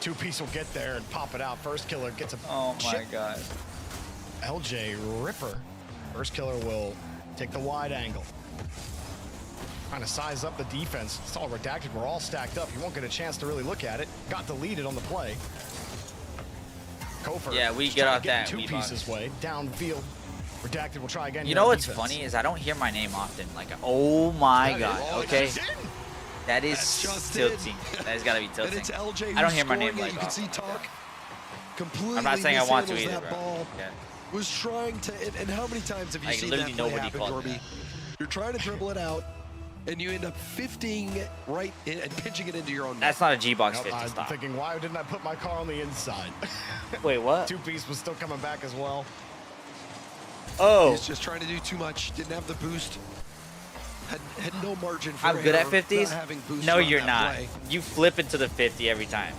Two-piece will get there and pop it out. First killer gets a oh my chip. god. LJ Ripper. First killer will take the wide angle. Trying to size up the defense. It's all redacted. We're all stacked up. You won't get a chance to really look at it. Got deleted on the play. Kofer. Yeah, we just get trying off to get that. two We pieces way downfield. Redacted will try again. You know what's funny is I don't hear my name often. Like, oh my god. Okay. That is tilting. That has got to be tilting. And it's LJ I don't hear my name like like you that. can see Talk completely. I'm not saying I want to either, that bro. ball. Yeah. Was trying to, and how many times have you Like, seen literally that play nobody happen, called Jorby? You're trying to dribble it out, and you end up 50ing right in, and pinching it into your own net. That's not a G-Box Nope, 50 I'm stop. thinking, why didn't I put my car on the inside? Wait, what? Two-piece was still coming back as well. Oh. He's just trying to do too much. Didn't have the boost. Had no margin for I'm good at error, 50s. not having boost No, on you're that not. play. You flip into the 50 every time.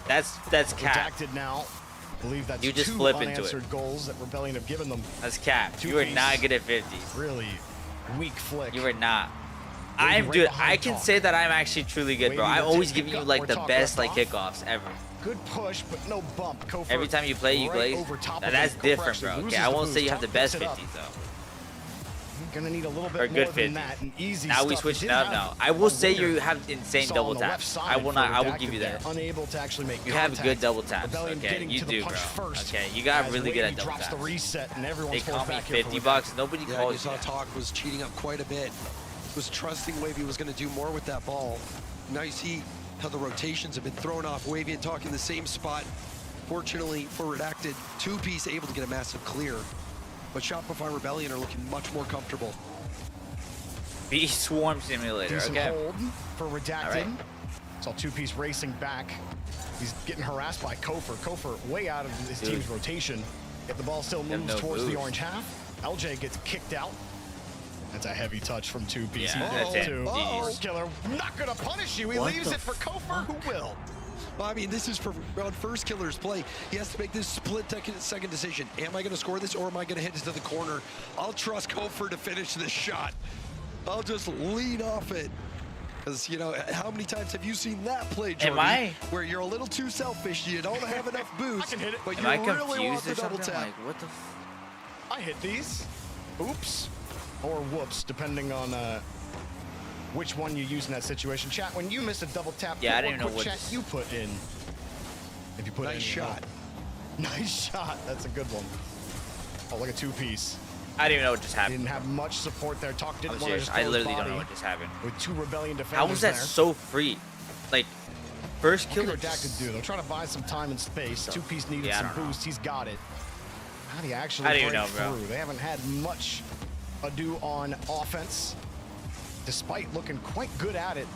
That's cap. Redacted now. Believe that's You just two flip into it. unanswered goals that Rebellion have given them. That's cap. You are Two-piece. not good at 50s. Really weak flick. You are not. Wavy I'm right dude. behind I can Talk. say that I'm actually truly good, bro. Wavy I'm will always take giving pick you up like where the Talk best left like off. kickoffs ever. Good push, but no bump. Kofer Every time you play, you right glaze. over top Now, of that's him. Kofer different, actually bro. Okay, loses I the won't boost. say you have the Talk best picks it 50s up. though. Gonna need a little Or bit good more than 50s. that. And easy Now we stuff. switching Didn't up have now. I a will say winner. you have insane Saw double on the left taps. side I will for not. I will Redacted give you there, that. Unable to actually make You have contact. good double taps. Rebellion Okay, getting you to the do, punch bro. first. Okay, you got As really good Wavy at double drops taps. the reset and They everyone's call forced me back here for 50 Redacted. bucks. Nobody Yeah, calls you saw you that. Talk was cheating up quite a bit. Was trusting Wavy was going to do more with that ball. Now you see how the rotations have been thrown off. Wavy and Talk in the same spot. Fortunately for Redacted, two-piece able to get a massive clear. But Shopify Rebellion are looking much more comfortable. Be Swarm Simulator. Decent Okay. hold for Redacted. All right. Saw two-piece racing back. He's getting harassed by Kofer. Kofer way out of his Dude. team's rotation. Yet the ball still moves no towards the boost. orange half. LJ gets kicked out. That's a heavy touch from two-piece. Yeah, He that's falls it. to First killer. Not gonna punish you. He What leaves the it for Kofer, who will. Well, I mean, this is for on first killer's play. He has to make this split-second decision. Am I going to score this or am I going to hit it to the corner? I'll trust Kofer to finish this shot. I'll just lean off it. Because, you know, how many times have you seen that play, Jordy? Am I? Where you're a little too selfish, you don't have enough boost, I can hit it. but Am you I really want confused the or double something? tap. Like, what the I hit these. Oops. Or whoops, depending on which one you use in that situation. Chat, when you miss a double tap, Yeah, I put didn't what know what check this- you put in. If you put Nice any shot. Nice shot. That's a good one. Oh, look at two-piece. I don't even know what just happened. Didn't have much support there. Talk didn't I'm want to serious. just I throw his literally don't know body what just happened. with two Rebellion defenders How was that there. so free? Like, first What kill. can Redacted do? They're trying to buy some time and space. Two-piece needed Yeah, I some don't know. boost. He's got it. How do you actually I don't break even know, bro. through? They haven't had much ado on offense, despite looking quite good at it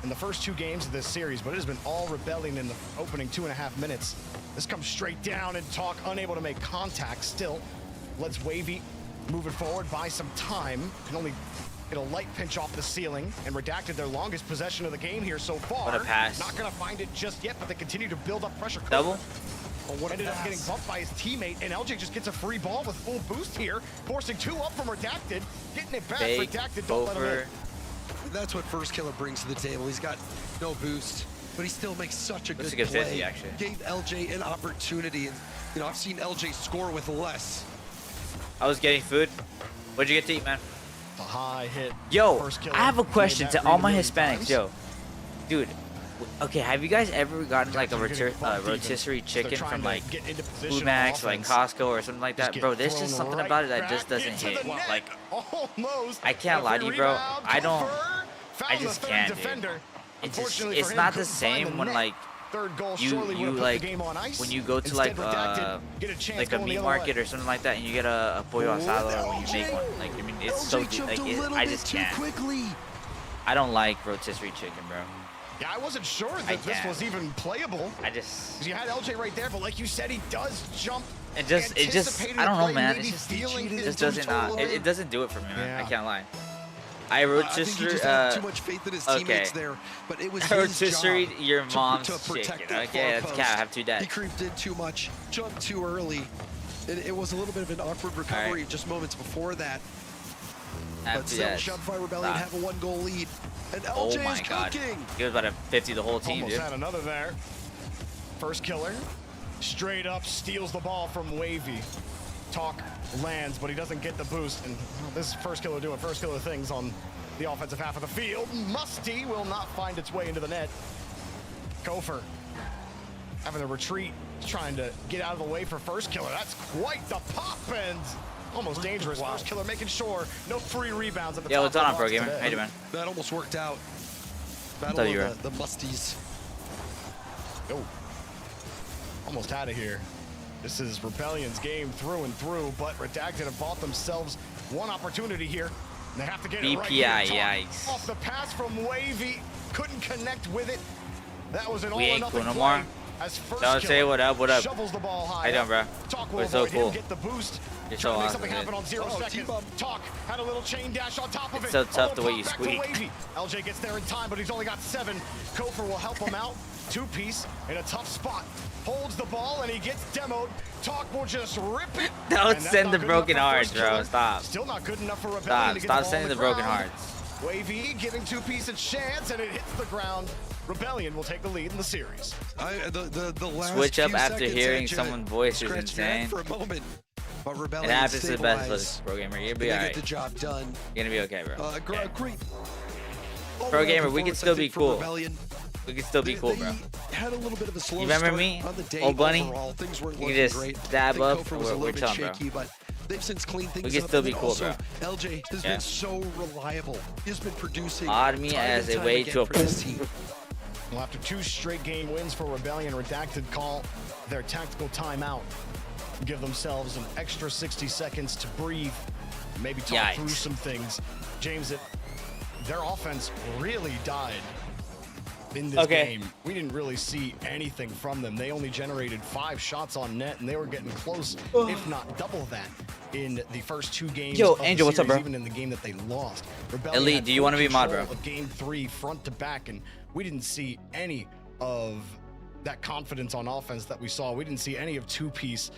in the first two games of this series, but it has been all Rebellion in the opening 2.5 minutes. This comes straight down and Talk unable to make contact still. Let's Wavy move it forward, buy some time. Can only get a light pinch off the ceiling, and Redacted their longest possession of the game here so far. What a pass. Not gonna find it just yet, but they continue to build up pressure. Double? Oh, what ended up getting bumped by his teammate, and LJ just gets a free ball with full boost here, forcing two up from Redacted, getting it back. Fake, Redacted don't let him over. in. That's what first killer brings to the table. He's got no boost, but he still makes such a That's good a good play. 50, actually. Gave LJ an opportunity, and you know I've seen LJ score with less. I was getting food. What'd you get to eat, man? A high hit. Yo, First killer. I have a Made question that to all read a my million Hispanics. times. Yo, dude. Okay, have you guys ever gotten like a You're getting bumped even. rotisserie They're chicken trying from to like get into position Food on Max, like offense. Costco or something like Just that? get Bro, there's just thrown something right about it that just back doesn't into hit. the net. Like, Almost. I can't lie to you, bro. Rebound. I don't. Kofer I found just the third can't, dude. defender. It's Unfortunately for it's him, not the couldn't find same the when net. like Third goal you surely would've put like the game on ice. when you go to Instead, like Redacted get a chance like a going the meat other market way. or something like that, and you get a pollo asado when you make one. Like, I mean, it's so LJ jumped like a little I bit just too can't. quickly. I don't like rotisserie chicken, bro. Yeah, I wasn't sure that this was even playable. Because you had LJ right there, but like you said, he does jump. It just, I don't know, man. It just doesn't do it for me, man. I can't lie. I wrote I think he just had too much faith in his teammates there, but it was his job your mom's to protect chicken. that Okay, far that's post. cat. I have 2 dads. He creeped in too much, jumped too early. It was a little bit of an awkward recovery just moments before that. But still, Shopify Rebellion have a 1-goal lead. And LJ is cooking. He was about to 50 the whole team, Almost dude. had another there. First killer. Straight up steals the ball from Wavy. Talk lands, but he doesn't get the boost. And this is first killer doing first killer things on the offensive half of the field. Musty will not find its way into the net. Gopher having a retreat, trying to get out of the way for first killer. That's quite the pop and almost dangerous. First killer making sure no free rebounds at the top. Yeah, what's on Pro Gamer? How you doing? That almost worked out. Battle of the Musties. Oh, almost out of here. This is Rebellion's game through and through, but Redacted have bought themselves one opportunity here. And they have to get it right here. yikes. Off the pass from Wavy, couldn't connect with it. That was an We ain't all-or-nothing cool no play. more. As first Don't say what up, what up. Shovels the ball high. How you doing, bro? Talk We're so cool. Get the boost. You're Trying so to make awesome, something happen on 0 seconds. Talk had a little chain dash on top of it. It's so tough the way you Back to squeak. Wavy. LJ gets there in time, but he's only got 7. Kofer will help him out. 2-piece in a tough spot. Holds the ball and he gets demoed. Talk will just rip it. Don't send the broken hearts, bro. Stop. Still not good enough for Rebellion to get Stop the ball sending on the broken ground. hearts. Wavy giving 2-piece a chance and it hits the ground. Rebellion will take the lead in the series. The last Switch up few after seconds, hearing actually, someone's voice is scratched your head insane. for a moment. But It Rebellion happens to the best of us, stabilized. Pro Gamer. You'll They be alright. get the job done. You're gonna be okay, bro. Great. Pro Gamer, we can performance, still I be think, from cool. Rebellion. We can still be cool, bro. They had a little bit of a slow You remember start me, on the day old bunny? overall. Things weren't You can looking just great. dab I think up, Kofer and was a we're little bit chilling, bro. shaky, but they've since cleaned things We can up. still And be cool, also, bro. LJ has been so reliable. He's been producing. Odd me time as and a time way again to for this team. Well, after 2 straight game wins for Rebellion, Redacted call their tactical timeout. Give themselves an extra 60 seconds to breathe, maybe talk through some things. James, their offense really died in this game. We didn't really see anything from them. They only generated 5 shots on net, and they were getting close, if not double that, in the first 2 games. Yo, of Angel, the what's up, series, bro? even in the game that they lost. Rebellion Elite, had do you full want to be mod, bro? control of Game 3 front to back, and we didn't see any of that confidence on offense that we saw. We didn't see any of 2-piece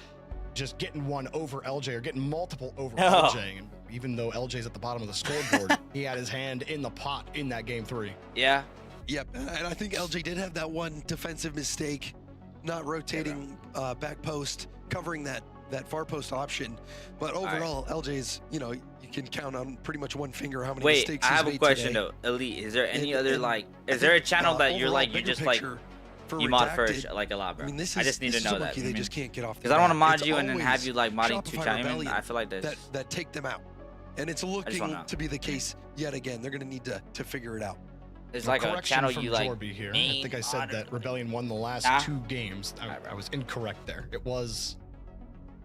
just getting one over LJ or getting multiple over LJ. And even though LJ's at the bottom of the scoreboard, he had his hand in the pot in that Game 3. Yeah. Yep, and I think LJ did have that one defensive mistake, not rotating back post, covering that far post option. But overall, LJ's, you can count on pretty much one finger how many mistakes I he's have a made question today. though. Elite, is there any other is there a channel that you're like, you just like, you mod first like a lot, bro? I just need to know that. They just can't get off. Because I don't want to mod you and then have you like modding 2 times. I feel like this. That take them out, and it's looking to be the case yet again. They're going to need to figure it out. It's like a channel you like. Jorby here. I think I said that Rebellion won the last 2 games. I was incorrect there. It was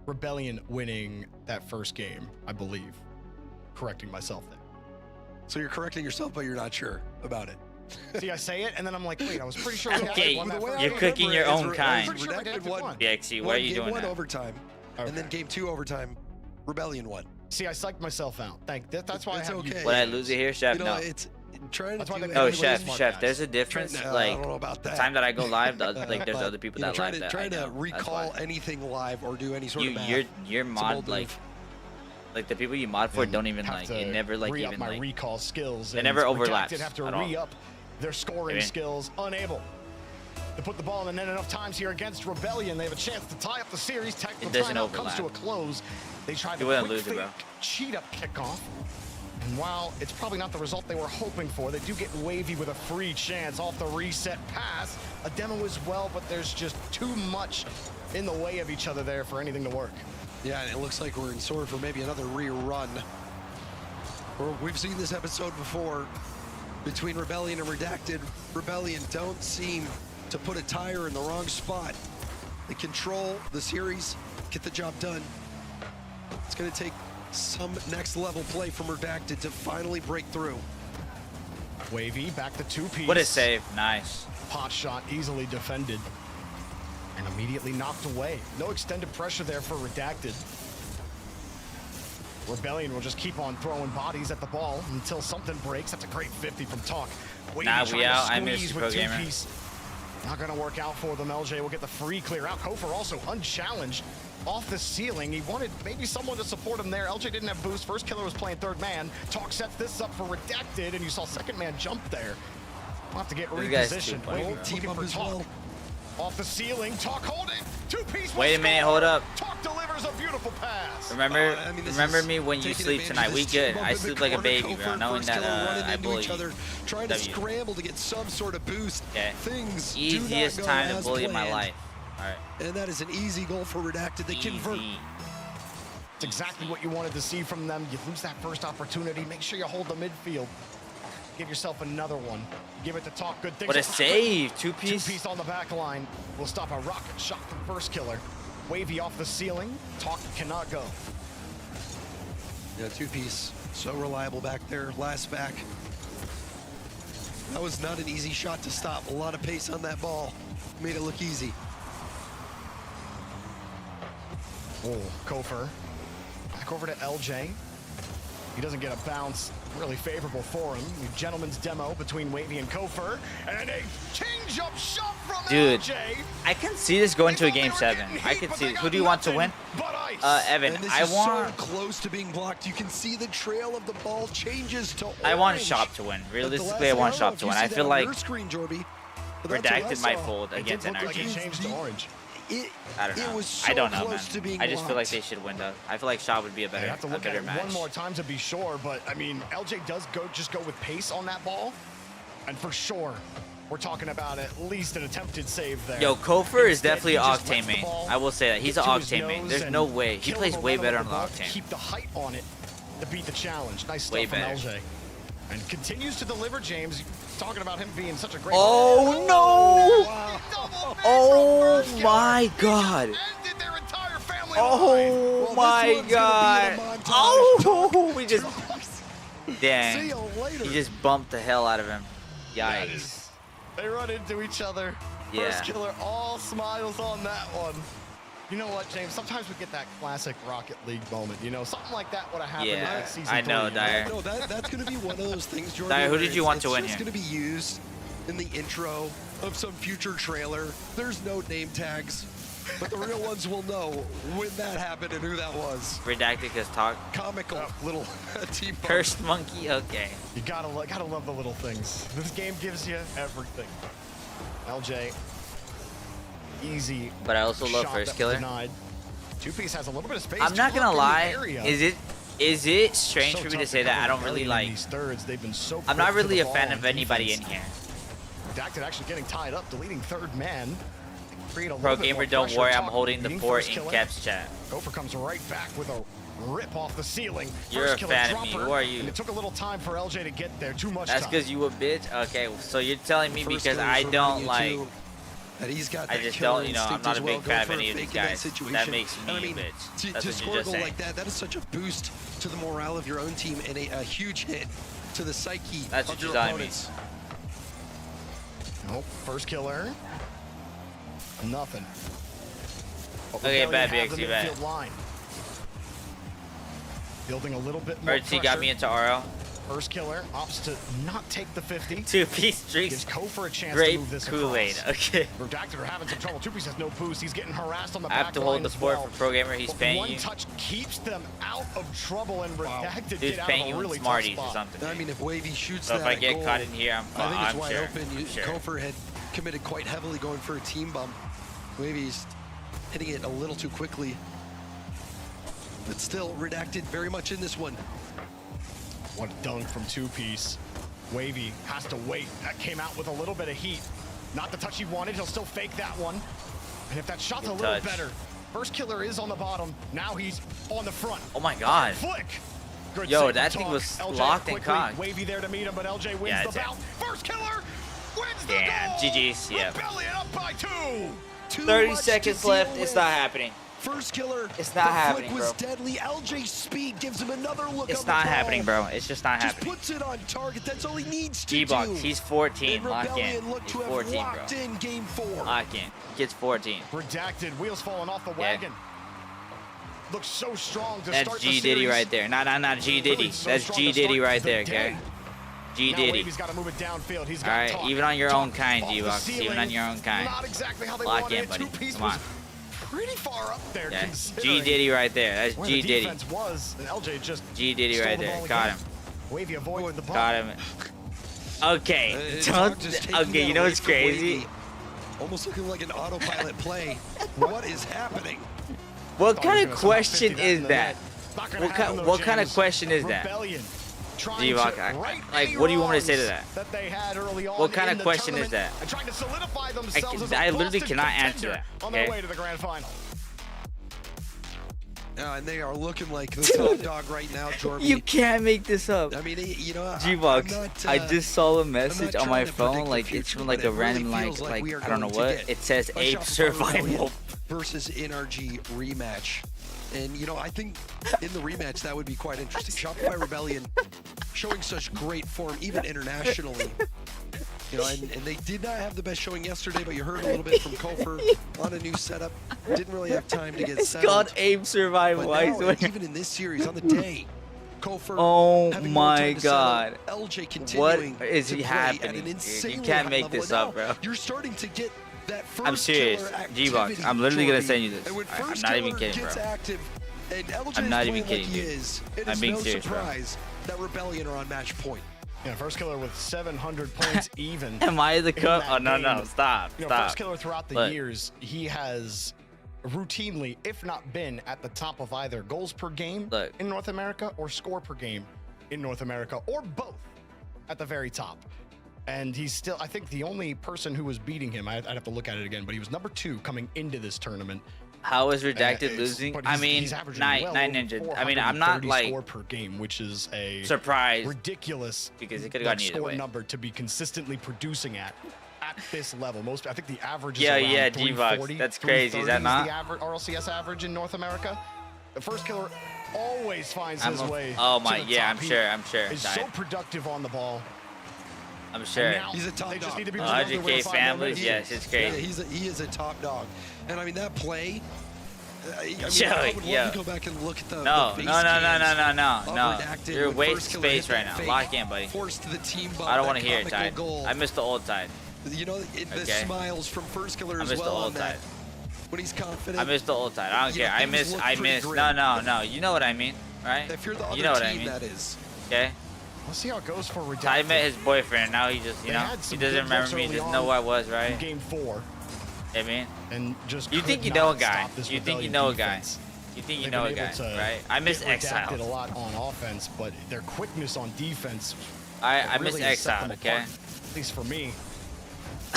Rebellion winning that first game, I believe. Correcting myself there. So you're correcting yourself, but you're not sure about it. See, I say it, and then I'm like, wait, I was pretty sure. Okay, you're cooking your own kind. BXC, why are you doing that? Game 1 overtime, and then Game 2 overtime, Rebellion won. See, I psyched myself out. That's why it's okay. Would I lose it here, Chef? No. It's trying to oh, Chef, there's a difference. I don't know about that. The time that I go live, like there's other people that live that. Trying to recall anything live or do any sort of math. Your mod like the people you mod for don't even like it never like even my like recall skills. It never overlaps. Have to re-up their scoring skills, unable to put the ball in the net enough times here against Rebellion. They have a chance to tie up the series. Tactical timeout comes to a close. They try the quick fake cheat up kickoff. And while it's probably not the result they were hoping for, they do get Wavy with a free chance off the reset pass. A demo as well, but there's just too much in the way of each other there for anything to work. Yeah, and it looks like we're in store for maybe another rerun. We've seen this episode before between Rebellion and Redacted. Rebellion don't seem to put a tire in the wrong spot. They control the series, get the job done. It's going to take some next level play from Redacted to finally break through. Wavy back to 2-piece. What a save. Nice. Pot shot easily defended and immediately knocked away. No extended pressure there for Redacted. Rebellion will just keep on throwing bodies at the ball until something breaks. That's a great 50 from Talk. Nah, we out. I missed the pro gamer. Not gonna work out for them. LJ will get the free clear out. Kofor also unchallenged off the ceiling. He wanted maybe someone to support him there. LJ didn't have boost. First killer was playing third man. Talk sets this up for Redacted, and you saw second man jump there. We'll have to get repositioned. Looking for Talk. Off the ceiling, Talk hold it. 2-piece. Wait a minute, hold up. Talk delivers a beautiful pass. Remember me when you sleep tonight. We good. I sleep like a baby, bro. Knowing that I bully you. Trying to scramble to get some sort of boost. Okay. Things easiest time to bully in my life. All right. And that is an easy goal for Redacted. They convert. It's exactly what you wanted to see from them. You lose that first opportunity. Make sure you hold the midfield. Give yourself another one. Give it to Talk. Good things. What a save. 2-piece. 2-piece on the back line. Will stop a rocket shot from first killer. Wavy off the ceiling. Talk cannot go. Yeah, 2-piece. So reliable back there. Last back. That was not an easy shot to stop. A lot of pace on that ball. Made it look easy. Oh, Kofor. Back over to LJ. He doesn't get a bounce. Really favorable for him. Gentleman's demo between Wavy and Kofor. And a change-up shot from LJ. I can see this going to a game 7. I can see it. Who do you want to win? Evan, I want... so close to being blocked. You can see the trail of the ball changes to orange. I want Shop to win. Realistically, I want Shop to win. I feel like Redacted might fold against NRG. Changed to orange. I don't know. I don't know, man. I just feel like they should win, though. I feel like Shaw would be a better, have to look at it match. One more time to be sure, but I mean, LJ does just go with pace on that ball, and for sure, we're talking about at least an attempted save there. Yo, Kofor is definitely an Octane main. I will say that he's an Octane main. There's no way he plays way better on the Octane. Keep the height on it to beat the challenge. Nice stuff from LJ, and continues to deliver. James talking about him being such a great. Oh no! Wow. Oh my God! Oh my God! Oh, we just dang! He just bumped the hell out of him. Yikes! They run into each other. Yeah. First killer all smiles on that one. You know what, James? Sometimes we get that classic Rocket League moment. You know, something like that would have happened in like season 3. I know, Dyer. No, that's going to be one of those things, Jordan. Dyer, who did you want to win here? It's going to be used in the intro of some future trailer. There's no name tags, but the real ones will know when that happened and who that was. Redacted because Talk. Comical little team. Cursed monkey. Okay. You gotta love the little things. This game gives you everything. LJ. Easy. But I also love first killer. 2-piece has a little bit of space. I'm not gonna lie. Is it strange for me to say that I don't really like? I'm not really a fan of anybody in here. Redacted actually getting tied up, deleting third man. Pro gamer, don't worry. I'm holding the fort in caps chat. Kofor comes right back with a rip off the ceiling. You're a fan of me. Who are you? And it took a little time for LJ to get there. Too much. That's because you a bitch. Okay, so you're telling me because I don't like. That he's got I just don't, you know, I'm not a big fan of any of these guys. That makes me a bitch. That's to what score you're a just goal saying. like that is such a boost to the morale of your own team and a huge hit to the psyche of your opponents. Nope, first killer. Nothing. Okay, bad BXC, bad. Building a little bit more RT got me into RL. First killer opts to not take the 50. 2-piece streaks. Gives Kofor a chance Grape to move this Kool-Aid. Okay. Redacted are having some trouble. 2-piece has no boost. He's getting harassed on the back. I have to hold the fort for Pro Gamer. He's paying one you. touch keeps them out of trouble, and Redacted Dude's get out paying of you a really in tough Smarties spot. or something. I mean, if Wavy shoots so that if I get goal, caught in here, I think it's wide open. Sure. Kofor had committed quite heavily going for a team bump. Wavy's hitting it a little too quickly. But still, Redacted very much in this one. What a dunk from 2-piece. Wavy has to wait. That came out with a little bit of heat. Not the touch he wanted. He'll still fake that one. And if that shot's a little better. First killer is on the bottom. Now he's on the front. Oh my God. Flick. Good Yo, that thing was LJ locked and cocked. Wavy there to meet him, but LJ wins the bout. First killer wins the goal. GG's. Yeah. Rebellion up by 2. 30 seconds left. It's not happening. First killer. It's not happening, was bro. Deadly. LJ's speed gives him another look. It's on not the happening, ball. bro. It's just not Just happening. puts it on target. That's all he needs to do. G-Box, he's 14. And Lock in. Rebellion look He's to have 14, bro. locked in game 4. Lock in. Gets 14. Redacted, wheels falling off the wagon. Looks so strong to That's start G the Diddy series. right there. Not G Diddy. Really so That's strong G to Diddy start right the there, day. okay? G Now Diddy. Wavy's got to move it downfield. He's got All right, talk. even on your Talk own kind, off the G-Box. Even ceiling. on your own kind. Not exactly how they Lock wanted in, it. buddy. Two-piece Come on. was pretty far up there. Yeah. Considering G Diddy right there. That's where G the Diddy. defense was, and LJ just G Diddy stole right the there. ball Got again. him. Wavy avoided the ball. Got him. Okay. Okay, you know what's crazy? Almost looking like an autopilot play. What is happening? What kind of question is that? What kind of question is that? G-Box, like, what do you want me to say to that? What kind of question is that? I literally cannot answer that. Okay? And they are looking like the top dog right now, Jordan. You can't make this up. I mean, you know, G-Box, I just saw a message on my trying to phone, predict like the future, it's from but like a it really random feels like we are I don't know going to what. get It says a Ape Shopify Survival. Rebellion versus NRG rematch. And you know, I think in the rematch that would be quite interesting. Shopify Rebellion showing such great form, even internationally. You know, and they did not have the best showing yesterday, but you heard a little bit from Kofer on a new setup. Didn't really have time to get settled. It's called Ape Survival. But now, even in this series, on the day, Kofer Oh having more my time to settle, God. LJ continuing What is to he play at an happening? insanely You can't high make level. this And up, now bro. You're starting to get that first I'm serious. killer G-Box, activity, I'm literally gonna Jordy. send you this. And when I'm first not even killer kidding, bro. gets active, and LJ I'm not is even playing kidding, like he dude. is, it I'm is being no serious, bro. surprise that Rebellion are on match point. Yeah, first killer with 700 points even. Am I the in cup? that Oh, no, no. game. Stop. You know, Stop. first killer throughout the Look. years, he has routinely, if not been, at the top of either goals per game in North America or score per game in North America, or both at the very top. And he's still, I think the only person who was beating him, I'd have to look at it again, but he was number 2 coming into this tournament. How is Redacted losing? But I mean, he's averaging nine well ninja. over I mean, I'm not 430 like score per game, which is a surprise ridiculous because it could have gone either score way. number to be consistently producing at this level. Most, I think the average is Yeah, around yeah, G-Box. 340, That's crazy. Is that 330 not? the average RLCS average in North America? The first killer always finds his way. Oh my, to the yeah, top. I'm sure. I'm sure. He's so productive on the ball. I'm sure. He's a top They just dog. need to be 100K families, yes, it's crazy. Yeah, he is a top dog. And I mean, that play, I would love to go back and look at the No. face No. cams of Redacted You're when wasting First Killer space hit right that now. fake, Lock in, buddy. forced the team bump, I don't that want to hear it, comical Tide. goal. I missed the old Tide. You know, the Okay. smiles from First Killer I as missed the well on old that. Tide. When he's confident. I missed the old Tide. I don't care. I things miss. look I pretty miss. grim. No. You know what I mean, right? If you're the You know other what I team, mean. that is. Okay. Let's see how it goes for Redacted. Tide met his boyfriend, and now he just, you They know, had he some doesn't good remember looks me. early Doesn't know who I was, right? in game 4. I mean, and just you think could you know a not guy. stop this You think you Rebellion know a guy. defense. You think you They've know a been guy, able to right? I miss get Exile. Redacted a lot on offense, but their quickness on defense. I miss really has set Exile, them okay? apart, at least for me.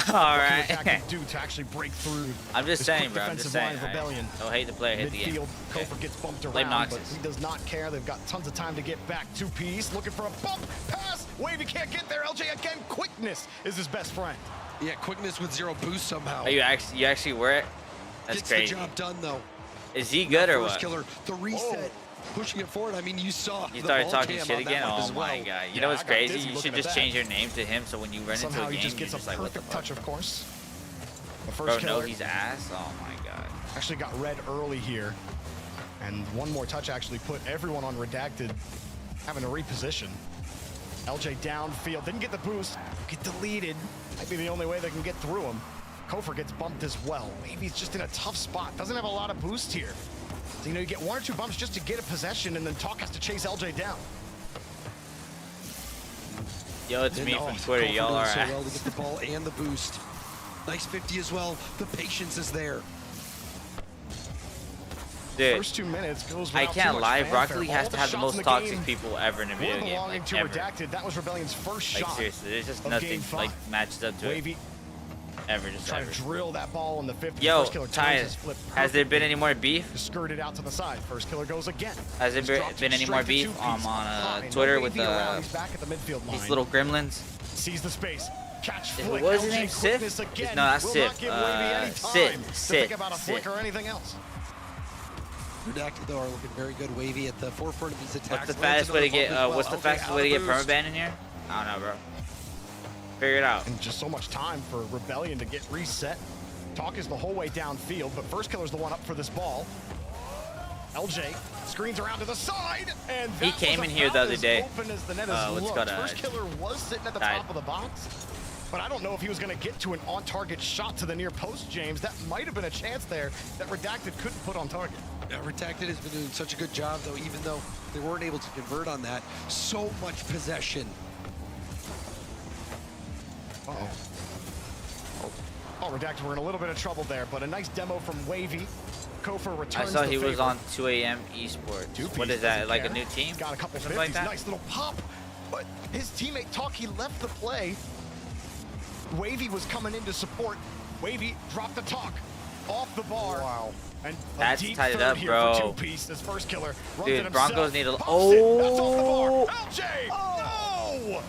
All right. What can do to actually break through? I'm just this saying, quick bro. I'm just defensive saying. line of Rebellion. Don't hate the player, hate the game. Midfield, Kofer gets bumped Blame around, but Noxus. he does not care. They've got tons of time to get back. 2-piece, looking for a bump, pass. Wavy can't get there. LJ again. Quickness is his best friend. Yeah, quickness with 0 boost somehow. Are you actually were it? That's Gets crazy. the job done though. Is he good or First what? Killer, the reset, pushing it forward. I mean, you saw. You the started ball talking cam shit on that again? one Oh as my well. god. You Yeah, know what's I got crazy? dizzy You looking should at just that. change your name to him so when you run Somehow into a he game, just you're gets a just like, what the perfect fuck? touch, of course. The Bro, first no, killer he's ass? Oh my god. actually got red early here. And one more touch actually put everyone on Redacted, having to reposition. LJ downfield, didn't get the boost, get deleted. Might be the only way they can get through him. Kofer gets bumped as well. Maybe he's just in a tough spot. Doesn't have a lot of boost here. So, you know, you get 1 or 2 bumps just to get a possession, and then Talk has to chase LJ down. Yo, it's me from Twitter. Kofer Y'all doing are so ass. well to get the ball and the boost. Nice 50 as well. The patience is there. Dude, First 2 minutes goes I without too can't much lie. fanfare. Rocket League has All to have the shots most in the toxic game people ever in a video were game. belonging Like, to ever. Redacted. That was Rebellion's first Like, shot. seriously, there's just of nothing game 5. like matches up to Wavy it. Ever, just trying ever. to drill that ball in the 50. Yo, First killer turns Ty, his flip has there been perfectly. any more beef? Just skirted out to the side. First killer goes again. Has there Just dropped been it any straight more to beef 2-piece. on Fine. Twitter No with Wavy around. He's back at the midfield line. these little gremlins? Sees the space. Catch What flick. was his LJ name? quickness Sif? again. No, that's Will Sif. not give Wavy any Sid. time to Sid. think about a flick or anything else. Redacted though are looking very good. Wavy at the forefront of his attacks. What's the fastest way to get? What's the fastest way to get permaban in here? I don't know, bro. Figure it out. And just so much time for Rebellion to get reset. Talk is the whole way downfield, but First Killer's the one up for this ball. LJ screens around to the side, and he came in here the other day. First Killer was sitting at the top of the box, but I don't know if he was going to get to an on-target shot to the near post, James. That might have been a chance there that Redacted couldn't put on target. Yeah, Redacted has been doing such a good job, though, even though they weren't able to convert on that. So much possession. Uh-oh. Oh, Redacted, we're in a little bit of trouble there, but a nice demo from Wavy. Kofor returns. I saw he was on 2 AM Esports. What is that, like a new team? Got a couple something 50s, like that? nice little pop, but his teammate Talkie left the play. Wavy was coming in to support. Wavy dropped the Talk off the bar. Wow. And that's tied it up, here bro. For 2-piece. This First Killer runs dude, it Broncos need a... That's Oh! off the bar. LJ! Oh!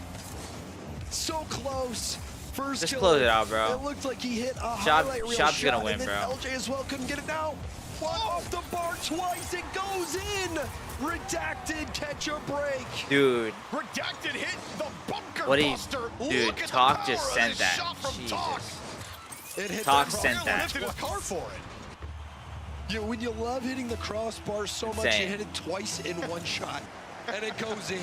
So close. First Just Killer. Close it out, bro. It looked like he hit a highlight reel Shop's shot, gonna win, and then bro. LJ as well couldn't get it now. One off the bar twice, it goes in. Redacted catch a break. Dude. Redacted hit the bunker What buster. Dude, Talk just sent that. Jesus. Talk sent that. Lifted his car for it. Yeah, when you love hitting the crossbar so much, you hit it twice in one shot, and it goes in.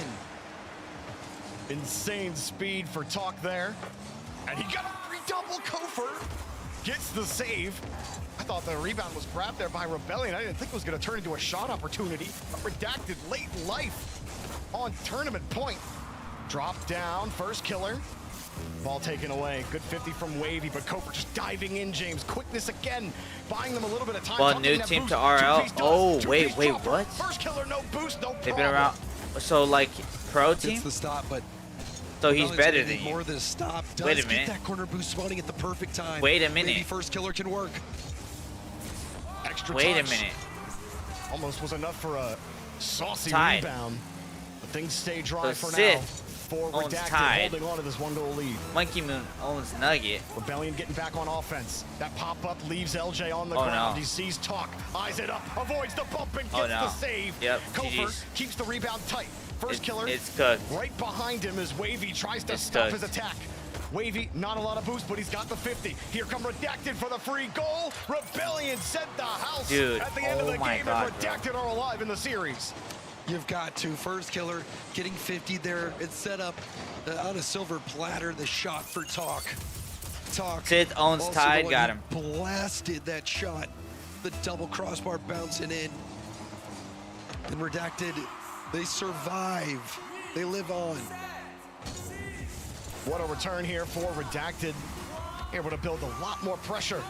Insane speed for Talk there. And he got a redouble. Kofor gets the save. I thought the rebound was grabbed there by Rebellion. I didn't think it was going to turn into a shot opportunity. But Redacted late in life on tournament point. Drop down, First Killer. Ball taken away. Good 50 from Wavy, but Kofor just diving in, James. Quickness again, buying them a little bit of time. Well, new team to RL. Oh, wait, what? First Killer, no boost, no problem. They've been around. So, like, pro team? It's the stop, but... So he's better than you. More than a stop. Wait a minute. Get that corner boost spawning at the perfect time. Wait a minute. Maybe First Killer can work. Extra Wait touch. a minute. Almost was enough for a saucy tied. rebound. But things stay dry So for Sith now. For owns Redacted tied. holding on to this 1-goal lead. Monkey Moon owns Nugget. Rebellion getting back on offense. That pop-up leaves LJ on the Oh, ground. no. He sees Talk, eyes it up, avoids the bump and gets the save. Yep, Kofor GG's. keeps the rebound tight. First Killer, it's cooked. Right behind him as Wavy tries to stop his attack. Wavy, not a lot of boost, but he's got the 50. Here come Redacted for the free goal. Rebellion sent the house at the end of the game, and Redacted are alive in the series. You've got to. First Killer getting 50 there. It's set up on a silver platter. The shot for Talk. Sith owns tied, got him. Blasted that shot. The double crossbar bouncing in. And Redacted, they survive. They live on. What a return here for Redacted. Able to build a lot more pressure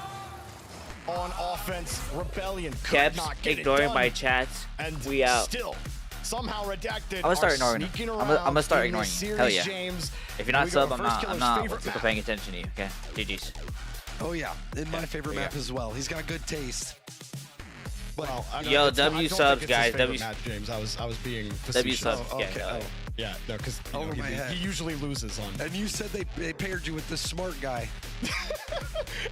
on offense. Rebellion could not get ignoring it done. my chats. And we out. Still, somehow Redacted I'm gonna start ignoring sneaking him. around. I'm gonna start in ignoring this you. series, Hell yeah. James. If you're not We go sub, to I'm First not Killer's favorite map. paying attention to you. Okay, GG's. Oh yeah, in my favorite map as well. He's got good taste. Well, yo, W subs, guys. W map, James. I was being W facetious. subs. Okay. Yeah, no, because he usually loses on. And you said they paired you with the smart guy.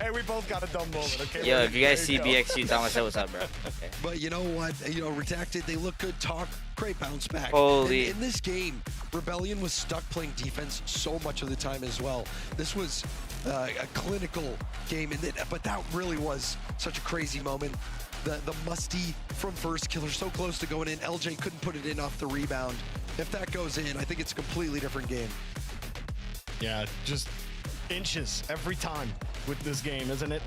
Hey, we both got a dumb moment, okay? Yo, if you guys see BXU, tell myself what's up, bro. Okay. But you know what? You know, Redacted, they look good. Talk, great bounce back. Holy. In this game, Rebellion was stuck playing defense so much of the time as well. This was a clinical game, but that really was such a crazy moment. The musty from First Killer, so close to going in. LJ couldn't put it in off the rebound. If that goes in, I think it's a completely different game. Yeah, just inches every time with this game, isn't it?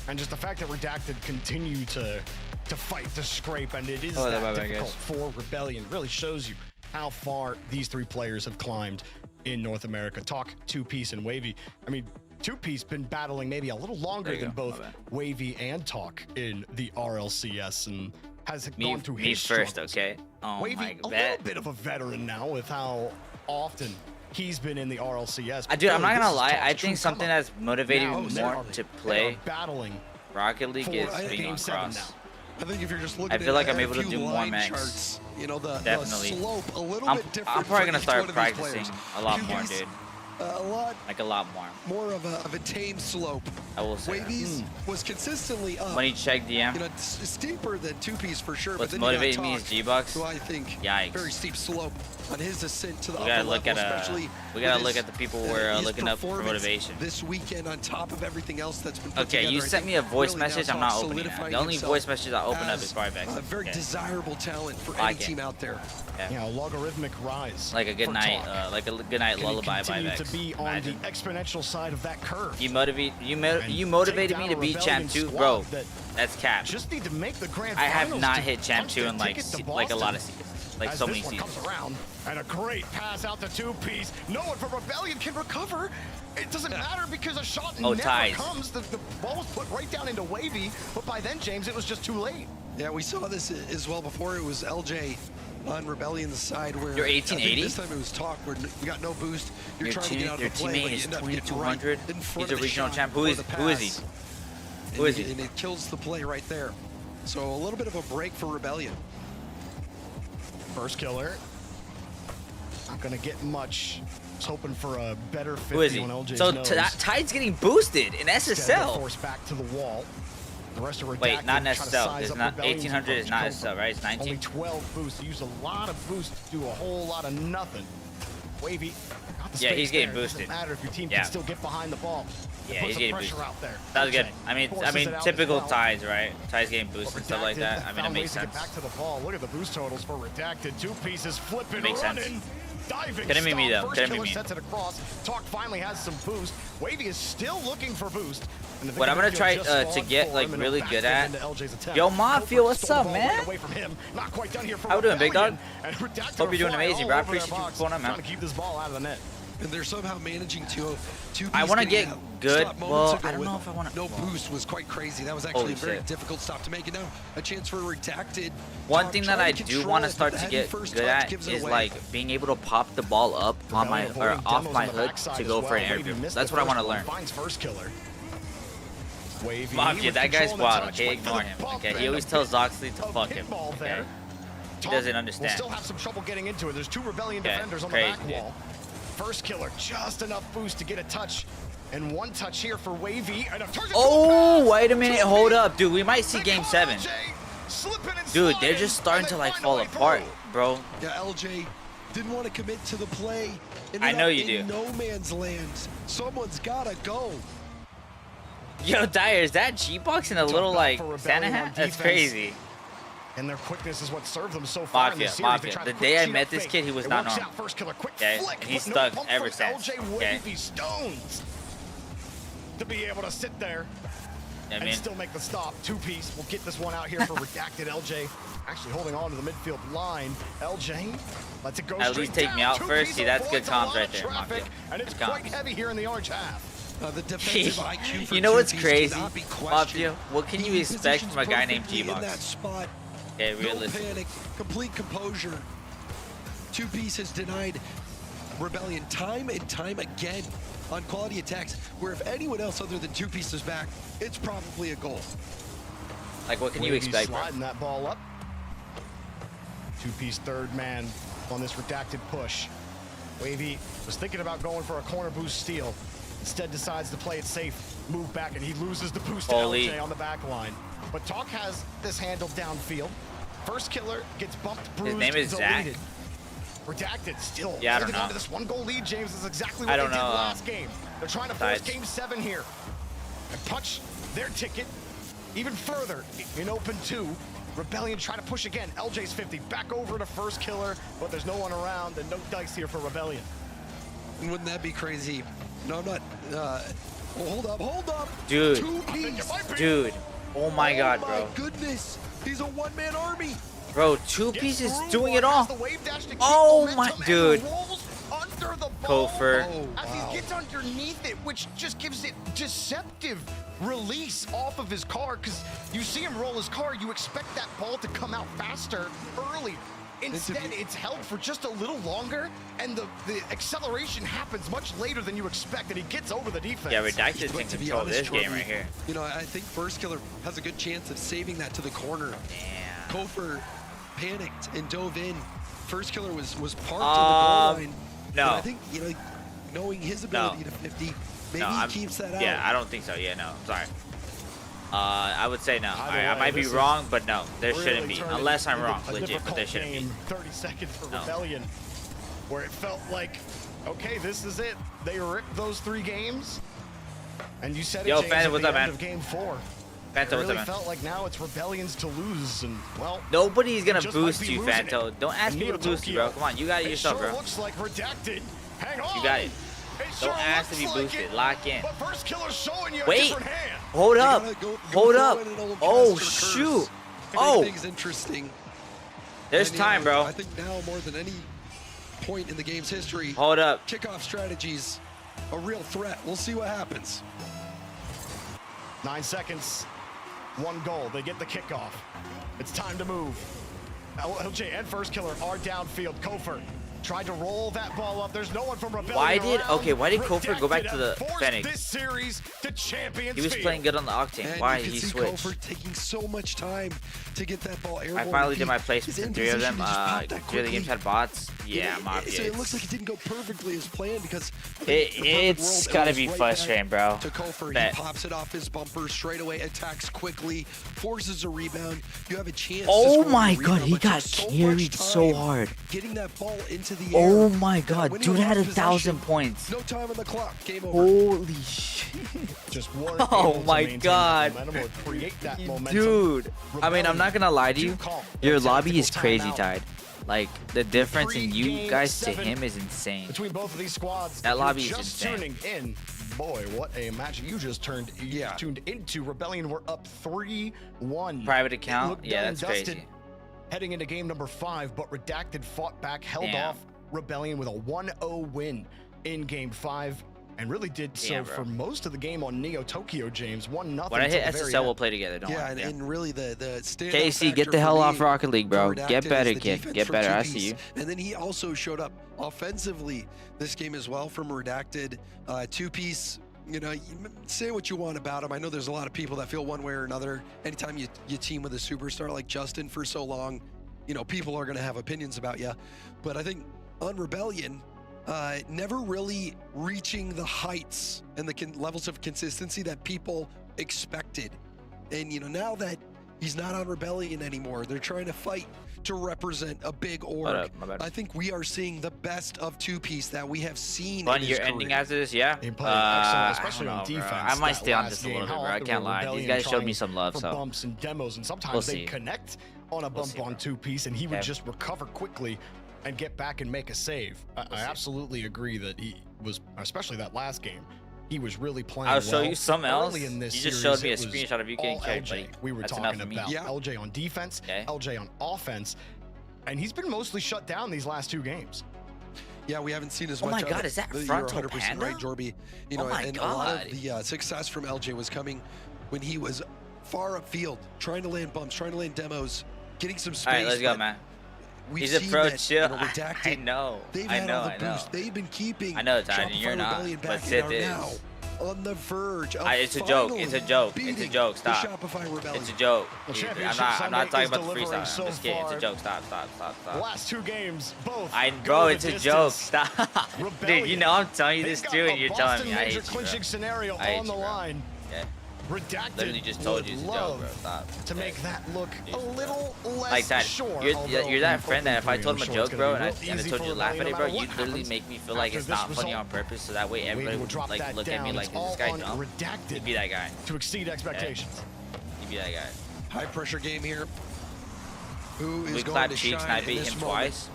And just the fact that Redacted continue to fight, to scrape, and it is that difficult for Rebellion really shows you how far these three players have climbed in North America. Talk, 2-piece, and Wavy. I mean, 2-piece been battling maybe a little longer than both Wavy and Talk in the RLCS, and has gone through his first, struggles. okay? Oh Wavy, my a little bit of a veteran now with how often he's been in the RLCS. Dude, I'm not gonna lie. I think something that's motivated me more to play battling Rocket League is being on cross. I think if you're just looking I feel like at I'm able to do more line max. Charts, you know, the Definitely. slope a little I'm bit different probably gonna for each start one of these practicing players. a lot more, dude. a lot more of a tame slope. I will say Wavy's was consistently up. When he checked DM, you know, steeper than two-piece for sure. What's but then motivating me is G-Bucks. So I think Yikes. very steep slope on his ascent to the we gotta upper look level, at especially we gotta look at the people we're looking up for motivation this weekend on top of everything else that's been put okay together. You sent me a voice message. I'm not opening it. The only voice message I open up is Fireback. A very desirable talent for any team out there. Yeah, logarithmic rise. Like a good night, lullaby by Vex. To be on the exponential side of that curve. You motivated me to beat Champ 2, bro. That's cap. Just need to make the grand I have not hit Champ 2 in like a lot of seasons. Like so many seasons. Comes around, and a great pass out to two-piece. No one from Rebellion can recover. It doesn't matter because a shot never comes. The ball was put right down into Wavy, but by then, James, it was just too late. Yeah, we saw this as well before. It was LJ on Rebellion's side where you're 1880. This time it was talk where we got no boost. You're trying to get out of the play, teammate is 2200. Right he's a regional champ. Who is he? Who is he? And it kills the play right there. So a little bit of a break for Rebellion. First killer. Not gonna get much. Just hoping for a better 50. Who is he? So Tide's getting boosted in SSL. Force back to the wall. The rest are wait, not in SSL. It's not 1800. Is not SSL, right? It's 19. Only 12 boosts. Use a lot of boosts to do a whole lot of nothing. Wavy. Yeah, he's getting boosted. Doesn't matter if your team can still get behind the ball. Yeah, he's getting boosted. Out there. That was good. I mean, typical Tides, right? Tides getting boosted and stuff like that. I mean, it makes sense. Back to the ball. Look at the boost totals for Redacted. Two pieces flipping, running. Diving. Couldn't be me though. Couldn't be me. Sets it across. Talk finally has some boost. Wavy is still looking for boost. What I'm gonna try to get like really good at. Yo, Mafia, what's up, man? How we doing, big dog? Hope you're doing amazing, bro. I appreciate you pulling up, man. Trying to keep this ball out of the net. And they're somehow managing to I want to get good. Well, I don't know if I want to. No boost was quite crazy. That was actually a very difficult stop to make. And now a chance for Redacted. One thing that I do want to start to get good at is like being able to pop the ball up on my or off my hood to go for an air dribble. That's what I want to learn. Mafia, that guy's wild. Okay, ignore him. Okay, he always tells Zoxley to fuck him. Okay, he doesn't understand. We'll still have some trouble getting into it. There's two Rebellion defenders on the back wall. First killer, just enough boost to get a touch. And one touch here for Wavy. And oh, wait a minute. Hold up, dude. We might see game 7. Dude, they're just starting to like fall apart, bro. Yeah, LJ didn't want to commit to the play. I know you do. No man's land. Someone's gotta go. Yo, Dyer, is that G-Box in a little like Santa hat? That's crazy. And their quickness is what served them so far. Mafia. The day I met this kid, he was not normal. Yeah, he's stuck ever since. Okay. Stones to be able to sit there and still make the stop. Two-piece. We'll get this one out here for Redacted. LJ actually holding on to the midfield line. LJ lets it go at least take me out first. See, that's good comms right there, Mafia. And it's quite heavy here in the orange half. The defensive IQ for you know what's crazy, Mafia? What can you expect from a guy named G-Box? Okay, realistically. No panic, complete composure. Two-piece has denied Rebellion time and time again on quality attacks, where if anyone else other than Two-piece is back, it's probably a goal. Like, what can you expect, bro? Sliding that ball up. Two-piece third man on this Redacted push. Wavy was thinking about going for a corner boost steal. Instead decides to play it safe, move back, and he loses the boost to LJ on the back line. But Talk has this handled downfield. First killer gets bumped, bruised, his name is Zach. Redacted still holding on to this one goal lead, James. Is exactly what they did last game. They're trying to force game 7 here and punch their ticket even further in open 2. Rebellion trying to push again. LJ's 50 back over to first killer, but there's no one around and no dice here for Rebellion. And wouldn't that be crazy? No, I'm not. Hold up. Dude. Two-piece. Dude. Oh my god, bro. Oh my goodness. He's a one-man army. Bro, Two-piece is doing it all. Oh my, dude. Kofer. As he gets underneath it, which just gives it deceptive release off of his car, because you see him roll his car, you expect that ball to come out faster early. Instead, it's held for just a little longer, and the acceleration happens much later than you expect, and he gets over the defense. Yeah, Redacted can control this game right here. You know, I think First Killer has a good chance of saving that to the corner. Damn. Kofer panicked and dove in. First Killer was parked on the goal line. No. But I think, you know, knowing his ability to 50, maybe he keeps that out. Yeah, I don't think so. Yeah, no, I'm sorry. I would say no. I might be wrong, but no, there shouldn't be. Unless I'm wrong, legit, but there shouldn't be. 30 seconds for Rebellion, where it felt like, okay, this is it. They ripped those 3 games, and you said it, James, at the end of game 4. Fanto, it really felt like now it's Rebellion's to lose, and well, nobody's gonna boost you, Fanto. Don't ask people to boost you, bro. Come on, you got it yourself, bro. Looks like Redacted. Hang on. You got it. Don't ask to be boosted. Lock in. But first killer's showing you wait. A different hand. Hold up. Hold up. Oh shoot. Oh. Everything's interesting. There's time, bro. I think now more than any point in the game's history. Hold up. Kickoff strategies, a real threat. We'll see what happens. 9 seconds. 1 goal. They get the kickoff. It's time to move. LJ and first killer are downfield. Kofer tried to roll that ball up. There's no one from Rebellion. Why did Kofer go back to the Fennec? This series to Champions he was playing good on the Octane. And why did he switch? Kofer taking so much time to get that ball airborne. I finally did my placement for 3 of them. 3 of the games had bots. Yeah, I'm obvious. So it looks like it didn't go perfectly as planned because it's gotta be frustrating, bro. To Kofer, he pops it off his bumper straight away, attacks quickly, forces a rebound. You have a chance. Oh my god, he got carried so hard. Getting that ball into the air. Oh my god, dude had 1,000 points. No time on the clock. Game over. Holy shit. Just oh my god. Dude, I mean, I'm not gonna lie to you. Your lobby is crazy tied. Like, the difference in you guys to him is insane. Between both of these squads, that lobby is insane. Tuning in. Boy, what a match you just tuned into. Rebellion were up 3-1. Private account? Yeah, that's crazy. Heading into game number 5, but Redacted fought back, held off Rebellion with a 1-0 win in game 5, and really did so for most of the game on Neo Tokyo, James. 1-0. When I hit SSL, we'll play together. Don't worry. And really the standout KC, get the hell off Rocket League, bro. Get better, kid. Get better. I see you. And then he also showed up offensively this game as well from Redacted. 2-piece. You know, say what you want about him. I know there's a lot of people that feel one way or another. Anytime you team with a superstar like Justin for so long, you know, people are going to have opinions about you. But I think on Rebellion, never really reaching the heights and the levels of consistency that people expected. And, you know, now that he's not on Rebellion anymore, they're trying to fight to represent a big org. I think we are seeing the best of 2-piece that we have seen. Fun, you're ending after this, yeah? Especially on defense. I might stay on this a little bit, bro. I can't lie. These guys showed me some love, so. Bumps and demos, and sometimes they connect on a bump on 2-piece, and he would just recover quickly and get back and make a save. I absolutely agree that he was, especially that last game, he was really playing I'll show you something else. In this you just showed me a screenshot of you getting carried, buddy. We were talking about LJ on defense, LJ on offense, and he's been mostly shut down these last 2 games. Yeah, we haven't seen as much. Oh my god, is that frontal 100% panda? right, Jorby. You know, and a lot of the success from LJ was coming when he was far upfield, trying to land bumps, trying to land demos, getting some space. All right, let's go, man. He's a pro chill. I know. I know. They've been keeping. I know, Tiny. You're not. But Sith is. Now on the verge of it's a joke. It's a joke. It's a joke. Stop. It's a joke. I'm not talking about the freestyle. I'm just kidding. It's a joke. Stop. The last 2 games, both. Bro, it's a joke. Stop. Dude, you know I'm telling you this too, and you're telling me I hate you, bro. Scenario on the line. Yeah. Redacted literally just told you it's a joke, bro. Stop. To make that look a little less like that. sure. You're that friend that if I told him a joke, bro, and I told you to laugh at it, bro, you literally make me feel like it's not funny on purpose, so that way everybody would like look at me like, is this guy dumb? You'd be that guy. To exceed expectations. You'd be that guy. High pressure game here. Who is we going clap to cheek shine snipe in him this twice.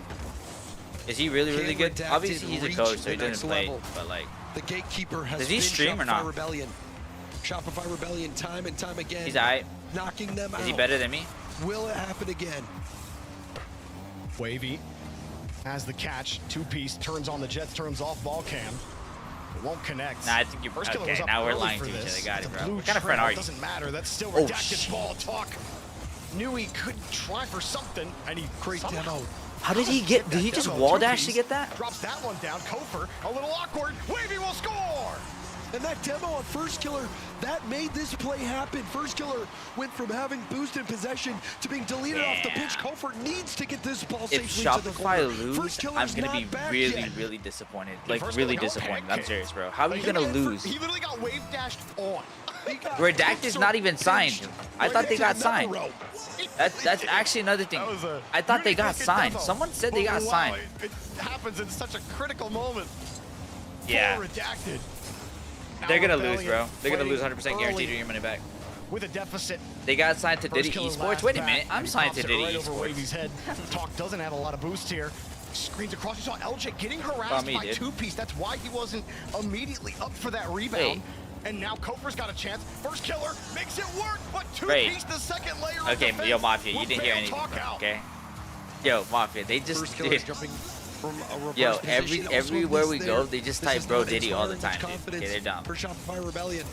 Is he really good? Obviously he's a coach, so he doesn't play, but like. The gatekeeper has does he stream or not? Rebellion. Shopify Rebellion time and time again. He's alright. Knocking them out. Is he better than me? Will it happen again? Wavy has the catch. 2-piece turns on the Jets, turns off ball cam. It won't connect. Nah, I think you're okay. Now we're lying to each other. Got it, bro. What kind of friend are you? Doesn't matter. That's still Redacted ball talk. Knew he could try for something, and he great demo. How did he get? Did he just wall dash to get that? Drops that one down. Kofer, a little awkward. Wavy will score. And that demo on First Killer, that made this play happen. First Killer went from having boost in possession to being deleted off the pitch. Kofor needs to get this ball safely to the corner. If Shopify lose, I'm going to be really disappointed. Like, really disappointed. I'm serious, bro. How are you going to lose? He literally got wave dashed on. Redacted's not even signed. I thought they got signed. That's actually another thing. I thought they got signed. Someone said they got signed. It happens in such a critical moment. Yeah. Redacted. They're gonna lose, bro. They're gonna lose 100% guaranteed your money back. With a deficit. They got signed to Diddy Esports. Wait a minute, I'm signed to Diddy Esports. Esports. Talk doesn't have a lot of boost here. Screens across. You saw LJ getting harassed by two-piece. That's why he wasn't immediately up for that rebound. And now Kofor's got a chance. First Killer makes it work, but two-piece the second layer. Okay, yo, Mafia, you didn't hear anything, okay? Yo, Mafia, they just did. Yo, everywhere we go, they just type Bro Diddy all the time. Okay, they're dumb. For Shopify Rebellion.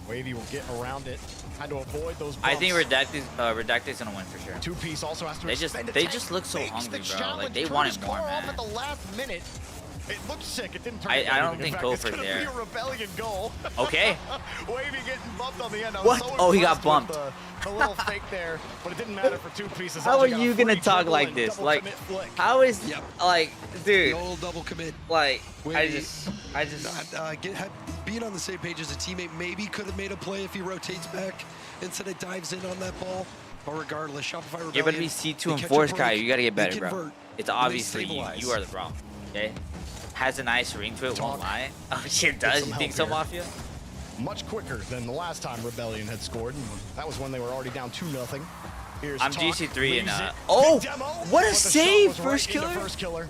Wavy will get around it. Had to avoid those bumps. I think Redacted's gonna win for sure. Two-piece also has to they just look so hungry, bro. Like they wanted more, man. At the last minute. It looked sick. It didn't turn I don't think Kofor's there. Be a Rebellion goal. Okay. Wavy getting bumped on the end. What? Oh, he got bumped. The little fake there, but it didn't matter for two pieces. How are you gonna talk like this? Like, how is like, dude? The old double commit. Like, Wavy, I just being on the same page as a teammate. Maybe could have made a play if he rotates back instead of dives in on that ball. But regardless, Shopify Rebellion. You're gonna be C2 and Force guy. You gotta get better, bro. It's obviously you are the problem. Okay. Has a nice ring to it, won't lie. Oh shit, does? You think so, Mafia? Much quicker than the last time Rebellion had scored. That was when they were already down 2-0. I'm GC3 and oh, what a save! First Killer.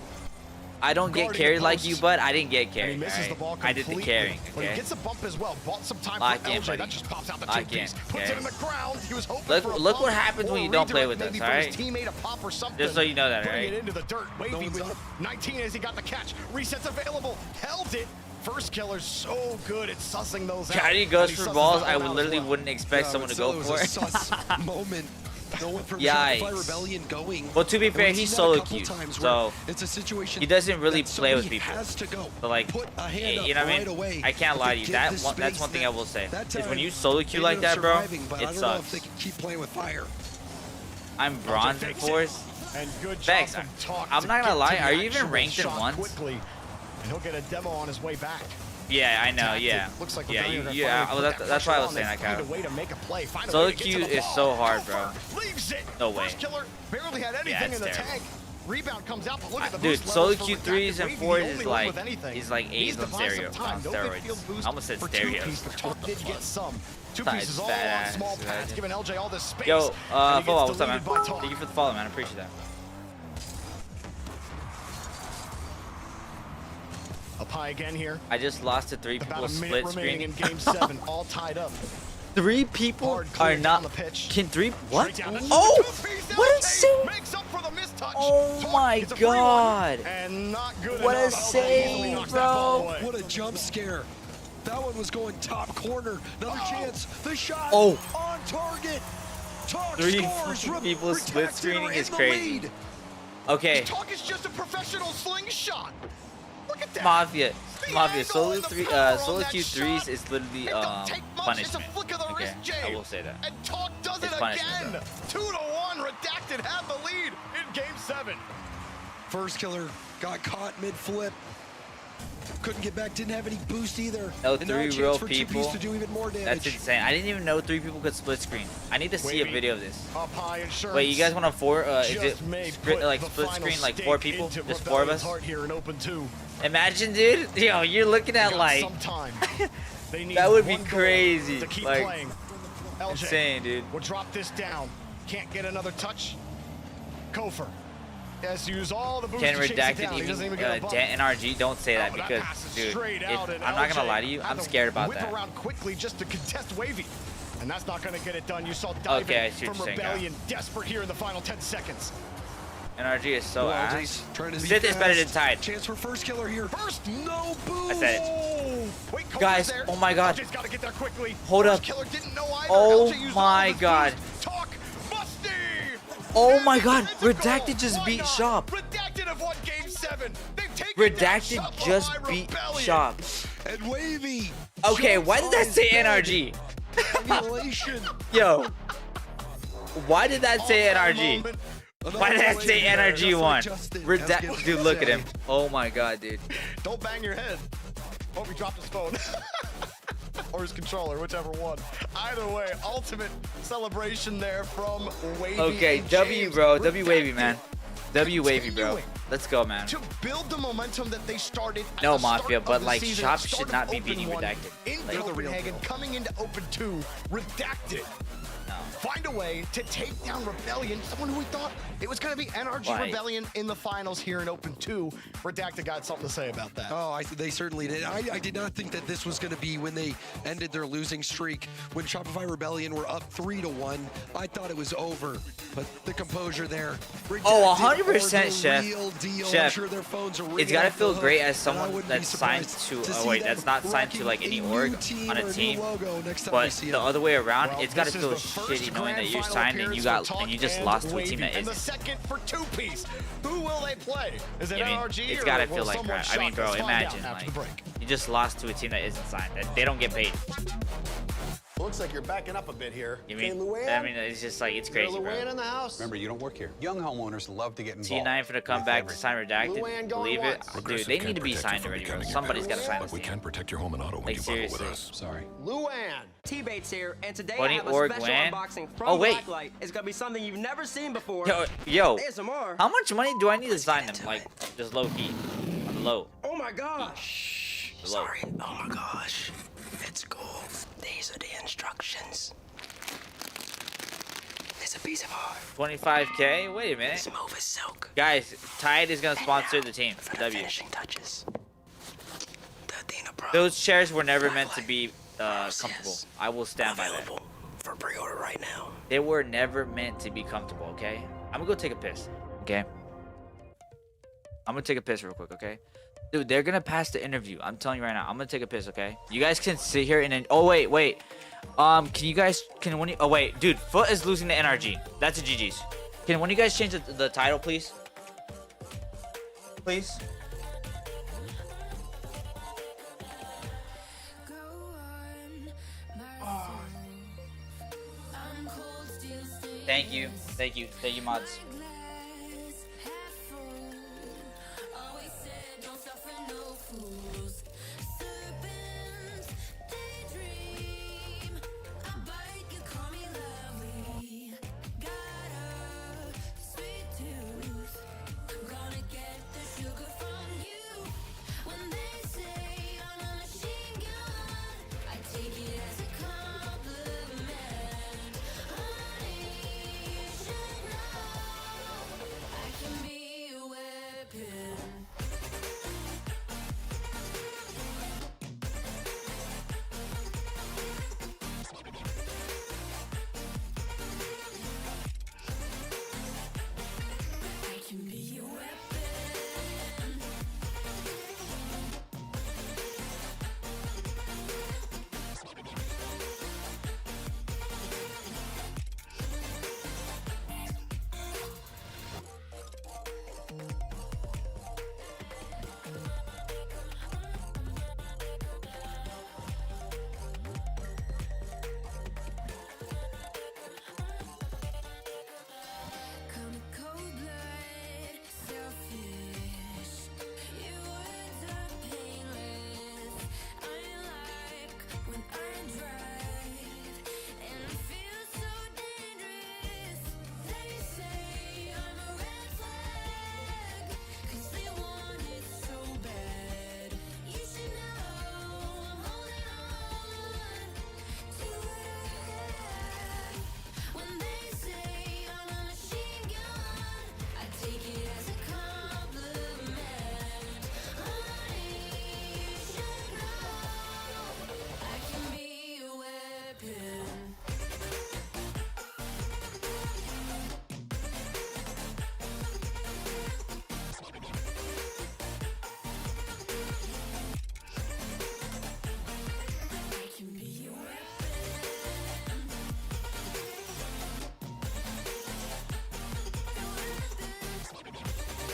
I don't get carried like you, but I didn't get carried. Right? I did the carrying. Okay. He gets a bump as well. Bought some time Lock for in, LJ. buddy. That just pops out the Lock in. Puts it in the ground. He was hoping for a Look what bump happens when you don't play with us, all right? Teammate a pop or something. Just so you know that, Putting right? it into the dirt. Wavy with 19 as he got the catch. Resets available. Held it. First Killer's so good at sussing those out. Chatty goes for balls I literally wouldn't expect someone to go for. Moment. Yeah. Rebellion going. Well, to be fair, he's solo queued, so it's a situation he doesn't really play with people. But like, you know what I mean? I can't lie to you. That's one thing I will say. Is when you solo queue like that, bro, it sucks. They can keep playing with fire. I'm bronze in Force. Vex, I'm not gonna lie. Are you even ranked in once? And he'll get a demo on his way back. Yeah, I know. Yeah, looks like that's why I was saying that, Kyle. Solo queue is so hard, bro. No way. Barely had anything in the tank. Rebound comes out, but look at the dude, solo queue 3s and 4s is like A's on stereo on steroids. I almost said stereos. Did get some. Two pieces all on small pads, giving LJ all this space. Yo, football, what's up, man? Thank you for the follow, man. I appreciate that. Up high again here. I just lost to 3 people split screen in game 7, all tied up. 3 people are not. Can 3? What? Oh! What a save! Oh my god! What a save, bro! What a jump scare! That one was going top corner. Another chance. The shot. Oh! On target. Talk 3 scores. people split screening is crazy. Okay. Talk is just a professional slingshot. Look at that. Mafia, solo queue 3s is literally punishment. Okay, I will say that. And Talk does it again. 2-1. Redacted have the lead in game 7. First Killer got caught mid-flip. Couldn't get back, didn't have any boost either. No 3 real people. To do even more damage. That's insane. I didn't even know 3 people could split screen. I need to see a video of this. Wait, you guys want a is it like split screen like 4 people? Just 4 of us? Imagine, dude. Yo, you're looking at like that would be crazy. Like insane, dude. We'll drop this down. Can't get another touch. Kofor has used all the boost. Can Redacted even dent NRG? Don't say that because, dude, I'm not gonna lie to you. I'm scared about that. Around quickly just to contest Wavy, and that's not gonna get it done. You saw diving from Rebellion, desperate here in the final 10 seconds. NRG is so ass. Sith is better than Tide. Chance for First Killer here. First, no boost. I said it. Wait, guys, oh my god. Gotta get there quickly. Hold up. Oh my god. Oh my god. Redacted just beat Shop. Redacted have won game 7. Redacted just beat Shop. And Wavy. Okay, why did that say NRG? Emulation. Yo. Why did that say NRG? Why did that say NRG 1? Dude, look at him. Oh my god, dude. Don't bang your head. Hope he dropped his phone. Or his controller, whichever one. Either way, ultimate celebration there from Wavy. Okay, W, bro. W Wavy, man. W Wavy, bro. Let's go, man. To build the momentum that they started. No, Mafia, but like, Shop should not be beating Redacted. In Like, Copenhagen, coming into Open 2, Redacted. Find a way to take down Rebellion, someone who we thought it was going to be NRG Rebellion in the finals here in Open 2. Redacted got something to say about that. Oh, they certainly did. I did not think that this was going to be when they ended their losing streak. When Shopify Rebellion were up 3-1, I thought it was over. But the composure there. Oh, 100%, Chef. Chef, I'm sure their phones are it's got to feel great as someone that's signed to, that's not signed to like any org on a team, but the other way around, it's got to feel shitty knowing that you're signed and you just lost to a team that In the isn't. second for two-piece, who will they play? Is it I mean, NRG it's or got to will feel like someone crap. I mean, shock bro, us? Find out imagine, after the like, break. you just lost to a team that isn't signed. They don't get paid. Looks like you're backing up a bit here. I mean, it's just like, it's crazy, bro. in the house. Remember, you don't work here. Young homeowners love to get involved. T9 for the comeback to sign Redacted. Believe it? Dude, they need to be signed already, bro. Somebody's got to sign this We team. can protect your home and auto when Like, you bundle with seriously. us. Sorry. Luan. T-Bates here, and today Funny I have a org special WAN? unboxing from Oh, wait. Blacklight. It's gonna be something you've never seen before. Yo, ASMR. how much money do I need to sign them? Like, just low key, on the low. Oh my gosh. The low. Sorry. Oh my gosh. It's cool. These are the instructions. It's a piece of art. 25K? Wait a minute. Smooth as silk. Guys, Tide is gonna sponsor the team. For the W. finishing touches. The Athena Pro. Those chairs were never meant to be comfortable. I will stand by that. Available for pre-order right now. They were never meant to be comfortable, okay? I'm gonna go take a piss, okay? I'm gonna take a piss real quick, okay? Dude, they're gonna pass the interview. I'm telling you right now. I'm gonna take a piss, okay? You guys can sit here and then... Oh, wait. Can you guys... Oh, wait. Dude, Foot is losing to NRG. That's a GG's. Can one of you guys change the title, please? Please? Thank you. Thank you, mods.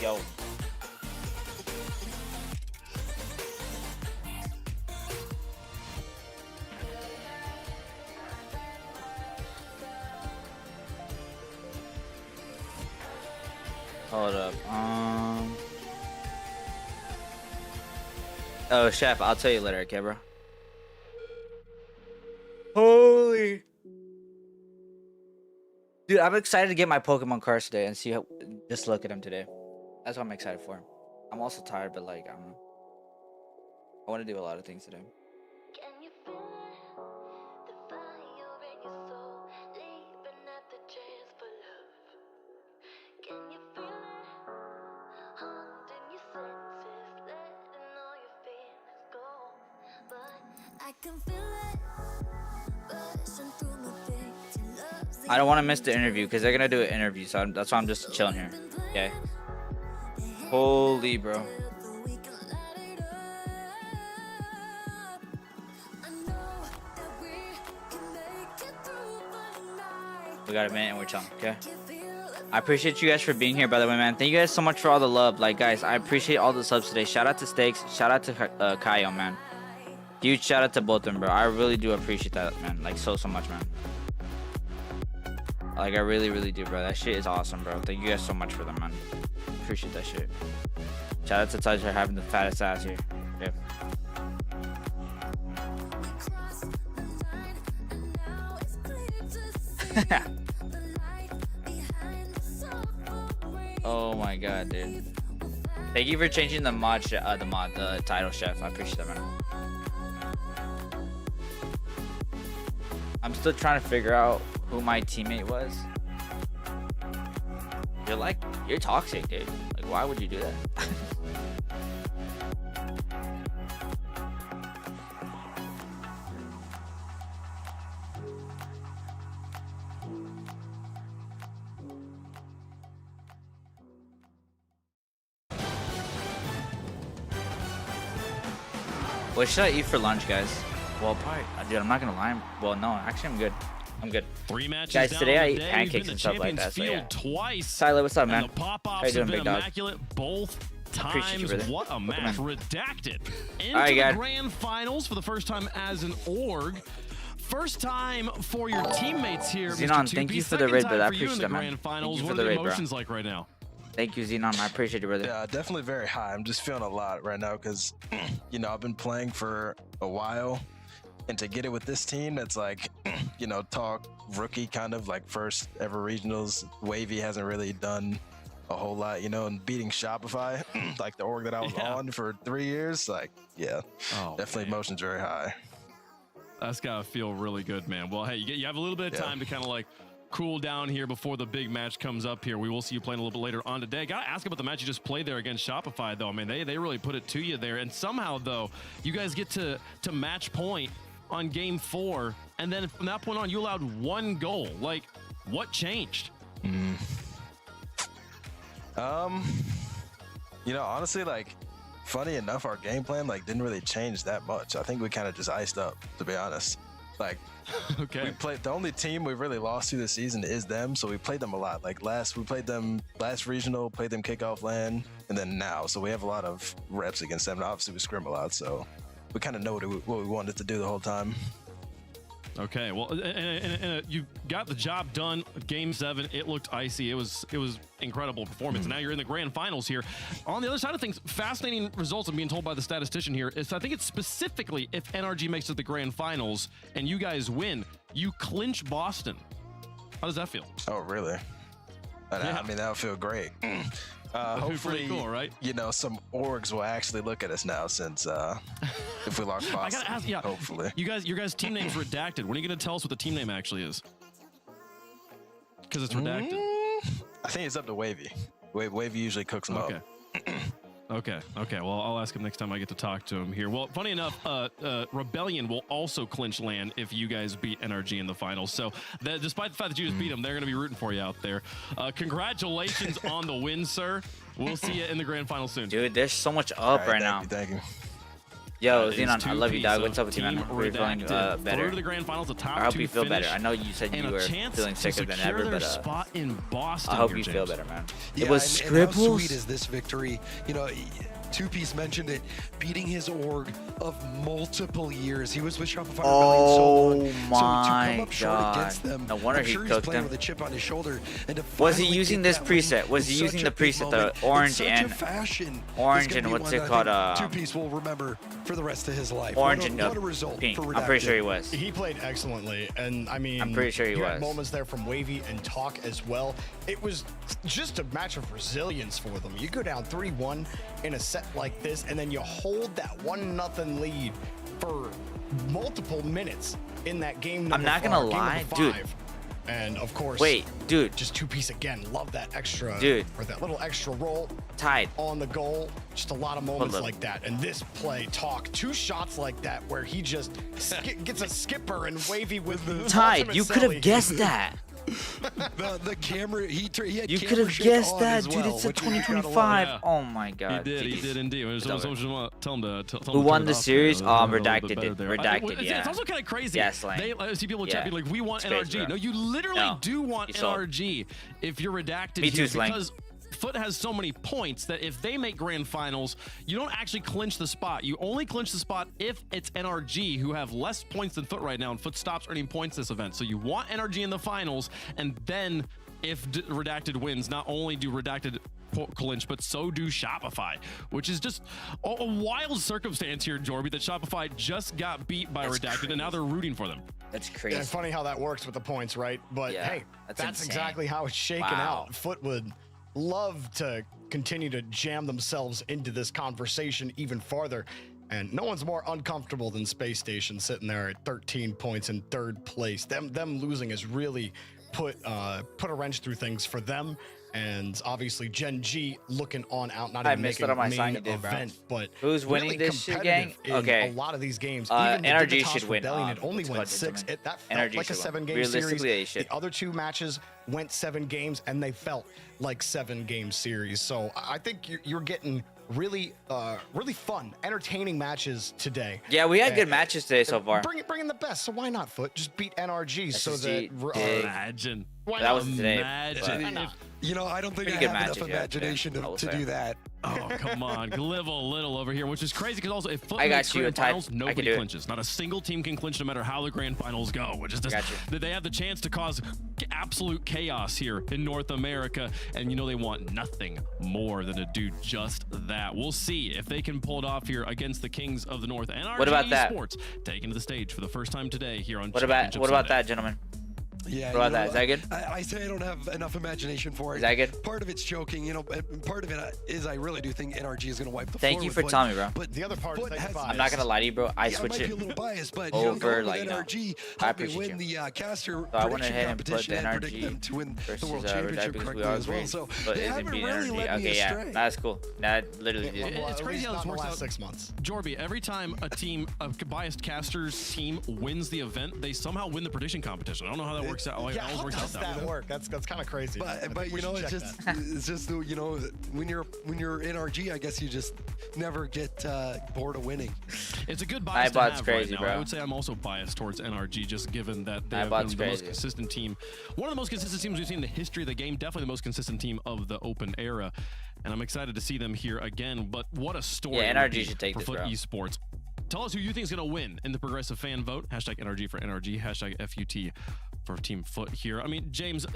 Yo. Hold up. Oh, Chef, I'll tell you later, okay, bro? Holy. Dude, I'm excited to get my Pokemon cards today and see how. Just look at them today. That's what I'm excited for. I'm also tired, but like, I don't know. I want to do a lot of things today. I don't want to miss the interview because they're gonna do an interview, so that's why I'm just chilling here. Okay. Holy, bro. We got a minute and we're chilling. Okay. I appreciate you guys for being here, by the way, man. Thank you guys so much for all the love. Like, guys, I appreciate all the subs today. Shout out to Stakes. Shout out to Kaio, man. Huge shout out to both of them, bro. I really do appreciate that, man. Like, so much, man. Like, I really do, bro. That shit is awesome, bro. Thank you guys so much for them, man. Appreciate that shit. Shout out to Touch for having the fattest ass here. Yeah. Oh my god, dude. Thank you for changing the the title, Chef. I appreciate that, man. I'm still trying to figure out who my teammate was. You're toxic, dude. Like, why would you do that? What should I eat for lunch, guys? Well, probably, dude, I'm not gonna lie. Well, no, actually, I'm good. I'm good. 3 matches, guys. Today I eat day. pancakes and stuff like that. So yeah. Twice. Tyler, what's up, man? And the pop-offs How you doing, have been big dog? immaculate both times. What a match! Redacted into the grand finals for the first time as an org. First time for your teammates here. Xenon, thank you for the raid, but I appreciate that, man. Grand finals. Thank you for what the are raid, the emotions like right now? Thank you, Xenon. I appreciate it, brother. Yeah, definitely very high. I'm just feeling a lot right now because, you know, I've been playing for a while. And to get it with this team, that's like, you know, talk rookie kind of like first ever regionals. Wavy hasn't really done a whole lot, you know, and beating Shopify, like the org that I was on for 3 years, like, yeah, definitely emotions very high. That's gotta feel really good, man. Well, hey, you have a little bit of time to kind of like cool down here before the big match comes up here. We will see you playing a little bit later on today. Gotta ask about the match you just played there against Shopify, though. I mean, they really put it to you there. And somehow, though, you guys get to match point on game 4, and then from that point on, you allowed 1 goal. Like, what changed? You know, honestly, like, funny enough, our game plan like didn't really change that much. I think we kind of just iced up, to be honest. Like, we played the only team we really lost to this season is them, so we played them a lot. Like we played them last regional, played them kickoff LAN, and then now. So we have a lot of reps against them. And obviously, we scrim a lot, so we kind of know what we wanted to do the whole time. Okay, well, and you got the job done. Game 7, it looked icy. It was incredible performance. Now you're in the grand finals here. On the other side of things, fascinating results I'm being told by the statistician here is I think it's specifically if NRG makes it to the grand finals and you guys win, you clinch Boston. How does that feel? Oh, really? I mean, that would feel great. Hopefully, cool, right? You know, some orgs will actually look at us now since if we lost Boston. I gotta ask, yeah, hopefully. Your guys' team name's redacted. When are you gonna tell us what the team name actually is? Because it's redacted. I think it's up to Wavy. Wavy usually cooks them up. Okay. Well, I'll ask him next time I get to talk to him here. Well, funny enough, Rebellion will also clinch LAN if you guys beat NRG in the finals. So despite the fact that you just beat them, they're going to be rooting for you out there. Congratulations on the win, sir. We'll see you in the grand final soon. Dude, there's so much up right now. Thank you. Yo, Xenon, I love you, dog. What's up with you, man? Hope you're feeling better. To the grand finals, the top I hope 2 you feel finish, better. I know you said you were feeling sicker than ever, but spot in Boston I hope here, you James. feel better, man. Yeah, It was and how Scribbles. sweet is this victory? You know, Two-Piece mentioned it, beating his org of multiple years. He was with Shopify Oh Rebellion so long. my So to come up short God. against them, No wonder I'm he sure he's cooked playing them. with a chip on his shoulder. And to Was he finally using get this that preset? win Was he in using such the a big preset, moment, the orange in such a and fashion, orange is gonna and be what's one it that called? I think Two-Piece will remember for the rest of his life. Orange what and a result pink. for I'm pretty Redacted. sure he was. He played excellently, and I mean, I'm pretty sure he you had was. moments there from Wavy and Talk as well. It was just a match of resilience for them. You go down 3-1 in a set like this, and then you hold that 1-0 lead for multiple minutes in that game. I'm not gonna lie, dude. And of course, wait, dude, just Two-Piece again. Love that extra, dude, or that little extra roll. Tied on the goal. Just a lot of moments like that. And this play, Talk, 2 shots like that where he just gets a skipper and Wavy with the Tied. You could have guessed that. the camera, he had you could have guessed that, dude. It's a 2025. Yeah. Oh my God. He did indeed. Tell him Who won the series? Redacted did. Redacted, Redacted, yeah. It's also kind of crazy. Yeah, Slang. I see people in chat be like, we want NRG. No, you literally do want NRG if you're Redacted Me too, here, Slang. because Foot has so many points that if they make grand finals, you don't actually clinch the spot. You only clinch the spot if it's NRG, who have less points than Foot right now, and Foot stops earning points this event. So you want NRG in the finals, and then if Redacted wins, not only do Redacted clinch, but so do Shopify, which is just a wild circumstance here, Jorby, that Shopify just got beat by Redacted, and now they're rooting for them. That's crazy. Yeah, funny how that works with the points, right? But hey, that's exactly how it's shaken out. Foot would love to continue to jam themselves into this conversation even farther, and no one's more uncomfortable than Space Station sitting there at 13 points in 3rd place. Them losing has really put a wrench through things for them. And obviously Gen G looking on out, not even making the main event, but who's winning this shit, gang? Okay, a lot of these games. Even NRG should win. Rebellion, it only went 6. That felt like a 7-game series. The other 2 matches went 7 games, and they felt like 7-game series. So I think you're getting really fun, entertaining matches today. Yeah, we had good matches today so far. Bring in the best. So why not, Foot? Just beat NRG so that imagine. That was today. Imagine. You know, I don't think I have enough imagination to do that. Oh, come on. Live a little over here, which is crazy because also if Foot I got makes you, grand Ty. finals, nobody clinches. Not a single team can clinch no matter how the grand finals go, which is just that they have the chance to cause absolute chaos here in North America, and you know they want nothing more than to do just that. We'll see if they can pull it off here against the Kings of the North and What about that? Sports taking to the stage for the first time today here on What about that, gentlemen? Yeah, what about that? Is that good? I say I don't have enough imagination for it. Is that good? Part of it's joking, you know. Part of it is I really do think NRG is going to wipe the floor. Thank you for telling me, bro. But the other part is I'm not gonna lie to you, bro. I switch it. it Be a little biased, but over, like, NRG, I appreciate win you. the caster So I went ahead and put the competition and predict NRG them to win the world versus championship because we correctly all as well. agreed, So but they isn't haven't beating really NRG. led me Okay, yeah, astray. that's cool. That literally did. It's crazy how this works out. 6 months. Jorby, every time a team, a biased casters team wins the event, they somehow win the prediction competition. I don't know how that works out. Yeah, how does that work? That's kind of crazy. But you know, it's just you know, when you're NRG, I guess you just never get bored of winning. It's a good bias to have crazy, right now. bro. I would say I'm also biased towards NRG, just given that they have been the most consistent team. One of the most consistent teams we've seen in the history of the game. Definitely the most consistent team of the Open era. And I'm excited to see them here again. But what a story. Yeah, NRG should take for this, Foot bro. Esports. Tell us who you think is going to win in the progressive fan vote. Hashtag NRG for NRG. Hashtag FUT for Team Foot here. I mean, James,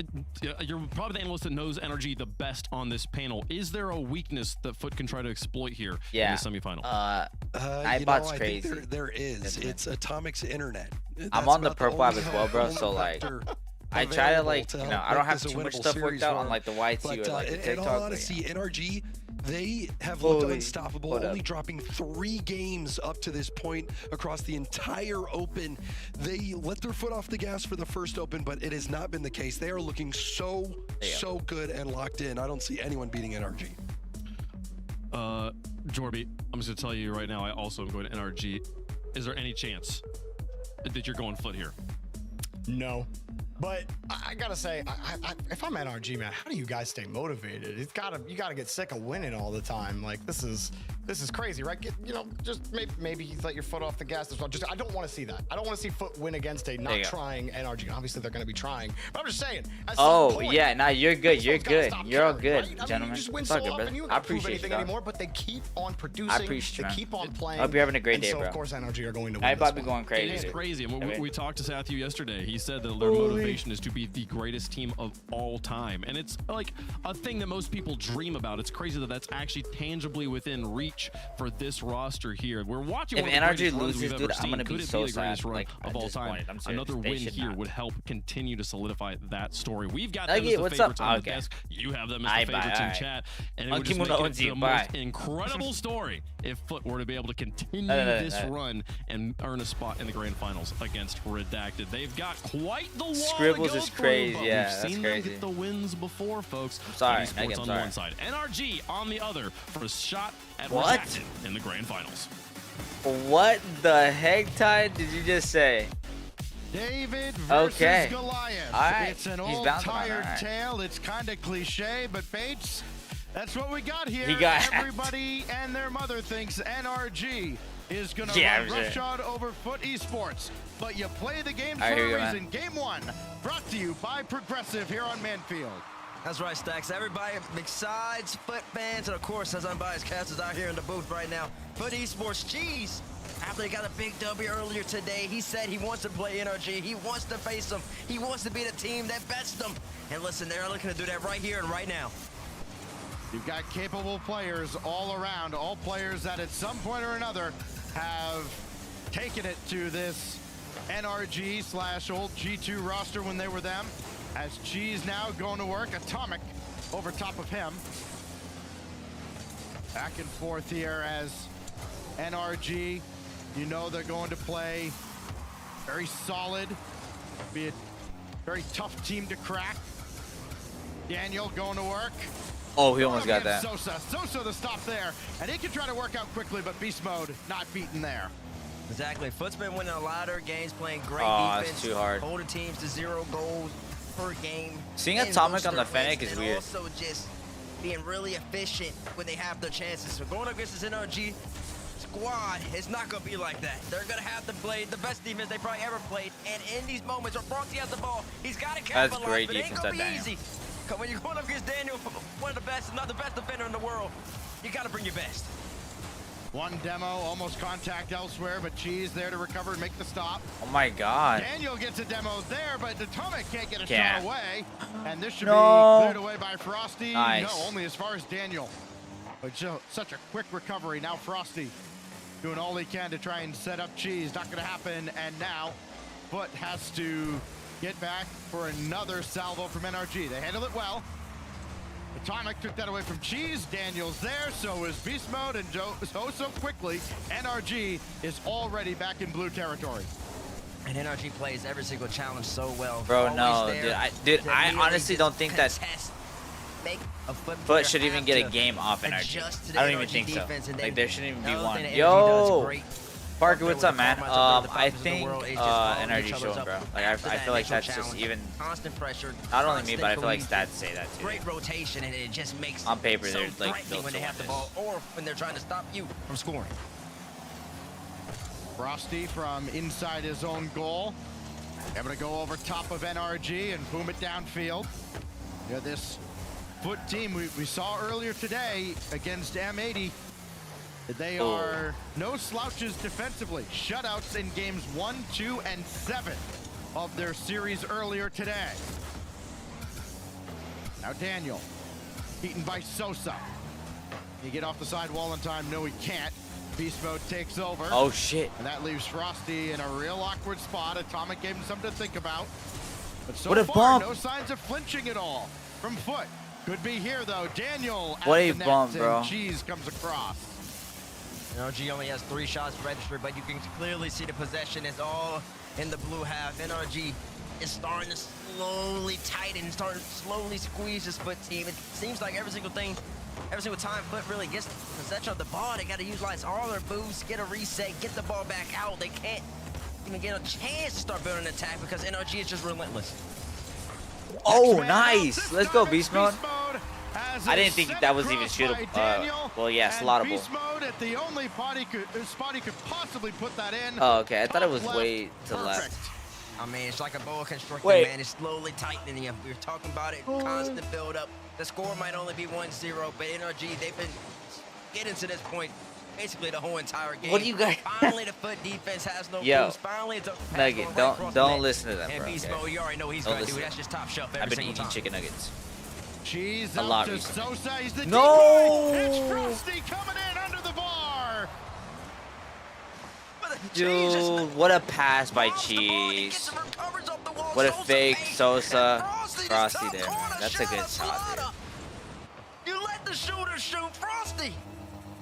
you're probably the analyst that knows NRG the best on this panel. Is there a weakness that Foot can try to exploit here in the semifinal? iBot's crazy. I think there is. It's Atomic's internet. I'm on the Purple app as well, bro. So like, I try to like, you know, I don't have too much stuff worked out on like the YT or like the TikTok. In all honesty, NRG, they have looked unstoppable, only dropping 3 games up to this point across the entire Open. They let their foot off the gas for the first Open, but it has not been the case. They are looking so good and locked in. I don't see anyone beating NRG. Jorby, I'm just gonna tell you right now, I also am going to NRG. Is there any chance that you're going Foot here? No. But I gotta say, if I'm NRG, man, how do you guys stay motivated? You gotta get sick of winning all the time. Like this is This is crazy, right? You know, just maybe you let your foot off the gas as well. Just I don't want to see that. I don't want to see Foot win against a not trying NRG. Obviously, they're going to be trying, but I'm just saying. Oh yeah, nah, you're good. You're good. You're all good, right? gentlemen. I mean, you just win It's so all good, often, brother. you I don't prove appreciate you, anything dog. anymore, but they keep on producing. I appreciate you, they keep on playing. I hope you're having a great day, so, bro. of course, NRG are going to win. I probably this going crazy. It's crazy. And we talked to Sathu yesterday. He said that their Holy. motivation is to be the greatest team of all time, and it's like a thing that most people dream about. It's crazy that that's actually tangibly within reach for this roster here. We're watching. If one of the NRG greatest runs loses, we've dude, ever I'm gonna seen. be Could it so be the greatest sad. run Like, of I'm all time? disappointed. I'm serious. Another They win should here not. would help continue to solidify that story. We've got Nugget, them as the what's favorites up? on Okay. the desk. You have them as Aye, the bye, favorites in alright. chat, and it I'll would keep just on make it the the bye. most incredible story if Foot were to be able to continue No. this run and earn a spot in the grand finals against Redacted. They've got quite the wall Scribbles to go is through, crazy. but Yeah, we've that's seen crazy. them get the wins before, folks. Sorry, Esports Megan, on sorry. one side, NRG on the other for a shot at What? Redacted in the grand finals. What the heck, Ty, did you just say? David versus Okay. Goliath. All right. It's an He's old bouncing on, tired all right. tale. It's kind of cliche, but Bates, that's what we got here. He got hacked. Everybody and their mother thinks NRG is going to Yeah, run I'm sure. roughshod over Foot Esports. But you play the game All right, for here a you go, reason. Game 1, brought to you by Progressive here on Manfield. That's right, Stacks. Everybody besides Foot fans and, of course, as unbiased casters out here in the booth right now, Foot Esports Cheese, after he got a big W earlier today, he said he wants to play NRG. He wants to face them. He wants to be the team that bets them. And listen, they're looking to do that right here and right now. You've got capable players all around, all players that at some point or another have taken it to this NRG/old G2 roster when they were them. As Cheese now going to work, Atomic over top of him. Back and forth here as NRG, you know they're going to play very solid, be a very tough team to crack. Daniel going to work. Oh, he almost got that. Sosa the stop there, and he can try to work out quickly, but beast mode not beaten there. Exactly. Foot's been winning a lot of their games, playing great That's defense. too hard. Holding teams to 0 goals per game. Seeing and Atomic on the boosting Fennec wins, is and weird. Also just being really efficient when they have their chances. So going against this NRG squad, it's not going to be like that. They're going to have to play the best defense they probably ever played. And in these moments where Bronxy has the ball, he's got to capitalize. That's great but it ain't defense, going to be that Daniel. easy. Because when you're going up against Daniel, one of the best, if not the best defender in the world, you got to bring your best. One demo, almost contact elsewhere, but Cheese there to recover and make the stop. Oh my god. Daniel gets a demo there, but Atomic can't get a Can't. shot away. And this should No. be cleared away by Frosty. Nice. No, only as far as Daniel. But such a quick recovery. Now Frosty doing all he can to try and set up Cheese. Not going to happen. And now Foot has to get back for another salvo from NRG. They handle it well. Atomic took that away from Cheese. Daniel's there, so is Beast Mode, and so quickly, NRG is already back in blue territory. And NRG plays every single challenge so well. Bro, no, Always there dude, to I really honestly just don't think that contest, make a Foot should even get a game off NRG. adjust to the I don't even NRG think so. defense, and Like, then there shouldn't even be another one. thing that NRG Yo! does great. Parker, what's up, man? I the think world is just following NRG each other's showing, up bro. Like, I after that feel like initial that's just challenge. even, Constant pressure. not only me, constant but I feel like cohesion, stats say that too. Great rotation, and it just makes On paper, so they're, like, threatening built when to they have the win ball or when they're trying to stop you from scoring. Frosty from inside his own goal. Able to go over top of NRG and boom it downfield. Yeah, this Foot team we saw earlier today against M80. They are no slouches defensively. Shutouts in games 1, 2, and 7 of their series earlier today. Now Daniel, beaten by Sosa. Can he get off the side wall in time? No, he can't. Beast Mode takes over. Oh, shit. And that leaves Frosty in a real awkward spot. Atomic gave him something to think about. But so What a far, bump. no signs of flinching at all from Foot. Could be here, though. Daniel What at a the net, bump, and bro. Cheese comes across. NRG only has 3 shots registered, but you can clearly see the possession is all in the blue half. NRG is starting to slowly tighten, starting to slowly squeeze this Foot team. It seems like every single time Foot really gets possession of the ball, they got to utilize all their boosts, get a reset, get the ball back out. They can't even get a chance to start building an attack because NRG is just relentless. Oh, nice. Let's go, Beast Mode. I didn't think that was even shootable. Well, yeah, slaughtable. Beast mode at the only spot he could possibly put that in. Oh, okay. I thought it was way to the left. I mean, it's like a boa constrictor, man. It's slowly tightening you. We were talking about it. Constant build up. The score might only be 1-0, but NRG, they've been getting to this point basically the whole entire game. What do you guys? Finally, the foot defense has no boost. Finally, it's a Nugget, don't listen to them, bro. And Beast Mode, you already know he's going to do. That's just top shelf every I've been single eating time. chicken nuggets. Cheese a lot to recently. Sosa. He's the No! It's Frosty coming in under the bar. Dude, what a pass by Cheese. What a fake Sosa Frosty there, man. That's a good shot, dude. You let the shooter shoot. Frosty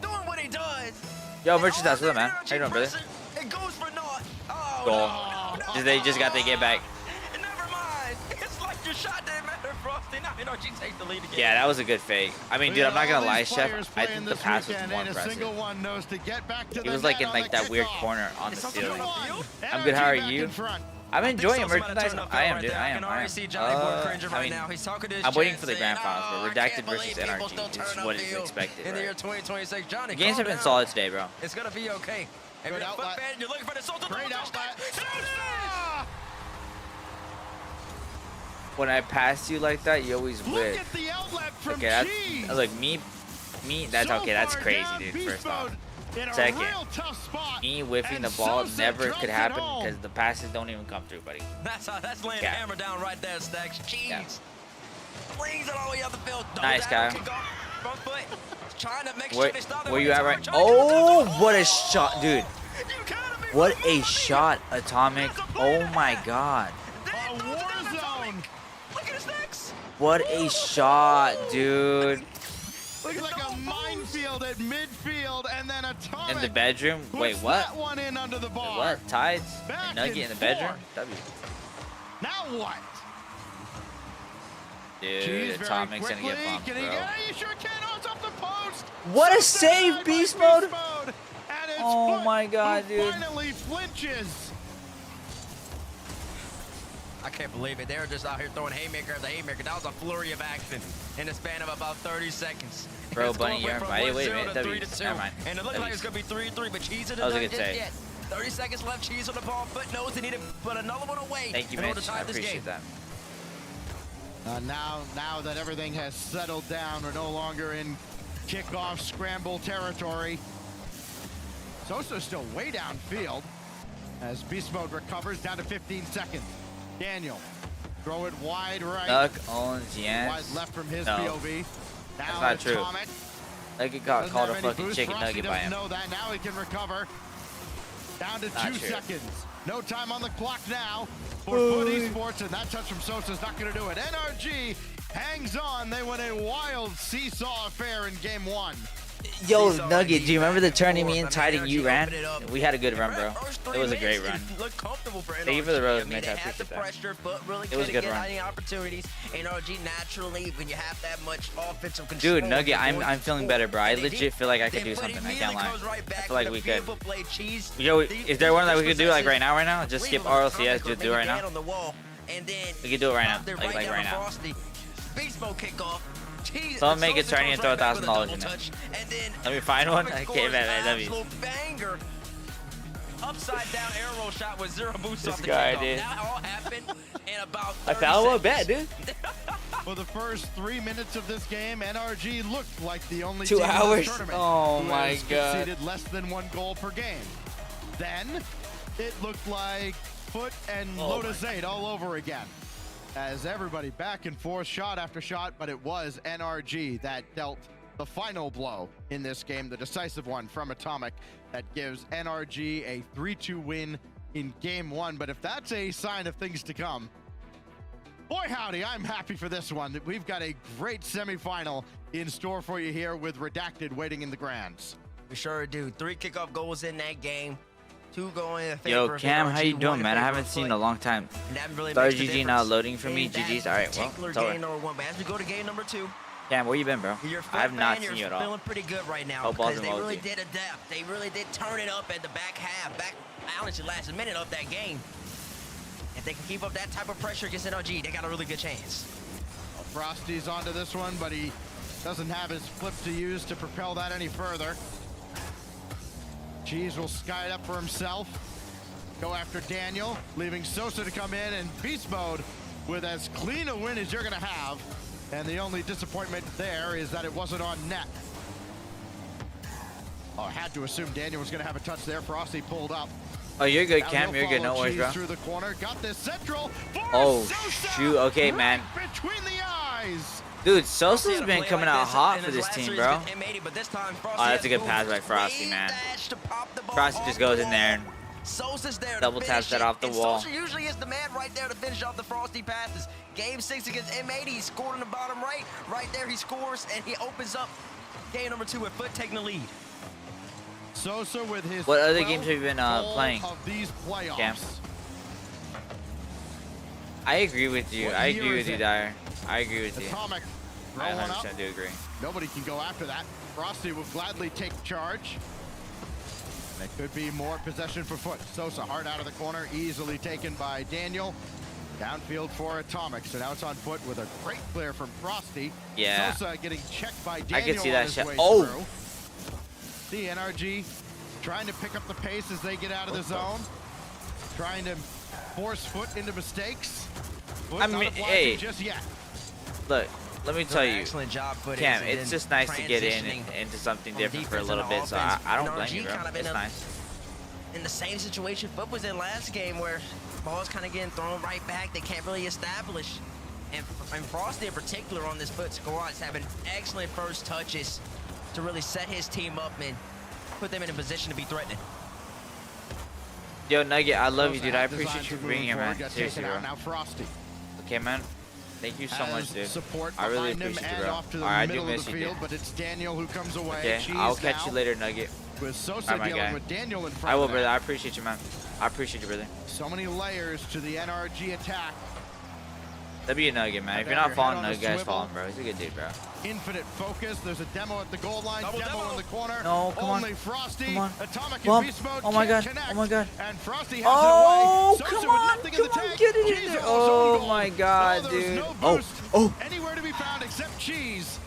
doing what he does. Yo, merchandise, what's up, man? How you doing, brother? It goes for naught. Goal. They just got to get back. Never mind. It's like your shot didn't matter, Frosty. Now NRG takes the lead again. Yeah, that was a good fake. I mean, dude, I'm not gonna lie, Chef. I think the pass was more impressive. He was like in like that weird corner on the ceiling. I'm good. How are you? I'm enjoying merchandise. I am, dude. I am. I mean, I'm waiting for the grand finals, but Redacted versus NRG is what is expected. In the year Right? 2026, Johnny. Games have been solid today, bro. It's gonna be okay. If you're a foot fan, you're looking for the Sosa. Great outlet. When I pass you like that, you always win. Okay, that's like me. That's okay. That's crazy, dude. First off. Second, me whiffing the ball never could happen because the passes don't even come through, buddy. That's laying the hammer down right there, Stacks. Jeez. Flings it all the way up the field. Nice, guy. Front foot. Trying to make sure they stop where you at right? Oh, what a shot, dude. What a shot, Atomic. Oh my god. What a shot, dude. Looks like a minefield at midfield, and then Atomic in the bedroom. Wait, what? That one in under the bar. What? Tides? Nugget in the bedroom? W. Now what? Dude, Atomic's gonna get bumped, bro. You sure can. Oh, it's off the post. What a save, Beast Mode! And it's Oh my god, dude. Finally flinches. I can't believe it. They were just out here throwing haymaker after haymaker. That was a flurry of action in the span of about 30 seconds. Bro, Bunny, you're invited. Wait a minute. W. Never mind. And it looked like it's going to be 3-3, but Cheese didn't done just yet. 30 seconds left. Cheese on the ball. Foot knows they need to put another one away. Thank you, Mitch. I appreciate that. Now that everything has settled down, we're no longer in kickoff scramble territory. Sosa's still way downfield as Beast Mode recovers down to 15 seconds. Daniel, throw it wide right. Duck owns Jens. Wide left from his no. POV. That's not true. Nugget got called a fucking chicken nugget by him. Know that. Now he can recover. Down to not 2 true. seconds. No time on the clock now for Foot Esports, and that touch from Sosa is not going to do it. NRG hangs on. They win a wild seesaw affair in game 1. Yo, Nugget, do you remember the turning me in tight and you ran? We had a good run, bro. It was a great run. Thank you for the rose, Mitch. I appreciate that. It was a good run. Opportunities. NRG naturally, when you have that much offensive control. Dude, Nugget, I'm feeling better, bro. I legit feel like I could do something. I can't lie. I feel like we could. Yo, is there one that we could do like right now? Just skip RLCS, just do it right now. We could do it right now, like right now. Beast mode kickoff. Someone make a turning and throw $1,000 in it. Let me find one. Okay, man, W. Upside down arrow shot with 0 boost this off the guy, kickoff. dude. That all happened in about 30 I found one bet, dude. For the first 3 minutes of this game, NRG looked like the only 2 team hours. in the tournament Oh who my has god. conceded less than 1 goal per game. Then it looked like Foot and Lotus 8 all over again. As everybody back and forth, shot after shot, but it was NRG that dealt the final blow in this game, the decisive one from Atomic that gives NRG a 3-2 win in game 1. But if that's a sign of things to come, boy howdy, I'm happy for this one. We've got a great semifinal in store for you here with Redacted waiting in the grands. We sure do. 3 kickoff goals in that game. 2 going in favor. Yo, Cam, how you doing, man? I haven't seen in a long time. Sorry, GG not loading for me. GG's. All right, well, it's over. But as we go to game number 2, Cam, where you been, bro? I have not seen you at all. Feeling pretty good right now because they really did adapt. They really did turn it up at the back half, honestly, last minute of that game. If they can keep up that type of pressure against NRG, they got a really good chance. Well, Frosty's onto this one, but he Doesn't have his flip to use to propel that any further. Cheese will sky it up for himself. Go after Daniel, leaving Sosa to come in beast mode with as clean a win as you're gonna have. And the only disappointment there is that it wasn't on net. Oh, I had to assume Daniel was gonna have a touch there. Frosty pulled up. Oh, you're good, Cam. You're good. No worries, bro. Through the corner, got this central. Oh, shoot. Okay, man. Between the eyes. Dude, Sosa's been coming out hot for this team, bro. Oh, that's a good pass by Frosty, man. Frosty just goes in there and double taps that off the wall. Sosa usually is the man right there to finish off the Frosty passes. Game 6 against M80, he scored in the bottom right. Right there, he scores, and he opens up game number 2 with Foot taking the lead. Sosa with his what other games have you been playing, Cam? I agree with you. I agree with you, Dyer. I agree with you. Atomic I 100% do agree. Nobody can go after that. Frosty will gladly take charge. That could be more possession for Foot. Sosa hard out of the corner, easily taken by Daniel. Downfield for Atomic. So now it's on Foot with a great clear from Frosty. Yeah. Sosa getting checked by Daniel. I can see that shot. Oh! The NRG trying to pick up the pace as they get out of the zone. Trying to force Foot into mistakes. Foot I mean, hey. Just yet. Look, let me tell you, excellent job, Cam, it's just nice to get into something different for a little bit, so I don't blame you, bro. It's nice. In the same situation Foot was in last game where ball's kind of getting thrown right back. They can't really establish. And Frosty in particular on this Foot squad is having excellent first touches to really set his team up and put them in a position to be threatening. Yo, Nugget, I love you, dude. I appreciate you being here, man. Seriously, bro. Now Frosty. Okay, man. Thank you so much, dude. Support I really appreciate you, bro. Off to the I middle do of miss the you, field, dude. but it's Daniel who comes away. Okay, I'll catch you later, Nugget. With Sosa dealing with Daniel in front. I will, brother. I appreciate you, man. I appreciate you, brother. So many layers to the NRG attack. W Nugget, man. If you're not following Nugget, guys, follow him, bro. He's a good dude, bro. Infinite focus. There's a demo at the goal line. Demo in the corner. No, come on. Only Frosty. Come on. Atomic Well, in beast mode. oh my god. Connect. Oh my god. And Frosty has oh, it away. Come on. Get it in there. Oh my god, dude. No oh. Anywhere to be found except Cheese.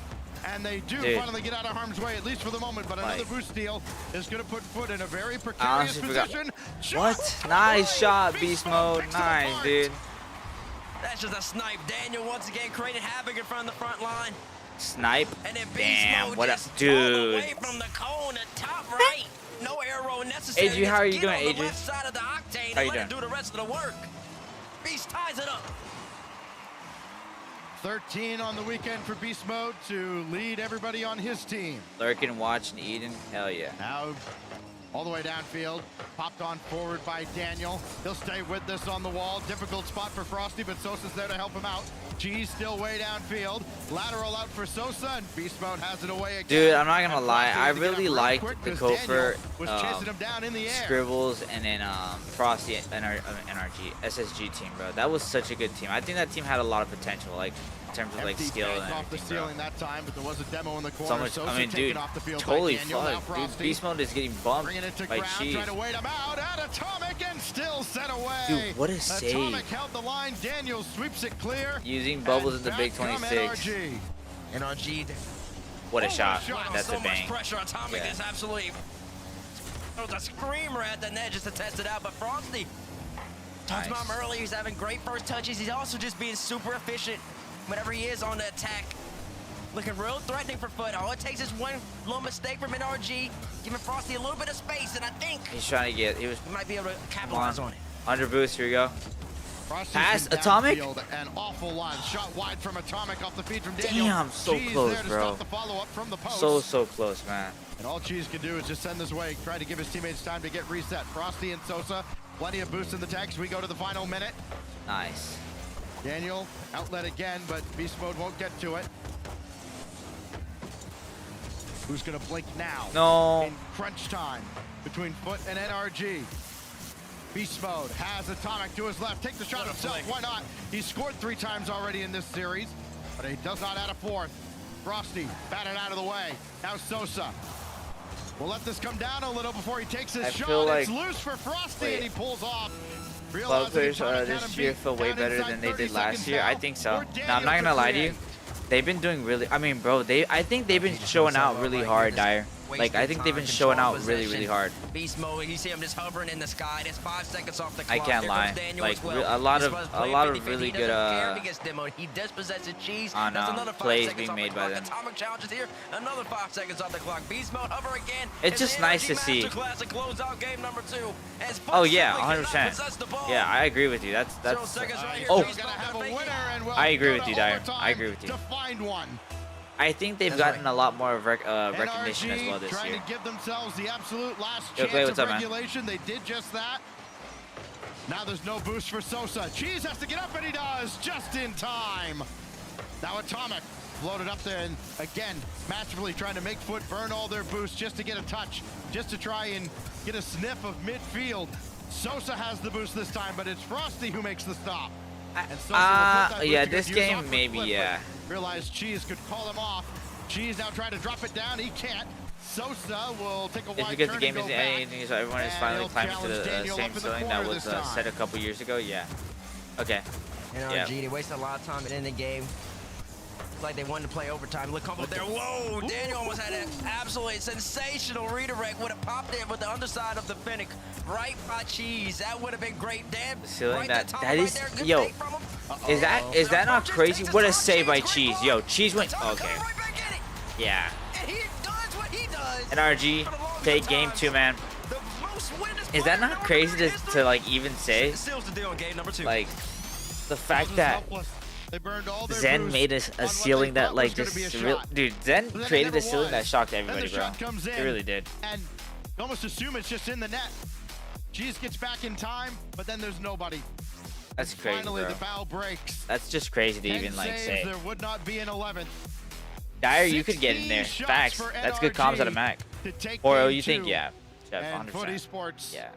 And they do finally get out of harm's way, at least for the moment. But another boost steal is going to put Foot in a very precarious position. What? Nice shot, beast mode. Nice, dude. That's just a snipe. Daniel once again created havoc in front of the front line. Snipe? And then damn, what up, dude? Away from the cone at top right. No arrow necessary. AJ, how are you doing, AJ? Side of the octane how you doing? Do the rest of the work. Beast ties it up. 13 on the weekend for Beast Mode to lead everybody on his team. Lurking, watching, Eden, hell yeah. Now, all the way downfield, popped on forward by Daniel. He'll stay with this on the wall. Difficult spot for Frosty, but Sosa's there to help him out. Cheese still way downfield. Lateral out for Sosa, and Beast Mode has it away again. Dude, I'm not gonna lie. I really liked the Kofer, was chasing him down in the air. Scribbles, and then Frosty NRG SSG team, bro. That was such a good team. I think that team had a lot of potential, like in terms of like skill and off the everything, ceiling that time, but there was a demo in the corner. So much, Sosa I mean, dude, off the field totally fuck. Dude, Beast Mode is getting bumped by Cheese. Trying to wait him out at Atomic and still sent away. Dude, what a save. Atomic held the line. Daniel sweeps it clear. Using bubbles in the big 26. NRG. What a shot. That's so a bang. Much pressure. Atomic is absolutely. There was a screamer at the net just to test it out, but Frosty. Talked about him earlier. He's having great first touches. He's also just being super efficient whenever he is on the attack. Looking real threatening for Foot. All it takes is one little mistake from NRG, giving Frosty a little bit of space, and I think he's trying to get. He might be able to capitalize on it. Under boost. Here we go. Frosty's pass Atomic. An awful line. Shot wide from Atomic off the feed from Daniel. Damn, so Cheese close, there to bro. stop the follow-up from the post. So close, man. And all Cheese can do is just send this way, try to give his teammates time to get reset. Frosty and Sosa, plenty of boost in the tanks. We go to the final minute. Nice. Daniel, outlet again, but Beast Mode won't get to it. Who's gonna blink now? No. In crunch time between Foot and NRG. Beast Mode has Atomic to his left. Take the shot himself. Why not? He's scored 3 times already in this series, but he does not add a 4th. Frosty batted out of the way. Now Sosa. We'll let this come down a little before he takes his shot. Feel like, it's loose for Frosty, and he pulls off. Club players this year feel way better than they did last year. I think so. No, I'm not gonna lie to you. They've been doing really. I mean, bro, I think they've been showing out really hard, Dyer. Like, I think they've been showing out really hard. Beast mode. You see him just hovering in the sky. There's 5 seconds off the clock. I can't lie. Like, a lot of really good he does possess his cheese. On plays being made by them. Atomic challenges here. Another 5 seconds off the clock. Beast mode hover again. It's just nice to see. Oh yeah, 100%. Yeah, I agree with you. That's. Oh, I agree with you, Dyer. I agree with you. I think they've gotten a lot more recognition as well this year. Trying to give themselves the absolute last Yo, chance what's of up, regulation. They did just that. Now there's no boost for Sosa. Cheese has to get up, and he does just in time. Now Atomic floated up there, and again, masterfully trying to make Foot burn all their boosts just to get a touch, just to try and get a sniff of midfield. Sosa has the boost this time, but it's Frosty who makes the stop. Yeah, this game maybe, yeah. Realized Cheese could call him off. Cheese now trying to drop it down. He can't. Sosa will take a wide turn. It's because the game isn't anything, so everyone is finally climbing to the same ceiling that was set a couple years ago. Yeah. Okay. Yeah. They wasted a lot of time in the game. Like they wanted to play overtime. Look up there. Whoa! Daniel almost had an absolutely sensational redirect. Would have popped it with the underside of the Fennec right by Cheese. That would have been great. Damn. Ceiling that is right yo. Is that not crazy? What a save by Cheese. Yo, Cheese went. Okay. Yeah. And he does what he does. NRG take game 2, man. Is that not crazy to like even say? Like the fact that Zen made a ceiling that like just dude, Zen created a ceiling that shocked everybody, bro. It really did. And you almost assume it's just in the net. Cheese gets back in time, but then there's nobody. That's crazy, Finally, bro. the foul breaks. That's just crazy to even like say. There would not be an 11th. Dyer, you could get in there. Facts. That's good comms out of Mac. Or you think, yeah. Chef, 100%. Sports yeah.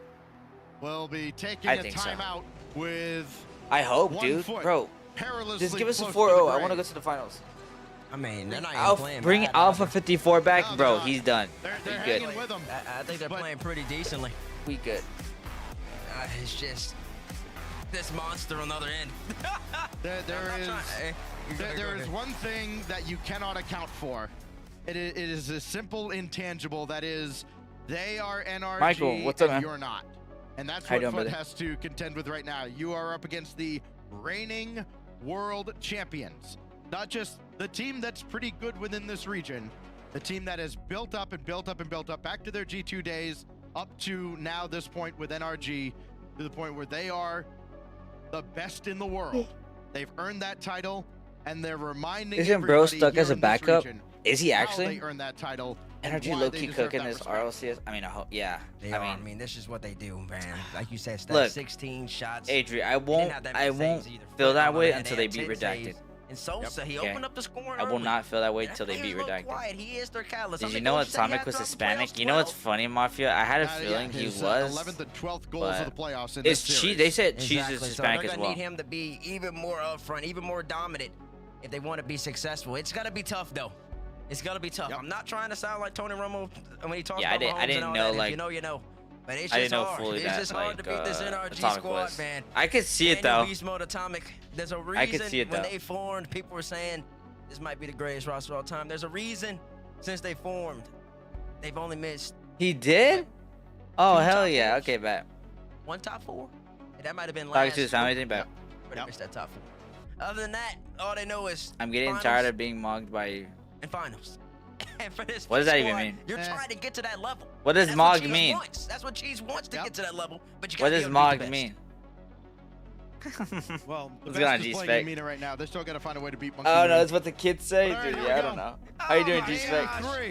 Will be taking a timeout with. I hope, dude. Bro, just give us a 4-0. I want to go to the finals. I mean, they're not even playing bring bad, Alpha 54 back, bro. He's done. They're good. With him. I think they're playing pretty decently. We good. It's just this monster on the other end. There is one thing that you cannot account for. It is a simple intangible. That is, they are NRG. Michael, what's up, man? You're not. And that's what Foot has to contend with right now. You are up against the reigning world champions. Not just the team that's pretty good within this region, the team that has built up and built up and built up back to their G2 days, up to now this point with NRG, to the point where they are the best in the world. They've earned that title, and they're reminding Isn't bro stuck as a backup? Is he actually? They earned that title. NRG low-key cooking this RLCS. I mean, yeah. I mean, this is what they do, man. Like you said, look, 16 shots. Adri, I won't feel that way until they beat Redacted. And Sosa, he opened up the scoring. I will not feel that way until they beat Redacted. Did you know Atomic was Hispanic? You know what's funny, Mafia? I had a feeling he was. 11th and 12th goals of the playoffs in this series. They said Cheese is Hispanic as well. They're gonna need him to be even more upfront, even more dominant, if they want to be successful. It's gotta be tough, though. It's gotta be tough. I'm not trying to sound like Tony Romo when he talks about I didn't know like. You know, you know. But it's I just didn't know hard. fully It's that just hard to beat this NRG Atomic squad, was. man. I could see it though. Beast Mode Atomic. There's a reason I could see it, when they formed, people were saying this might be the greatest roster of all time. There's a reason since they formed, they've only missed. He did? Oh hell yeah! Okay, bet. One top 4. That might have been last. Talking to his family, think bet. Missed that top 4. Other than that, all they know is. I'm getting tired of being mugged by you. And finals. And for this what does that even mean? You're trying to get to that level. What does Mog mean? That's what Cheese wants to get to that level. But you what does Mog mean? Well, the What's best is playing Mina right now. They're still got to find a way to beat Monkey. Oh no, that's what the kids say, dude. Yeah, I don't know. How you doing, G-Spec?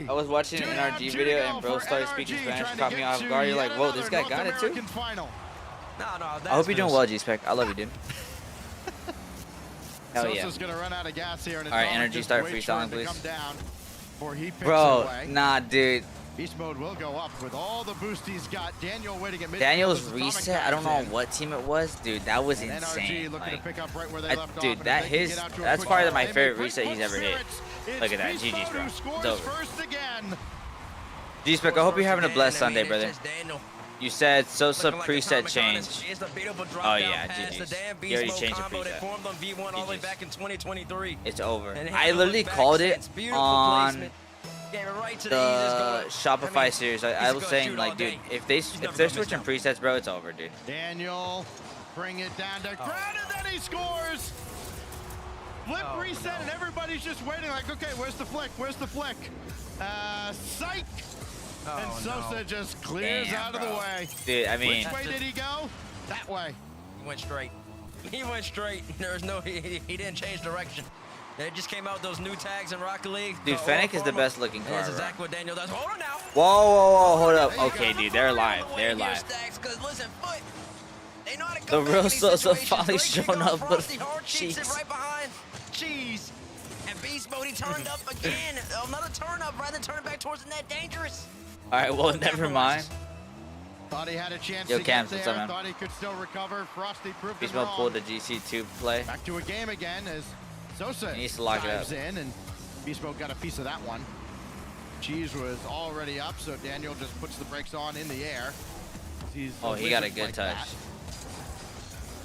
I was watching an NRG video and bro started speaking Spanish, caught me off guard. You're like, whoa, this guy got it too? I hope you're doing well, G-Spec. I love you, dude. Hell yeah. Alright, energy start freestyling, please. Bro, nah, dude. Beast mode will go up with all the boost he's got. Daniel waiting at midfield. Daniel's reset, I don't know what team it was, dude. That was insane. Like, dude, that's probably my favorite reset he's ever hit. Look at that, GG's, bro. It's over. G-Spec, I hope you're having a blessed Sunday, brother. You said Sosa Looking like preset Atomic change. Honest. It's the beautiful Oh drop yeah, down pass. The GG's. damn You already beast changed mode the combo that preset. formed on V1 all the way back in 2023. It's over. And I literally called it on right to the Shopify series. I was saying like, dude, if they're switching presets, bro, it's over, dude. Daniel, bring it down to ground, and then he scores. Flip reset, and everybody's just waiting like, okay, where's the flick? Where's the flick? Psych. And Sosa just clears out of the way. Dude, I mean, which way did he go? That way. He went straight. He went straight. There's no, he didn't change direction. They just came out with those new tags in Rocket League. dude, Fennec is the best looking car. That's exactly what Daniel does. Hold on now. Whoa, hold up. Okay, dude, they're live. They're live. Listen, Foot, they know how to The come real back in Sosa these finally situations. showing up, but Cheese jeez. right behind Cheese. And Beast Mode, he turned up again. Another turn up rather than turning back towards the net. Dangerous. All right, well, never mind. Thought he had a chance Yo, to Cam, get there. what's up, man? Thought he could still recover. Frosty proved Beast him Mode wrong. pulled the GC2 play. Back to a game again as Sosa He needs to lock it dives up. in, and Beast Mode got a piece of that one. Cheese was already up, so Daniel just puts the brakes on in the air. Oh, he got a good touch. That.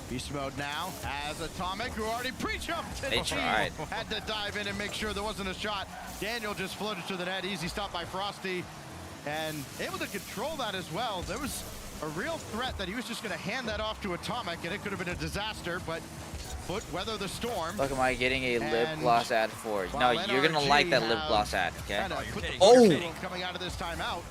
Beast Mode now has Atomic, who already pre-jumped. They tried. Had to dive in and make sure there wasn't a shot. Daniel just floated to the net. Easy stop by Frosty. And able to control that as well. There was a real threat that he was just going to hand that off to Atomic, and it could have been a disaster, but Foot weather the storm. Look, am I getting a lip And gloss ad for you? No, you're going to NRG like that lip have gloss ad, okay? kinda put the Oh! coming out of this timeout.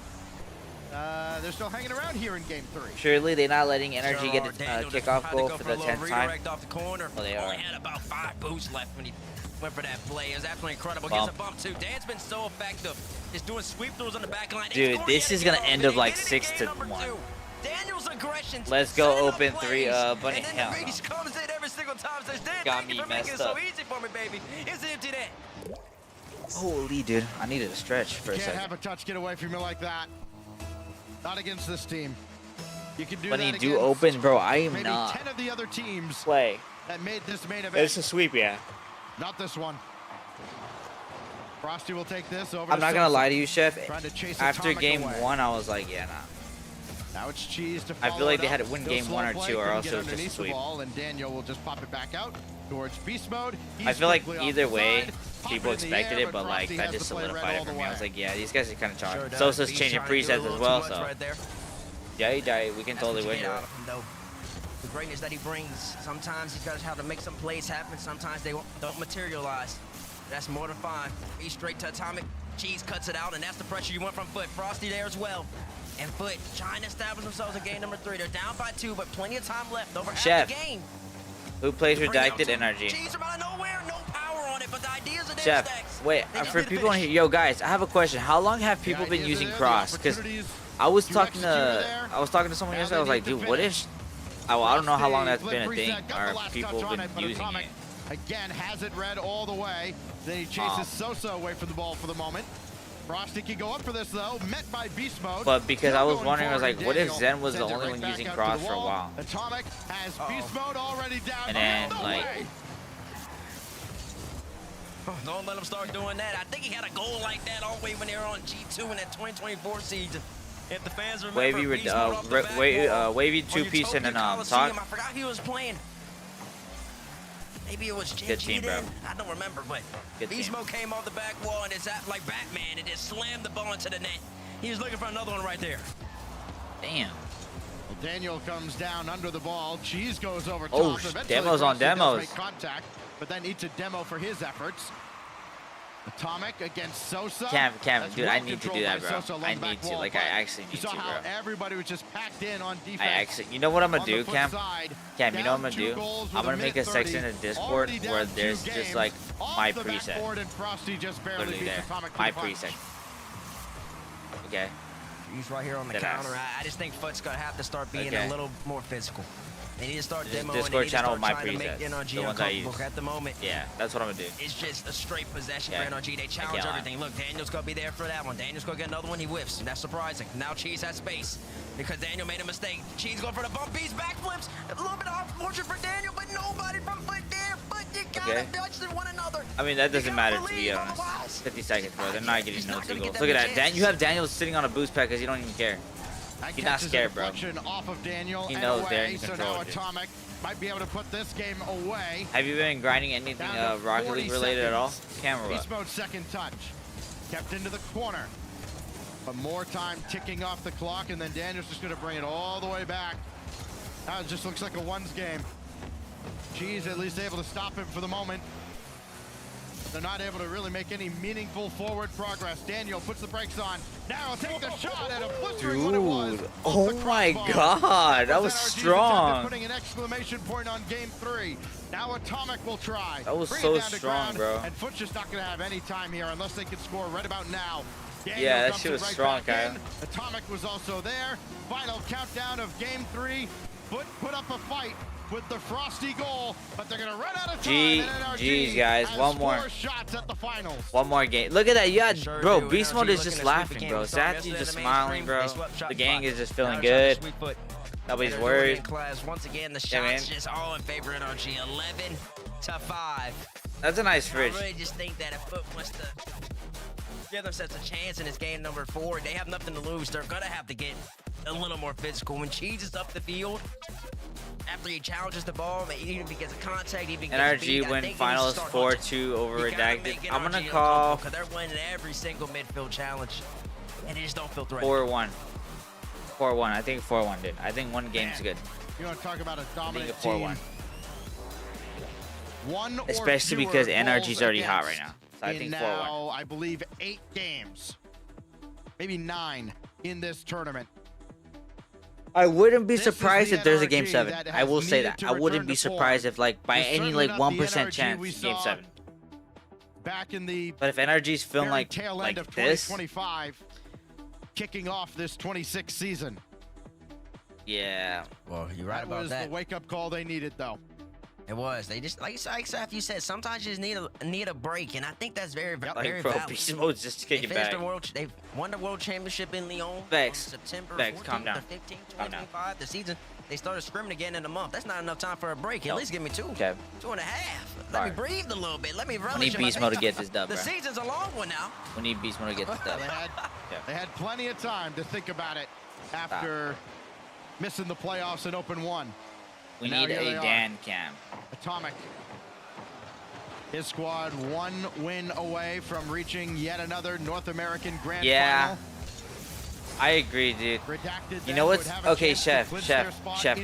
They're still hanging around here in game 3. Surely they're not letting Energy get a kickoff goal for the 10th time. Off the corner. Oh, they are. Only had about 5 boosts left when he went for that play. It was absolutely incredible. Bump. Gets a bump too. Dan's been so effective. He's doing sweep throws on the back line. Dude, this is going to end up like 6-1. Daniel's aggression. Let's go open 3 bunny. And then Hell the no. beast comes in every single time. Says, Dan, Got thank you me for making it messed so up. easy for me, baby. It's an empty net. Holy, dude. I needed a stretch for a Can't second. have a touch get away from you like that. Not against this team. You can do When that you do against open, bro, I am maybe not. 10 of the other teams Play. that made this main event. It's a sweep, yeah. Not this one. Frosty will take this over. I'm not going to lie to you, Chef. Trying to chase After Atomic game away. 1, I was like, yeah, nah. Now it's Cheese to I follow feel like it they up. had to win Still game slow 1 or play, 2, or couldn't else get it was just a underneath the sweep. ball, and Daniel will just pop it back out towards Beast Mode. I He's feel like quickly off either the way, side, pop people it in the expected air, it, but like Frosty that has just the play solidified read it all for the me. I way. was like, yeah, these guys are kind of Sure charged. does. Sosa's Beast changing trying to do a presets little as well, too much so right there. yeah, we can totally win Get it. out of him, though. The greatness that he brings. Sometimes he's got to have to make some plays happen. Sometimes they don't materialize. That's more than fine. He's straight to Atomic. Cheese cuts it out, and that's the pressure you want from Foot. Frosty there as well. And Foot trying to establish themselves in game number 3. They're down by 2, but plenty of time left. Over half Chef, the game. who plays Redacted Energy? Cheese from out of nowhere, no power on it, but the ideas are there. Chef, wait, They for need to people in finish. here, yo guys, I have a question. How long have people been using Cross? Because I was talking to someone yesterday. I was like, dude, what if? Oh, I don't know how long that's been a thing, or people have been using it. Again, has it read all the way. Then he chases Sosa away from the ball for the moment. Frosty can go up for this though, met by Beast Mode. But because I was wondering, I was like, what if Daniel Zen was the sends it only right one back using out to Cross the for a wall. while? Atomic has Beast Mode already down. And then, No like, way. Don't let him start doing that. I think he had a goal like that all the way when they were on G2 in that 2024 season. If the fans remember, Wavy, Beast Mode off the back wall wavy on 2-piece and Utopia then Coliseum. talk. I forgot he was playing. Maybe it was Good team, bro. I don't remember, but Good Beast team. Mode came off the back wall and it's like Batman and just slammed the ball into the net. He was looking for another one right there. Damn. Well, Daniel comes down under the ball. Cheese goes over top. Oh, Eventually, demos on Frosty does demos. make contact, but then needs a demo for his efforts. Atomic against Sosa. Cam, That's dude, well I need to do controlled that, by bro. Sosa along I the back need to. wall, Like, but I actually you need saw to, how bro. everybody was just packed in on defense. I actually, you know what I'm gonna On the do, foot Cam? side, Cam, you know what I'm down gonna 2 do? goals with I'm gonna a make a minute section 30, in Discord already where down there's 2 just like games. my Off the preset. backboard, and Frosty just barely Literally beats there. Atomic to My the punch. preset. Okay. He's right here on the Dead counter. ass. I just think Foot's gonna have to start being Okay. a little more physical. They need to start This demoing. Discord They need to channel start with my trying to make presets, NRG the ones I uncomfortable. use. At the moment, Yeah, that's what I'm gonna do. it's just a straight possession Yeah. for NRG. They I challenge can't lie. everything. Look, Daniel's gonna be there for that one. Daniel's gonna get another one. He whiffs. That's surprising. Now Cheese has space because Daniel made a mistake. Cheese going for the bump piece, backflips. A little bit of fortune for Daniel, but nobody from Foot there. But you gotta touch one another. I mean, that doesn't matter to be honest. 50 seconds, bro. They're not getting no 2 goals. Look at that. You have Daniel sitting on a boost pack because you don't even care. He's not scared, bro. Off of Daniel He knows they're in so control. now Atomic might be able to put this game away. Have you been grinding anything Rocket League related at all? Camera. Beast mode second touch. Kept into the corner. But more time ticking off the clock, and then Daniel's just going to bring it all the way back. Now it just looks like a ones game. Cheese at least able to stop him for the moment. They're not able to really make any meaningful forward progress. Daniel puts the brakes on. Now take the shot at a blistering what it was. Oh my God, that was strong. Putting an exclamation point on game 3. Now Atomic will try. That was so strong, bro. And Foot's just not going to have any time here unless they can score right about now. Daniel yeah, that shit was right strong, Kyle. Atomic was also there. Final countdown of game 3. Foot put up a fight with the Frosty goal, but they're gonna run out of time. Jeez, guys, one more. Shots at the finals. One more game. Look at that, yeah, bro. Beast mode is just laughing, bro. Satsy's just smiling, bro. The gang is just feeling good. Nobody's worried. Once again, the shots just all in favor of NRG. 11-5. That's a nice fridge. I really just think that if Foot wants to give themselves a chance in this game number 4, they have nothing to lose. They're gonna have to get a little more physical. When Cheese is up the field, after he challenges the ball, even because of contact, even NRG win finals 4-2 over Redacted. I'm gonna call because they're winning every single midfield challenge, and they just don't feel threatened. 4-1. 4-1. I think 4-1 did. I think one game's good. You want to talk about a dominant 4-1. One especially because NRG's already hot right now. So I think 4-1. I believe 8 games, maybe 9 in this tournament. I wouldn't be surprised if there's a game 7. I will say that. I wouldn't be surprised if, like, by any, like, 1% chance, game 7. Back in the but if NRG's feeling like this, kicking off this 26th season. Yeah. Well, you're right about that. That was the wake-up call they needed, though. It was. They just, like Saf, you said, sometimes you just need a break, and I think that's very valid. Beast mode's just kicking back. They won the World Championship in Lyon. September 14th, calm down. 15, 2025. The season, they started scrimming again in a month. That's not enough time for a break. At least give me 2. Okay. 2.5. Let me breathe a little bit. Let me relish. We need Beast mode to get this dub, bro. The season's a long one now. We need Beast mode to get this dub. They had plenty of time to think about it after missing the playoffs in Open 1. We need a Dan cam. Atomic. His squad 1 win away from reaching yet another North American Grand Final. I agree, dude. You know what's okay, Chef.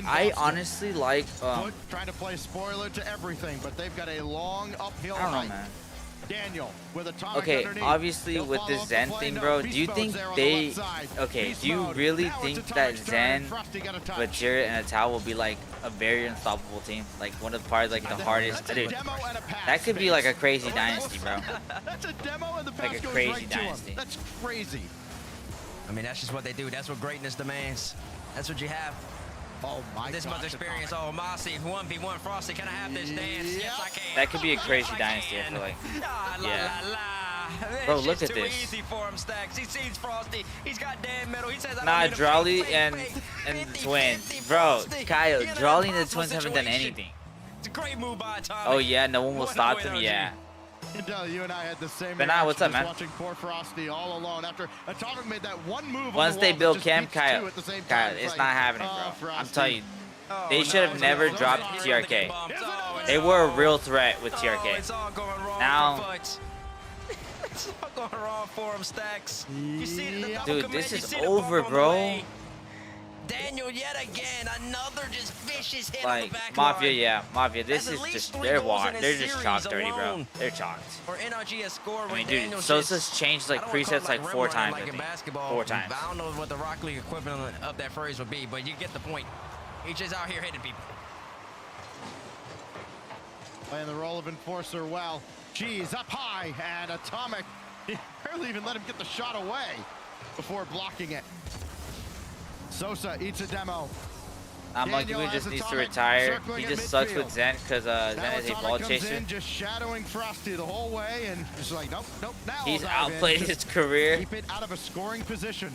I honestly like trying to play spoiler to everything, but they've got a long uphill I don't know, man. Daniel with Atomic okay, obviously with this Zen thing, bro, do you think they do you really think that Zen, Vajira, and Atal will be like a very unstoppable team? Like one of the parts, like the hardest, dude. That could be like a crazy dynasty, bro. That's a demo and the pass like a crazy dynasty. That's crazy. I mean, that's just what they do. That's what greatness demands. That's what you have. Oh my! This much experience. Oh, Mossy, 1v1 Frosty. Can I have this dance? Yes, I can. That could be a crazy dynasty. I feel like. Bro, look at this. Easy for him, Stacks. He sees Frosty. He's got damn metal. He says, Drawley and the twins, bro. Kyle, Drawley and the twins haven't done anything. It's a great move by Atomic. Oh yeah, no one will stop them. Yeah. You and I had the same. But what's up, man? Watching poor Frosty all alone after Atomic made that one move. Once they build Cam, Kyle, it's not happening, bro. I'm telling you, they should have never dropped TRK. They were a real threat with TRK. It's all going wrong. Now, it's all going wrong for him, Stacks. You see the dude, this is over, bro. Daniel yet again, another just vicious hit like on the back Mafia, Mafia. This is just they're just chalked already, bro. They're chalked. Or NRG has scored. I mean, dude, Sosa's changed like presets like 4 times. Like in basketball, 4 times. I don't know what the Rocket League equivalent of that phrase would be, but you get the point. He's just out here hitting people. Playing the role of enforcer well. Jeez, up high and Atomic. He barely even let him get the shot away before blocking it. Sosa eats a demo. Monkey Moon just needs to retire. He just sucks with Zen because Zen is a ball chaser. Just shadowing Frosty the whole way and just like nope. Now he's outplayed his career. Keep it out of a scoring position.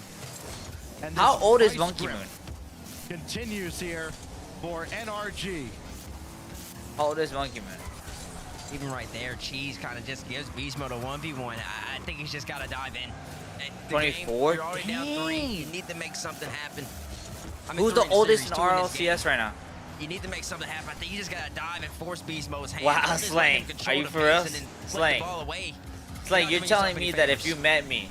And how old is Monkey Moon? Continues here for NRG. How old is Monkey Moon? Even right there, Cheese kind of just gives Beast Mode a 1v1. I think he's just got to dive in. 24? You're already down 3. You need to make something happen. Who's the oldest in RLCS right now? You need to make something happen. I think you just gotta dive and force beast mode's hand. Wow, Slang. Are you for real? Slang. Slang, you're telling me that if you met me.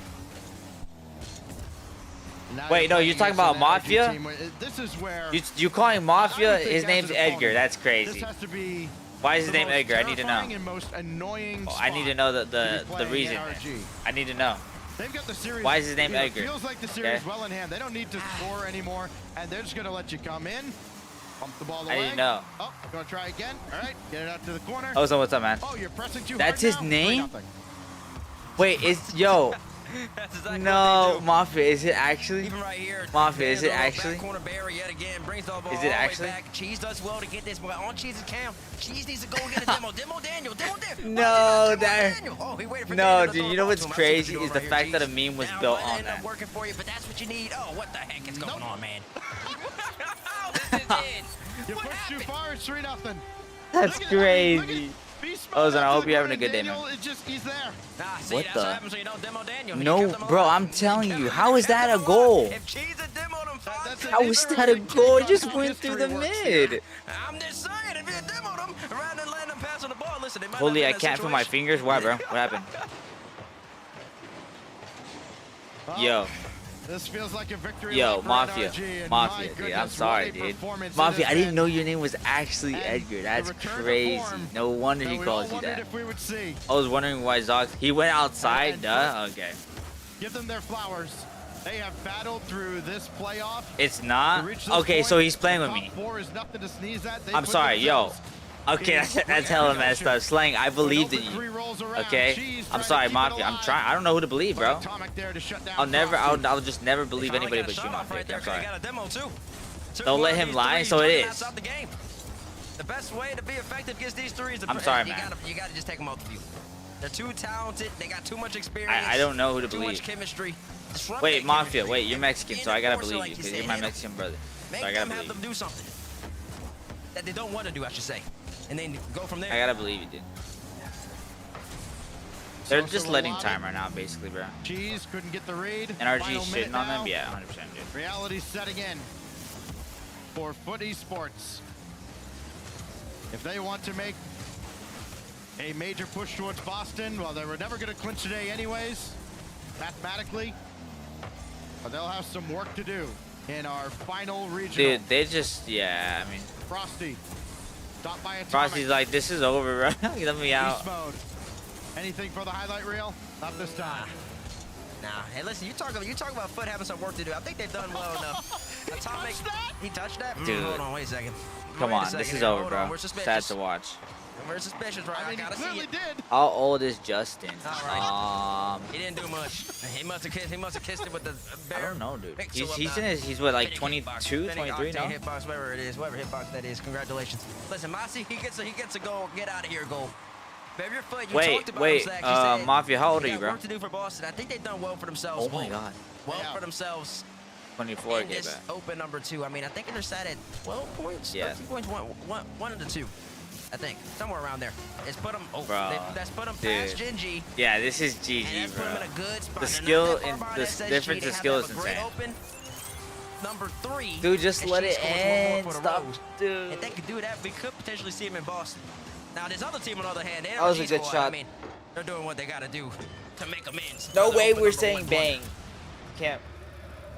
Wait, no, you're talking about Mafia? This is where you calling Mafia? His name's Edgar. That's crazy. Why is his name Edgar? I need to know. Oh, I need to know the reason. I need to know. They've got the series. Why is his name Edgar? Feels like the series well in hand. They don't need to score anymore, and they're just gonna let you come in, bump the ball away. I didn't know. Oh, gonna try again. All right, get it out to the corner. Oh, so what's up, man? Oh, you're pressing too That's hard his now. name? Wait, yo. Exactly no, Mafia, is it actually? Even right here, Mafia, is it actually? Corner barrier yet again, brings the ball is it all actually? the way back. Cheese does well to get this, but on Cheese's cam, Cheese needs to go get a demo. Demo Daniel. No, that. Oh, he waited for No, Daniel to dude, throw you know the what's ball to him. crazy I've is seen the it fact right that a here. meme was Now, built it on ended up that. working for you, but that's what you need. Oh, what the heck is going on, man? This is it. You pushed too far. It's 3-0. That's crazy. Ozone, I hope you're having a good day, man. He's there. What the? No, bro, I'm telling you, how is that a goal? How is that a goal? It just went through the mid. I'm just saying, if you demoed him, rather than letting him pass on the ball, listen, Holy, I can't feel my fingers. Why, bro? What happened? Yo. This feels like a victory. Yo, Mafia, dude, I'm sorry, dude. Mafia, I didn't know your name was actually Edgar. That's crazy. No wonder he calls you that. I was wondering why Zox. He went outside, duh? Okay. Give them their flowers. They have battled through this playoff. It's not? Okay, so he's playing with me. I'm sorry, yo. Okay, that's hella messed up. Slang, I believed in you. Okay? I'm sorry, Mafia. I'm trying. I don't know who to believe, bro. I'll just never believe anybody but you, Mafia. I'm sorry. Don't let him lie, so it is. The best way to be effective against these three is to I'm sorry, man. You gotta just take them out the view. They're too talented. They got too much experience. I don't know who to believe. Too much chemistry. Wait, Mafia. Wait, you're Mexican, so I gotta believe you because you're my Mexican brother. So I gotta believe them do something that they don't want to do, I should say, and then go from there. I gotta believe you, dude. They're just letting time right now, basically, bro. Cheese couldn't get the read. NRG shitting on them? Yeah, 100%, dude. Reality setting in for Foot Esports. If they want to make a major push towards Boston, well, they were never going to clinch today anyways, mathematically. But they'll have some work to do in our final regional. Dude, they just, yeah, I mean. Frosty. Stop by Atomic. Frosty's like, this is over, bro. Let me out. Beast mode. Anything for the highlight reel? Not this time. Nah, hey, listen, you talk about Foot having some work to do. I think they've done well enough. Atomic, he touched that? Dude. Hold on, wait a second. Come on, this is over, bro. Sad to watch. We're suspicious, right? I mean, he clearly did. How old is Justin? He didn't do much. He must have kissed it with the bear. I don't know, dude. He's what, like 22, 23 now? Hitbox, whatever it is, whatever hitbox that is. Congratulations. Listen, Masi, he gets a goal. Get out of here, goal. Your foot, you talked about him, Zach. Mafia, how old are you, bro? Work to do for Boston. I think they've done well for themselves. Oh my God. Well for themselves. 24 in this open number 2. I mean, I think they're set at 12 points. Yeah. 13 points, one of the two. I think somewhere around there. It's put them. Oh, bro, that's put them past Genji. Yeah, this is GG, bro. Put them in a good spot. The skill and the difference of skill is insane. Number 3. Dude, just let it end. Stop, dude. If they could do that, we could potentially see him in Boston. Now, this other team, on the other hand, that was a good shot. I mean, they're doing what they got to do to make amends. No way we're saying bang. Can't.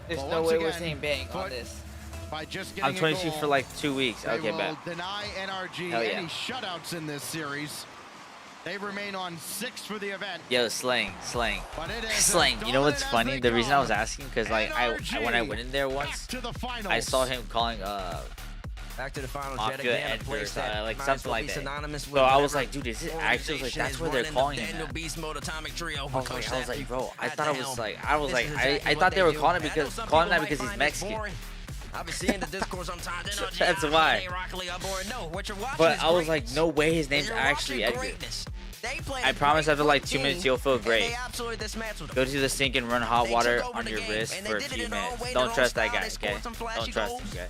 There's no way we're saying bang on this. By just I'm 22 for like 2 weeks. Okay, bet. Deny NRG any shutouts in this series. They remain on 6 for the event. Yo, Slang. You know what's funny? The reason I was asking, because like when I went in there once, I saw him calling back to the finals Mafia yet again, like something like that. So I was like, dude, is it actually like that's where they're calling him? I was like, bro, I thought I thought they were calling that because he's Mexican. I've been seeing the Discord sometimes. That's why. But I was like, no way his name's actually Edgar. I promise after like 2 minutes you'll feel great. Go to the sink and run hot water on your wrist for a few minutes. Don't trust that guy, okay? Don't trust him, okay?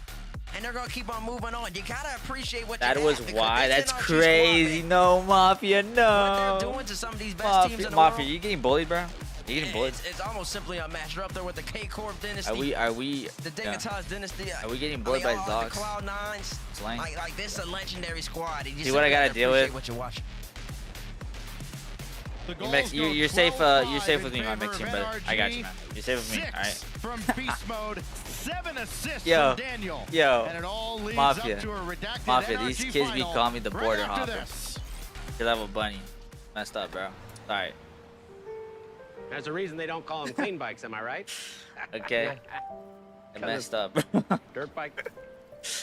And they're gonna keep on moving on. You gotta appreciate what that was why. That's crazy. No, Mafia, no. What they're doing to some of these best teams in the Mafia, world. you getting bullied, bro? You getting bullied? It's almost simply unmatched. They're up there with the K-Corp Dynasty. Are we? The Dignitas Dynasty. Are we getting bullied by dogs? Cloud9s. Like this is a legendary squad. See what I gotta deal with? What you watch. You're safe. You're safe with me, my Mexican brother. I got you, man. You're safe with me. All right. From beast mode, 7 assists yo, from Daniel. Yo, and it all leads Mafia. Up to a redacted Mafia. NRG These kids be final calling me the border right hopper. Cause I have a bunny. Messed up, bro. Sorry. There's a reason they don't call them clean bikes, am I right? Okay. I messed up. Dirt bike.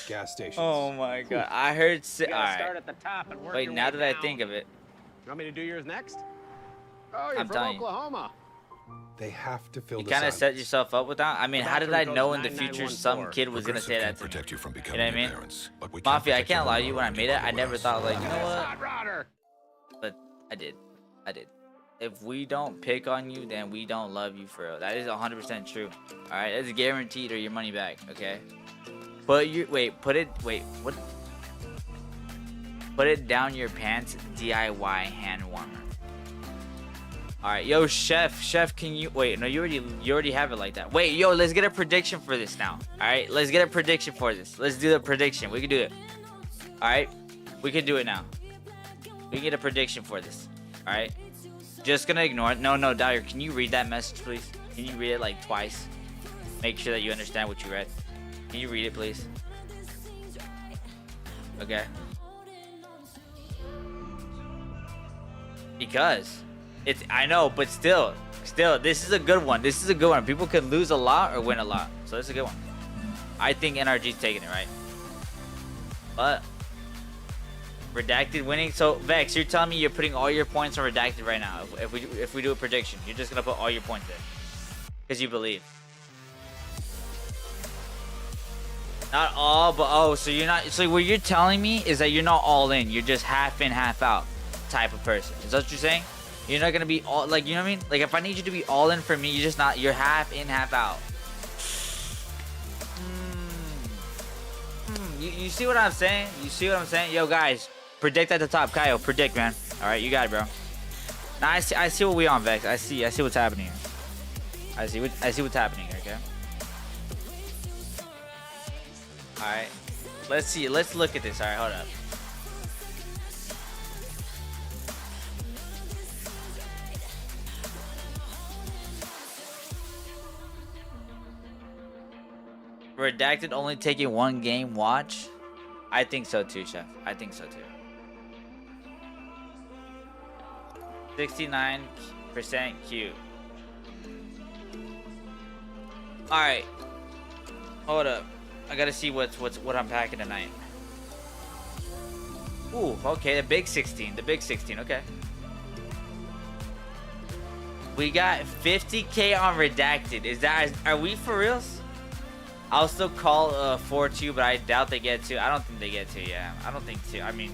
Gas stations. Oh my god. I heard. You gotta Alright. start at the top and work Wait, your now way that I down. think of it. You want me to do yours next? Oh, you're I'm from telling you. Oklahoma. They have to fill You the kind of silence. set yourself up with that. I mean, how did I know in the future some kid was gonna say that to me? Protect you from You becoming know what I mean? your parents, but we Mafia, I protect your can't lie to home you. When I ground made it, I anywhere never else. thought like, you know what? Hot rodder. But I did. I did. If we don't pick on you, then we don't love you for real. That is 100% true. All right, it's guaranteed or your money back. Okay. But you put it what? Put it down your pants. DIY hand warmer. All right, yo, chef, can you wait? No, you already have it like that. Wait, yo, let's get a prediction for this now. All right, let's get a prediction for this. Let's do the prediction. We can do it. All right, we can do it now. We can get a prediction for this. All right. Just gonna ignore it. No, Dyer, can you read that message, please? Can you read it like twice? Make sure that you understand what you read. Can you read it, please? Okay. Because I know, but still, this is a good one. This is a good one. People could lose a lot or win a lot, so this is a good one. I think NRG's taking it, right? But Redacted winning. So Vex, you're telling me you're putting all your points on Redacted right now. If we do a prediction, you're just gonna put all your points in because you believe. Not all, but oh, so you're not. So what you're telling me is that you're not all in. You're just half in, half out type of person. Is that what you're saying? You're not gonna be all, like, you know what I mean? Like if I need you to be all in for me, you're just not. You're half in, half out. You see what I'm saying? You see what I'm saying? Yo, guys, predict at the top. Kyle, predict, man. All right, you got it, bro. Now I see what we on, Vex. I see what's happening here. I see what's happening here. Okay. All right. Let's see. Let's look at this. All right, hold up. Redacted only taking one game watch? I think so too, Chef. I think so too. 69% Q. Alright. Hold up. I gotta see what I'm packing tonight. Ooh, okay, the big 16. The big 16, okay. We got 50K on Redacted. Are we for reals? I'll still call 4-2, but I doubt they get 2. I don't think they get 2. Yeah, I don't think 2. I mean,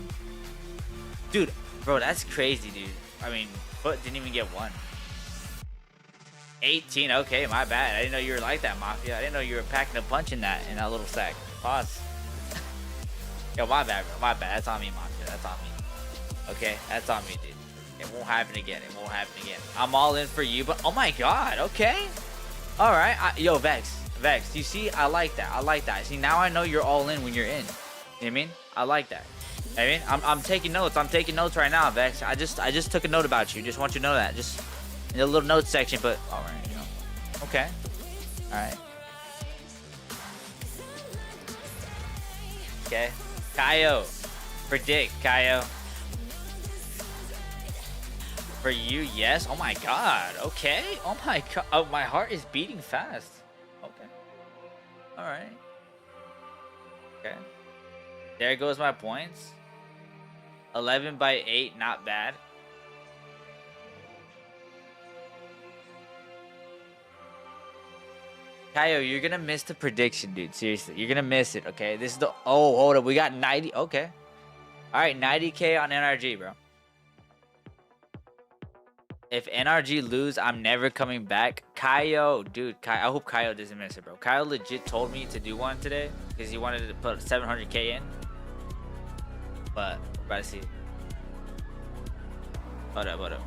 dude, bro, that's crazy, dude. I mean, Foot didn't even get 1. 18. Okay, my bad. I didn't know you were like that, Mafia. I didn't know you were packing a punch in that little sack. Pause. Yo, my bad, bro. My bad. That's on me, Mafia. That's on me. Okay, that's on me, dude. It won't happen again. It won't happen again. I'm all in for you, but oh my god. Okay. All right. Yo, Vex. You see, I like that. I like that. See, now I know you're all in when you're in. You know what I mean? I like that. I mean, I'm taking notes. I'm taking notes right now, Vex. I just took a note about you. Just want you to know that. Just in the little notes section, but all right, you know. Okay. All right. Okay. Kaio. Predict, Kaio. For you, yes. Oh my god. Okay. Oh my god. Oh, my heart is beating fast. Okay. All right. Okay. There goes my points. 11 by 8, not bad. Kaio, you're gonna miss the prediction, dude. Seriously, you're gonna miss it. Okay. This is the. Oh, hold up. We got 90. Okay. All right, 90K on NRG, bro. If NRG lose, I'm never coming back. Kaio, dude, I hope Kaio doesn't miss it, bro. Kaio legit told me to do one today because he wanted to put 700K in. But we're about to see. Hold up.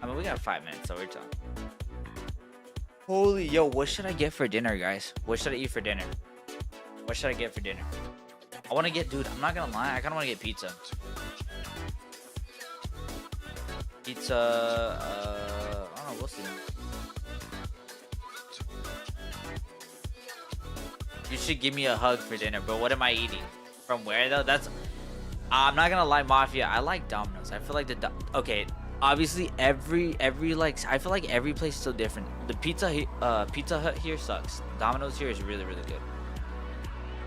I mean, we got 5 minutes, so we're talking. Holy, yo, what should I get for dinner, guys? What should I eat for dinner? What should I get for dinner? I want to get, dude, I'm not gonna lie, I kind of want to get pizza. Pizza, I don't know, we'll see. You should give me a hug for dinner, but what am I eating? From where, though? That's, I'm not gonna lie, Mafia, I like Domino's. I feel like okay, obviously, every, like, I feel like every place is so different. The Pizza Hut here sucks. Domino's here is really, really good.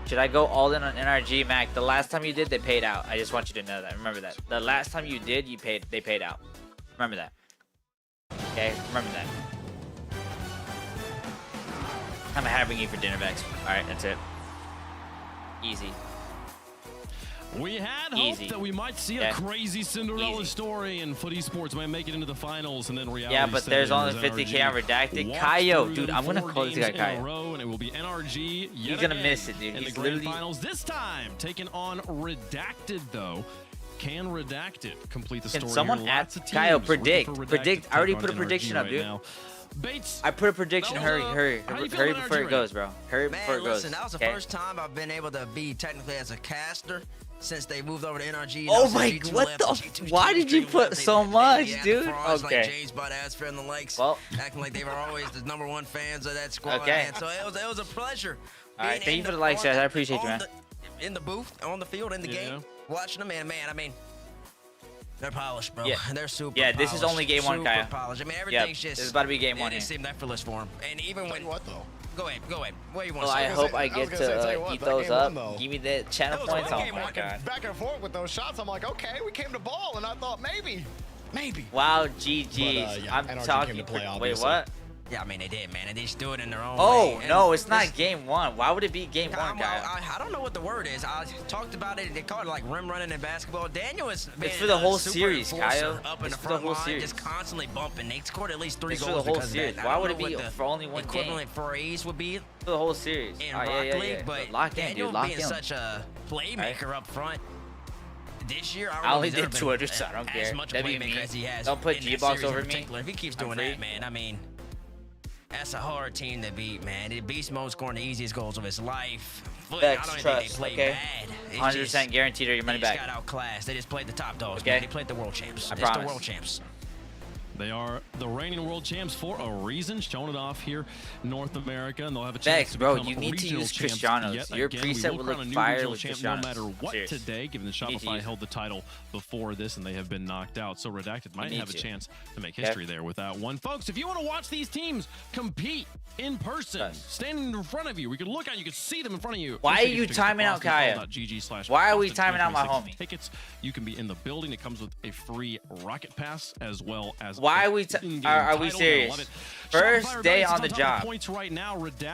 Should I go all in on NRG, Mac? The last time you did, they paid out. I just want you to know that. Remember that. The last time you did, they paid out. Remember that. Okay, remember that. I'm having you for dinner, Vex. All right, that's it. Easy. We had hoped that we might see a crazy Cinderella story in Foot Esports might make it into the finals, and then reality. Yeah, but there's only 50K on Redacted. Kaio, dude, I'm gonna call this guy Kaio. And it will be NRG. He's gonna miss it, dude. He's literally finals this time, taking on Redacted though. Can Redacted complete the story? Can someone add Kaio predict? I already put a prediction up, dude. Bates, I put a prediction. Hurry before it goes, bro. Hurry before it goes. Listen, that was the first time I've been able to be technically as a caster since they moved over to NRG. Oh my, what the? Why did you put so much, dude? Okay. Like James Butt-Asper and the likes, acting like they were always the #1 fans of that squad. Okay. So it was a pleasure. All right, thank you for the likes, guys. I appreciate you, man. In the booth, on the field, in the game, watching them, man. I mean, they're polished, bro. Yeah. They're super. Yeah, this is only game 1, Kaya. Polished. I mean, everything's just. This is about to be game 1. It seemed effortless for them. And even when what though? Go ahead. What do you want to say? I hope I get to eat those up. Give me the channel points. Oh my god. Back and forth with those shots. I'm like, okay, we came to ball, and I thought maybe. Wow, GG's. I'm talking. Wait, what? Yeah, I mean, they did, man. And they just do it in their own way. Oh, no, it's not game 1. Why would it be game 1, guy? I don't know what the word is. I talked about it. They call it like rim running in basketball. Daniel is. It's for the whole series, Kyle. Up in the front line, just constantly bumping. They scored at least 3 goals for the whole series. Why would it be for only 1 game? Equivalent for A's would be for the whole series in Rocket League, but Daniel being such a playmaker up front. This year, I only did Twitter, so I don't care. As much playmaker as he has. Don't put G-Box over me. If he keeps doing that, man, I mean. That's a hard team to beat, man. Beast Mode scoring the easiest goals of his life. Vex, I don't trust, think they played okay? bad. 100% guaranteed or your money back. They just got outclassed. They just played the top dogs, okay? Man. They played the world champs. I promise. The world champs. They are the reigning world champs for a reason, showing it off here in North America, and they'll have a chance to become you need to use champs Cristiano's. Your preset will look fire with Cristiano's. No matter what today, given that Shopify held the title before this and they have been knocked out. So Redacted might have a chance to make history there with that one. Folks, if you want to watch these teams compete in person, standing in front of you, we could look out, you could see them in front of you. Why are you timing out Kaya? Why are we timing out my homie? Tickets, you can be in the building. It comes with a free rocket pass as well as. Why are we? Are we serious? First day on the job.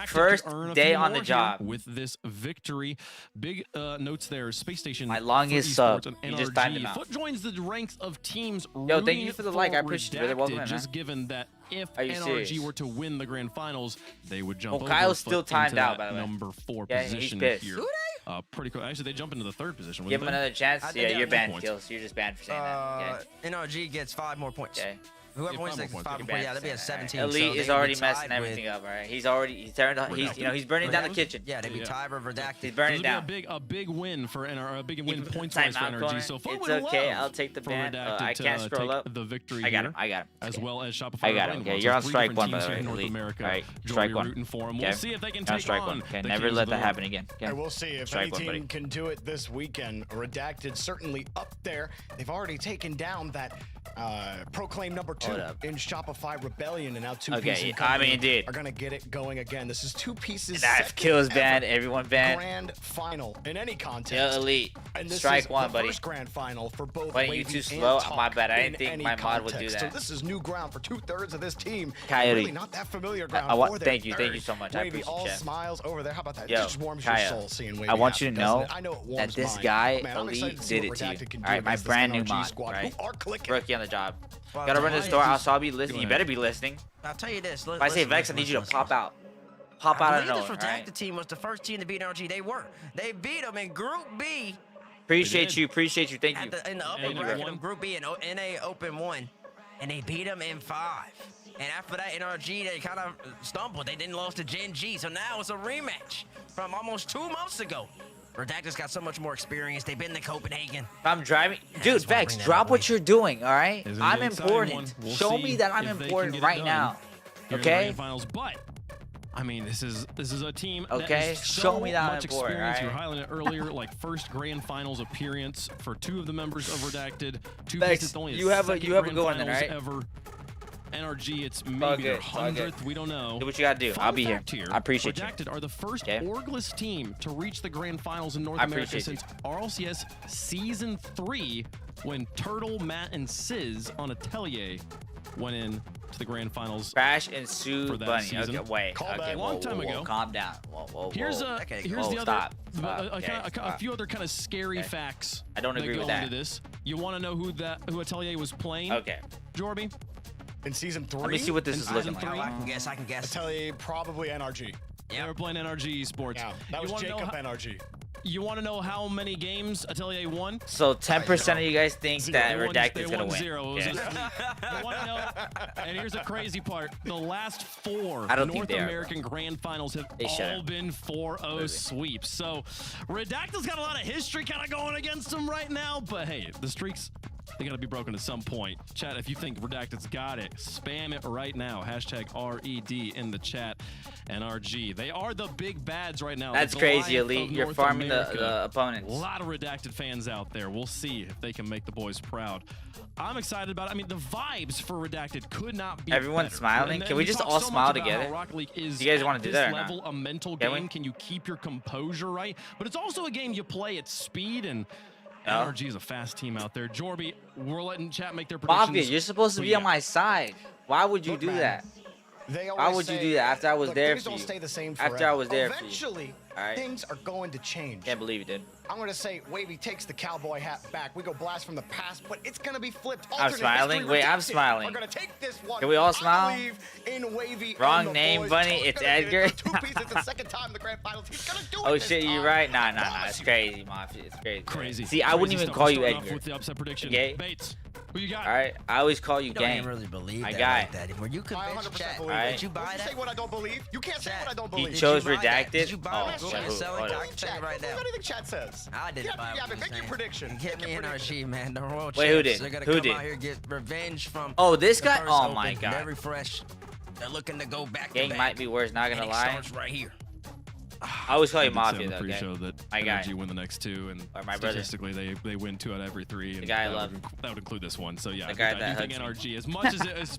First day on the job. With this victory, big notes there. Space Station. My longest sub. You just timed him out. Foot joins the ranks of teams. Yo, thank you for the like. I appreciate it. Really welcome, just given that if NRG were to win the grand finals, they would jump over. Kyle's still timed out, by the way. Number 4 position here. Pretty cool. Actually, they jump into the 3rd position. Give him another chance. Yeah, you're banned, Kills. You're just banned for saying that. NRG gets 5 more points. Okay. Whoever wins like 5 more points, yeah, that'd be a 17. Elite is already messing everything up, all right? He's burning down the kitchen. Yeah, they'd be tied for Redacted. He's burning down. A big win for NRG, a big win points-wise for NRG. So it's okay. I'll take the ban. I can't scroll up. The victory. I got him. As well as Shopify. I got him. Okay, you're on strike 1 by the way. North America. All right, strike 1. We'll see if they can take on. Okay, never let that happen again. I will see if any team can do it this weekend. Redacted certainly up there. They've already taken down that proclaim number 2 in Shopify Rebellion, and now 2 pieces are gonna get it going again. This is 2 pieces. That's Kills banned, everyone banned. Grand final in any contest. Yeah, Elite. And this strike is 1, the buddy. First grand final for both. Wait, you too slow? My bad. I didn't think my mod would do that. So this is new ground for 2/3 of this team. Coyote. Really not that familiar ground. Thank you so much. I appreciate all it. Smiles over there. How about that? Yo, it just warms your soul seeing Wavy. I want you to know that this guy, Elite, did it to you. All right, my brand new mod, right? Rookie on the job. Gotta run to the store. I'll be listening. You better be listening. I'll tell you this. If I say Vex, I need you to pop out. Pop out of nowhere. This Redacted team was the first team to beat NRG. They beat them in Group B. Appreciate you. Thank you. In the upper bracket of Group B in NA Open 1. and they beat them in 5. And after that, NRG, they kind of stumbled. They didn't lose to Gen G, so now it's a rematch from almost 2 months ago. Redacted's got so much more experience. They've been to Copenhagen. I'm driving. Dude, Vex, drop what you're doing, all right? I'm important. Show me that I'm important right now. Okay? Finals, but I mean, this is a team. Okay, show me that I'm important. Right? You were highlighting it earlier, like first grand finals appearance for 2 of the members of Redacted. 2 pieces, only you have a good one then, right? Ever. NRG, it's maybe their 100th. We don't know. Do what you gotta do. I'll be here. I appreciate you. Redacted are the first orgless team to reach the grand finals in North America since RLCS Season 3, when Turtle, Matt, and Sizz on Atelier went in to the grand finals. Crash and Sue Bunny. Season. Okay, wait. Okay, long time ago. Calm down. Whoa. Here's the other. A few other kind of scary facts. I don't agree with that. Into this. You want to know who Atelier was playing? Okay. Jorby? In Season 3? Let me see what this is looking like. I can guess. I tell you, probably NRG. Yeah, they were playing NRG Esports. Yeah, that was Jacob NRG. You want to know how many games Atelier won? So 10% of you guys think that Redacted is going to win. 0. Okay. You want to know, and here's the crazy part. The last 4 North American Grand Finals have all been 4-0 sweeps. So Redacted's got a lot of history kind of going against them right now. But hey, the streaks, they got to be broken at some point. Chat, if you think Redacted's got it, spam it right now. Hashtag RED in the chat. NRG. They are the big bads right now. That's crazy, Elite. You're farming the opponents. A lot of Redacted fans out there. We'll see if they can make the boys proud. I'm excited about it. I mean, the vibes for Redacted could not be Everyone's better. smiling. Can we just all smile together? You guys want to do that or not? A mental game. Can you keep your composure right? But it's also a game you play at speed, and NRG is a fast team out there. Jorby, we're letting chat make their predictions. Mafia, you're supposed to be on my side. Why would you do that? Why would you do that after I was there for you? Things don't stay the same forever. After I was there for you. Eventually, things are going to change. Can't believe you did. I'm going to say Wavy takes the cowboy hat back. We go blast from the past, but it's going to be flipped. I'm smiling. Wait, I'm smiling. We're going to take this one. Can we all smile? In Wavy. Wrong name, Bunny. It's Edgar. 2 pieces. It's the second time in the grand finals. He's going to do it. Oh shit, you're right. Nah. It's crazy, Mafia. It's crazy. See, I wouldn't even call you Edgar. With the upset prediction. Okay? Bates, who you got? All right, I always call you Gang. I don't really believe my that guy. like that. Were you convinced, chat? Right. Did you buy that? Say what I don't believe. You can't say what I don't believe. He chose Redacted. Did you buy that? Oh, You're selling. I can tell you right now. What do you think chat says? I didn't buy it. Make your prediction. Get me NRG, man. The Royal Wait, who did? They're gonna Who come out here get revenge from. Oh, this guy. Oh my god. Very fresh. They're looking to go back. Gang might be worse. Not gonna lie. Starts right here. I always call you Mafia though. Pre-show that my guy. NRG win the next 2, and or my statistically they win 2 out of every 3. And the guy I love. That would include this one. So yeah, the guy I do think NRG, as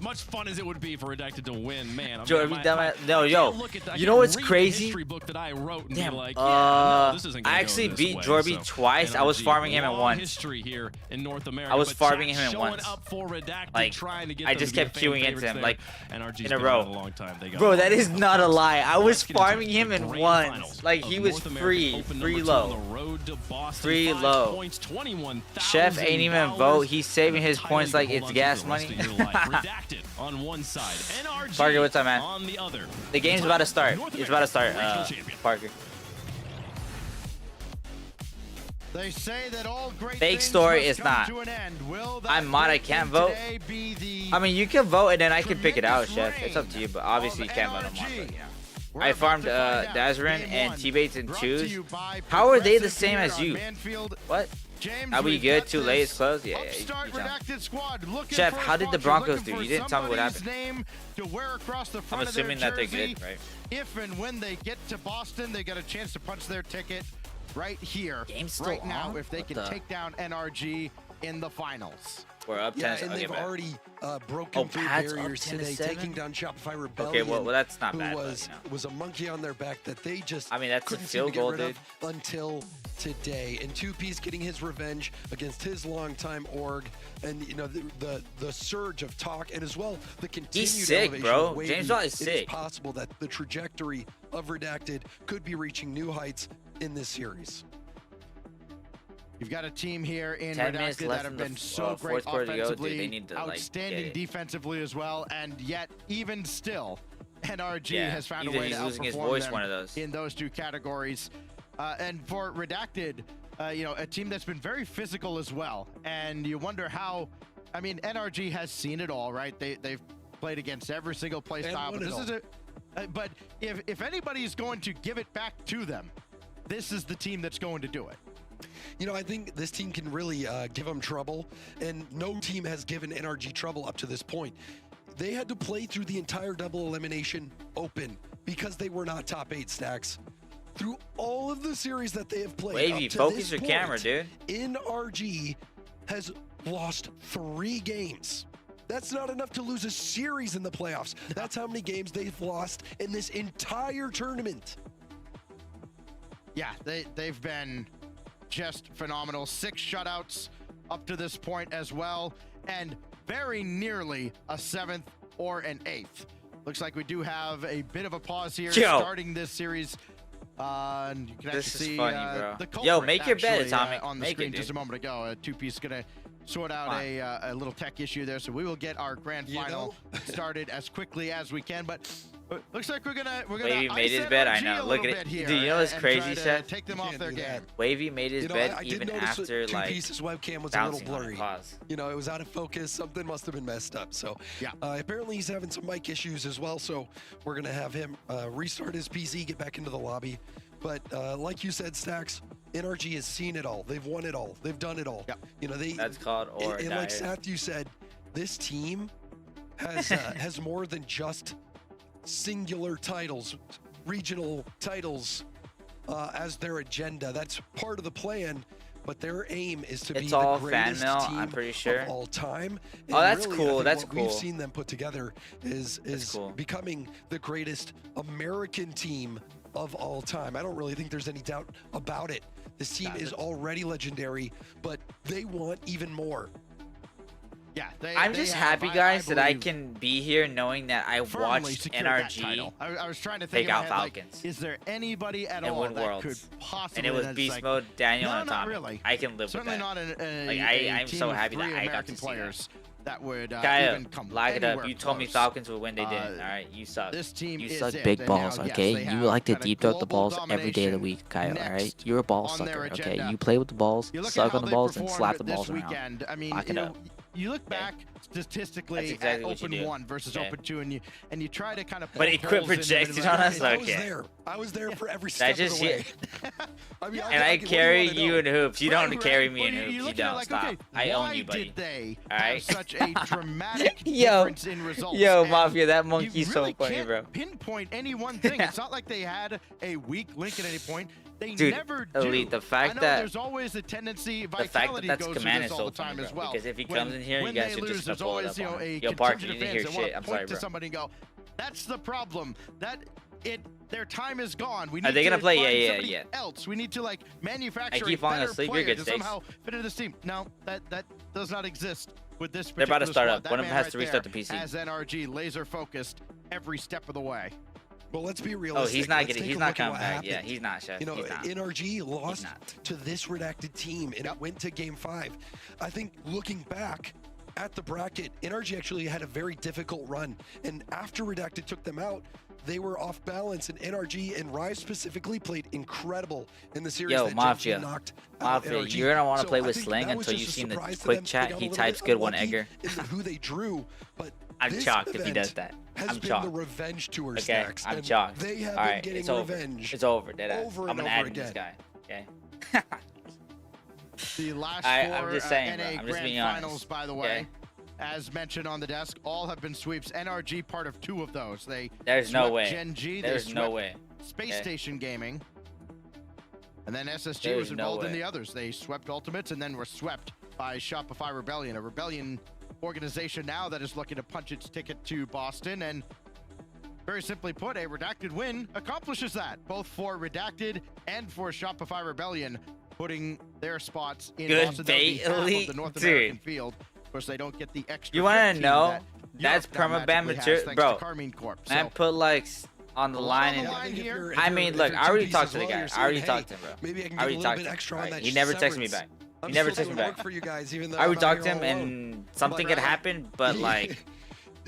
much fun as it would be for Redacted to win, man. Joe, have you done that? No, yo. You know what's crazy? History book that I wrote and damn. Be like, no, this isn't I actually beat Jorby twice. I was farming him at once. History here in North America. I was farming him at once. Like, I just kept queuing into him like in a row. Bro, that is not a lie. I was farming him in once. Like he was free low. Free low. Chef ain't even vote. He's saving his points like it's gas money. Parker, what's up, man? The game's about to start. It's about to start, Parker. They say that all great fake story is not. I'm mod, I can't vote. I mean, you can vote and then I can pick it out, Chef. It's up to you, but obviously you can't vote on one. But yeah. I farmed DEADZONE and T-Bates in 2s. How are they the same as you? What? Are we good? Too late? It's closed? Yeah. Chef, how did the Broncos do? You didn't tell me what happened. I'm assuming that they're good, right? If and when they get to Boston, they get a chance to punch their ticket right here, right now, if they can take down NRG in the finals. We're up 10. Yeah, and they've already broken through barriers today, taking down Shopify Rebellion. Okay, well that's not bad. Who was a monkey on their back that they just that's a field goal, dude. Until today. And 2P's getting his revenge against his longtime org, and you know the surge of talk, and as well the continued he's sick, bro. James Watt is sick. It is possible that the trajectory of Redacted could be reaching new heights in this series. You've got a team here in Redacted that have been so great offensively, outstanding defensively as well, and yet even still, NRG has found a way to outperform them in those 2 categories. And for Redacted, you know, a team that's been very physical as well, and you wonder how I mean, NRG has seen it all, right? They've played against every single play style, but this is but if anybody's going to give it back to them, this is the team that's going to do it. You know, I think this team can really give them trouble, and no team has given NRG trouble up to this point. They had to play through the entire double elimination open because they were not top 8 stacks. Through all of the series that they have played, Wavy, up to focus this your point, camera, dude. NRG has lost 3 games. That's not enough to lose a series in the playoffs. That's how many games they've lost in this entire tournament. Yeah, they've been just phenomenal. 6 shutouts up to this point as well, and very nearly a 7th or an 8th. Looks like we do have a bit of a pause here starting this series. And you can actually see the culprit, make your bed, Atomic. On the make screen it, just a moment ago. 2Piece gonna sort out a little tech issue there, so we will get our grand final started as quickly as we can. But looks like we're gonna Wavy made his bed. I know. Look at it. Here, do you know what's crazy, Seth? Take them off their game. Wavy made his bed even after like 2Piece's webcam was a little blurry. You know, it was out of focus. Something must have been messed up. So yeah, apparently he's having some mic issues as well. So we're gonna have him restart his PC, get back into the lobby. But like you said, Stacks, NRG has seen it all. They've won it all. They've done it all. Yep. You know, that's called or and like Seth, you said, this team has has more than just singular titles, regional titles as their agenda. That's part of the plan, but their aim is to be the greatest team I'm pretty sure. of all time. And that's really, cool. That's what cool. We've seen them put together is becoming the greatest American team of all time. I don't really think there's any doubt about it. This team is already legendary, but they want even more. Yeah, I'm just happy, guys, that I can be here knowing that I watched NRG I was trying to think take out head, Falcons. Like, is there anybody at and all win that Worlds. could possibly? And it was beast mode, Daniel, and not Atomic. Really. I can live Certainly with that. Certainly not I'm so happy that I got to see players that would Kyle, even come lag it up. You close. told me Falcons would win. They didn't. All right, you suck. This team you is suck it. big And balls, now, okay? yes, you like to deep throat the balls global every day of the week, Kyle. All right, you're a ball sucker, okay? agenda. You play with the balls, suck on the balls, and slap the this balls around. Weekend. I mean, lock it up. You look back statistically exactly at Open 1 versus Open 2, and you try to kind of. But it quit projecting on us. Okay. I was there for every step of the way. I mean, and I carry you in hoops. You don't carry me in hoops. You don't. Stop. I own you, buddy. Did they all right. Such a dramatic difference in results. Yo, Mafia, that monkey's so funny, bro. Pinpoint any one thing. It's not like they had a weak link at any point. They Dude, never do. Elite, the fact I know that there's always a tendency, the fact vitality that that's goes command through is this so all the time funny, as well. Because if he comes in here, you guys should just there's pull it always, up on a Yo, Park, you contingent need to hear of fans that shit. I'm want sorry, to point bro. to somebody and go, that's the problem. Their time is gone. We need Are they gonna to play? find Yeah. Else. We need to like manufacture I keep falling better asleep. player You're good, to somehow fit into this team. No, that does not exist with this. They're about to start squad. up. One of them has right to restart the PC. As NRG laser focused every step of the way. Well, let's be Oh, realistic. he's not getting. He's not coming back. Yeah, he's not, Chef. You know, he's not. NRG lost to this redacted team, and it went to Game 5. I think looking back at the bracket, NRG actually had a very difficult run, and after redacted took them out, they were off balance, and NRG and Rise specifically played incredible in the series. Yo, that Mafia, knocked out NRG. you're gonna want to So play I with think Sling that was until just you've a seen the surprise to quick them. They chat. got a He little types bit good one, unlucky Edgar. in who they drew, but I'm this shocked if he event does that. has I'm been shocked. the revenge tour, Okay, Stacks, I'm and shocked. They have All been right, getting it's over. revenge. It's over, deadass. Over I'm and gonna add over in this again. guy. Okay. The last I'm four just saying, bro. NA I'm just Grand being honest. Finals, by the way, as mentioned on the desk, all have been sweeps. NRG part of 2 of those. There's no way. Gen G, There's no way. Space Station Gaming. And then SSG There's was involved no in way. the others. They swept Ultimates and then were swept by Shopify Rebellion, a Rebellion organization now that is looking to punch its ticket to Boston. And very simply put, a Redacted win accomplishes that, both for Redacted and for Shopify Rebellion, putting their spots in Good Boston. bait, That would be half Elite. of the North Dude. American field. Of course, they don't get the extra. You want to 15 know? that That's Europe now permaban magically has, material, thanks bro. to Carmine Corp. Man, So, put like on the line. on And the line here. I mean, look, I already talked to the guy. I already talked to him, bro. Maybe I can I get a already little talked bit to him. extra on that He never texted me severance. back. He I'm never still texted me doing back. work for you guys, even though I already I'm talked to here him, all alone. and something But, had happened, but like.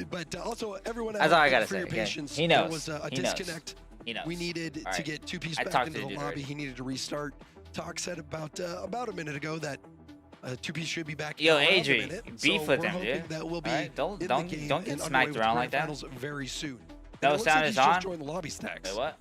But also, everyone, That's all I thank gotta you for your say, okay? patience. He knows. There was a He knows. disconnect. He knows. We needed All to right. get 2Piece I back talked into to the the dude lobby. already. He needed to restart. Talk said about a minute ago that 2P should be back. Yo, in around a Adri, minute, beef so with we're him, hoping dude. that we'll be Alright, don't in get the game and smacked underway around with like that. finals very soon. No And it looks sound like is he's just on. joined the lobby stacks. Wait, what?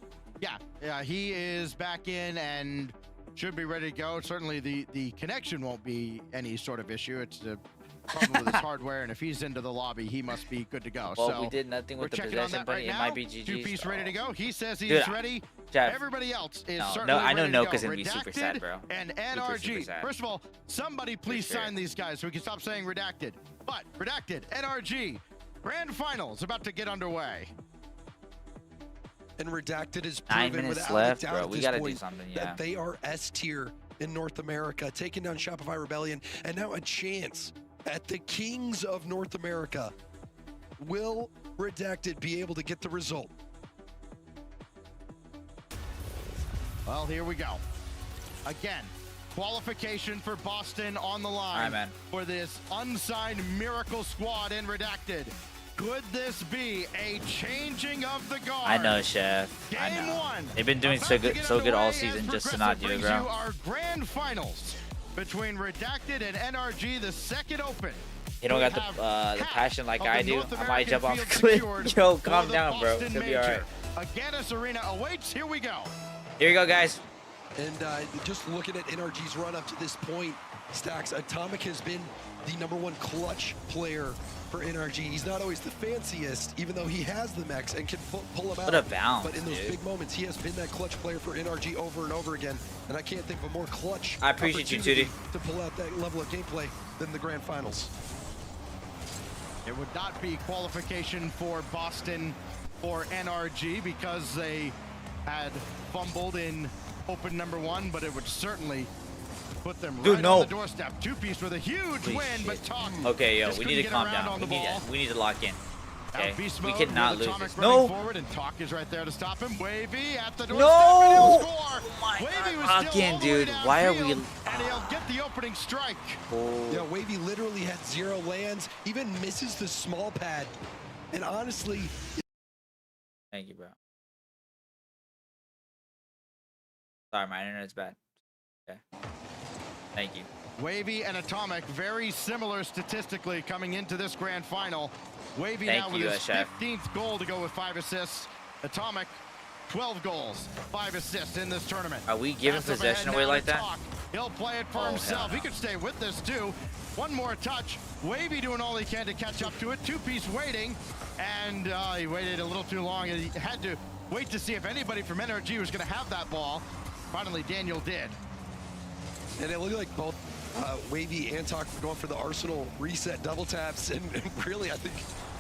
Yeah, he is back in and should be ready to go. Certainly the connection won't be any sort of issue. It's a problem with his hardware, and if he's into the lobby, he must be good to go. Well, so we did nothing with the possession, but it might be GG. 2-piece ready to go. He says he's Dude, ready. Jeff, Everybody else is no, certainly I know ready to go. Noka's gonna be super sad, bro. And Super NRG. sad. First of all, somebody please sure. sign these guys so we can stop saying redacted. But redacted, NRG, grand finals about to get underway. And Redacted is 9 proven minutes without left, a doubt bro. at We this gotta do point something, that they are S tier in North America, taking down Shopify Rebellion, and now a chance at the Kings of North America. Will Redacted be able to get the result? Well, here we go. Again, qualification for Boston on the line All right, man. for this unsigned Miracle Squad in Redacted. Could this be a changing of the guard? I know, Chef. I Game know. one. They've been doing so good all season just to not do it, Brings you bro. our grand finals between Redacted and NRG, the second open. You don't got the passion like I do. I might jump off a cliff. Yo, calm down, bro. It's gonna be alright. Agganis Arena awaits. Here we go. Here you go, guys. And just looking at NRG's run up to this point, Stacks, Atomic has been the #1 clutch player for NRG. He's not always the fanciest, even though he has the mechs and can pull them out. What a bounce, But in those dude. big moments, he has been that clutch player for NRG over and over again. And I can't think of a more clutch I appreciate you, opportunity Tootie. to pull out that level of gameplay than the grand finals. It would not be qualification for Boston or NRG because they had fumbled in open #1, but it would certainly put them right on the doorstep. 2-piece with a huge Holy win, shit. but Talk Okay, yo, just we couldn't need to get calm around down. on the We need to lock in. Okay, Now beast we mode cannot with lose Atomic this. running No. forward, and Talk is right there to stop him. Wavy at the doorstep, No. and he'll score. Oh my Wavy was God, still all the way dude. Why are we? downfield, and he'll get the opening strike. Oh. Yeah, Wavy literally had 0 lands, even misses the small pad. And honestly, Thank you, bro. Sorry, my internet's bad. Okay. Thank you. Wavy and Atomic, very similar statistically coming into this grand final. Wavy Thank now with you, his Chef. 15th goal to go with 5 assists. Atomic, 12 goals, 5 assists in this tournament. Are we giving Pass up possession ahead away now like to that? Talk. He'll play it for Oh, himself. hell no. He could stay with this too. One more touch. Wavy doing all he can to catch up to it. 2-piece waiting, and he waited a little too long. He had to wait to see if anybody from NRG was going to have that ball. Finally, Daniel did. and it looked like both Wavy and Talk were going for the Arsenal reset double taps, and really, I think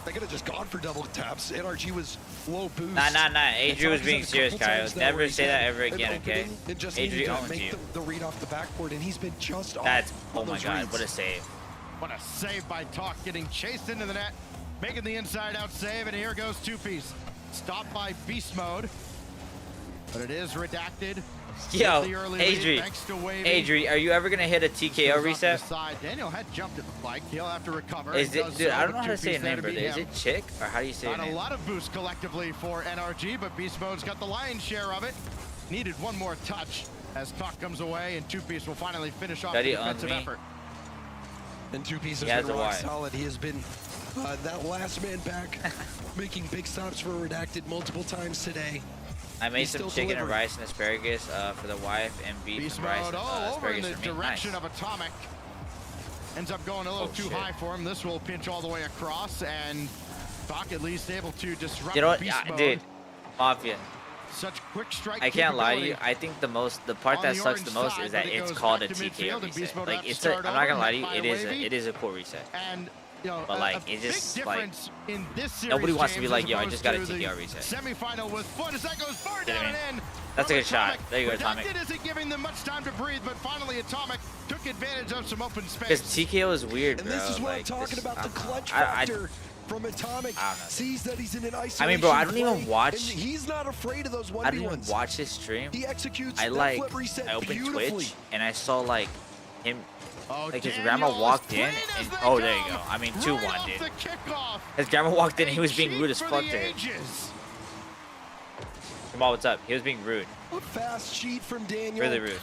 they could have just gone for double taps. NRG was low boost. Nah. And Adri was Talk being has had a serious, couple Kyle. times now Never where he say that had ever an again, okay? opening and just Adri needed to owns make you. the read off the backboard, and he's been just off. That's, on oh my those God, reads. what a save. What a save by Talk, getting chased into the net, making the inside-out save, and here goes 2-piece. Stopped by beast mode, but it is Redacted. Yo, The early lead, Adri, thanks to Wavy. Adri, are you ever gonna hit a TKO Goes off reset? to the side. Daniel had jumped it looked like. He'll have to recover. Is He it, does dude? so, I don't know but how to say 2-piece your there name, to beat brother. Is him. it Chick or how do you say your Not a name? lot of boosts collectively for NRG, but beast mode's got the lion's share of it. Needed one more touch as Talk comes away, and 2-piece will finally finish off the Daddy owns defensive me. effort. And 2-piece He has has been a rock why. solid. He has been that last man back, making big stops for Redacted multiple times today. I made He's some still chicken and delivering. rice and asparagus for the wife and beef Beast and rice mode, and over in asparagus the for me. direction Nice. of Atomic. Ends up going a little Oh, too shit. high for him. This will pinch all the way across, and Talk at least able to disrupt You know what? beast Yeah, mode. dude, Mafia. Such quick strike. I can't lie to you. capability. I think the part On that the sucks the orange most side, is that but it it's goes called a back to midfield TKO and beast reset. mode Like have to it's a, start I'm not gonna over, lie to you. met It by is Wavy. it is a cool reset. And you know, But, a like, big it's just, like, difference in this series, nobody wants to be James, like, as yo, I opposed just got a to the TKO reset. Semifinal with foot as that goes far Get down him and in. That's a from good shot. Atomic. There you go, Atomic. Redacted isn't giving them much time to breathe, but finally Atomic took advantage of some open Because space. TKO is weird, And bro. this is what like, I'm talking this- about, the I don't know. clutch I- factor from Atomic. I don't know. Sees that he's in an isolation I mean, bro, I don't play, even watch. and he's not afraid of those 1v1s. I didn't even watch his stream. He executes I that like flip reset I opened beautifully. Twitch and I saw like him. Like his Daniel grandma is walked in clean as and they oh, there you come. go. I mean, Right 2-1, off dude. the kickoff. His grandma walked in and he was A being rude as cheat fuck for to the him. ages. Jamal, what's up? He was being rude. A fast cheat from Daniel. Really rude.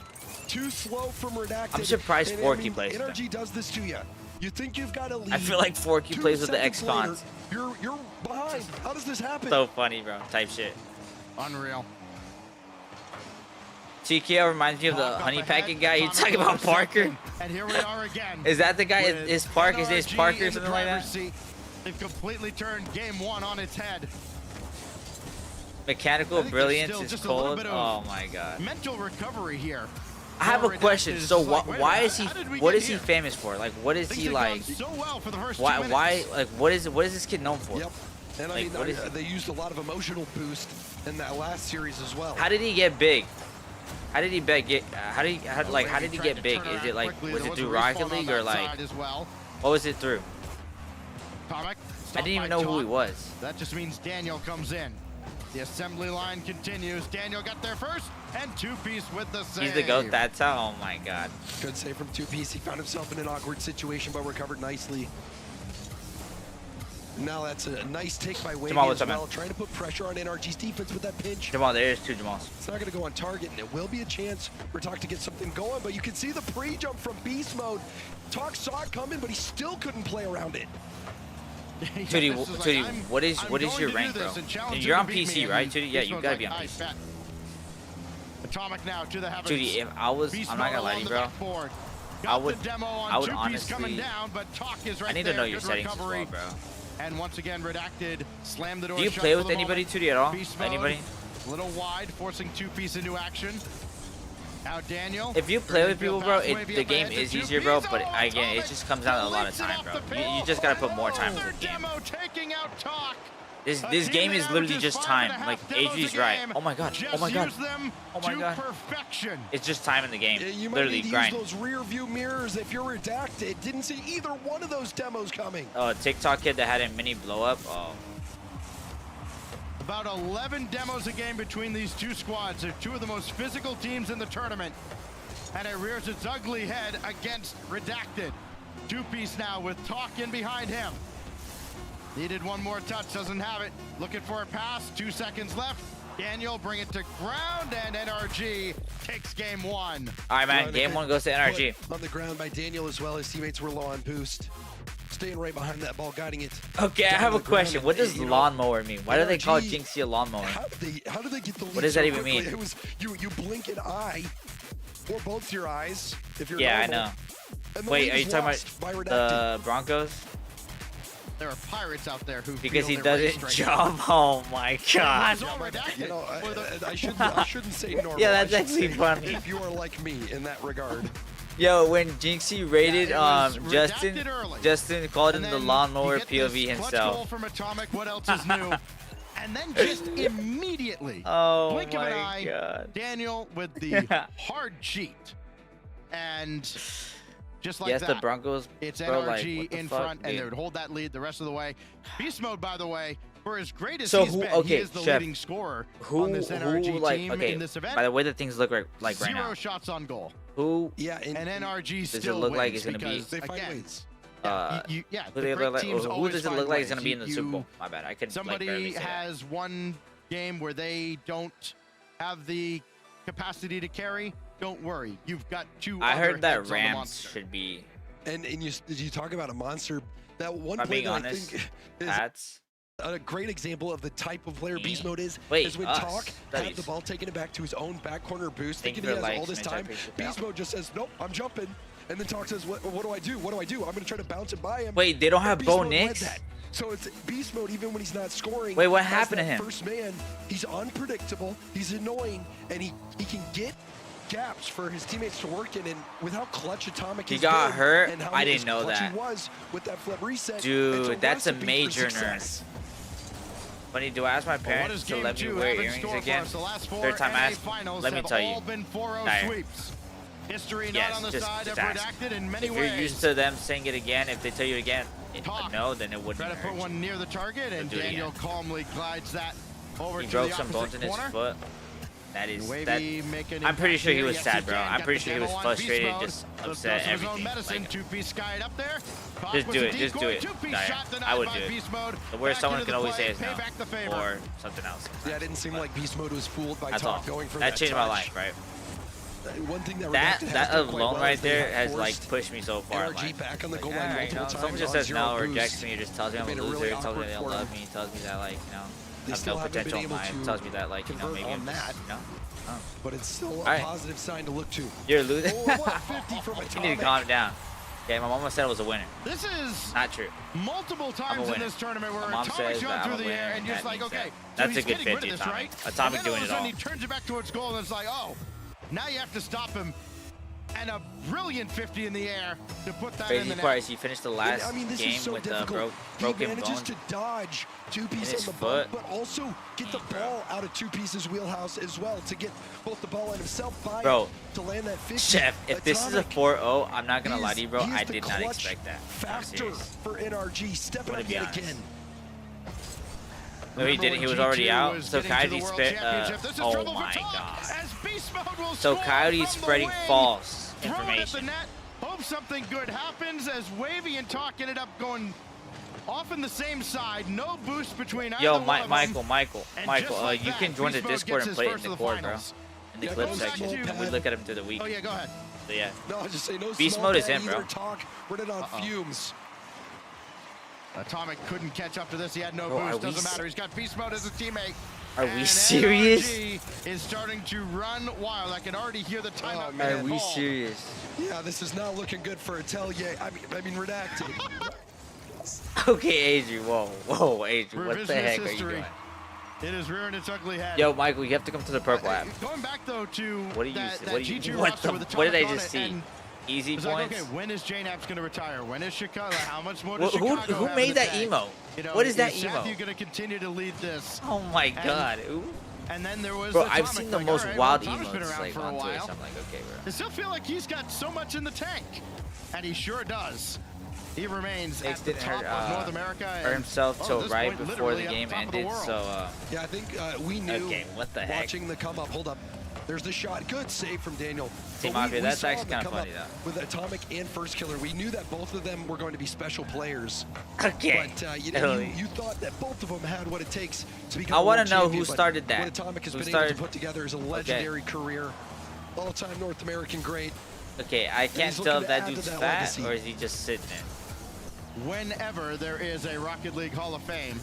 too slow from Redacted. I'm surprised And, Forky plays with Energy does this to you. You think you've got a lead. I feel like Forky plays with the X-Cons. You're behind. How does this happen? So funny, bro. Type shit. Unreal. TKO reminds me of the honey packet guy. You talking about Parker? And here we are again. Is that the guy? Is Park? His name's Parker or something like that? They've completely turned game 1 on its head. Mechanical brilliance is cold. Oh my god. Mental recovery here. I have a question. So why is he? What is he famous for? Like, what is he like? So well for the first why? Like, what is this kid known for? Yep. And like, I mean, they used a lot of emotional boost in that last series as well. How did he get big? How did he get? How did he get big? Is it like, was it through Rocket League or like? What was it through? I didn't even know who he was. That just means Daniel comes in. The assembly line continues. Daniel got there first, and 2-piece with the save. He's the GOAT. That's how. Oh my god. Good save from 2-piece. He found himself in an awkward situation, but recovered nicely. Now that's a nice take by Wavy as well, trying to put pressure on NRG's defense with that pinch. Jamal, there is 2 Jamals. It's not going to go on target, and it will be a chance for Talk to get something going, but you can see the pre-jump from Beast Mode. Talk saw it coming, but he still couldn't play around it. Tootie, what is your rank, bro? You're on PC, right, Tootie? Yeah, you gotta be on PC. Atomic now to the heavens. Tootie, if I was, I'm not gonna lie to you, bro. I would honestly. I need to know your settings as well, bro. And once again, Redacted slammed the door. Do you play with anybody, Tootie, at all? Anybody? A little wide, forcing 2-piece into action. Now Daniel. If you play with people, bro, the game is easier, bro. But again, it just comes down to a lot of time, bro. You just gotta put more time into the game. This game is literally just time. Like AG's right. Oh my god. Oh my god. Oh my god. It's just time in the game. You literally grind. Use those rear view mirrors if you're Redacted. Didn't see either one of those demos coming. Oh, TikTok kid that had a mini blow up. Oh. About 11 demos a game between these 2 squads. They're 2 of the most physical teams in the tournament. And it rears its ugly head against Redacted. 2-piece now with Talk in behind him. Needed one more touch, doesn't have it. Looking for a pass, 2 seconds left. Daniel bring it to ground, and NRG takes game 1. All right, man, game 1 goes to NRG. On the ground by Daniel as well. His teammates were low on boost. Staying right behind that ball, guiding it. Okay, I have a question. What does lawnmower mean? Why do they call Jinxie a lawnmower? How do they get the lead? What does that even mean? It was you blink an eye, or both your eyes, if you're yeah, normal. I know. Wait, are you talking about the Broncos? There are pirates out there who because he doesn't jump. Oh my god! You know, I shouldn't say normal. Yeah, that's actually funny. If you are like me in that regard. Yo, when Jinxie rated Justin called him the lawnmower POV himself. From Atomic, what else is new? And then just immediately, blink of an eye, God. Daniel with the hard cheat. And just like that, the Broncos, it's NRG in front, and they would hold that lead the rest of the way. Beast Mode, by the way, for as great as he's been, he is the leading scorer on this NRG team in this event. By the way that things look like right now. 0 shots on goal. Who? Yeah, and NRG still does it look like it's gonna be? They find ways. Who does it look like is gonna be in the Super Bowl? My bad, I couldn't. Somebody has one game where they don't have the capacity to carry. Don't worry, you've got 2. I heard that Rams should be. And you talk about a monster. That one play that honest, I think is a great example of the type of player Beast Mode is when Talk had the ball taken it back to his own back corner boost, thinking he has all this time. Beast Mode just says, nope, I'm jumping. And then Talk says, what do I do? What do I do? I'm going to try to bounce it by him. Wait, they don't have Bo Nix? So it's Beast Mode even when he's not scoring. Wait, what happened to him? First man, he's unpredictable, he's annoying, and he can get gaps for his teammates to work in, and with how clutch Atomic he got hurt. I didn't know that. He was with that flip reset. Dude, that's a major nerf. Funny, do I ask my parents to let me wear earrings again? Third time I asked, let me tell you. History yes, not on the side of Redacted in many ways. If you're used to them saying it again, if they tell you again, no, then it wouldn't. Try to put one near the target, and Daniel calmly glides that over to the opposite corner. He broke some bones in his foot. That is that. I'm pretty sure he was sad, bro. I'm pretty sure he was frustrated, just upset, everything. Like, just do it, just do it. I would do it. The worst someone can always say is no, or something else. Yeah, it didn't seem like Beast Mode was fooled by Talk going for that changed my life, right? one thing that alone right there has like pushed me so far. Like, back on the goal line multiple times. someone just says no or rejects me, or just tells me I'm a loser, tells me they don't love me, tells me that like I have no potential in life, tells me that like maybe I'm just, But it's still a positive sign to look to. You're a loser. From You need to calm down. Okay, my mama said I was a winner. This is not true. Multiple times in this tournament where my mom says going through the air and you're just like, okay, that's so a good 50 this, Atomic. right? Atomic doing it all. He turns it back towards goal and it's like, oh, now you have to stop him. And a brilliant 50 in the air to put that in the net. Crazy part is he finished the last game so with he broken manages bone to dodge two pieces in on the foot. ball, but also get the ball out of two pieces wheelhouse as well to get both the ball and himself by to land that 50. Chef, if this is a 4-0, I'm not gonna lie to you, bro. I did not expect that. Factor for NRG, stepping up yet again. No, he didn't. He was already out. So Coyote spit. Oh my god. So Coyote's spreading false information. Hope something good happens as Wavy and Talk ended up going off in the same side. No boost between either one of them. Michael, you can join the Discord and play it in the core, bro. In the clip section. We look at him through the week. Oh yeah, go ahead. So yeah. No, I just say no. Beast mode is in, bro. We're on fumes. Atomic couldn't catch up to this. He had no boost. Doesn't matter. He's got beast mode as a teammate. Are we serious? NRG is starting to run wild. I can already hear the timeout. Are we serious? Yeah, this is not looking good for Atelier. I mean, Redacted. Okay, Adrian. Whoa, Adrian. What the heck are you doing? It has reared its ugly head. Yo, Michael, you have to come to the purple app. Going back though to what do you that what did I just see? Easy points. Like, okay, when is JNAP's going to retire? When is Chicago? How much more does Chicago have who made that emo? What is that emo? You're going to continue to lead this. Oh my god. And then there was bro, I've seen the most wild emotes like on Twitch. I'm like, okay, bro. I still feel like he's got so much in the tank. And he sure does. He remains at the top of North America. For himself till right before the game ended. So, yeah, I think we knew okay, what the heck? Watching the come up. Hold up. There's the shot. Good save from Daniel. Team Mafia, that's actually kind of funny, though. With Atomic and First Killer, we knew that both of them were going to be special players. Okay. But you thought that both of them had what it takes to become I want to know who started that. What Atomic has been able to put together is a legendary career. All-time North American great. Okay, I can't tell if that dude's fat or is he just sitting in. Whenever there is a Rocket League Hall of Fame,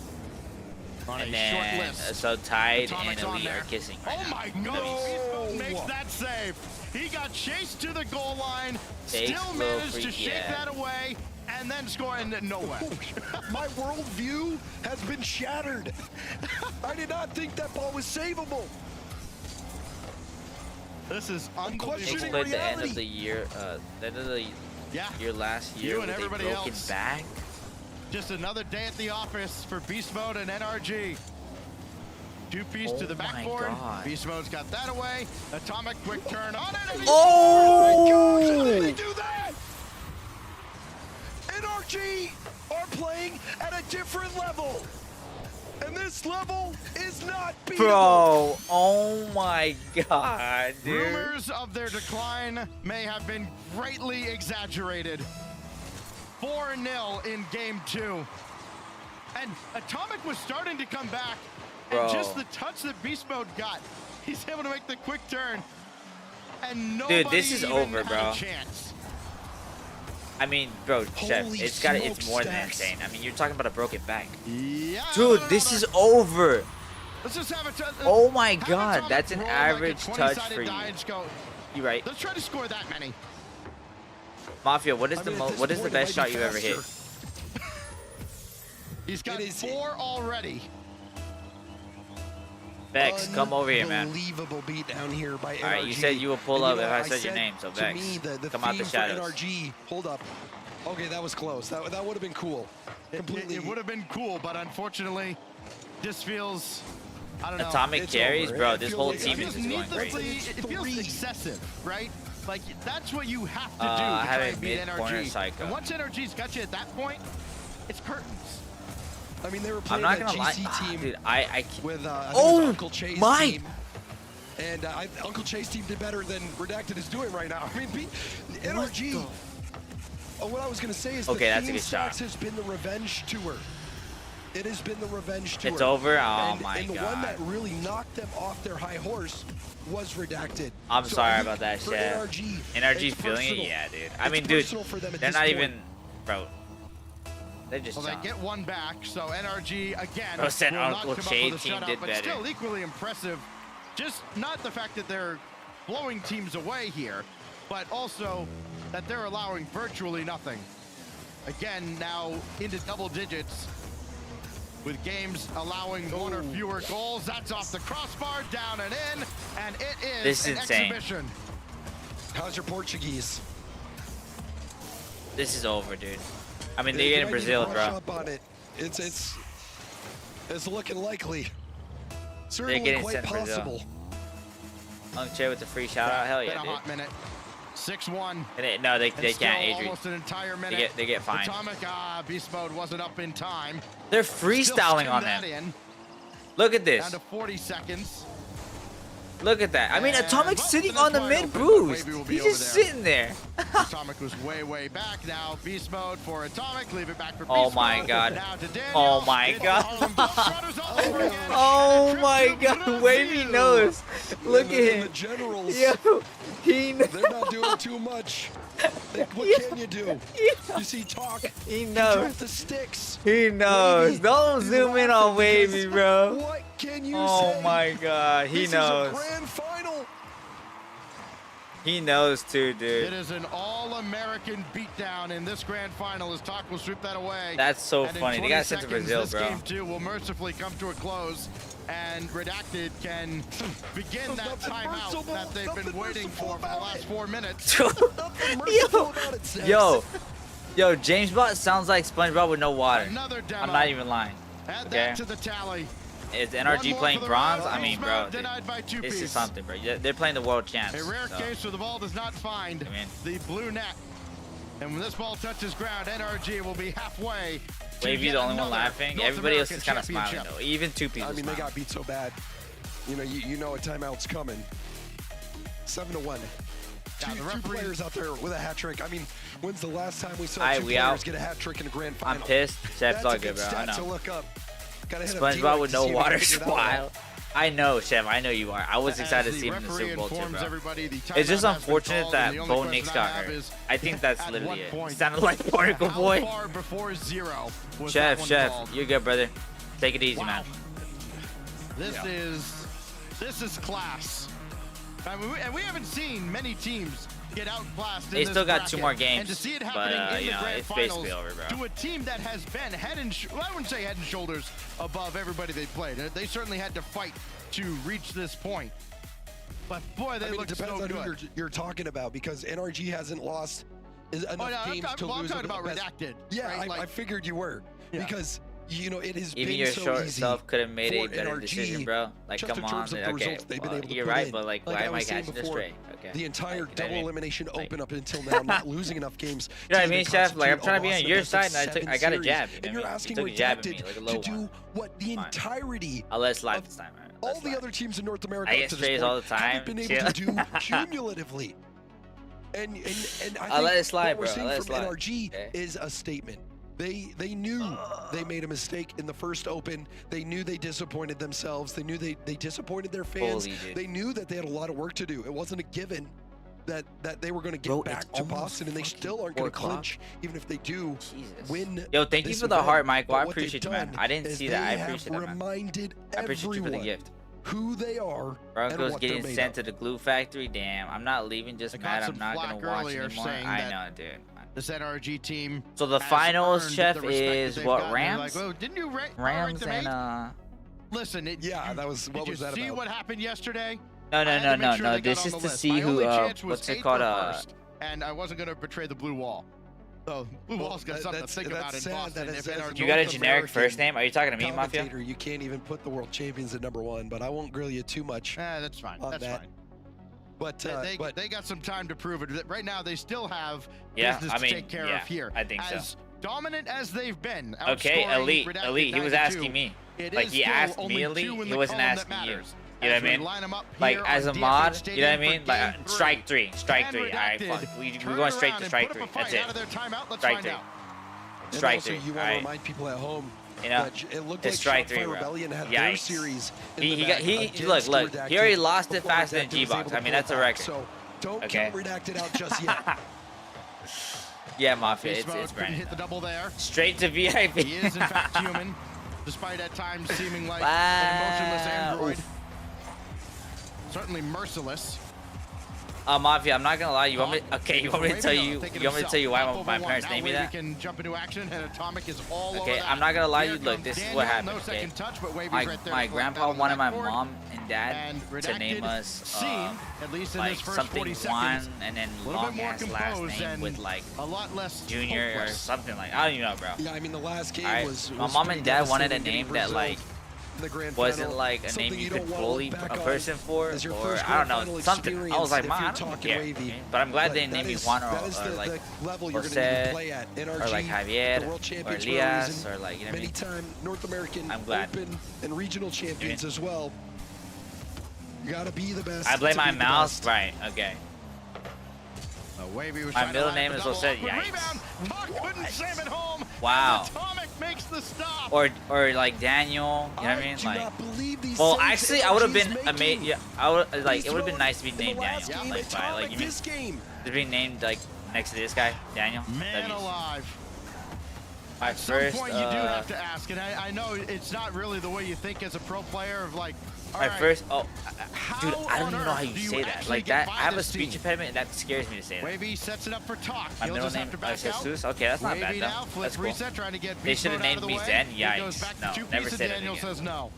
on and a then, short list. So Tide and Elite are kissing right now. Oh my god! Makes that save. He got chased to the goal line, still managed to shake that away, and then score in no way. My worldview has been shattered. I did not think that ball was savable. This is unbelievable. Explain the end of the year, the end of the year last year with a broken back. Just another day at the office for Beast Mode and NRG. Two-piece to the backboard. Beast Mode's got that away. Atomic quick turn on it. Oh my gosh, how did he do that? NRG are playing at a different level. And this level is not beatable. Bro, oh my god, dude. Rumors of their decline may have been greatly exaggerated. 4-0 in game 2. And Atomic was starting to come back. Bro. And just the touch that Beast Mode got, he's able to make the quick turn. And nobody dude, this is over, bro. A chance. I mean, bro, Chef, it's more than insane. I mean, you're talking about a broken back. Yeah, dude, this is over. Let's just have a oh my god, that's an average touch for you. You're right. Let's try to score that many. Mafia, what is the best shot you've ever hit? He's got 4 already. Vex, come over here, man. Unbelievable beat down here by NRG. All right, you said you would pull up if I said your name, so Vex, come out the shadows. NRG, hold up. Okay, that was close. That would have been cool. Completely. It would have been cool, but unfortunately, this feels, I don't know. Atomic carries, bro. This whole team is just going crazy. It feels excessive, right? Like, that's what you have to do to I try have and a beat mid-corner NRG. psycho. And once NRG's got you at that point, it's curtains. I mean, they were playing that GC team dude, I can't. With Uncle Chase team. And Uncle Chase team did better than Redacted is doing right now. I mean, NRG. What I was going to say is okay, the that's a theme good shot. has been the revenge tour. It has been the revenge tour. It's over? Oh and, my and the God. one that really knocked them off their high horse was Redacted. I'm So sorry I about that think shit. for NRG, NRG's it's feeling it? personal. Yeah, dude. I mean, It's dude, personal for them at they're this not point. even, bro. They're just Well, they get one back, so NRG again. Bro said will not Uncle come up Che with a team shutout, did but better. still equally impressive. Just not the fact that they're blowing teams away here, but also that they're allowing virtually nothing. Again, now into double digits with games allowing one or fewer goals. That's off the crossbar, down and in, and it is This is an insane. exhibition. How's your Portuguese? This is over, dude. I mean, they're getting Brazil, brush bro. up on it. It's looking likely. They're Certainly getting quite sent to Brazil. possible. Unchair with the free shout out. Hell Been yeah, a dude. hot minute. 6-1. No, they And can't, still Adrian. almost an entire minute. They get fined. Atomic beast mode wasn't up in time. They're Still freestyling skim on that them. in. Look at this. Down to 40 seconds. Look at that. I mean, And Atomic's Buck sitting to on the wide mid open, but boost. Wavy will be He's over just there. sitting there. Atomic was way back. Now beast mode for Atomic. Leave it back for beast Oh my mode. God. Now to Daniel. Oh my It's God. Harlem Globetrotters all over again. Oh my God. Wavy knows. Look at The him. generals, Yo, they're not doing too much. What can you do? You see talk. He Drop knows. the sticks. He knows. Wavy, Don't he's zoom in laughing on Wavy, because bro. What can you Oh say? my God. He This knows. is a grand final. He knows too, It dude. is an all-American beatdown in this grand final as Talk will sweep that away. That's so And in funny. They 20 got sent to seconds, Brazil, this bro. game two will mercifully come to a close, and Redacted can begin that timeout that they've been waiting for the last 4 minutes. Yo, James Bot sounds like SpongeBob with no water. Another demo. I'm not even lying. Add Okay. that to the tally. Is One NRG more playing for the bronze? round. I mean, Beast bro, mode denied by two this piece. is something, bro. They're playing the world champs. A rare so. case where the ball does not find the blue net. And when this ball touches ground, NRG will be halfway. Wavy the only one laughing. North Everybody else American is kind of smiling championship. though. Even two people. I mean, they got beat so bad. You know a timeout's coming. 7-1. Two players out there with a hat trick. I mean, when's the last time we saw two players get a hat trick in a grand final? I'm pissed. Chef's That's all a good, bro. I stat know. to look up. Gotta hit up SpongeBob D-Rec with to no see if we water can figure that one smile. out. I know, Chef. I know you are. I was As excited to the see him in the referee Super Bowl too, informs bro. everybody, the It's timeout just has been unfortunate called, that and the only Bo question Nix I got have hurt. is, I think that's at literally what it. point- Sounded like Particle How Boy. far before zero was that one Chef, called? you're good, brother. Take it easy, man. This is class. I mean, and we haven't seen many teams get outclassed in They this still got two bracket. more games, And to see it but, happening in you the know, grand it's finals basically over, bro. to a team that has been I wouldn't say head and shoulders above everybody they played. They certainly had to fight to reach this point. But boy, they look it depends so on good. who you're talking about because NRG hasn't lost enough games to I'm lose. talking about best. Redacted. Yeah, right? I figured you were because it has Even been your so short easy self could have made a for better NRG, decision, bro. Like, just come in on. terms of the Okay, results they've been well, able to you're put right, in. but like, Like why I am I was saying catching this before, straight? Okay. The entire Like, you know what I double mean? elimination open up until now, not losing enough games. You know what I to mean, even Chef? Like, I'm constitute trying to be a on loss your in side, the and best I got a seven jab. series. You And know you're what I mean? asking You took a jab at me, Redacted like a low to do one. what the entirety I'll let it slide this time, man. all the other teams in North America I up get to this strays point all the time. haven't been able to do cumulatively. And I I'll let think it slide, what we're bro. seeing I'll let it from slide. NRG Okay. is a statement. They knew they made a mistake in the first open. They knew they disappointed themselves. They knew they disappointed their fans. Holy dude. They knew that they had a lot of work to do. It wasn't a given that they were going to get back to Boston, and they still aren't going to clinch, even if they do win. Yo, thank you this for the event. heart, Michael. But I what they've appreciate you, man. done I didn't is see that. I they have appreciate that, man. reminded I appreciate you for the everyone gift. who they are and Broncos what they're getting made sent of. to the glue factory. Damn, I'm not leaving just I got mad. some I'm not flack gonna watch earlier anymore. saying I that know, dude. This NRG team. So the has finals, earned Chef, the respect that is they've what, gotten. They're Rams? Like, well, didn't you Rams them and eight? Listen, that was what did was you that see about? what happened yesterday? No. I had to make sure they got This on is the to list. see My who. only chance was What's it 8th called? or first, and I wasn't going to betray the blue wall. So blue wall's got something to think about in Boston. If NRG You got a North generic American first name? Are you talking to me, Mafia? commentator, you can't even put the world champions at #1, but I won't grill you too much. That's fine. On That's that. fine. But they got some time to prove it. Right now, they still have Yeah, business I to mean, take care yeah, of here. I think so. As dominant as they've been. Okay, outscoring elite. Redacted He was 92, asking me. it Like, is he still asked only me two elite. in He the wasn't column asking that you. matters. You know As what I we mean? line 'em up Like, here as on a mod, DFN you know what I Stadium mean? for Like, game strike three. three. Strike And three. All right, Redacted fuck. We're turn going straight around to and strike put three. up a fight That's it. out of their timeout. Let's Strike find three. out. And Strike also, three. you All want to right. remind people at home You know, it's strike 3, bro. Yikes. Look. He already lost it faster than G-Box. I mean, that's a record. So don't okay. count redacted out just yet. Yeah, Mafia, it's brand hit the double there. Straight to VIP. He is in fact human, despite at times seeming like an emotionless android. Oof. Certainly merciless. Mafia, I'm not gonna lie. You want me? Okay, you want me to tell you? You want me to tell you why my parents named me that? Can jump into action, and Atomic is all okay, I'm not gonna lie. You look. This is what happened. Okay, my grandpa wanted my mom and dad to name us like something Juan and then long ass last name with like a lot less Junior or something like. I don't even know, bro. Yeah, I mean the last game was. My mom and dad wanted a name that like. Wasn't like a name you could bully a person for, or I don't know, something. I was like, man, I don't care. But I'm glad they didn't name me Juan or like Jose, or like Javier, or Elias, or like, you know what I mean? Many-time North American I'm glad. Open and regional champions as well. You gotta be the best. I blame my mouse, right? Okay. My middle name is Jose. Yikes. Wow. Or like Daniel, you know what I mean? Like, well, actually, I would have been amazing. Yeah, I would like. It would have been nice to be named Daniel. Like, by like you mean to be named like next to this guy, Daniel. Man alive. My At some point, you do have to ask, and I know it's not really the way you think as a pro player of like. My first, dude, I don't even know how you say that. Like that, I have a speech impediment, and that scares me to say that. Wavy sets it up for talk. My middle name is Jesus. Okay, that's not bad though. That's cool. They should have named me Zen. Yikes. No, never said it again. Says no.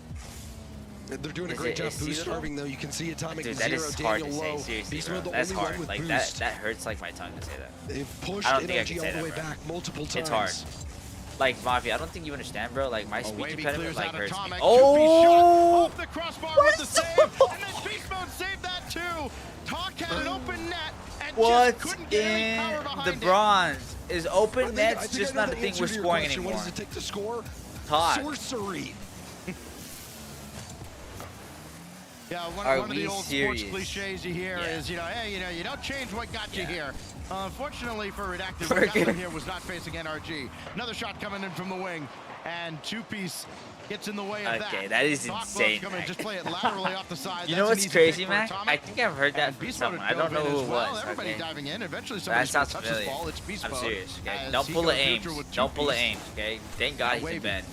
They're doing a great job boost starving though. You can see Atomic dude, that is hard to say. Seriously, bro. That's hard. Like that hurts like my tongue to say that. They've pushed I don't think I can all say the way that, bro. back multiple times. It's hard. Like Mafia, I don't think you understand, bro. Like my speech impediment like hurts me. Oh! Off the crossbar with the save, and then Beast Mode saved that too. Talk had an open net and just couldn't get any power behind the bronze? Is open net's just not a thing we're scoring anymore. What does it take to score? Talk. Sorcery. Yeah, one of the old sports cliches you hear is, hey, you don't change what got you here. Unfortunately for Redacted, what got them here was not facing NRG. Another shot coming in from the wing, and two-piece gets in the way of that. Okay, that is insane. Just play it laterally off the side. You know what's crazy, man? I think I've heard that from someone. I don't know who it was. Everybody diving in. Eventually, that sounds familiar. I'm serious. Okay, don't pull it aims. Don't pull it aims. Okay, thank God he's in bed.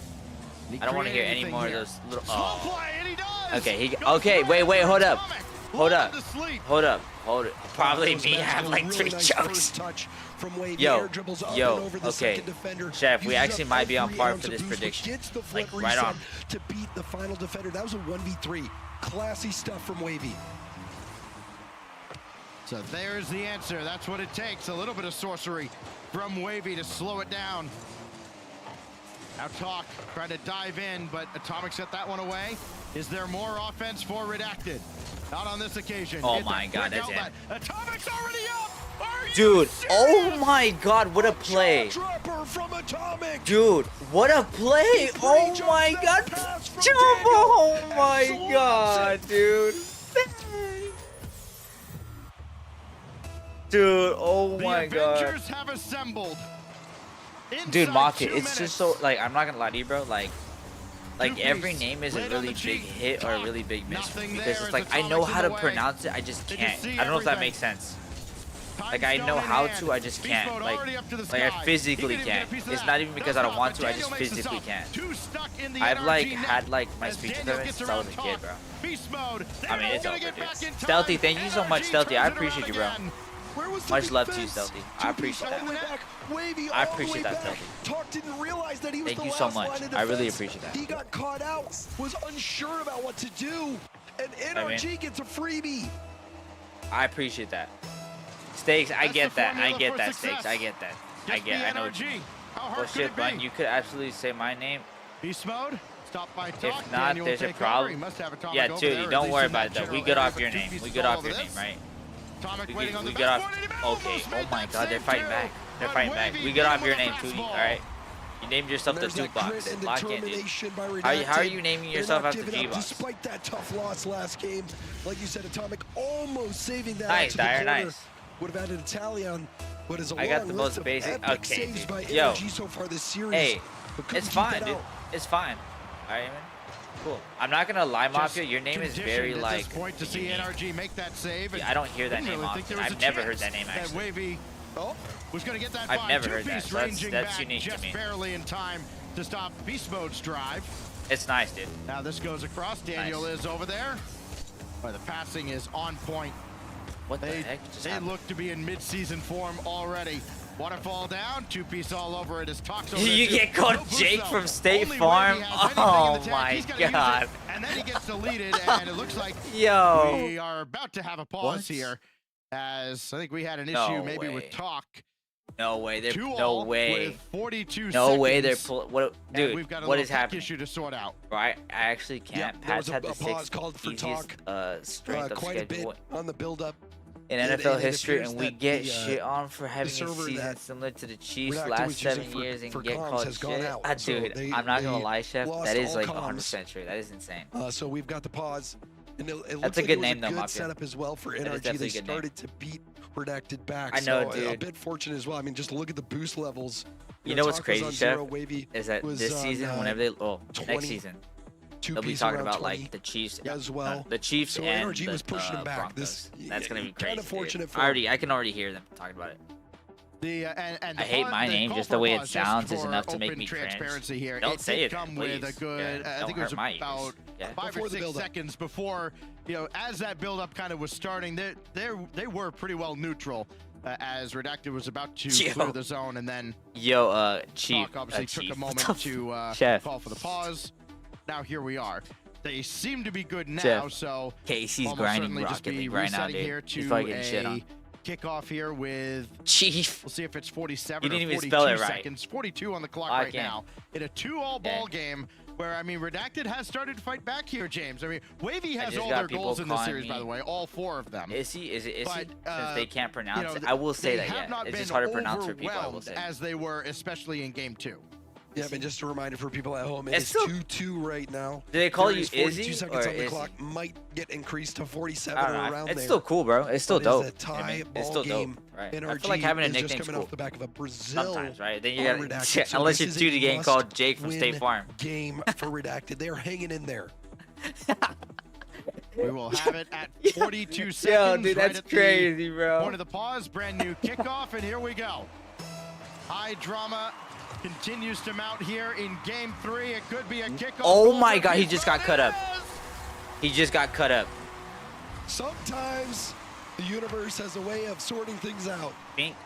I don't want to hear any more of those little. Okay, okay, wait, hold up. Hold it. Probably me. I have like 3 chokes. Yo, okay. Chef, we actually might be on par for this prediction. Like, right on. To beat the final defender. That was a 1v3. Classy stuff from Wavy. So there's the answer. That's what it takes. A little bit of sorcery from Wavy to slow it down. Now Talk trying to dive in, but Atomic set that one away. Is there more offense for Redacted? Not on this occasion. Oh my God, that's it. Atomic's already up. Dude, oh my God, what a play. Dude, what a play. Oh my God. Oh my God, dude. Dude, oh my God. The Avengers have assembled. Dude, Mafia, it's just so, like, I'm not gonna lie to you, bro, like every name is a really big hit or a really big miss because it's like I know how to pronounce it, I just can't. I don't know if that makes sense. Like I know how to, I just can't. Like I physically can't. It's not even because I don't want to, I just physically can't. I've like had like my speech impediment since I was a kid, bro. I mean, it's over, dude. Stealthy, thank you so much, Stealthy. I appreciate you, bro. Much love to you, Stealthy. I appreciate that. I appreciate that, Stealthy. Talk didn't realize that he was Thank you so much. I really appreciate that. He got caught out, was unsure about what to do, and NRG gets a freebie. I appreciate that. Stakes, I get that. I get that, Stakes. I get that. I know what you mean. Well, shit, Bun, you could absolutely say my name. Beast Mode? Stop by Talk. If not, there's a problem. Yeah, Tootie, don't worry about it, though. We good off your name. We good off your name, right? We get off. Okay. Oh my God, they're fighting back. They're fighting back. We get off your name, Tootie. All right. You named yourself the Jukebox. Lock in, dude. How are you naming yourself after G-Box? Despite that tough loss last game, like you said, Atomic almost saving that. Nice, Dyer. Nice. Would have added a tally on what is a I got the most basic. Okay, dude. Yo. So far this series. Hey, it's fine, dude. It's fine. All right, man. Cool. I'm not gonna lie, Mafia. Your name is very like. Point to see NRG make that save. Yeah, I don't hear that name often. I've never heard that name actually. Wavy, was gonna get that. I've never heard that. So that's unique to me. Just barely in time to stop Beast Mode's drive. It's nice, dude. Now this goes across. Daniel is over there. The passing is on point. What the heck? They look to be in mid-season form already. Waterfall down, two-piece all over it as Tox over You get called Jake from State Farm? Oh my god. And then he gets deleted, and it looks like we are about to have a pause here, as I think we had an issue maybe with Talk. No way. They're no way. With 42 no way they're seconds. what, dude? We've got a what is happening? Issue to sort out. Right, I actually can't. Pat's had the pause called for easiest quite strength of a bit schedule on the build-up in NFL history, and we get shit on for having a season similar to the Chiefs last 7 years and get called shit. Dude, I'm not gonna lie, Chef. That is like 100% true. That is insane. So we've got the pause. And it That's looks a like good it was name, a though, good Mafia. setup as well for NRG. They started to beat Redacted back. I know, so dude. A bit fortunate as well. I mean, just look at the boost levels. You know what's Taco's crazy, on Chef? zero, Wavy Is that was this season, whenever they, next season, they'll be talking about 20 like the Chiefs as well. The Chiefs so and NRG the was pushing them back. Broncos. That's gonna be crazy. Kind of fortunate for I can already hear them talking about it. And I hate my name, just the way it sounds is enough to make me cringe. Here. Don't say it, come please. with a good, I think it was about 5 or 6 seconds before, as that build-up kind of was starting, they were pretty well neutral as Redacted was about to clear the zone, and then Chief Talk obviously took a moment to call for the pause. Now here we are. They seem to be good now, so Casey's grinding Rocket League right now, dude. He's probably getting shit on. Kickoff here with Chief. We'll see if it's 47 you didn't or even 42 spell it right. seconds. 42 on the clock right now. In a 2-all ball game where, I mean, Redacted has started to fight back here, James. I mean, Wavy has all their goals in this series, by the way, all 4 of them. Is he? Is he? Since they can't pronounce it. I will say that, It's just hard to pronounce for people, I will say. As they were, especially in game 2. Yeah, but just a reminder for people at home, it's 2-2 right now. Do they call you Izzy 42 seconds on the clock might get increased to 47 or around there. It's still cool, bro. It's still dope. It's a tie it's ball still game. Dope, right? NRG I feel like having a nickname coming cool. off the back of a Brazil. Sometimes, right? Then you got unless you do the game called Jake from State Farm. Game for Redacted. They're hanging in there. We will have it at 42 seconds. Yo, dude, that's crazy, bro. Point of the pause, brand new kickoff, and here we go. High drama continues to mount here in game 3. It could be a kickoff. Oh my god, he just got cut up. He just got cut up. Sometimes the universe has a way of sorting things out. Bink.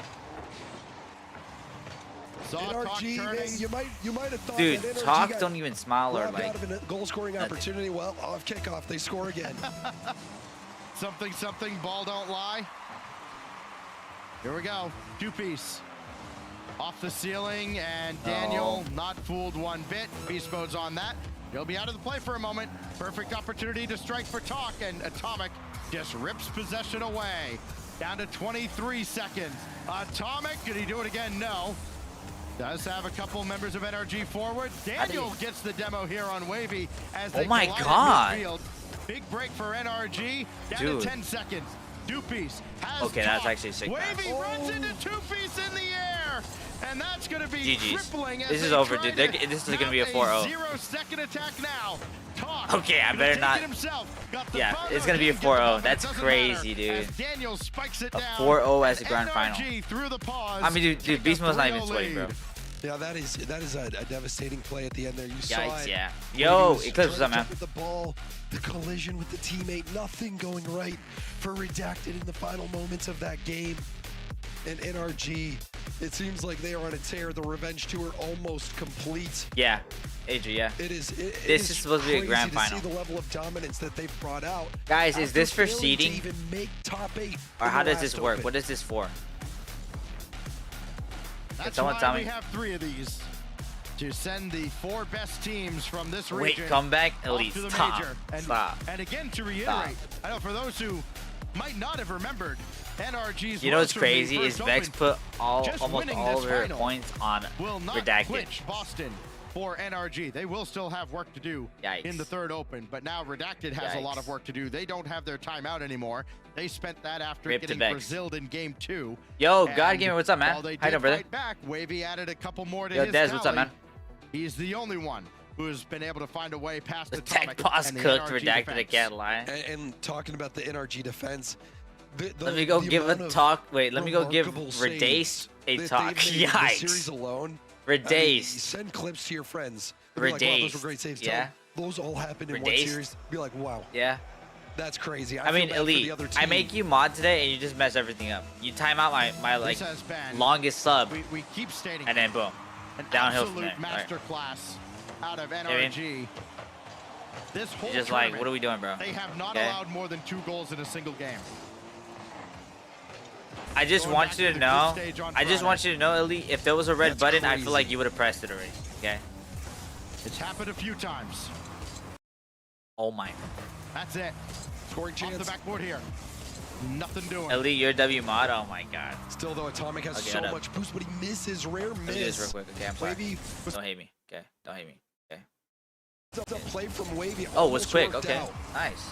NRG, you might have thought dude, that NRG Talk don't even smile or like out of a goal scoring opportunity. Well, off kickoff, they score again. something, ball don't lie. Here we go, 2-piece. Off the ceiling, and Daniel not fooled one bit. Beast mode's on that. He'll be out of the play for a moment. Perfect opportunity to strike for Talk, and Atomic just rips possession away. Down to 23 seconds. Atomic, did he do it again? No. Does have a couple members of NRG forward. Daniel gets the demo here on Wavy as they collide in midfield. Big break for NRG. Down to 10 seconds. 2-piece has that's actually sick. Wavy runs into 2-piece in the air. And that's going to be crippling. This is over, dude. This is going to be a 4-0. 0-second attack now. Talk. Okay, I better not. Yeah, it's going to be a 4-0. That's crazy, dude. Daniel spikes it a down. 4-0 as a grand final. Through the pause. I mean, dude, Beast Mode's not even sweating, bro. Yeah, that is a devastating play at the end there. You saw it. Yeah. Yo, Eclipse, what's up, man? The ball, the collision with the teammate, nothing going right for Redacted in the final moments of that game. And NRG, it seems like they are on a tear. The revenge tour almost complete. Yeah, Adri, yeah. This is supposed to be a grand final. To see the level of dominance that they've brought out. Guys, is this for seeding? Even make top 8 or how does this work? What is this for? That's why we have 3 of these to send the 4 best teams from this region. Wait, comeback elite. To the Stop. major. Stop. And again, to reiterate, I know for those who might not have remembered, NRG's you know what's crazy is Vex put almost all of her points on Redacted. Boston for NRG. They will still have work to do in the 3rd open, but now Redacted has a lot of work to do. They don't have their timeout anymore. They spent that after getting Braziled in game 2. Yo, God Gamer, what's up, man? While they How you doing, brother? Back, Wavy added a couple more to Yo, his Dez, tally. what's up, man? He's the only one who's been able to find a way past the Atomic tech boss and the cooked NRG Redacted. defense. I can't lie. And talking about the NRG defense, let me go give a talk. Wait, let me go give Redace a talk. Yikes. Series alone. Redace. Send clips to your friends. Redace. Like, wow, those were great saves. Yeah. Those all happened in one Redace. series. Be like, wow. Yeah. That's crazy. I mean, feel bad for Elite, the other I team. make you mod today and you just mess everything up. You time out my like longest sub, We keep stating and then boom, an downhill from absolute there. Right. masterclass out of You know what I NRG. mean? This whole Just like, tournament, what are we doing, bro? They have not Okay? allowed more than 2 goals in a single game. I just Going want back you to to the group know. stage on I just Friday. want you to know, Elite. If there was a red That's button, I crazy. feel like you would have pressed it already. Okay. It's happened a few times. Oh my. That's it. Scoring Off chance. the backboard here. Nothing doing. Elite, your W mod. Oh my god. Still though, Atomic has Okay, so hold up. much boost, but he misses. Rare Let me do this real miss. quick. Okay, I'm sorry. Wavy Don't hate me. Okay. Don't hate me. Okay. the play from Wavy. Oh, it was almost quick. worked Okay. out. Nice.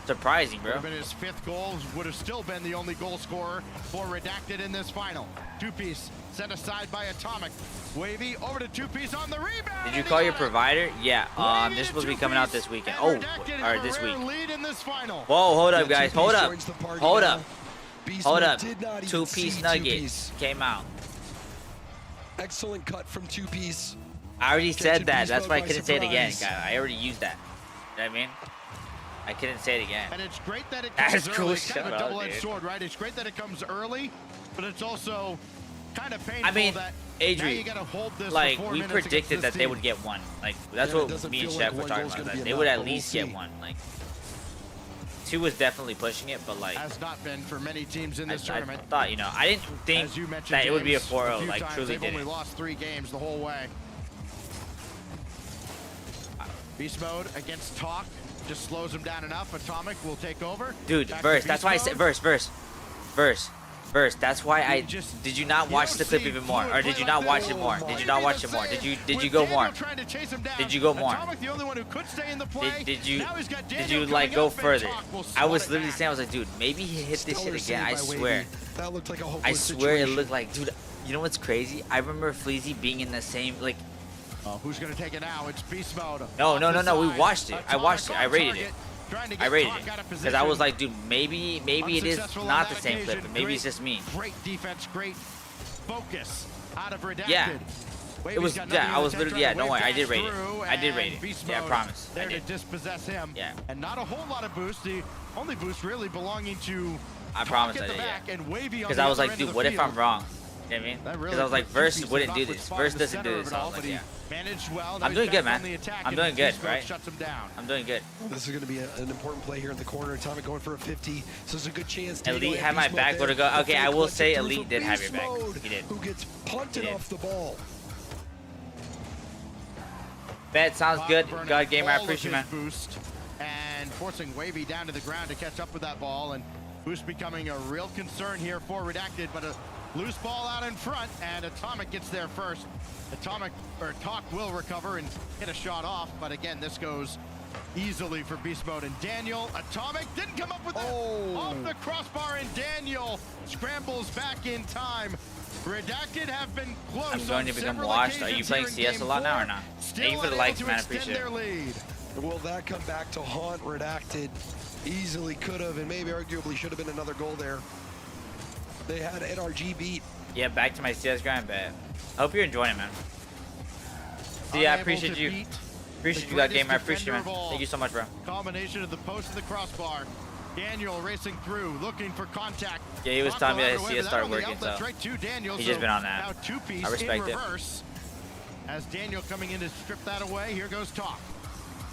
Surprising, Would bro. have been his 5th goal. Would have still been the only goal scorer for Redacted in this final. 2-piece set aside by Atomic. Wavy over to 2-piece on the rebound. Did you and call he your got it. provider? Yeah. Wavy This to supposed to be coming out 2-piece, this weekend. and Oh, Redacted or have a this rare week. lead in this final. Whoa, hold up, Yeah, guys. 2-piece Hold up. joins the party Hold now. up. Beast Hold Mode up. did not even 2-piece see nugget 2-piece. came out. Excellent cut from 2-piece. I already Catching said that. Beast That's Mode why I by couldn't say it again, surprise. guys. I already used that. You know what I mean? I couldn't say it again. And it's great that it That's comes cool early. It's kind of shit, a double-edged dude. sword, right? It's great that it comes early, but it's also kind of painful I mean, that now Adri, you gotta hold this like, for 4 we minutes against predicted this that they team. would get one. Like, that's Yeah, it what doesn't me and feel Chef like were one talking goal's about. gonna That be they would enough, at but we'll least get see. one. Like, 2 was definitely pushing it, but like, Has not been for many teams in this I tournament. thought, you know, I didn't think As you mentioned, that it would be a James, 4-0. few Like, times truly they've only didn't. lost 3 games the whole way. Beast mode against Talk just slows him down enough. Atomic will take over. Dude, Back to verse. beast That's why I mode. said verse. That's why I did you not watch the clip even more, or did you not watch it more? Did you not watch it more? Did you go more? Did you go more? Did you like go further? I was literally saying, I was like, dude, maybe he hit this shit again. I swear. That looked like a hopeless I swear it situation. looked like, dude. You know what's crazy? I remember Fleazy being in the same like. Oh, who's gonna take it now? It's Beast mode. No. We Side. watched it. I watched it. I Atomic on rated it. target, trying to I get rated Talk it out of because I was position. like, dude, maybe it is Unsuccessful on not that the same clip, occasion. but maybe Great- it's just me. Great defense, great focus out of Redacted. Yeah. Wavy's It was, got yeah, nothing I to was attempt, literally, yeah, trying to don't worry, wave I did dash rate it. through, I did and rate it. Beast Yeah, I mode promise. There I did. to dispossess him. Yeah. And not a whole lot of boost. The only boost really belonging to I Talk promise at I the did, back yeah. and Wavy on Because the I was other like, end of dude, the what if I'm field. wrong? You know what I mean? That really Because I was like, put Verse Two-Piece wouldn't in do an awkward this. spot Verse in the doesn't center do of this. it I all, was like, but he yeah. managed well. Now I'm he's doing back good, man. on the attack, I'm and doing good, Beast mode right? Shuts him down. I'm doing good. This is going to be an important play here in the corner. Atomic going for a 50, so there's a good chance. Elite had my back. Where to go? Okay, I will say Elite did have your back. He did. Who gets punted off the ball? Bet sounds good. Burning God gamer, I all of appreciate you, man. his Boost and forcing Wavy down to the ground to catch up with that ball, and Boost becoming a real concern here for Redacted, but a loose ball out in front, and Atomic gets there first. Talk will recover and hit a shot off, but again, this goes easily for Beast Mode and Daniel. Atomic didn't come up with that. Off the crossbar, and Daniel scrambles back in time. Redacted have been close. I'm going to on become several washed. Are you occasions playing here in CS a Game lot now 4. or not? Still Thank you for the unable likes, to man. I extend appreciate their it. lead. Will that come back to haunt Redacted? Easily could have, and maybe arguably should have been another goal there. They had NRG beat. Yeah, back to my CS grind, bet. I hope you're enjoying it, man. See, I appreciate you. Appreciate you, God gamer. I appreciate you, man. Thank you so much, bro. Combination of the post and the crossbar. Daniel racing through, looking for contact. Yeah, he was telling me that his Away, CS but started on the working, outlet so right to Daniel, he's just been on Now that. Two-piece I respect in it. reverse. As Daniel coming in to strip that away, here goes Talk.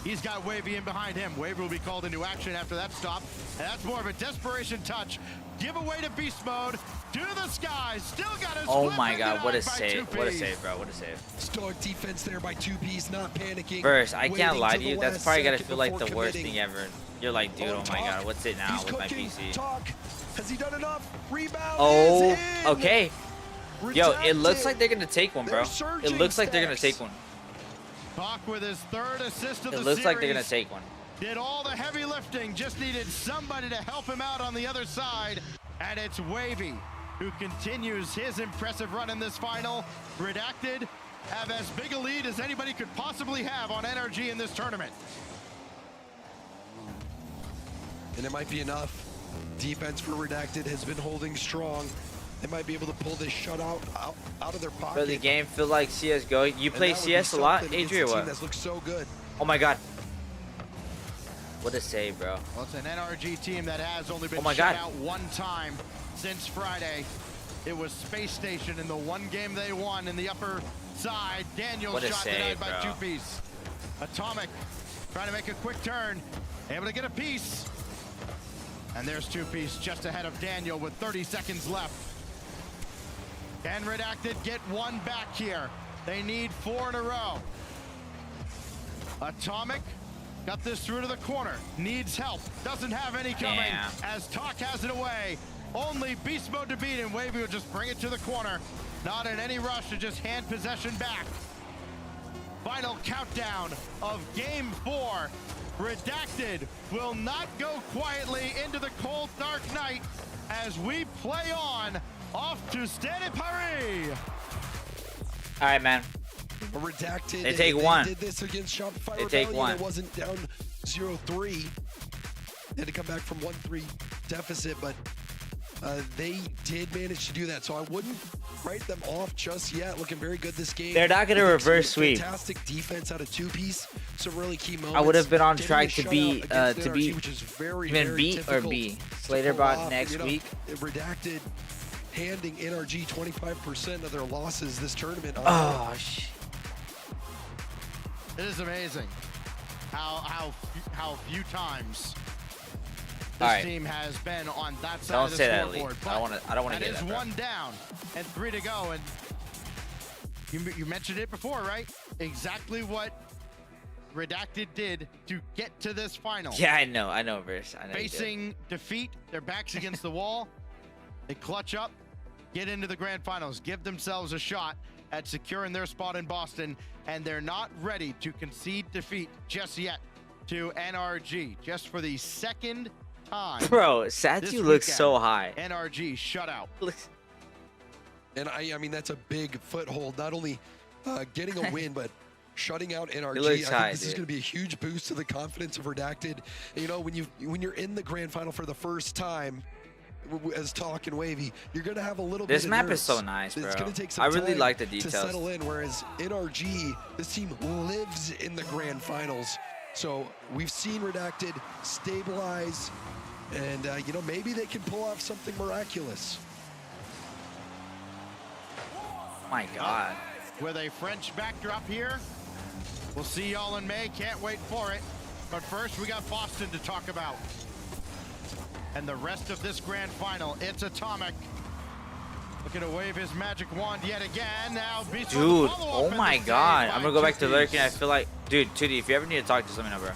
He's got Wavy in behind him. Wavy will be called into action after that stop. And that's more of a desperation touch. Give away to Beast Mode. To the skies. Still got his Oh my god, what a save. What a save, bro. What a save. Stoic defense there by Two-piece, not panicking. Verse, I can't waiting lie till to the you. That's last probably gotta second feel like the before worst committing. thing ever. You're like, dude, oh my god, what's it now He's with my cooking. PC? Talk. Has he done enough? Rebound Oh, is in. okay. Yo, it looks Redacted. like they're gonna take one, bro. They're It surging looks like they're gonna stacks. take one. Talk with his third assist of It the looks like they're gonna series. take one. Did all the heavy lifting, just needed somebody to help him out on the other side. And it's Wavy who continues his impressive run in this final. Redacted have as big a lead as anybody could possibly have on NRG in this tournament. And it might be enough. Defense for Redacted has been holding strong. They might be able to pull this shutout out of their pocket. For the game, feel like CSGO. You play CS a lot, Adrian? What? That looks so good. Oh my God. What a save, bro. Well, it's an NRG team that has only been shut out one time since Friday. It was Space Station in the one game they won in the upper side. Daniel shot denied by 2Piece. Atomic trying to make a quick turn. Able to get a piece. And there's 2Piece just ahead of Daniel with 30 seconds left. Can Redacted get one back here? They need 4 in a row. Atomic got this through to the corner. Needs help. Doesn't have any coming. As Talk has it away. Only Beast Mode to beat him. Wavy will just bring it to the corner. Not in any rush to just hand possession back. Final countdown of Game 4. Redacted will not go quietly into the cold, dark night as we play on off to Stade Paris. All right, man. Redacted. They take one. Did this against Shopify they Rebellion. take one. It wasn't down 0-3. They had to come back from 1-3 deficit, but they did manage to do that. So I wouldn't write them off just yet. Looking very good this game. They're not going to reverse sweep. Fantastic defense out of 2Piece. Some really key moments. I would have been on track to be which is very, even very beat or B. Slater bot next week. Redacted handing NRG 25% of their losses this tournament. Oh shit. It is amazing how few times this team has been on that side of the scoreboard. I don't want to get that. That is one down and 3 to go. And you mentioned it before, right? Exactly what Redacted did to get to this final. Yeah, I know, Verse. I know. Facing defeat, their backs against the wall. They clutch up, get into the grand finals, give themselves a shot at securing their spot in Boston, and they're not ready to concede defeat just yet to NRG. Just for the second time. Bro, Satu looks so high. NRG shutout. And I mean, that's a big foothold, not only getting a win, but shutting out NRG. I think this is going to be a huge boost to the confidence of Redacted. You know, when you're in the grand final for the first time, as Talk and Wavy, you're going to have a little bit of This map is so nice, bro. It's going to take some I really time like the details to settle in, whereas NRG, this team lives in the grand finals. So we've seen Redacted stabilize, and you know, maybe they can pull off something miraculous. My God. With a French backdrop here. We'll see y'all in May. Can't wait for it. But first, we got Boston to talk about. And the rest of this grand final, it's Atomic. Looking to wave his magic wand yet again. Now, Beast dude, oh my God. I'm going to go back to lurking. I feel like, dude, Tootie, if you ever need to talk to us, let me know, bro.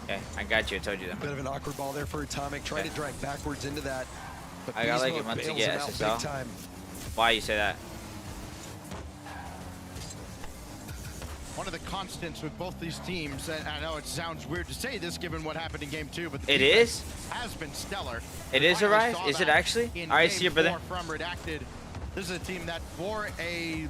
Okay, I got you. I told you that. Bit of an awkward ball there for Atomic. Trying to drag backwards into that. But I got like a month to get SSL. Why you say that? One of the constants with both these teams, and I know it sounds weird to say this given what happened in game 2, but the has been stellar. It is a rise? Is it actually? All right, see you, brother. From Redacted. This is a team that for a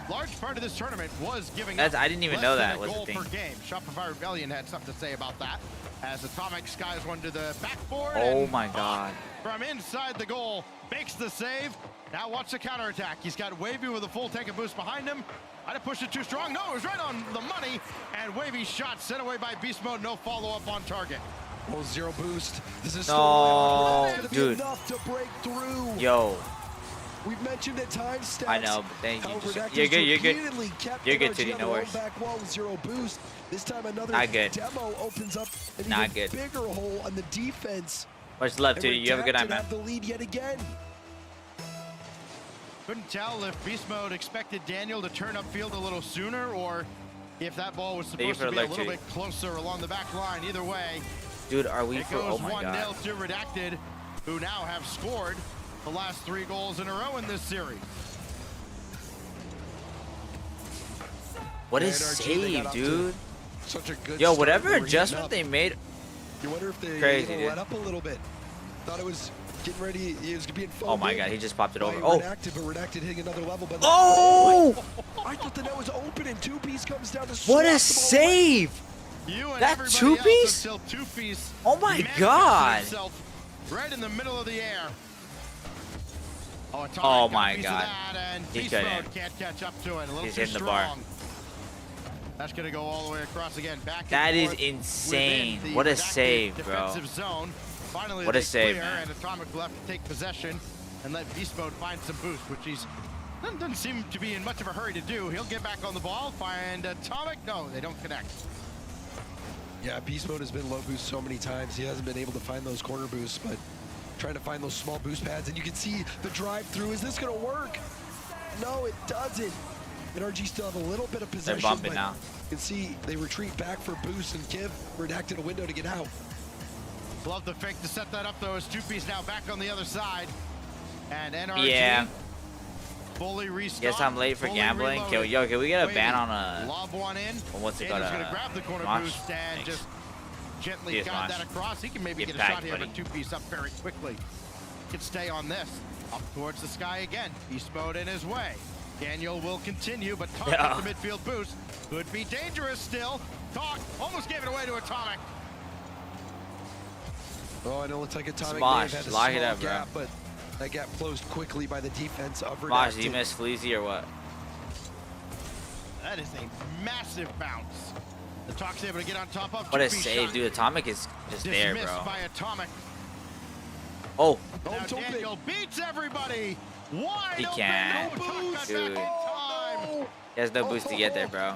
large part of this tournament was giving up I didn't even know that was a goal thing. Per game. Shopify Rebellion had something to say about that. As Atomic skies one to the backboard. Oh my God. From inside the goal, makes the save. Now watch the counterattack. He's got Wavy with a full tank of boost behind him. I'd have pushed it too strong. No, it was right on the money. And Wavy's shot sent away by Beast Mode. No follow-up on target. Oh, 0 boost. This is dude. Enough to break through. Yo. We've mentioned at times stats. I know, but thank you. You're good. You're good. You're good, Tootie. No worries. Back wall with 0 boost. This time another demo opens up an even bigger hole on the defense. Much love, Tootie. You have a good night, man. Have the lead yet again. Couldn't tell if Beast Mode expected Daniel to turn upfield a little sooner, or if that ball was supposed to be a little bit closer along the back line. Either way, dude, are we for? Oh my God. It goes 1-0 to Redacted, who now have scored the last 3 goals in a row in this series. What a save, dude! Such a good whatever adjustment they made. You wonder if they crazy, let up a little bit. Thought it was getting ready. He was being Oh my god, he just popped it over. Redacted, but Redacted hitting another level. But oh! I thought the net was open, and 2-piece comes down to what a save! That 2-piece? Oh my god! Right in the middle of the air. Oh my god. He couldn't. Can't catch up to it. A little He's too hitting the strong. bar. That's gonna go all the way across again. Back that is insane. What a save, bro. Zone. Finally, what a save, man. And Atomic left to take possession and let Beast Mode find some boost, which he's doesn't seem to be in much of a hurry to do. He'll get back on the ball, find Atomic. No, they don't connect. Yeah, Beast Mode has been low boost so many times. He hasn't been able to find those corner boosts, but trying to find those small boost pads, and you can see the drive through. Is this gonna work? No, it doesn't. NRG still have a little bit of possession. They're bumping now. You can see they retreat back for boost and give Redacted a window to get out. Love the fake to set that up though, as 2-piece now back on the other side. And NRG fully restocked. Guess I'm late for gambling. Yo, can we get a ban on a lob one in? What's it called? Gonna grab the corner boost and just gently guide that across. He can maybe get a shot here, but 2-piece up very quickly. Can stay on this. Up towards the sky again. Beast Mode in his way. Daniel will continue, but Talk with the midfield boost could be dangerous still. Talk almost gave it away to Atomic. Oh, and it looks like Atomic Smosh, may have had a lock small it up, gap, but that gap closed quickly by the defense of Redacted. Smosh, did you miss Fleazy or what? That is a massive bounce. The Talk's able to get on top of. What a save, dude. Atomic is just there, bro. By Atomic. Oh. Now Daniel beats everybody. Wide he can't. Dude. He has no boost to get there, bro.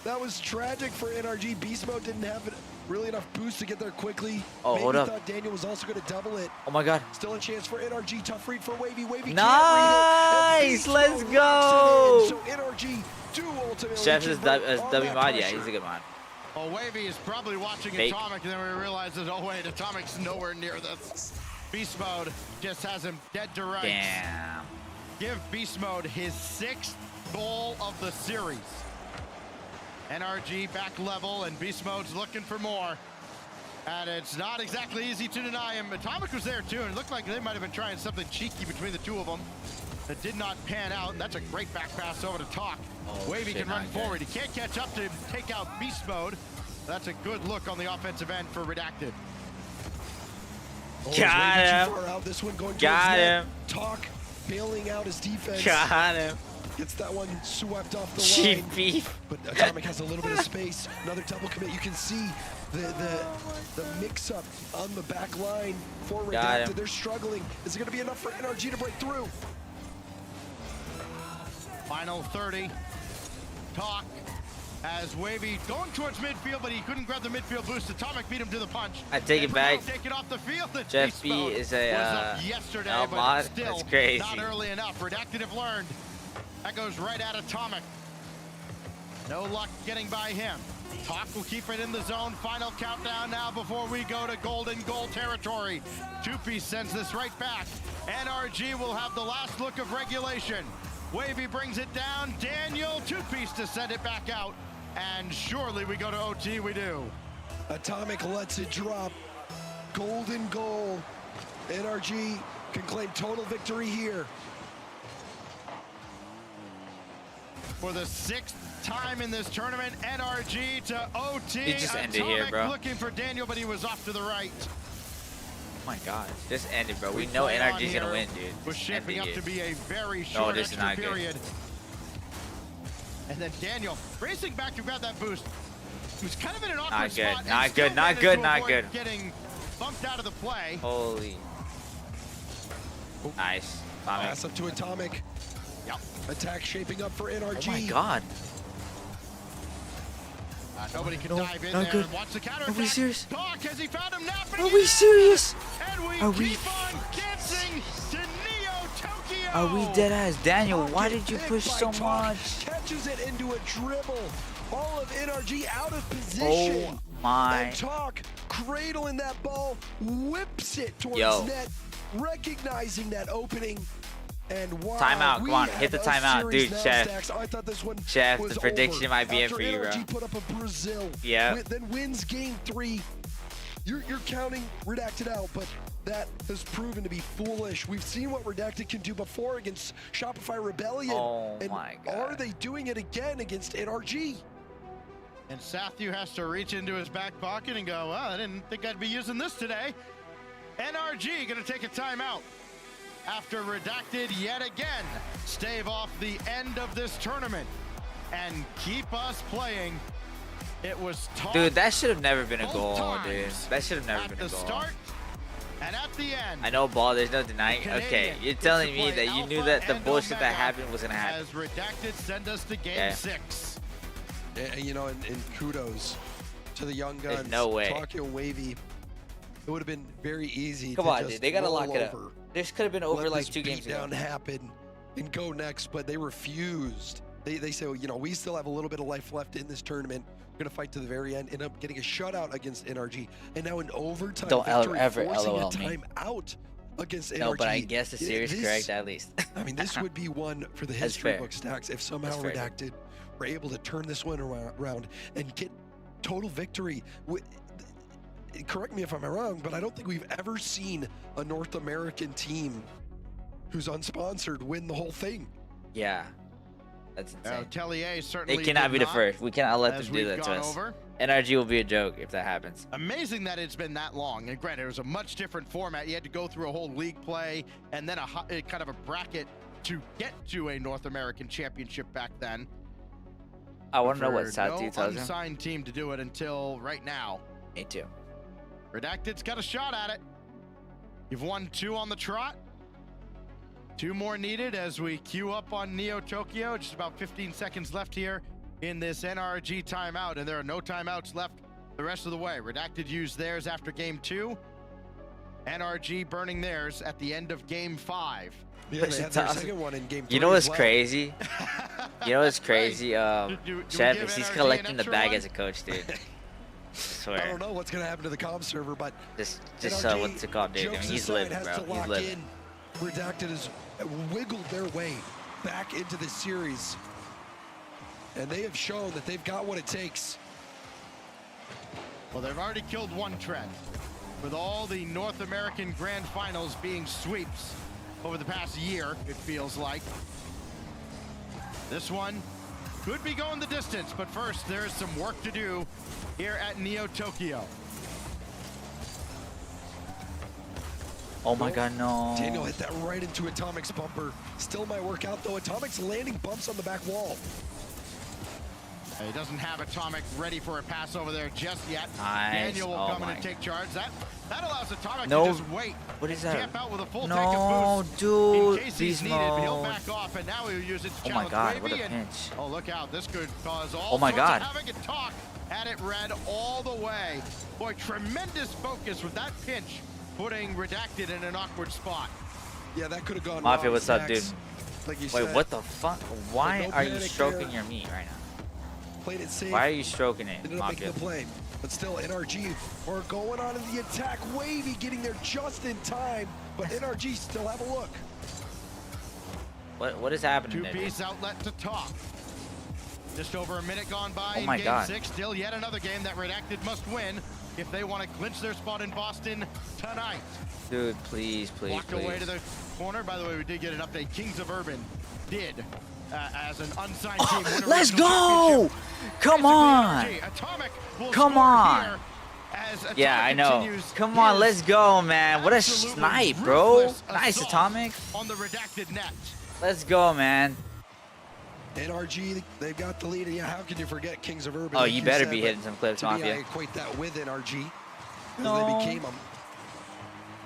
That was tragic for NRG. Beast Mode didn't have really enough boost to get there quickly. Oh, hold up. Thought Daniel was also going to double it. Oh my god. Still a chance for NRG. Tough read for Wavy. Wavy nice. Let's go. So NRG do ultimately. Chef is W mod. Yeah, he's a good mod. Oh, Wavy is probably watching Atomic, and then we realize that, oh wait, Atomic's nowhere near this. Beast Mode just has him dead to rights. Damn. Give Beast Mode his 6th goal of the series. NRG back level, and Beast Mode's looking for more. And it's not exactly easy to deny him. Atomic was there too, and it looked like they might have been trying something cheeky between the two of them. That did not pan out, and that's a great back pass over to Talk. Wavy can run forward. He can't catch up to take out Beast Mode. That's a good look on the offensive end for Redacted. Got him. This one going got him. Talk bailing out his defense. Got him. Gets that one swept off the line. Beef. But Atomic has a little bit of space. Another double commit. You can see the mix-up on the back line for Redacted. They're struggling. Is it going to be enough for NRG to break through? Final 30. Talk as Wavy going towards midfield, but he couldn't grab the midfield boost. Atomic beat him to the punch. I take it back. Take it off the field. Jeff B is a yesterday, mod. Still that's crazy. Not early enough. Redacted have learned. That goes right at Atomic. No luck getting by him. Talk will keep it in the zone. Final countdown now before we go to golden goal territory. 2-piece sends this right back. NRG will have the last look of regulation. Wavy brings it down. Daniel, 2-piece to send it back out. And surely we go to OT, we do. Atomic lets it drop. Golden goal. NRG can claim total victory here. For the 6th time in this tournament, NRG to OT. It just ended here, bro. Looking for Daniel, but he was off to the right. Oh my god, this ended, bro. We know NRG's gonna win, dude. Was shaping up to be a very short extra period. And then Daniel racing back to grab that boost. He was kind of in an awkward spot. Not good. Getting bumped out of the play. Holy. Nice. Pass up to Atomic. Yep. Attack shaping up for NRG. Oh my god. Nobody can dive in there and watch the counter attack. Are we serious? Talk, has he found him napping? Are we serious? And we keep on dancing to Neo Tokyo. Are we dead ass? Daniel, why did you push so much? Catches it into a dribble. All of NRG out of position. Oh my. And Talk cradling that ball, whips it towards net, recognizing that opening. And wow, timeout, come on, hit the timeout, dude. Chef, I thought this one the prediction might be in for you, bro. Put up a Brazil, yeah. Then wins game 3. You're counting Redacted out, but that has proven to be foolish. We've seen what Redacted can do before against Shopify Rebellion. Oh and my God. Are they doing it again against NRG? And Sathu has to reach into his back pocket and go, well, I didn't think I'd be using this today. NRG gonna take a timeout after Redacted yet again stave off the end of this tournament and keep us playing. It was tough. Dude, that should have never been a goal, dude. That should have never been a goal. At the start and at the end. I know, Ball, there's no denying. Okay, you're telling me that you knew that the bullshit that happened was gonna happen. As Redacted send us to game 6. Yeah, you know, and kudos to the young guns. There's no way. Talking Wavy, it would have been very easy. Come to on, just dude. They gotta lock it up. over, This could have been over like 2 games ago. Let this beatdown happen and go next, but they refused. They say, well, you know, we still have a little bit of life left in this tournament. We're gonna fight to the very end. End up getting a shutout against NRG, and now an overtime victory, ever forcing LOL a me. timeout against NRG. No, but I guess the series correct at least. I mean, this would be one for the That's history fair. book, Stacks, if somehow Redacted were able to turn this one around and get total victory. Correct me if I'm wrong, but I don't think we've ever seen a North American team who's unsponsored win the whole thing. Yeah, that's insane. Tellier certainly It cannot did be the not, first. We cannot let them as do we've that to gone us. over. NRG will be a joke if that happens. Amazing that it's been that long. And granted, it was a much different format. You had to go through a whole league play and then a kind of a bracket to get to a North American championship back then. I want to know what For Sathu no tells him. unsigned team to do it until right now. Me too. Redacted's got a shot at it. You've won 2 on the trot. 2 more needed as we queue up on Neo Tokyo. Just about 15 seconds left here in this NRG timeout, and there are no timeouts left the rest of the way. Redacted used theirs after game 2. NRG burning theirs at the end of game 5. Yeah, they had their second one in game 3. You know what's as well. crazy? You know what's crazy? do Chef, we give he's NRG collecting an the extra bag one? as a coach, dude. I swear. I don't know what's going to happen to the comm server, but Just NRG, what's it called, dude? I mean, jokes he's aside, living, has bro. to He's lock living. in. Redacted has wiggled their way back into this series, and they have shown that they've got what it takes. Well, they've already killed one trend, with all the North American Grand Finals being sweeps over the past year, it feels like. This one could be going the distance, but first there's some work to do here at Neo Tokyo. Oh my God, no. Daniel hit that right into Atomic's bumper. Still might work out though. Atomic's landing bumps on the back wall. He doesn't have Atomic ready for a pass over there just yet. Nice. Daniel will Oh come in my and take charge. That allows Atomic No. to just wait. What is that? Camp out with a full No, tank of boost dude, in case he's beast needed. But he'll mode. back off, and now he'll use it to Oh my challenge God, what a Wavy, and- pinch. Oh, look out. This could cause all Oh my sorts God. of havoc and talk. Had it red all the way. Boy, tremendous focus with that pinch, putting Redacted in an awkward spot. Yeah, that could have gone Mafia, wrong, what's up, dude? Stacks. Like you Wait, said, what the fuck? Why no are you panic stroking there. your meat right now? Played it safe. Why are you stroking it, Ended up making Mafia? the play. But still, NRG are going on in the attack. Wavy getting there just in time, but NRG still have a look. What is happening there? dude? Two-piece outlet to top. Just over a minute gone by Oh in my game God. 6. Still yet another game that Redacted must win if they want to clinch their spot in Boston tonight. Dude, please, please, Walked please. away to the corner. By the way, we did get an update. Kings of Urban did, as an unsigned team, win a Let's regional go! championship. Come on! Basically, Atomic will Come score on! here as Atomic Yeah, I know. continues Come on, his let's go, man. What a absolutely snipe, bro. ruthless Nice, assault Atomic. on the Redacted net. Let's go, man. NRG, they've got the lead. Yeah, how can you forget Kings of Urban? Oh, like you better said, be but hitting some clips, to me, Mafia. I equate that with NRG as No. they became them.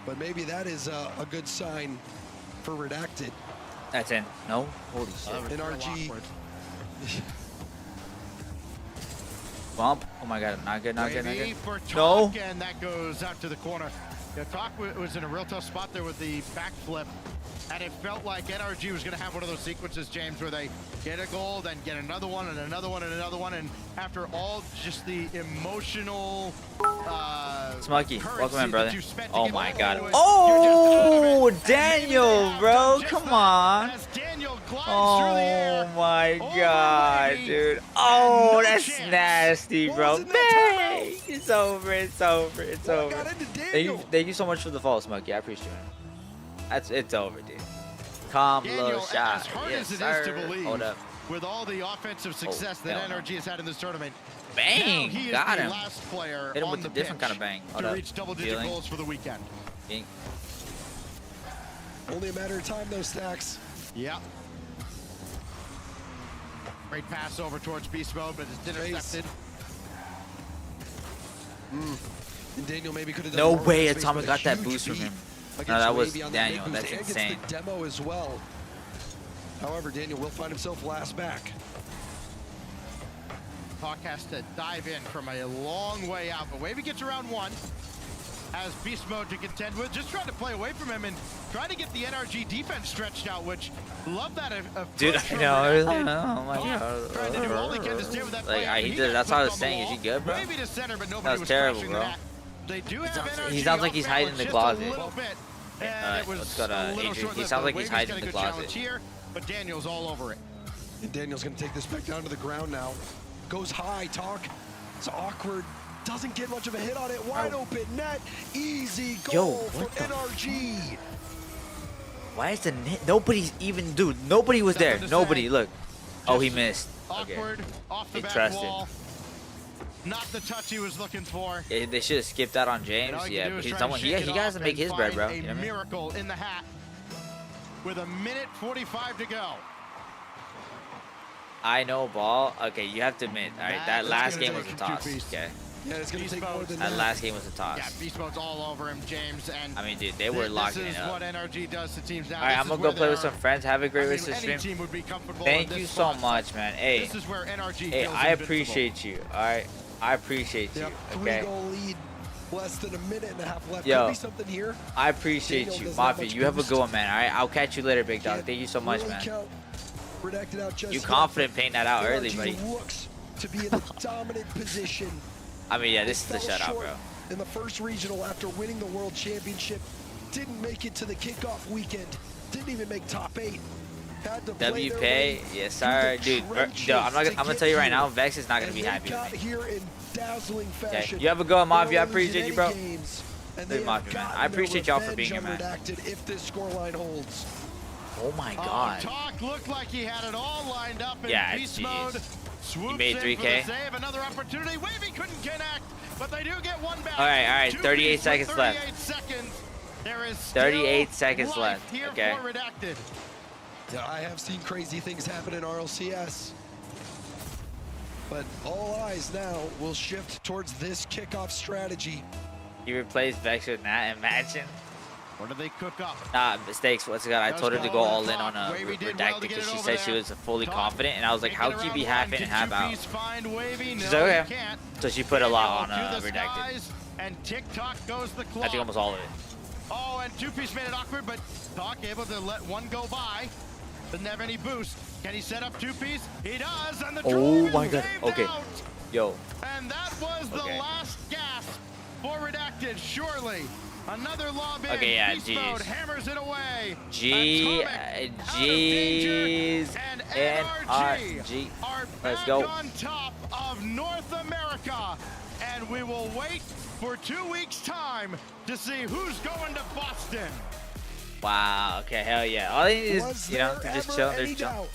But maybe that is a good sign for Redacted. That's in. No? Holy shit. NRG. Bump. Oh my God, not good, not good, not Wavy good. for No. Talk, and that goes out to the corner. Yeah, Talk was in a real tough spot there with the backflip, and it felt like NRG was going to have one of those sequences, James, where they get a goal, then get another one, and another one, and another one, and after all just the emotional Smokey, welcome in, brother. Oh get my all God. the way, Oh, you're just out of it. And maybe they Daniel, have bro, done just come that on. As Daniel Oh my god, dude. Oh, that's nasty, bro. Bang! It's over. It's over. It's over. Thank you so much for the follow, Smokey. I appreciate it. It's over, dude. Calm little shot. As hard Yes, as it sir. is to believe, Hold up. with all the offensive success that NRG has had in this tournament, Bang! he Got is him. the last player Hit him on with the a different kind of pitch bang. Hold to up. reach double-digit goals for the weekend. Bing. Only a matter of time, though, Stacks. Yeah. Great pass over towards Beast Mode, but it's intercepted. And Daniel maybe could have done No more way with Atomic got that boost from him. No, that was Daniel. That's insane. Against the demo as well. However, Daniel will find himself last back. Hawk has to dive in from a long way out, but Wavy gets around one. Has Beast Mode to contend with, just trying to play away from him and trying to get the NRG defense stretched out, which love that. Dude, I know. Oh my god. Trying to do all he can to stay with that Like, play. he did. That's what I was saying. Is he good, bro? Wavy to center, but nobody That was terrible, pressuring bro. that. They do have NRG He sounds like he's off hiding in the balance closet. just a little bit, and Alright, it was let's go to a little Adrian. He short-lived, sounds but like he's Wavy's hiding got in a the good challenge closet. here, but Daniel's all over it. And Daniel's going to take this back down to the ground now. Goes high, Talk. It's awkward. Doesn't get much of a hit on it. Wide open net. Easy goal for NRG. Why is the net? Nobody's even, dude. Nobody was there. Nobody. Look. Oh, he missed. Awkward, off the He back trusted. wall. Not the touch he was looking for. Yeah, they should have skipped that on James. Yeah, but he's someone. He has to make his bread, bro. You know what I mean? Miracle in the hat with 1:45 to go. I know ball. Okay, you have to admit. All right, that last game was a toss. Okay. Yeah, it's going to take more than That that. last game was a toss. Yeah, Beast Mode's all over him, James. And I mean, dude, they were locking it up. This is what NRG does to teams now. All right, I'm gonna go play with some friends. Have a great rest of the stream. Team would be comfortable Thank in you this so spot. much, man. Hey, This is where NRG hey, feels I invincible. appreciate you. All right, I appreciate you. Yep, Okay. 3-goal lead. Less than a minute and a half left. Yo, Could be something here. I appreciate Daniel you, does not Mafia. much You have a boost. good one, man. All right, I'll catch you later, big dog. Thank you so much, Really man. count. Redacted out just You yet. confident painting that out early, NRG buddy. looks to be in the dominant position. I mean, yeah, this is the Fell shutout, short bro. in the first regional after winning the World Championship. Didn't make it to the kickoff weekend. Didn't even make top 8. Had to play their way WP, yes sir, dude. Yo, I'm gonna tell you right now, Vex is not gonna be happy with me. here in dazzling Okay, fashion. you have a good one, Mafia. I appreciate you, bro. Games, and Dude, they Mafia, have man. gotten I appreciate y'all for their being here, revenge man. unredacted if this scoreline holds. Oh my god. Talk looked like he had it all lined up in Yeah, beast jeez. mode. Swoops made in 3K. for the save. Another opportunity. Wavy couldn't connect, but they do get one back. All right. 38 seconds left. 38 seconds. There is 38 seconds life left. Here Okay. for Redacted. I have seen crazy things happen in RLCS. But all eyes now will shift towards this kickoff strategy. He replaced Vex with Nat. Imagine. What do they cook up? Nah, mistakes. What's it got? I told her to go all in on a Redacted because she said she was fully confident, and I was like, how can you be half in and half out? She's like, okay. So she put a lot on Redacted. And TikTok goes the clock. I think almost all of it. Oh, and two-piece made it awkward, but Talk able to let one go by. Doesn't have any boost. Can he set up two-piece? He does, and the Oh my god. Okay. out. Yo. And that was the last gasp for Redacted, surely. Another lob in. Okay, yeah, Beast Mode GG's. hammers it away. G's And NRG. Let's go. On top of North America. And we will wait for 2 weeks' time to see who's going to Boston. Wow. Okay. Hell yeah. All they need is, you know, to just chill. They're chill.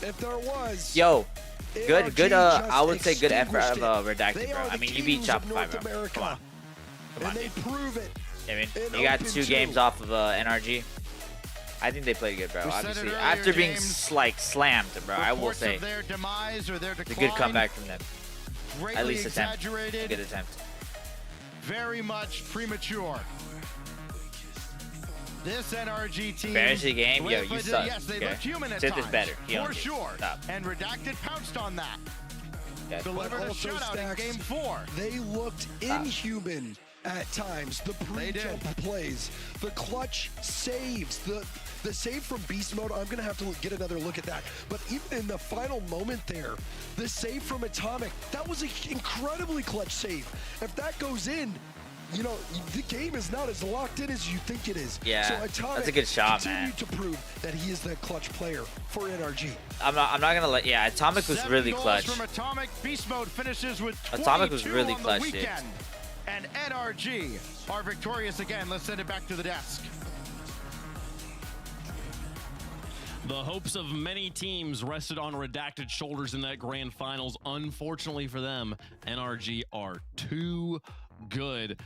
If there was. Yo. Good. I would say good effort out of Redacted, bro. I mean, you beat Shopify, bro. Come on. Come on, dude. Prove it. I mean, you got 2 games off of NRG. I think they played good, bro. Obviously, after being like slammed, bro, I will say it's a good comeback from them. At least attempt. Good attempt. Very much premature. This NRG team. Fantasy game, yo, you suck. Yes, they okay. looked human at Sith times, is better. He for owned it. sure. Stop. And Redacted pounced on that. Okay. Delivered a shutout in game 4. They looked inhuman at times. The pre-jump plays, the clutch saves, the save from Beast Mode. I'm gonna have to get another look at that. But even in the final moment there, the save from Atomic, that was an incredibly clutch save. If that goes in, you know, the game is not as locked in as you think it is. Yeah, so Atomic that's a good shot, man. to prove that he is the clutch player for NRG. I'm not gonna let. Yeah, Atomic was really clutch. From Atomic, Beast Mode finishes with 22 Atomic was really on clutch, the dude. weekend. And NRG are victorious again. Let's send it back to the desk. The hopes of many teams rested on Redacted shoulders in that grand finals. Unfortunately for them, NRG are too good.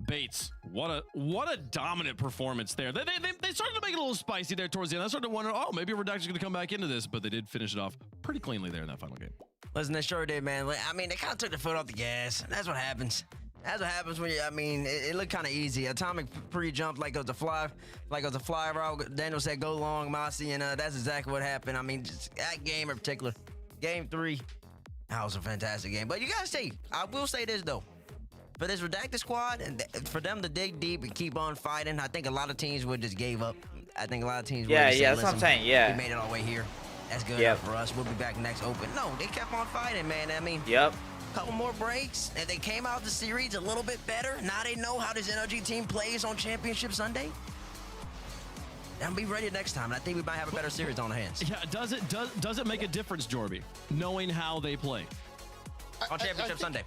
Bates, what a dominant performance there. They started to make it a little spicy there towards the end. I started to wonder, oh, maybe Redacted's going to come back into this, but they did finish it off pretty cleanly there in that final game. Listen, they sure did, man. I mean, they kind of took the foot off the gas. That's what happens. That's what happens when you, I mean, it looked kind of easy. Atomic pre-jumped like it was a fly route. Daniel said go long, Mossy, and that's exactly what happened. I mean, just that game in particular, game 3, that was a fantastic game. But you gotta say, I will say this though, for this Redacted squad and for them to dig deep and keep on fighting, I think a lot of teams would just gave up. I think a lot of teams would just say, that's what I'm saying. Yeah, we made it all the way here. That's good enough for us. We'll be back next Open. No, they kept on fighting, man. I mean, couple more breaks, and they came out the series a little bit better. Now they know how this NRG team plays on Championship Sunday. And be ready next time. And I think we might have a better series on our hands. Yeah, does it make a difference, Jorby, knowing how they play on Championship Sunday?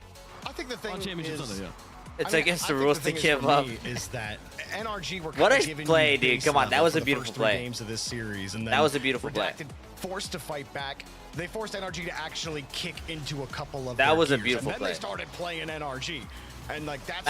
I think the thing on Championship is, Sunday, it's against the rules to give up. Is that NRG were what a play, dude? Come on, that was a beautiful play. Games of this series, and then that was a beautiful play. Forced to fight back. They forced NRG to actually kick into a couple of that was gears, a beautiful and then play. They started playing NRG, and like that's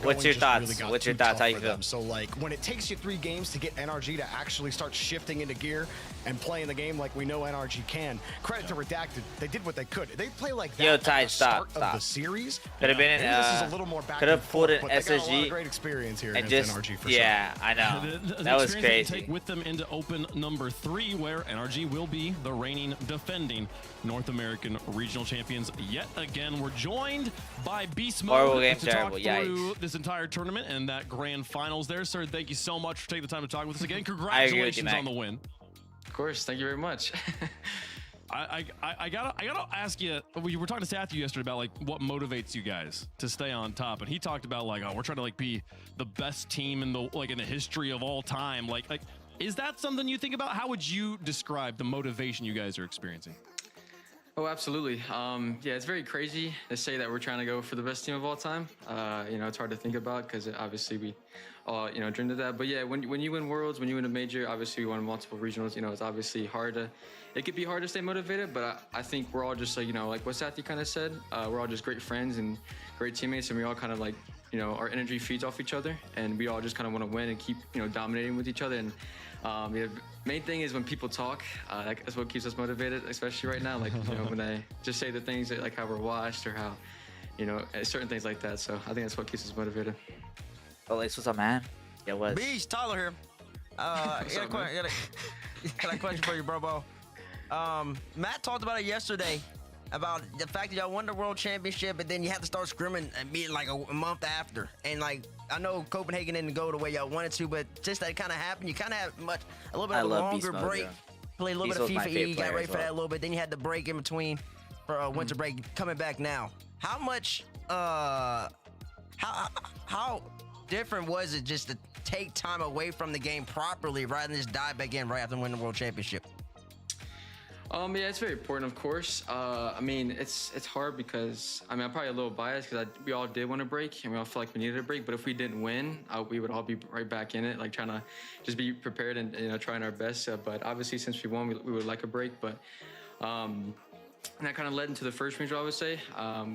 what's your thoughts? Really what's your thoughts? How you feel? So like when it takes you 3 games to get NRG to actually start shifting into gear and playing the game like we know NRG can. Credit to Redacted, they did what they could. They play like that at the start of the series. Could have been this is a little more back could have pulled an but they got a lot SSG of great experience here and against NRG for sure. I know. That was crazy. Take with them into Open number 3, where NRG will be the reigning defending North American regional champions yet again. We're joined by Beast Mode to talk through this entire tournament and that grand finals there. Sir, thank you so much for taking the time to talk with us again. Congratulations on the win. Of course, thank you very much. I gotta ask you. We were talking to Sathu yesterday about like what motivates you guys to stay on top, and he talked about like, oh, we're trying to like be the best team in the history of all time. Like, is that something you think about? How would you describe the motivation you guys are experiencing? Oh, absolutely. Yeah, it's very crazy to say that we're trying to go for the best team of all time. You know, it's hard to think about because obviously we all, you know, dreamed of that. But yeah, when you win Worlds, when you win a major, obviously we won multiple regionals, you know, it's obviously hard to, it could be hard to stay motivated, but I think we're all just like, you know, like what Sathy kind of said, we're all just great friends and great teammates, and we all kind of like, you know, our energy feeds off each other, and we all just kind of want to win and keep, you know, dominating with each other. And yeah, main thing is when people talk, that's what keeps us motivated, especially right now. Like, you know, when I just say the things that, like how we're watched or how, you know, certain things like that. So I think that's what keeps us motivated. Oh, what's up, man? Yeah, what? Beast, Tyler here. Got a question for you, bro. Matt talked about it yesterday, about the fact that y'all won the World Championship, and then you have to start scrimming immediately, like a month after. And like, I know Copenhagen didn't go the way y'all wanted to, but just that kind of happened. You kind of had a little bit of a longer break. Played a little bit of FIFA E, got ready for that a little bit. Then you had the break in between for winter break. Coming back now, how much? How different was it just to take time away from the game properly rather than just dive back in right after winning the World Championship? Yeah, it's very important, of course. I mean, it's hard because, I mean, I'm probably a little biased because we all did want a break and we all felt like we needed a break. But if we didn't win, we would all be right back in it, like trying to just be prepared and, you know, trying our best. But obviously, since we won, we would like a break. But and that kind of led into the first regional, I would say.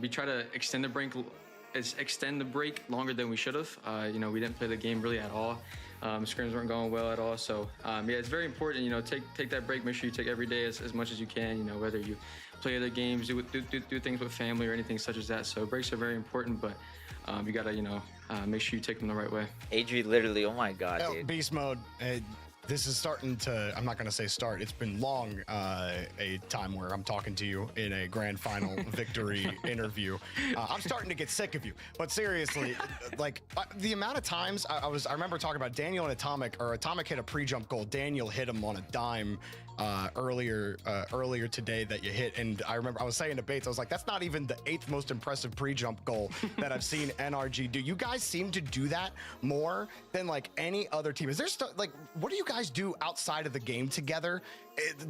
We try to extend the break longer than we should have. You know, we didn't play the game really at all. Scrims weren't going well at all. So yeah, it's very important, you know, take that break. Make sure you take every day as much as you can, you know, whether you play other games, do things with family or anything such as that. So breaks are very important, but you gotta, you know, make sure you take them the right way. Adri, literally, oh my God, dude. Beast Mode. This is starting to, I'm not going to say start. It's been long, a time where I'm talking to you in a grand final victory interview. I'm starting to get sick of you. But seriously, like the amount of times I remember talking about Daniel and Atomic, or Atomic hit a pre-jump goal. Daniel hit him on a dime earlier today that you hit, and I remember I was saying to Bates, I was like, that's not even the 8th most impressive pre-jump goal that I've seen NRG do. You guys seem to do that more than like any other team. Is there like, what do you guys do outside of the game together?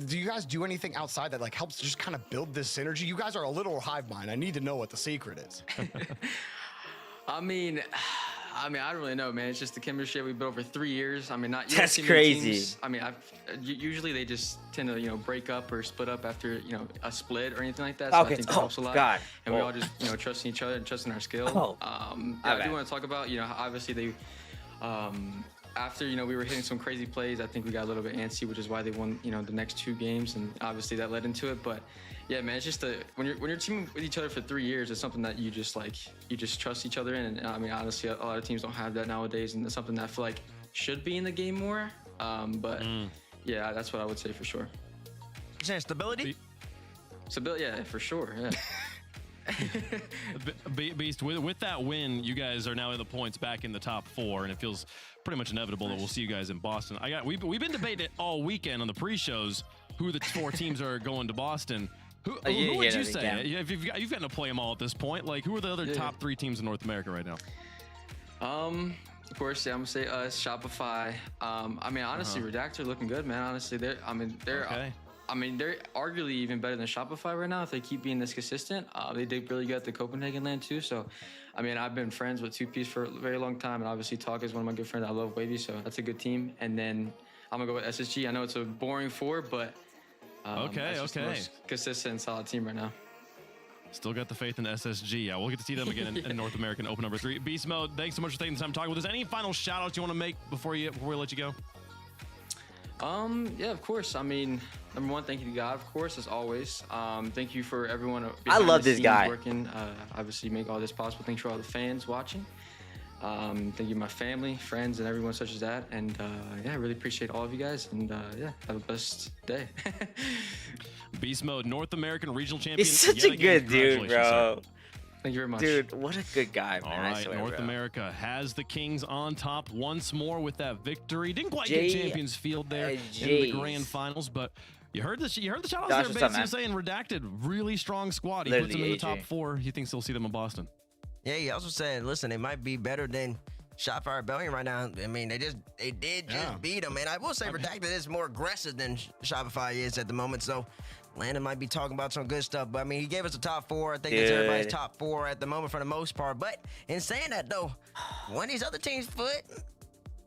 Do you guys do anything outside that like helps just kind of build this synergy? You guys are a little hive mind. I need to know what the secret is. I mean, I don't really know, man. It's just the chemistry we built over 3 years. I mean, not that's crazy. Teams, I mean, usually they just tend to break up or split up after a split or anything like that. So okay. I think that helps a lot. God. And we all just trusting each other and trusting our skill. I do want to talk about obviously they after we were hitting some crazy plays. I think we got a little bit antsy, which is why they won the next 2 games, and obviously that led into it. But yeah, man, it's just when you're teaming with each other for 3 years, it's something that you just trust each other in. And I mean, honestly, a lot of teams don't have that nowadays, and it's something that I feel like should be in the game more. But yeah, that's what I would say for sure. You saying stability? Stability, yeah, for sure. Yeah. Beast, with that win, you guys are now in the points back in the top 4, and it feels pretty much inevitable that we'll see you guys in Boston. We've been debating it all weekend on the pre-shows who the 4 teams are going to Boston. Who would you say? If you've gotten to play them all at this point, like who are the other top 3 teams in North America right now? Of course, yeah, I'm gonna say us, Shopify. I mean, honestly, Redactor looking good, man. Honestly, they're arguably even better than Shopify right now if they keep being this consistent. They did really good at the Copenhagen land too. So, I mean, I've been friends with 2Piece for a very long time, and obviously Talk is one of my good friends. I love Wavy, so that's a good team. And then I'm gonna go with SSG. I know it's a boring 4, but that's the most consistent and solid team right now. Still got the faith in SSG. Yeah, we'll get to see them again in North American Open number 3. Beast Mode, thanks so much for taking the time to talk with us. Any final shout outs you want to make before we let you go? Yeah, of course. I mean, number 1, thank you to God, of course, as always. Thank you for everyone. I love this guy. Working, obviously, make all this possible. Thanks for all the fans watching. Thank you, my family, friends, and everyone such as that. And yeah, I really appreciate all of you guys. And yeah, have a blessed day. Beast Mode, North American Regional Champion. He's such a good dude, bro. Thank you very much. Dude, what a good guy, man. All right, North America has the Kings on top once more with that victory. Didn't quite get Champions Field there in the grand finals, but you heard the shout outs there, basically saying Redacted, really strong squad. He puts them in the top 4. He thinks he'll see them in Boston. Yeah, he also said, listen, they might be better than Shopify Rebellion right now. I mean, they did just beat them. And I will say Redacted is more aggressive than Shopify is at the moment. So Landon might be talking about some good stuff. But I mean, he gave us a top 4. I think it's everybody's top 4 at the moment for the most part. But in saying that, though, one of these other teams' foot,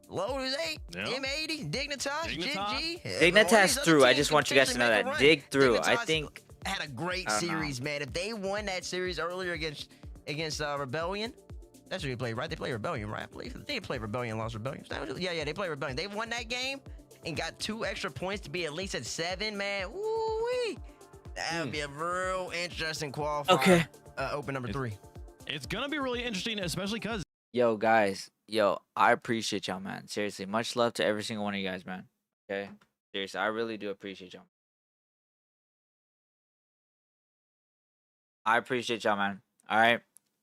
Loaders 8, M80, Dignitas, G. Dignitas through. I just want you guys to know that. Dig through. I think had a great series, man. If they won that series earlier against Rebellion, that's who they played, right? They played Rebellion, right? I believe they played Rebellion, lost Rebellion. Yeah, they played Rebellion. They won that game and got 2 extra points to be at least at 7, man. Woo-wee. That would be a real interesting qualifier. Okay. Open number 3. It's gonna be really interesting, especially because yo, guys, I appreciate y'all, man. Seriously, much love to every single one of you guys, man. Okay, seriously, I really do appreciate y'all. I appreciate y'all, man. All right,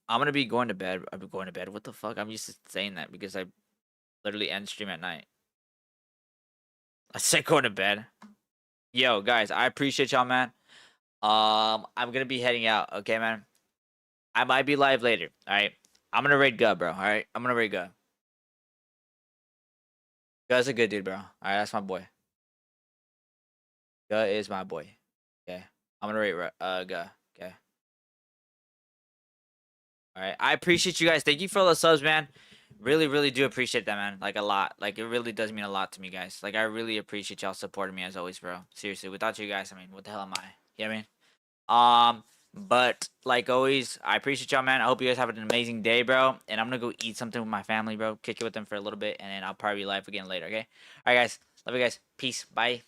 I'm gonna be going to bed. I'll be going to bed. What the fuck? I'm used to saying that because I literally end stream at night. I said going to bed. Yo, guys, I appreciate y'all, man. I'm gonna be heading out. Okay, man. I might be live later. All right. I'm gonna raid Gut, bro. All right. I'm gonna raid Gut. Gut's a good dude, bro. All right, that's my boy. Gut is my boy. Okay. I'm gonna raid Gut. Okay. All right. I appreciate you guys. Thank you for all the subs, man. Really, really do appreciate that, man. Like, a lot. Like, it really does mean a lot to me, guys. Like, I really appreciate y'all supporting me as always, bro. Seriously, without you guys, I mean, what the hell am I? You know what I mean? But like always, I appreciate y'all, man. I hope you guys have an amazing day, bro. And I'm gonna go eat something with my family, bro. Kick it with them for a little bit, and then I'll probably be live again later, okay? All right, guys. Love you guys. Peace. Bye.